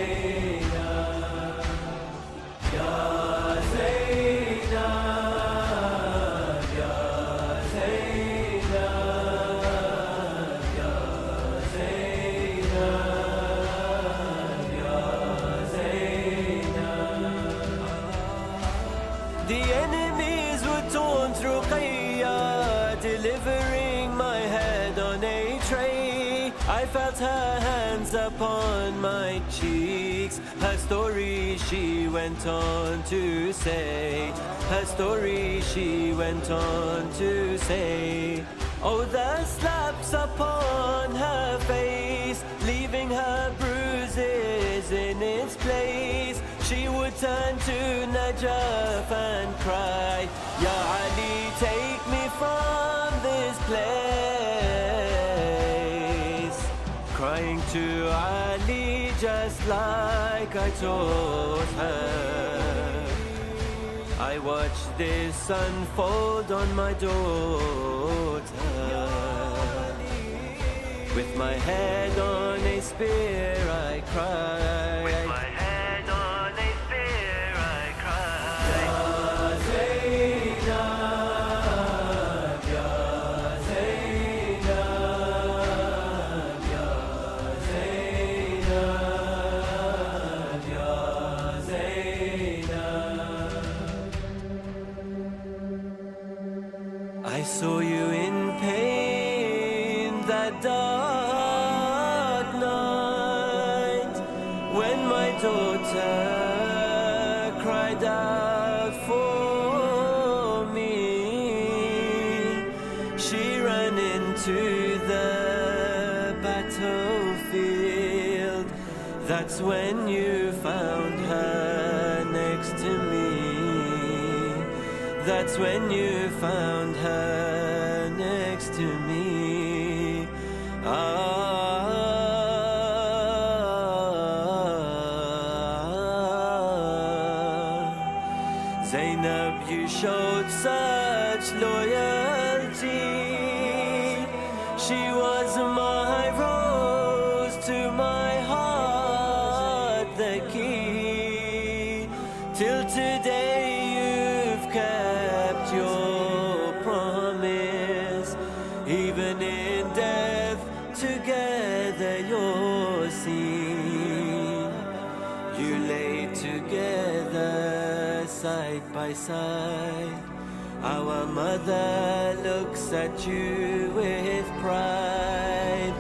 Zainab, Ya Zainab, Ya Zainab, Ya Zainab, Ya The enemies were torn through Qiyya, delivering my head on a tray. I felt her hands upon my cheeks. Her story she went on to say. Her story she went on to say. Oh, the slaps upon her face, leaving her bruises in its place. She would turn to Najaf and cry, Ya Ali, take me from this place. Crying to Ali just like I told her. I watched this unfold on my daughter. With my head on a spear I cry. With my head on a spear I cry. Ya Zainab, Ya Zainab, Ya Zainab, Ya Zainab. I saw you in pain that dark night when my daughter cried out for me. She ran into the battlefield. That's when you found her next to me. That's when you found her next to me. Zainab, you showed such loyalty. She was my rose to my heart, the key. Till today you've kept your promise. Even in death together you're seen. You lay together side by side. Our mother looks at you with pride.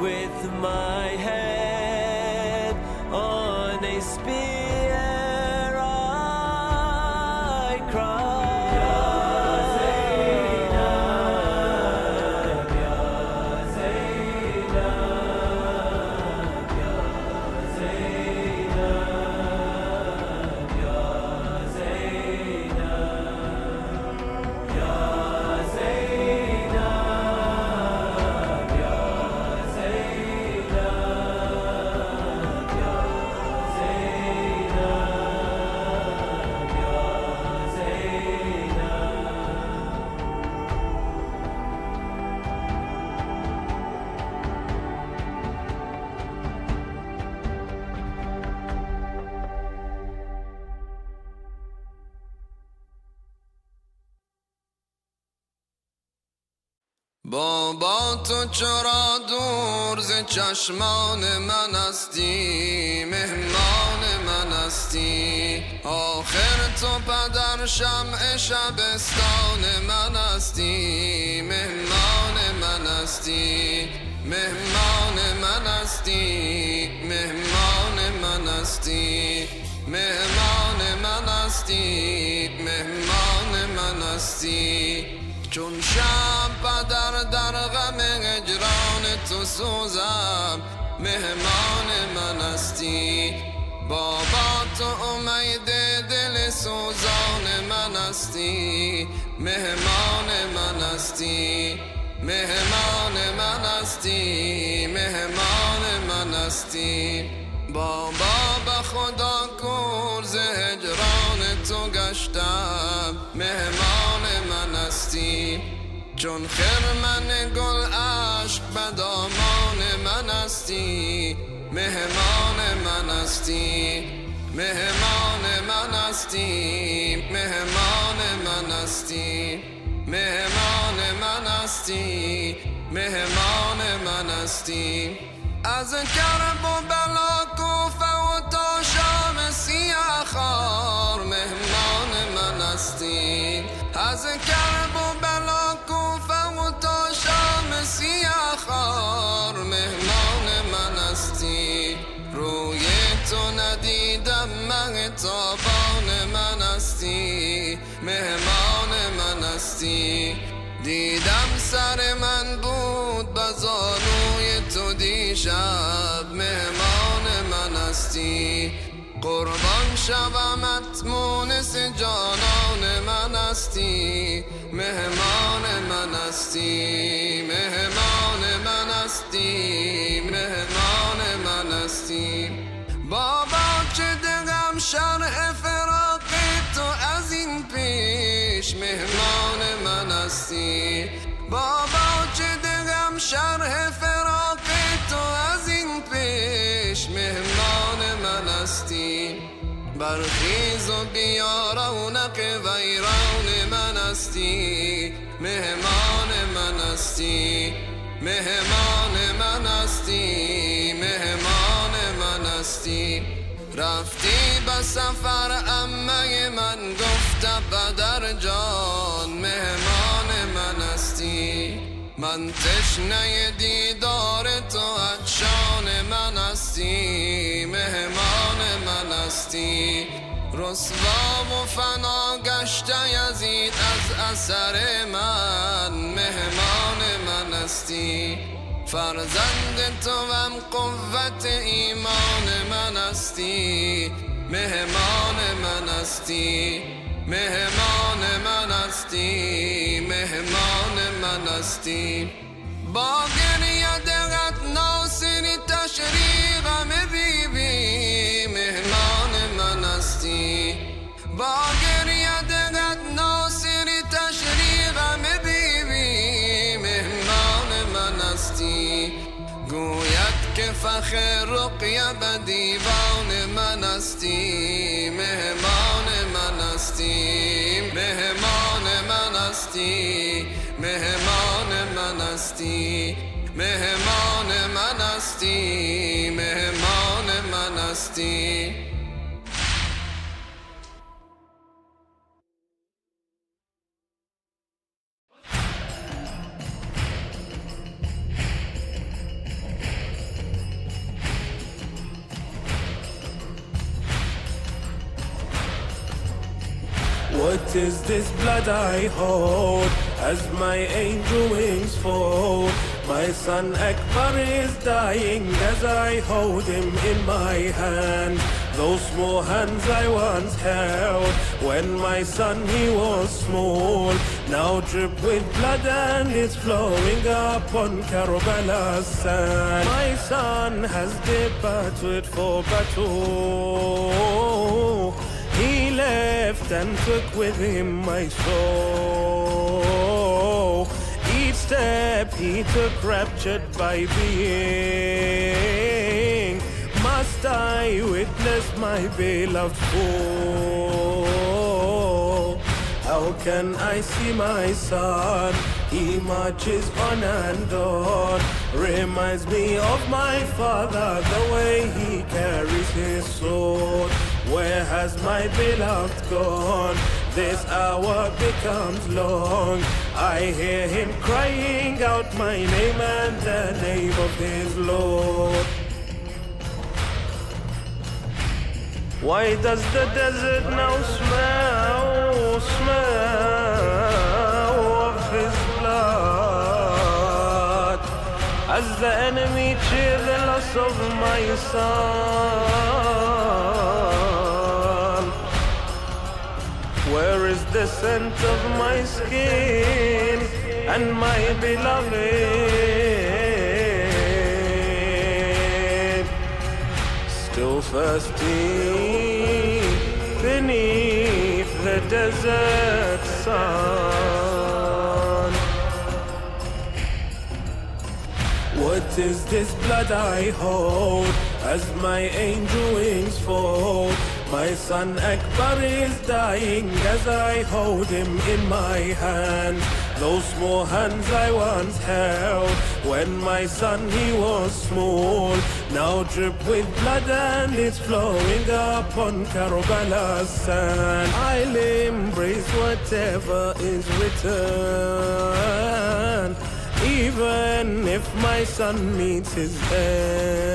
With my head on a spear I cry. Ya Zainab, Ya Zainab, Ya Zainab, Ya Zainab, Ya Zainab, Ya Zainab, Ya بابا تو چرا دور ز چشمان من هستی، مهمان من هستی. آخر تو پدر شمع شبستان من هستی، مهمان من هستی، مهمان من هستی، مهمان من هستی، مهمان من هستی، مهمان من هستی. چون شب پدر در غم هجران تو سوزم، مهمان من هستی. بابا تو امید دل سوزان من هستی، مهمان من هستی، مهمان من هستی، مهمان من هستی. بابا به خدا کور ز هجران تو گشتم، مهمان من هستی. چون خرمن گل عشق به دامان من هستی، مهمان من هستی، مهمان من هستی، مهمان من هستی، مهمان من هستی، مهمان من هستی. از کرب و بلا کوفه و تا شام سیاه خار، مهمان من هستی. از کرب و بلا کوفه و تا شام سیاه خار، مهمان من هستی. روی تو ندیدم مهتابان من هستی، مهمان من هستی. دیدم سر من بود بزانوی تو دیشب، مهمان من هستی. قربان شومت مونس جانان من هستی، مهمان من هستی، مهمان من هستی، مهمان من هستی. بابا چه دلم شرح فراق تو از این پیش، مهمان من هستی. بابا چه دلم شرح فراق برخیز و بیا رونق ویران من هستی مهمان من هستی مهمان من هستی مهمان من هستی رفتی به سفر عمه من گفته بدر جان مهمان من هستی من تشنه دیدار تو عطشان من هستی مهمان من هستی رسوا و فنا گشته یزید از اثر من مهمان من هستی فرزند تو هم قوت ایمان من هستی مهمان من هستی مهمان من هستی مهمان من هستی با گریه دقت ناصری تشریقم بیبی مهمان من هستی با گریه دقت ناصری تشریقم بیبی مهمان من هستی گوید که فخر رقیه به دیوان من هستی مهمان من هستی مهمان من هستی مهمان من هستی مهمان من هستی مهمان من هستی What is this blood I hold as my angel wings fall? My son Akbar is dying as I hold him in my hand. Those small hands I once held when my son he was small now drip with blood and it's flowing upon Karbala's sand. My son has departed for battle. He left and took with him my soul. Each step he took raptured by being. Must I witness my beloved fall? How can I see my son? He marches on and on. Reminds me of my father, the way he carries his sword. Where has my beloved gone? This hour becomes long. I hear him crying out my name and the name of his Lord. Why does the desert now smell of his blood? As the enemy cheer the loss of my son. Where is the scent of my skin and my beloved? Still thirsty beneath the desert sun. What is this blood I hold as my angel wings fall? My son Akbar is dying as I hold him in my hand. Those small hands I once held when my son he was small now drip with blood and it's flowing upon Karbala's sand. I'll embrace whatever is written, even if my son meets his end.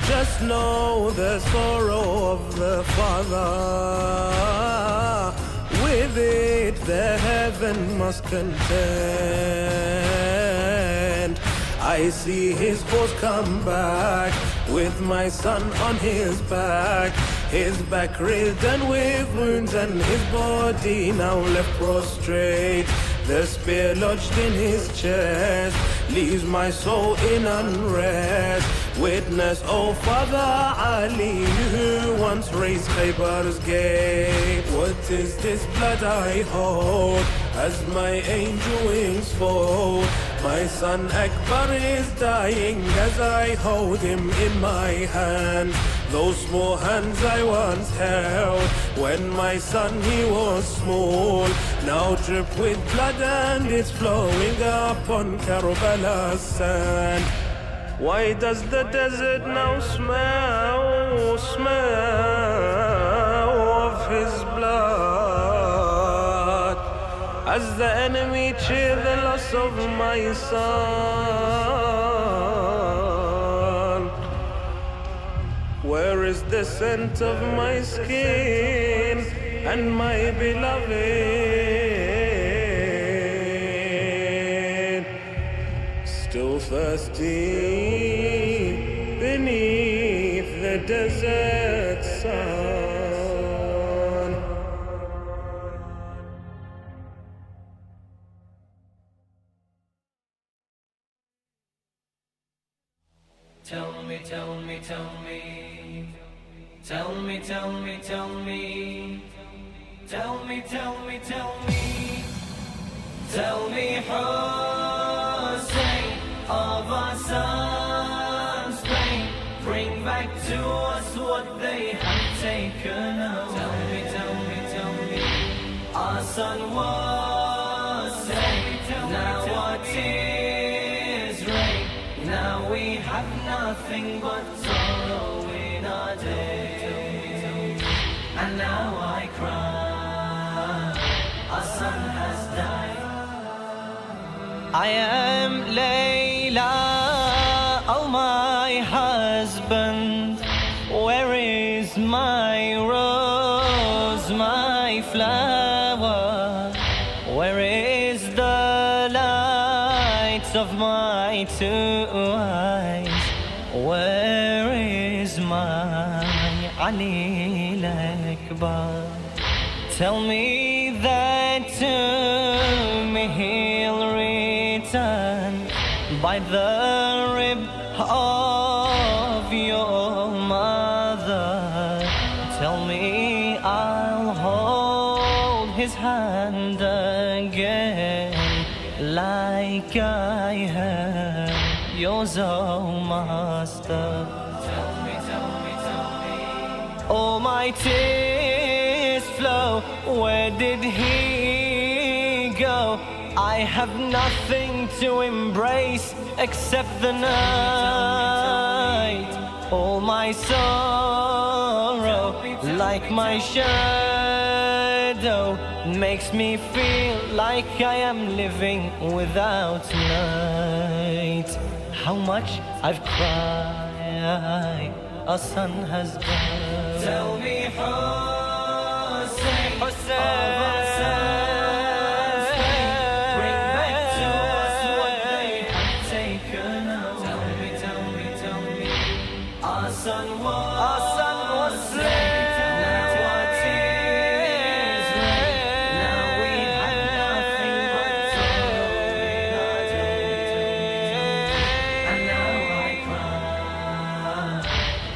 Just know the sorrow of the father. With it the heaven must contend. I see his horse come back with my son on his back. His back ridden with wounds and his body now left prostrate. The spear lodged in his chest leaves my soul in unrest. Witness, oh Father Ali, you who once raised Khaybar's gate. What is this blood I hold as my angel wings fold. My son Akbar is dying as I hold him in my hand. Those small hands I once held when my son he was small, now drip with blood and it's flowing upon Karbala's sand. Why does the desert now smell of his blood, as the enemy cheer the loss of my son? Where is the scent of my skin and my beloved? Still thirsty beneath the desert sun. Tell me, tell me, tell me. Tell me, tell me, tell me. Tell me, tell me, tell me. Tell me, Hussein, of our son's pain. Bring back to us what they have taken away. Tell me, tell me, tell me. Our son was saved. Now our tears rain. Now we have nothing but sorrow in our day. And now I cry, our son has died. I am Layla, oh my husband. Where is my rose, my flower? Where is the light of my two eyes? Where is my Anil Akbar? Tell me that to me he'll return by the rib of your mother. Tell me I'll hold his hand again like I have yours, oh master. Tell me, tell me, tell me. Oh, my tears flow, where did he go? I have nothing to embrace except the night. All my sorrow, like my shadow, makes me feel like I am living without night. How much I've cried, a son has died. Tell me, Hussein, Hussein. Our son was slain. Now our tears rain. Now we have nothing but sorrow in our day. And now I cry,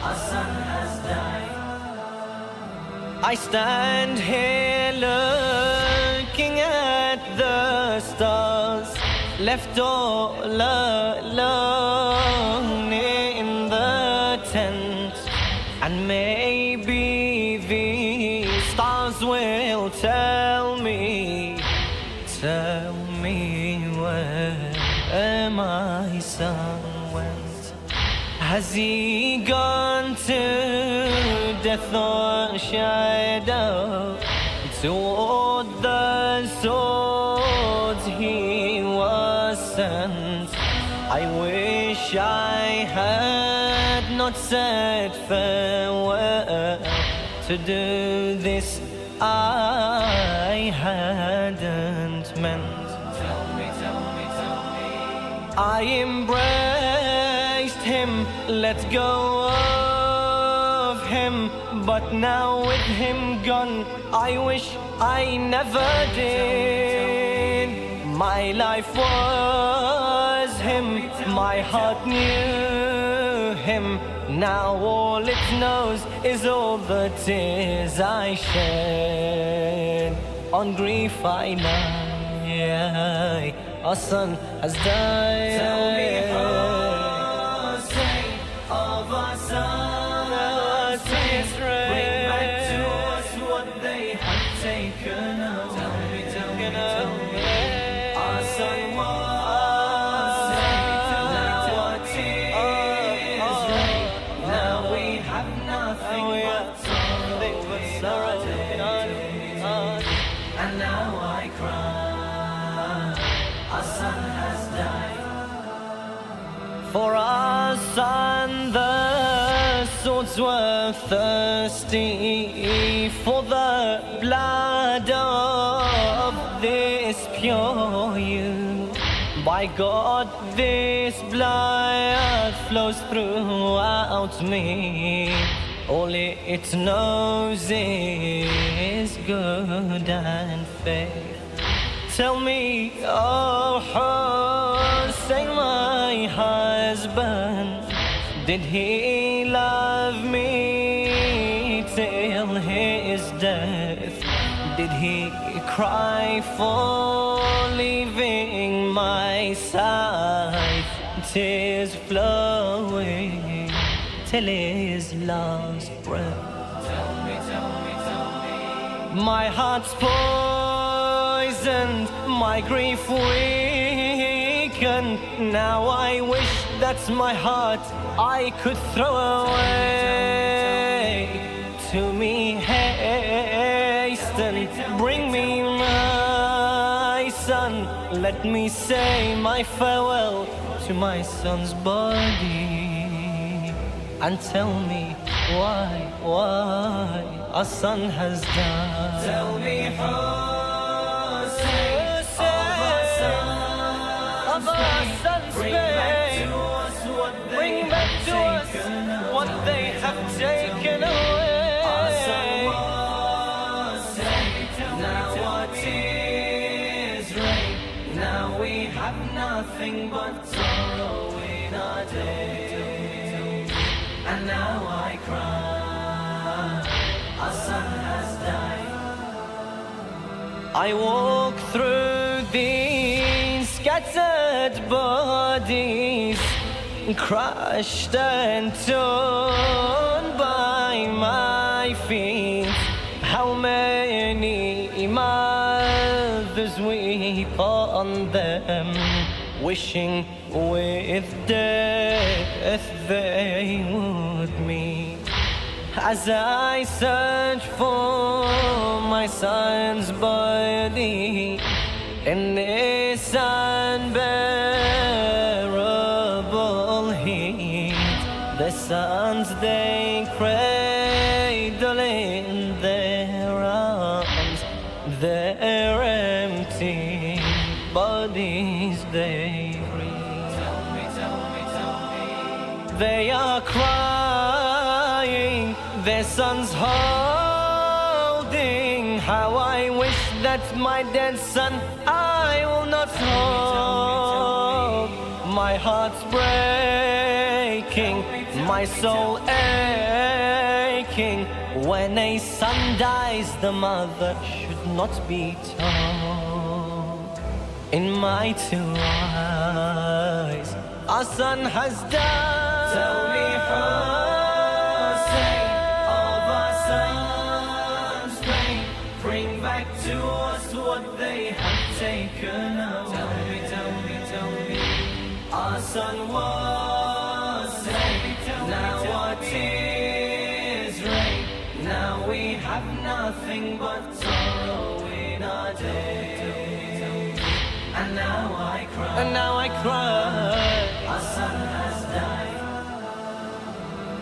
our son has died. I stand here looking at the stars, left all alone in the tent, and maybe these stars will tell me where my son went. Has he gone to death or shadow, toward the swords he was sent? I wish I had not said farewell. To do this I hadn't meant. Tell me, tell me, tell me. I embraced him, let go of him, but now with him gone, I wish I never did. My life was him, my heart knew him. Now all it knows is all the tears I shed. On grief I lie, our son has died. Tell me, Hussein, of our sons, bring back to us what they have taken away. Tell me, our son was now our tears rain. Now we have nothing but sorrow in our days. And now I cry, our son has died. For our son the swords were thirsty for the blood of this pure youth. By God, this blood flows throughout me. All it knows is good and faith. Tell me, oh Hussein, my husband, did he love me till his death? Did he cry for leaving my side? Tears flowing till his last breath. Tell me. My heart's poisoned, my grief weakened. Now I wish that my heart I could throw away. To me hasten, bring me my son. Let me say my farewell to my son's body. And tell me why our son has died. Tell me, Hussein, of our sons, bring back to us what they have taken away. Our son was saved, now our tears rain. Now we have nothing but sorrow in our days. And now I cry, our son has died. I walk through these scattered bodies, crushed and torn by my feet. How many mothers weep on them, wishing with death they would meet. As I search for my son's body in this unbearable heat, the sons they cradle in their arms, their empty bodies they breathe. Tell me. They are crying, their sons holding. How I wish that my dead son I will not hold. My heart's breaking, my soul aching. When a son dies, the mother should not be told. In my two eyes, our son has died. Tell me, Hussein, of our sons, bring back to us what they have taken away. Tell me, our son was saved, now our tears rain. Now we have nothing but sorrow in our days. And now I cry, our son has died.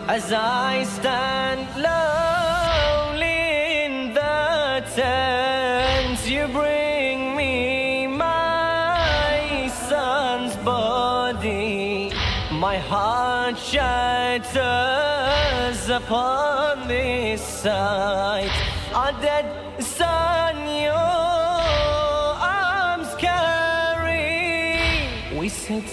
As I stand lonely in the tent, you bring me my son's body. My heart shatters upon this sight. Our dead son, your arms carry. We sit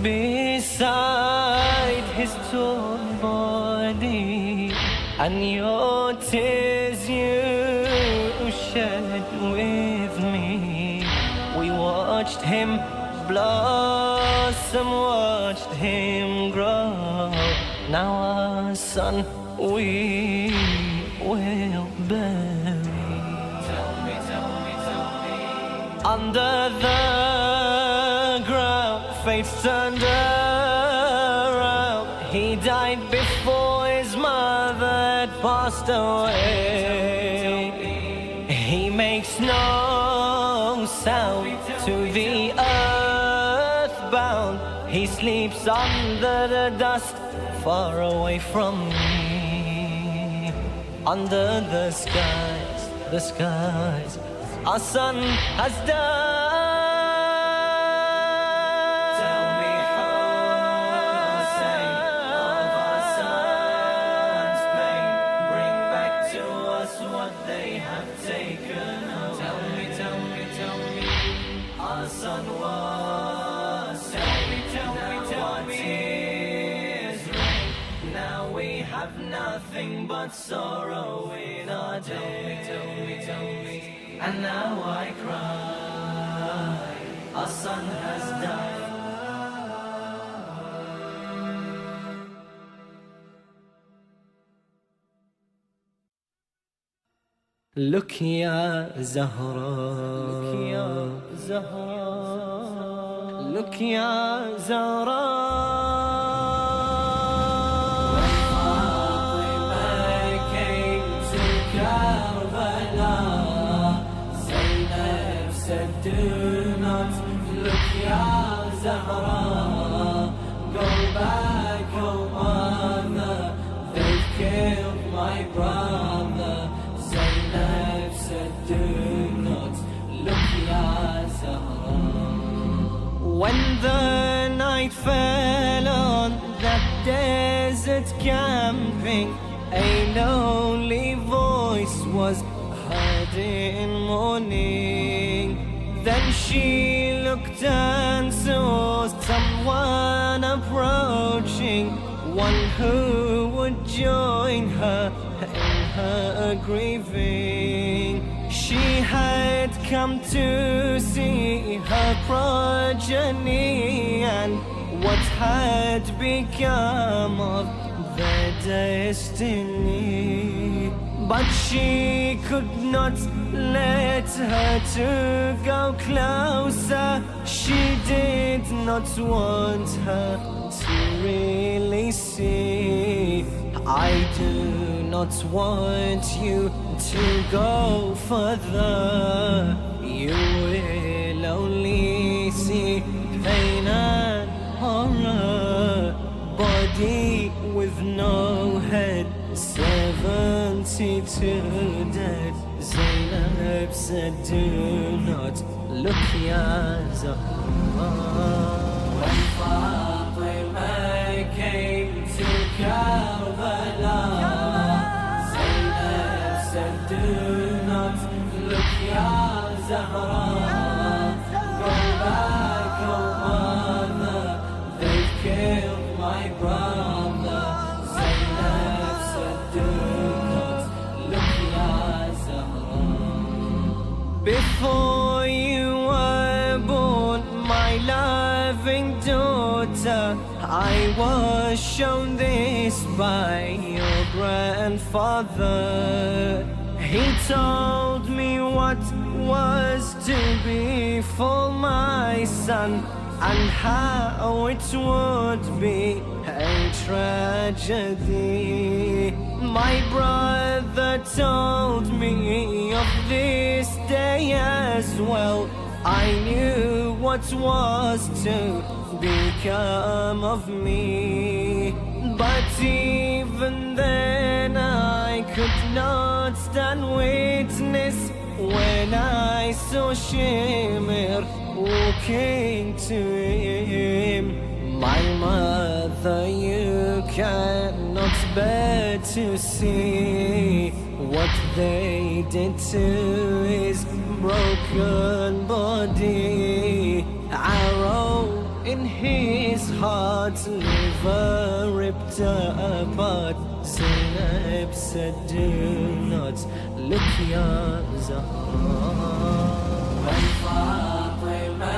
beside his torn body, and your tears you shed with me. We walk watched him blossom, watched him grow. Now our son we will bury. Under the ground, fate's turned around. He died before his mother had passed away. He makes no sound to the earthbound. He sleeps under the dust, far away from me. Under the skies, our son has died. Tell me, Hussein, of our son's pain. Bring back to us what they have taken away. Tell me, our son was saved. Tell me, tears rain. Now we have nothing but sorrow in our day. Tell me. And now I cry, our son has died. Look ya Zahra, look ya Zahra. Do not look ya Zahra, go back, oh mother, they've killed my brother. Zainab said, do not look ya Zahra. When the night fell on that desert camping, a lonely voice was heard in mourning. Then she looked and saw someone approaching, one who would join her in her grieving. She had come to see her progeny and what had become of their destiny. But she could not let her to go closer. She did not want her to really see. I do not want you to go further. You will only see pain and horror. Body with no head, 72 dead. Zainab said, do not look ya Zahra. When Fatima came to Karbala, Zainab said, do not look ya Zahra. Go back, oh mother, they've killed my brother. Zainab said, do not look ya Zahra. Before you were born, my loving daughter, I was shown this by your grandfather. He told me what was to befall my son and how it would be a tragedy. My brother told me of this day as well. I knew what was to become of me. But even then I could not stand witness when I saw Shimir walking to him. My mother, you cannot bear to see what they did to his broken body. Arrow in his heart, liver ripped apart. Zainab said, do not look ya Zahra. When Fatima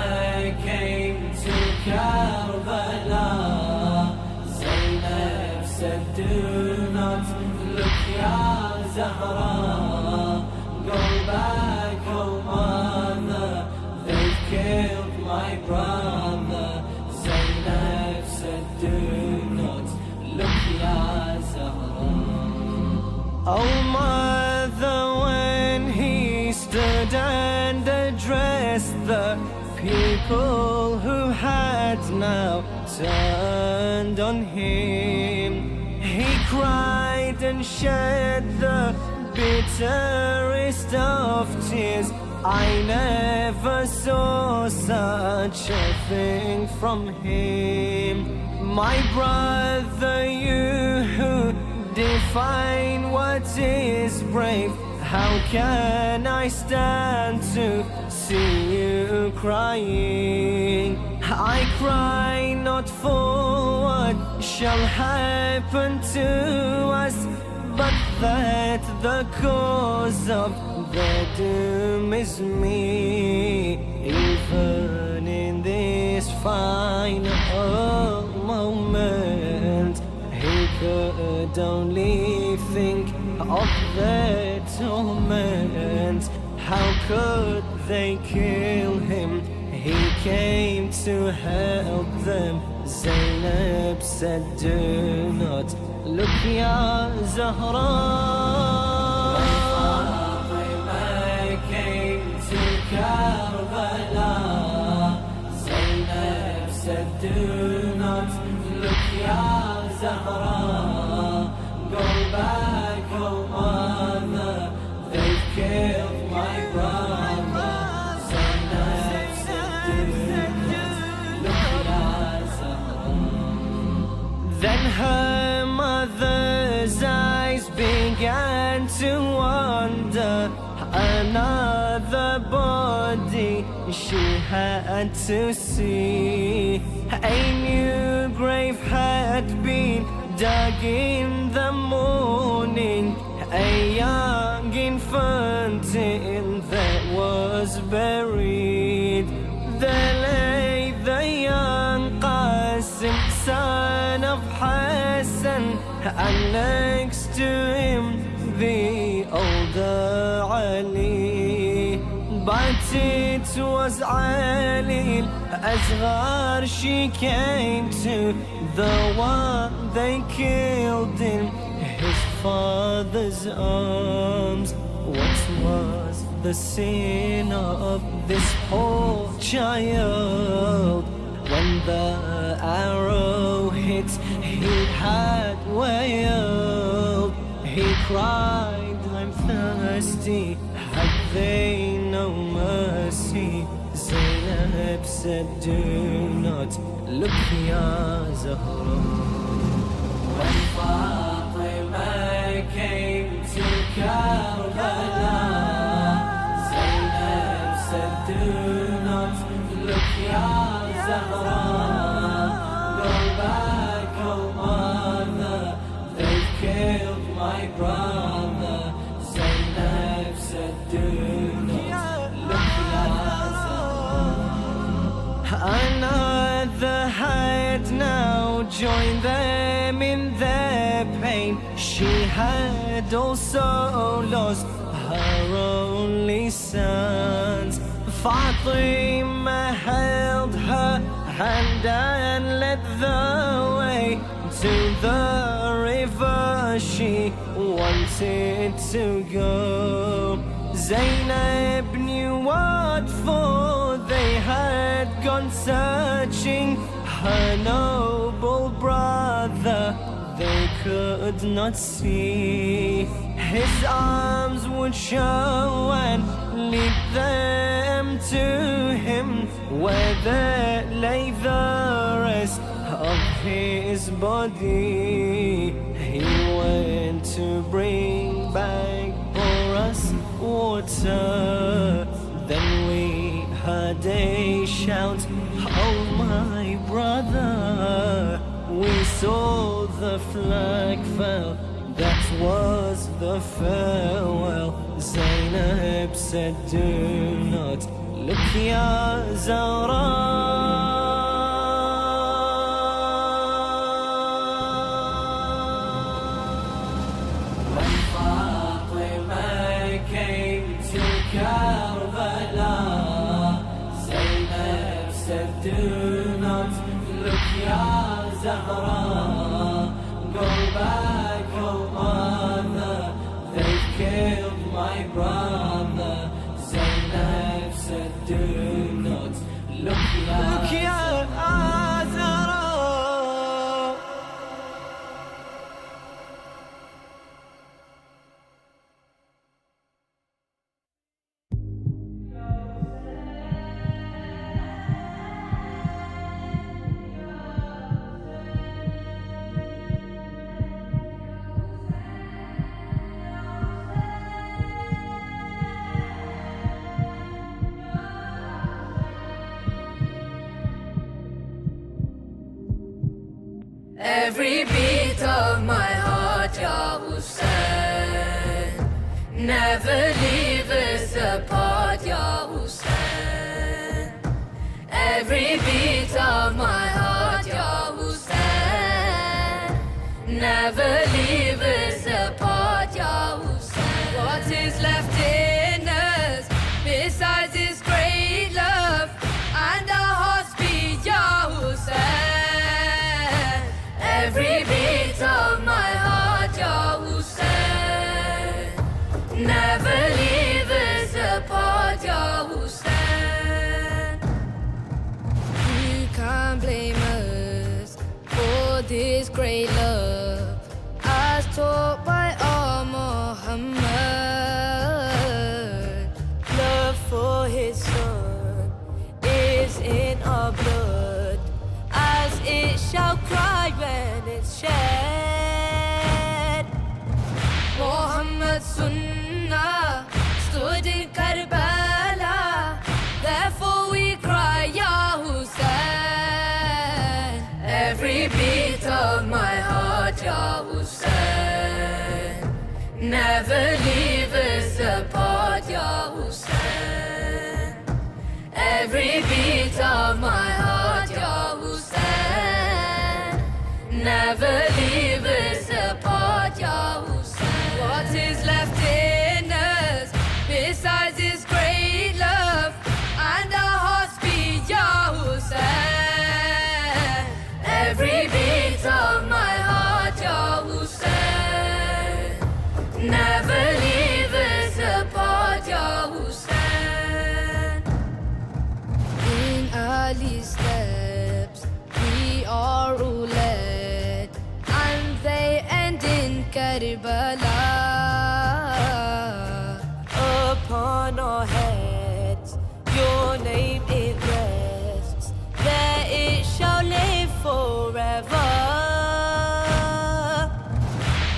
my brother. Zainab said, do not look, Ya Zahra. Oh mother, when he stood and addressed the people who had now turned on him, he cried and shed the bitterest of tears. I never saw such a thing from him. My brother, you who define what is brave, how can I stand to see you crying? I cry not for what shall happen to us, but that the cause of their doom is me. Even in this final moment, he could only think of their torment. How could they kill him? He came to help them. Zainab said, do not look, Ya Zahra. When Fatima came to Karbala, Zainab said, do not look, Ya Zahra. Go back, oh mother, they've killed my brother. Zainab said, do not look, Ya Zahra. Then her mother's eyes began to wander. Another body she had to see. A new grave had been dug in the morning. A young infant that was buried. There lay the young Qasim, son of Hassan, and next to him the older Ali. But it was Ali Asghar she came to, the one they killed in his father's arms. What was the sin of this poor child? When the arrow hit, he had wailed. He cried, I'm thirsty, had they no mercy? Zainab said, do not look, Ya Zahra. When Fatima came to Karbala, Zainab said, do not look, Ya Zahra. Go back, oh mother, they've killed my brother. Zainab said, do not look, Ya Zahra. Another had now joined them in their pain. She had also lost her only sons. Fatima held her hand and led the way to the river she wanted to go. Zainab knew what for they had gone searching. Her noble brother they could not see. His arms would show and lead them to him, where there lay the rest of his body. He went to bring back for us water. Then we heard a shout, oh my brother. We saw the flag fell, that was the farewell. Zainab said, do not look, Ya Zahra. Karbala, Zainab said, said, do not look, Ya Zahra. Go back, oh mother, they've killed my brother. Zainab said, do not look, Ya Zahra. Every beat of my heart, Ya Hussein, never leave us apart, Ya Hussein. Every beat of my heart, Ya Hussein, never leave us apart, Ya Hussein. What is left in us besides this great love and our hearts beat, Ya Hussein? Every beat of my heart, Ya Hussein, never leave us apart, Ya Hussein. You can't blame us for this great love, as taught by our Muhammad. Love for his son is in our blood, as it shall cry when it's shed. Muhammad's Sunnah stood in Karbala, therefore we cry, Ya Hussein. Every beat of my heart, Ya Hussein, never leave us apart, Ya Hussein. Every beat of my heart, Ya Hussein, never leave us apart, Ya Hussein. What is left in us besides this great love and our hearts beat, Ya Hussein? Every beat of my heart, Ya Hussein, never leave us apart, Ya Hussein. In Ali's steps we are all led, and they end in Karbala. Upon our heads your name it rests, there it shall live forever.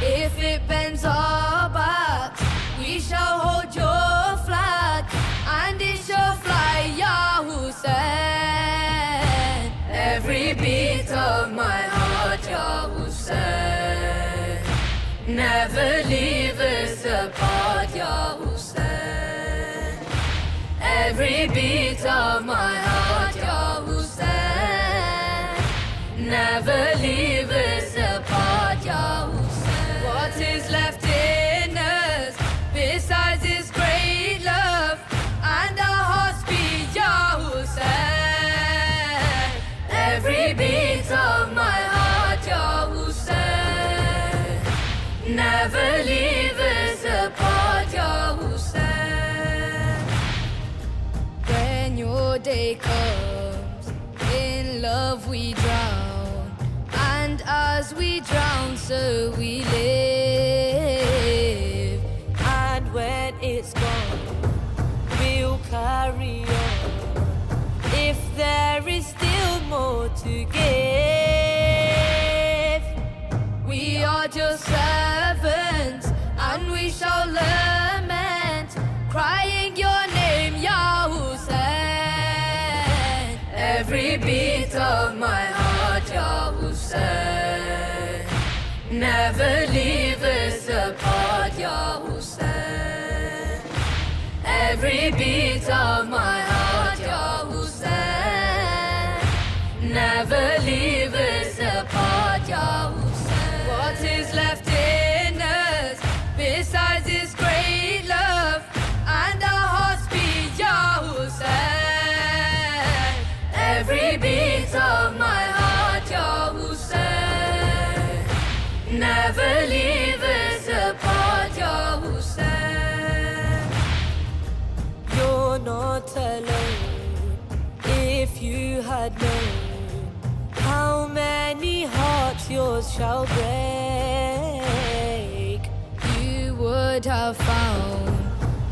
If it bends our backs, we shall hold your flag, and it shall fly, Ya Hussein. Every beat of my heart, Ya Hussein, never leave us apart, Ya Hussein. Every beat of my heart, Ya Hussein, never leave us apart, Ya Hussein. What is left in us besides this great love and our hearts beat, Ya Hussein? Every beat of my heart, Ya Hussein, never leave us apart, Ya Hussein. When your day comes, in love we drown, and as we drown, so we live. And when it's gone, we'll carry on, if there is still more to give. We are just servants, and we shall lament, crying your name, Ya Hussein. Every beat of my heart, Ya Hussein, never leave us apart, Ya Hussein. Every beat of my heart, Ya Hussein, never leave us apart, Ya Hussein. What is left in us besides this great love and our hearts beat, Ya Hussein? Every if you had known how many hearts yours shall break, you would have found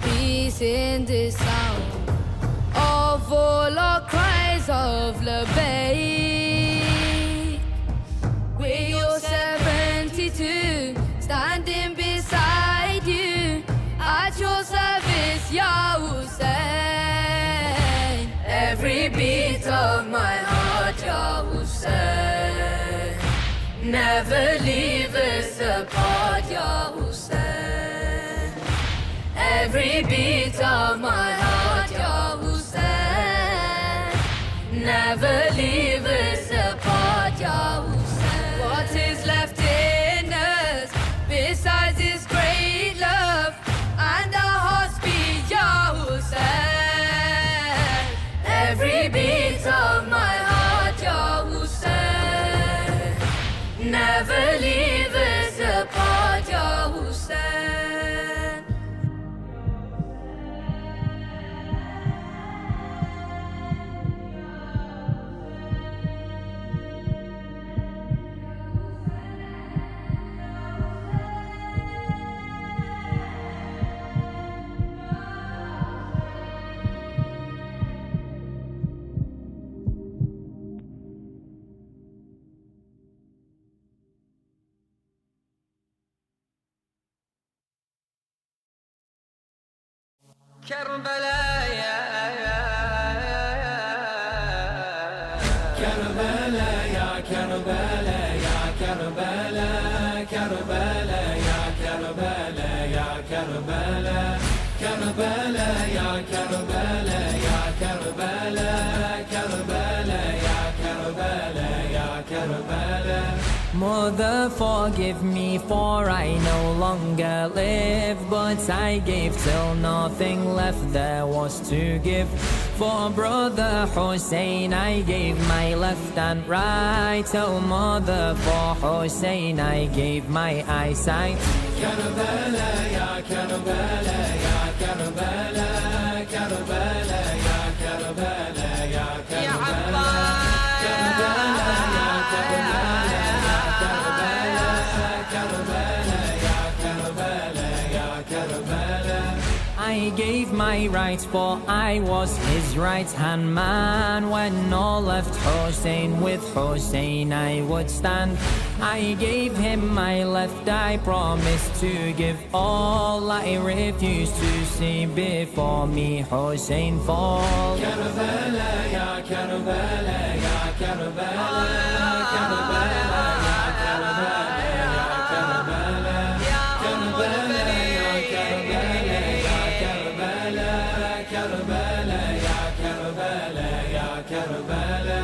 peace in this sound of all our cries of labbaik. With your 72 standing beside you, at your service, Ya Hussein. Every beat of my heart, Ya Hussein. Never leave us apart, Ya Hussein. Every beat of my heart, Ya Hussein. Never leave us apart, Ya Hussein. What is left in us besides this great love? And our hearts beat, Ya Hussein. Every beat of my heart, Ya Hussein. Never leave us apart, Ya Hussein. كربلاء يا كربلاء يا كربلاء يا كربلاء كربلاء يا كربلاء يا كربلاء كربلاء يا كربلاء يا كربلاء كربلاء يا كربلاء يا كربلاء. Mother, forgive me, for I no longer live, but I gave till nothing left there was to give. For brother Hussein I gave my left and right. Oh mother, for Hussein I gave my eyesight. Karbala ya Karbala ya Karbala, Karbala ya Karbala ya Karbala, Karbala ya Karbala. I gave my rights, for I was his right-hand man. When all left Hussein, with Hussein I would stand. I gave him my left, I promised to give all. I refused to see before me Hussein fall. Karbala ya Karbala ya Karbala, Karbala ya Karbala ya Karbala, Karbala ya Karbala ya Karbala, Karbala ya Karbala ya Karbala.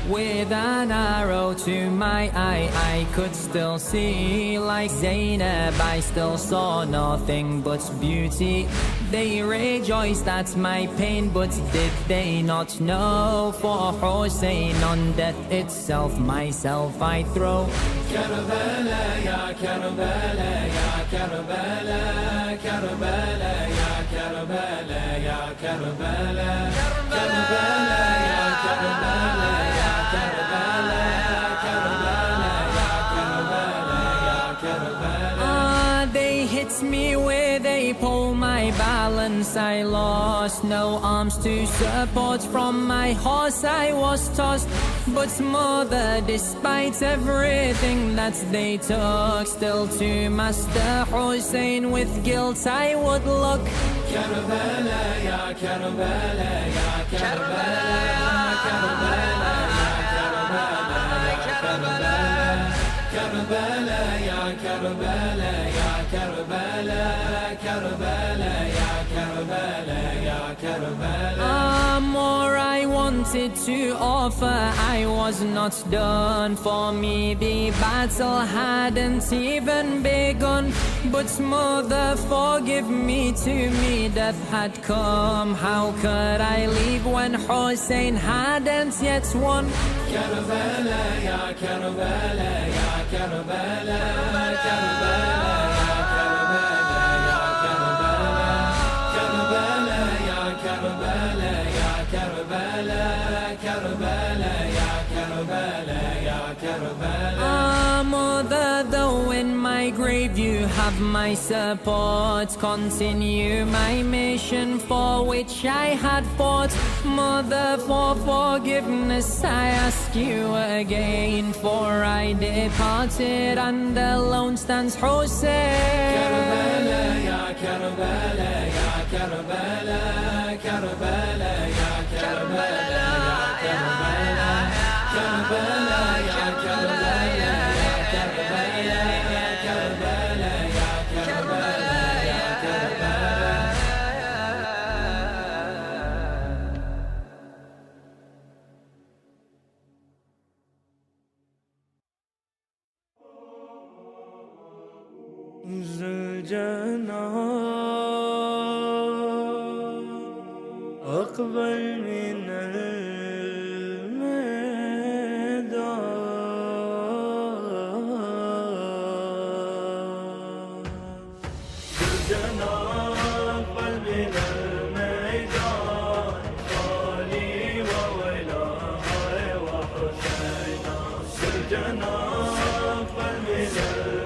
With an arrow to my eye, I could still see. Like Zainab, I still saw nothing but beauty. They rejoiced at my pain, but did they not know? For Hussein on death itself, myself I throw. Karbala ya Karbala ya Karbala, Karbala ya Karbala ya Karbala, Karbala ya Karbala ya Karbala, Karbala ya Karbala ya Karbala. They hit me with a pole, my balance I lost. No arms to support, from my horse I was tossed. But mother, despite everything that they took, still to Master Hussein with guilt I would look. Karbala ya Karbala ya Karbala, Karbala ya Karbala ya Karbala, Karbala ya Karbala ya Karbala, Karbala ya Karbala ya Karbala. More I wanted to offer, I was not done. For me the battle hadn't even begun. But mother, forgive me, to me death had come. How could I leave when Hussein hadn't yet won? Karbala ya Karbala ya Karbala, Karbala ya Karbala ya Karbala, Karbala ya Karbala ya Karbala, Karbala my grave, you have my support. Continue my mission for which I had fought. Mother, for forgiveness I ask you again, for I departed and alone stands Hussein. Karbala, ya Karbala, ya Karbala, Karbala, ya Karbala, ya Karbala, Karbala, ya Karbala, ya Karbala, ya Karbala, ya Karbala, ya Karbala. زلجنا أقبل من الميدان زلجنا أقبل من الميدان خالي وولاي وحسينا زلجنا أقبل من الميدان